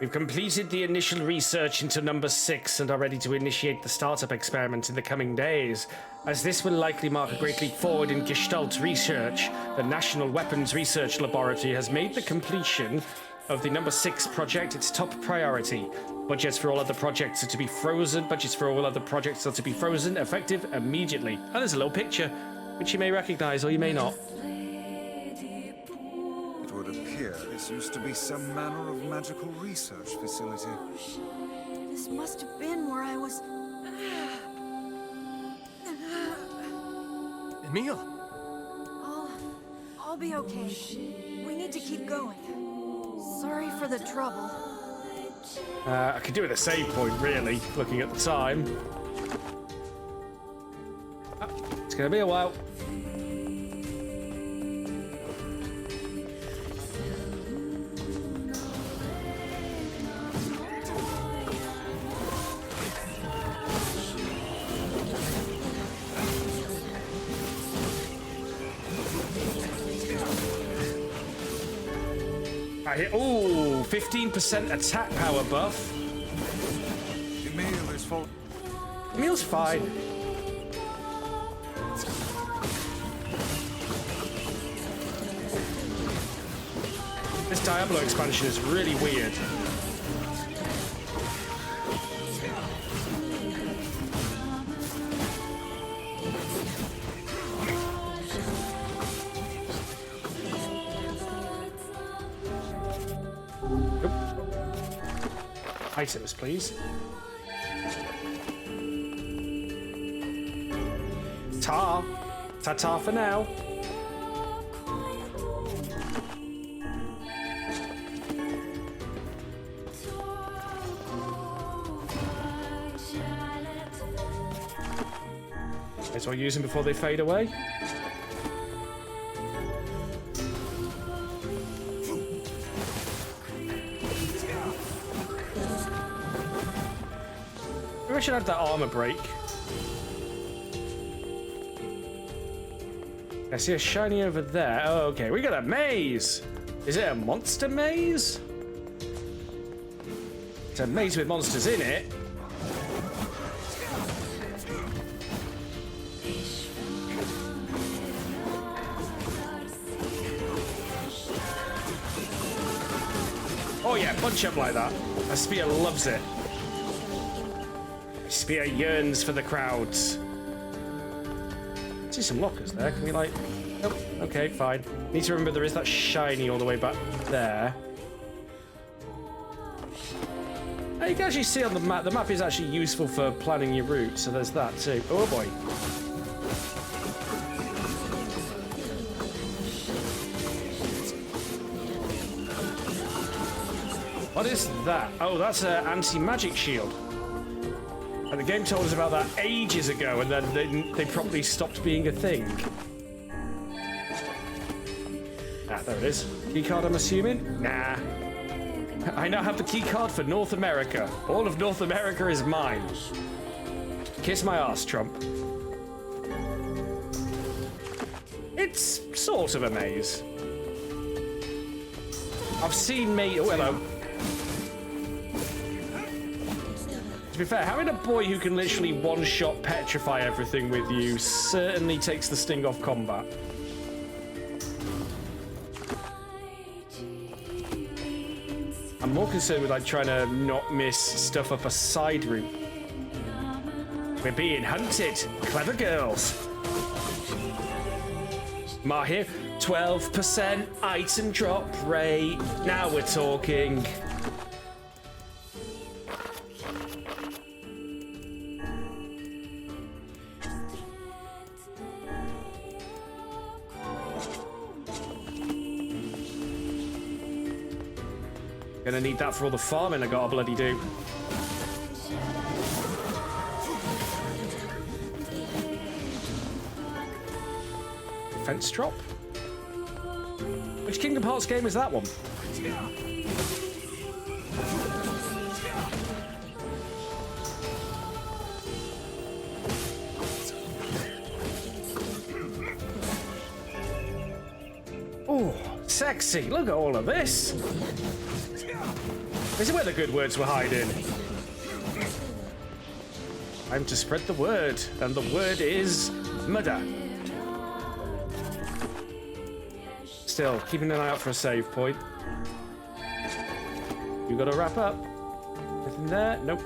We've completed the initial research into number 6 and are ready to initiate the startup experiment in the coming days. As this will likely mark a great leap forward in Gestalt research, the National Weapons Research Laboratory has made the completion of the number 6 project its top priority. Budgets for all other projects are to be frozen. Effective immediately. And there's a little picture, which you may recognize or you may not. It would appear this used to be some manner of magical research facility. This must have been where I was... Emil! I'll be okay. We need to keep going. Sorry for the trouble. I could do with a save point, really, looking at the time. It's gonna be a while. Oh, 15% attack power buff. Emil is full. Emil's fine. This Diablo expansion is really weird. Items, please. Ta-ta for now. Might as well use them before they fade away. I should have that armor break. I see a shiny over there. Oh, okay. We got a maze. Is it a monster maze? It's a maze with monsters in it. yeah, punch up like that. A spear loves it. A spear yearns for the crowds. I see some lockers there. Can we like... Nope. Okay, fine. Need to remember there is that shiny all the way back there. You can actually see on the map is actually useful for planning your route, so there's that too. Oh boy. What is that? Oh, that's an anti-magic shield. And the game told us about that ages ago, and then they probably stopped being a thing. Ah, there it is. Keycard, I'm assuming? Nah. I now have the key card for North America. All of North America is mine. Kiss my ass, Trump. It's sort of a maze. I've seen me. Oh, hello. To be fair, having a boy who can literally one-shot petrify everything with you certainly takes the sting off combat. I'm more concerned with like trying to not miss stuff up a side route. We're being hunted. Clever girls. Mahir, 12% item drop rate. Now we're talking. Gonna need that for all the farming I gotta bloody do. Defense drop? Which Kingdom Hearts game is that one? Oh, sexy. Look at all of this. This is where the good words were hiding. Time to spread the word, and the word is murder. Still, keeping an eye out for a save point. You gotta wrap up. Nothing there? Nope.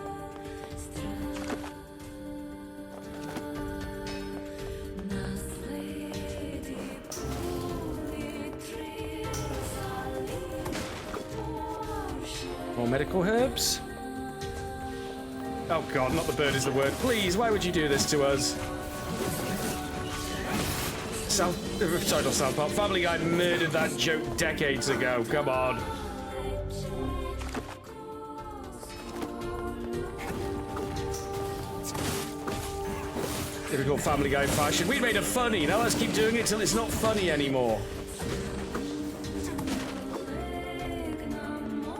More medical herbs. Oh god, not the bird is the word. Please, why would you do this to us? Sorry, not South Park. Family Guy murdered that joke decades ago. Come on. Typical Family Guy fashion. We made it funny. Now let's keep doing it till it's not funny anymore.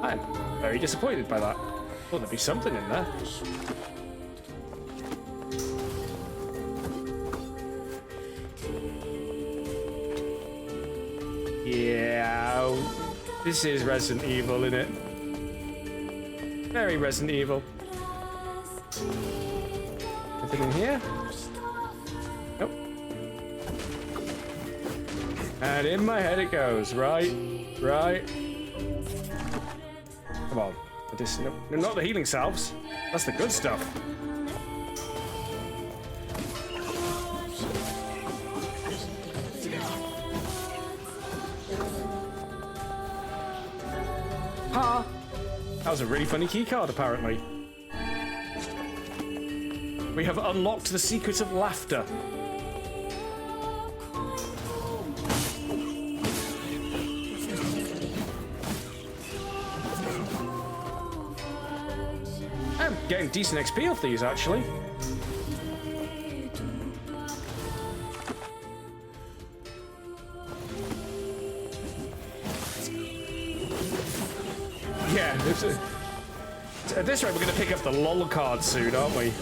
I'm very disappointed by that. Thought there'd be something in there. Yeah, this is Resident Evil, isn't it? Very Resident Evil. Anything in here? Nope. And in my head it goes. Right. Come on. No, not the healing salves. That's the good stuff. Ha! That was a really funny keycard, apparently. We have unlocked the secret of laughter. I'm getting decent XP off these, actually. Yeah, at this rate, we're going to pick up the LOL card soon, aren't we?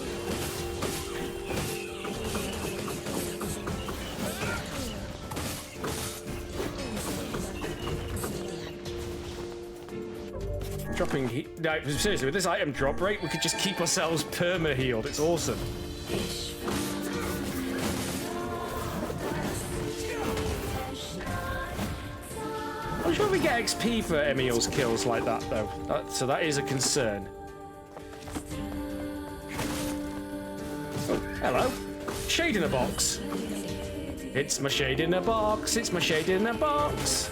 Dropping no, seriously, with this item drop rate, we could just keep ourselves perma-healed. It's awesome. Not sure if we get XP for Emil's kills like that, though. So that is a concern. Oh, hello. Shade in a box. It's my shade in a box. It's my shade in a box.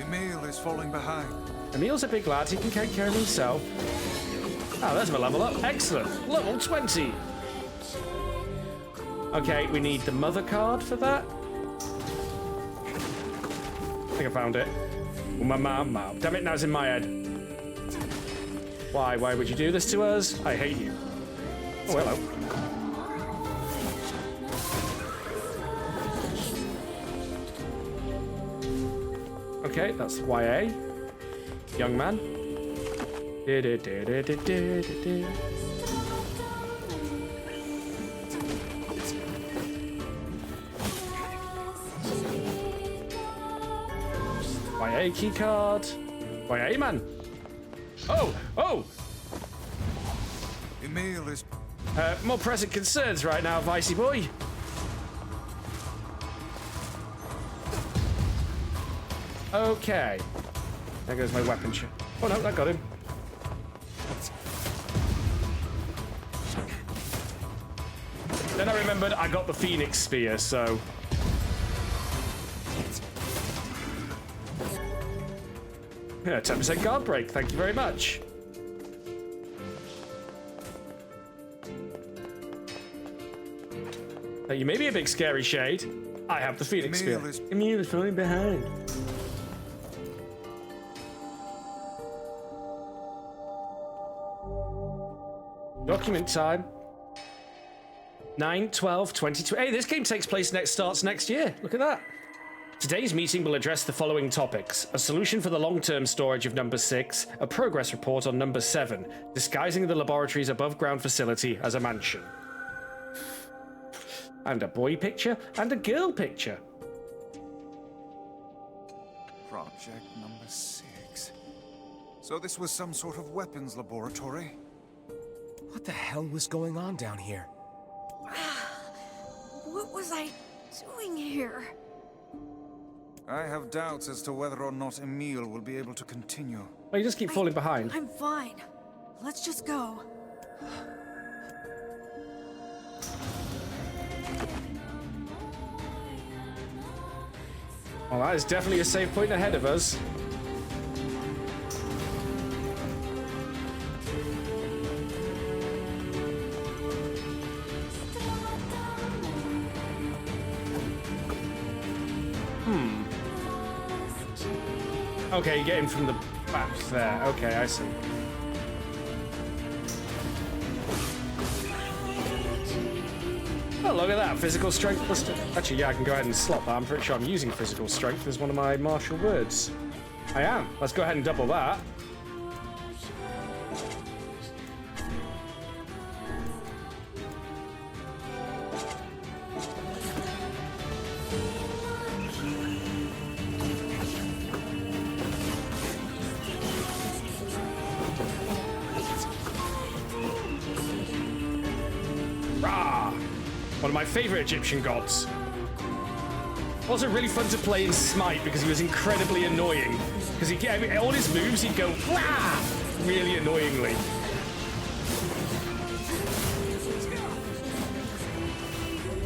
Emil is falling behind. Emil's a big lad. He can take care of himself. Oh, there's my level up. Excellent. Level 20. Okay, we need the mother card for that. I think I found it. Oh, my mama. Damn it, now it's in my head. Why? Why would you do this to us? I hate you. Oh, hello. Okay, that's YA. Young man. YA key card. YA man. Oh, oh. Emil is more pressing concerns right now, Vicey boy. Okay. There goes my weapon ship. Oh no, that got him. Then I remembered I got the Phoenix Spear, so... Yeah, 10% guard break, thank you very much. Now, you may be a big scary shade. I have the Phoenix Spear. Emil is falling behind. Document time. 9/12/22. Hey, this game takes place starts next year. Look at that. Today's meeting will address the following topics: a solution for the long-term storage of number 6, a progress report on number 7, disguising the laboratory's above-ground facility as a mansion. And a boy picture and a girl picture. Project number 6. So this was some sort of weapons laboratory? What the hell was going on down here? What was I doing here? I have doubts as to whether or not Emil will be able to continue. Well, you just keep falling behind. I'm fine. Let's just go. Well, that is definitely a save point ahead of us. Okay, get him from the back there. Okay, I see. Oh, look at that. Physical strength plus... Actually, yeah, I can go ahead and slot that. I'm pretty sure I'm using physical strength as one of my martial words. I am. Let's go ahead and double that. One of my favorite Egyptian gods. Also really fun to play in Smite because he was incredibly annoying. Because all his moves he'd go wah! Really annoyingly.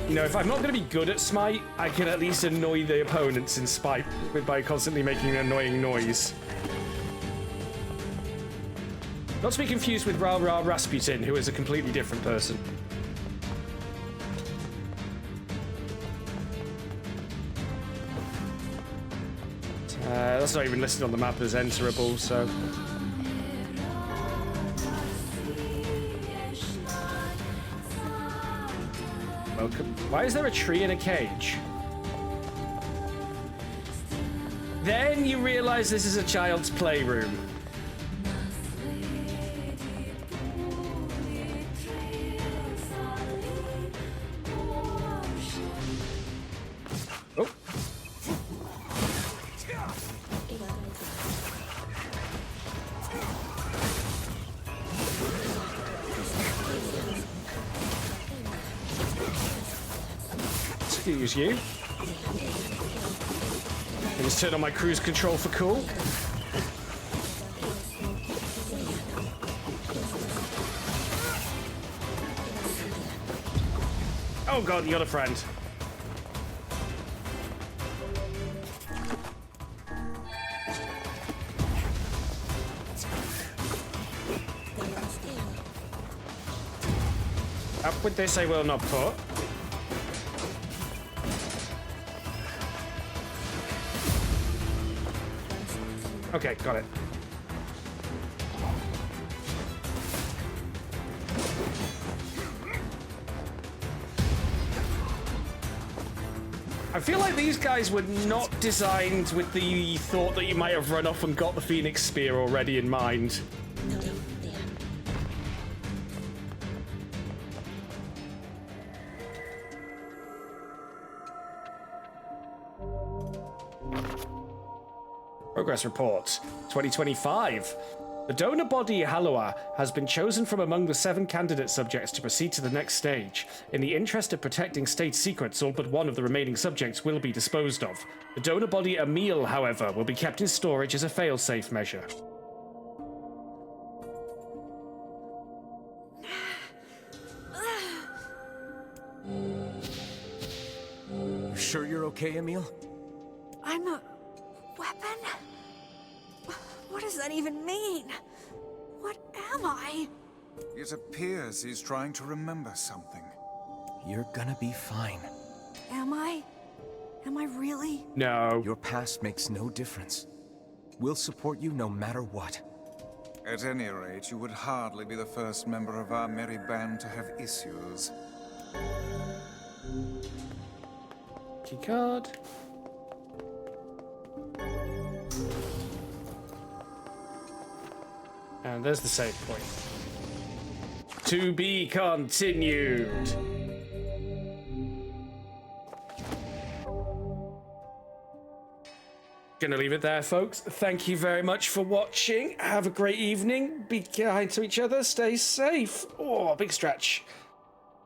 You know, if I'm not going to be good at Smite, I can at least annoy the opponents in Smite by constantly making an annoying noise. Not to be confused with Ra Ra Rasputin, who is a completely different person. That's not even listed on the map as enterable, so... Welcome. Why is there a tree in a cage? Then you realize this is a child's playroom. Oh. Excuse you. Let me just turn on my cruise control for cool. Oh god, you got a friend. Up with this I will not put. Okay, got it. I feel like these guys were not designed with the thought that you might have run off and got the Phoenix Spear already in mind. Progress report 2025. The donor body Halloa has been chosen from among the 7 candidate subjects to proceed to the next stage. In the interest of protecting state secrets, all but one of the remaining subjects will be disposed of. The donor body Emil, however, will be kept in storage as a fail-safe measure. You sure you're okay, Emil? I'm a weapon? What does that even mean? What am I? It appears he's trying to remember something. You're gonna be fine. Am I? Am I really? No. Your past makes no difference. We'll support you no matter what. At any rate, you would hardly be the first member of our merry band to have issues. Key card. And there's the save point. To be continued. Gonna leave it there, folks. Thank you very much for watching. Have a great evening. Be kind to each other. Stay safe. Oh, big stretch.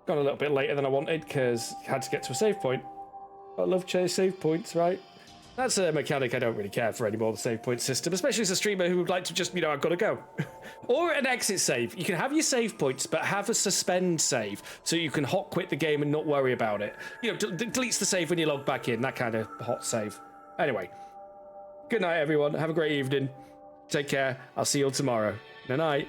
Got a little bit later than I wanted because I had to get to a save point. I love save points, right? That's a mechanic I don't really care for anymore, the save point system, especially as a streamer who would like to just, I've got to go. Or an exit save. You can have your save points, but have a suspend save, so you can hot quit the game and not worry about it. Deletes the save when you log back in, that kind of hot save. Anyway, good night, everyone. Have a great evening. Take care. I'll see you all tomorrow. Good night.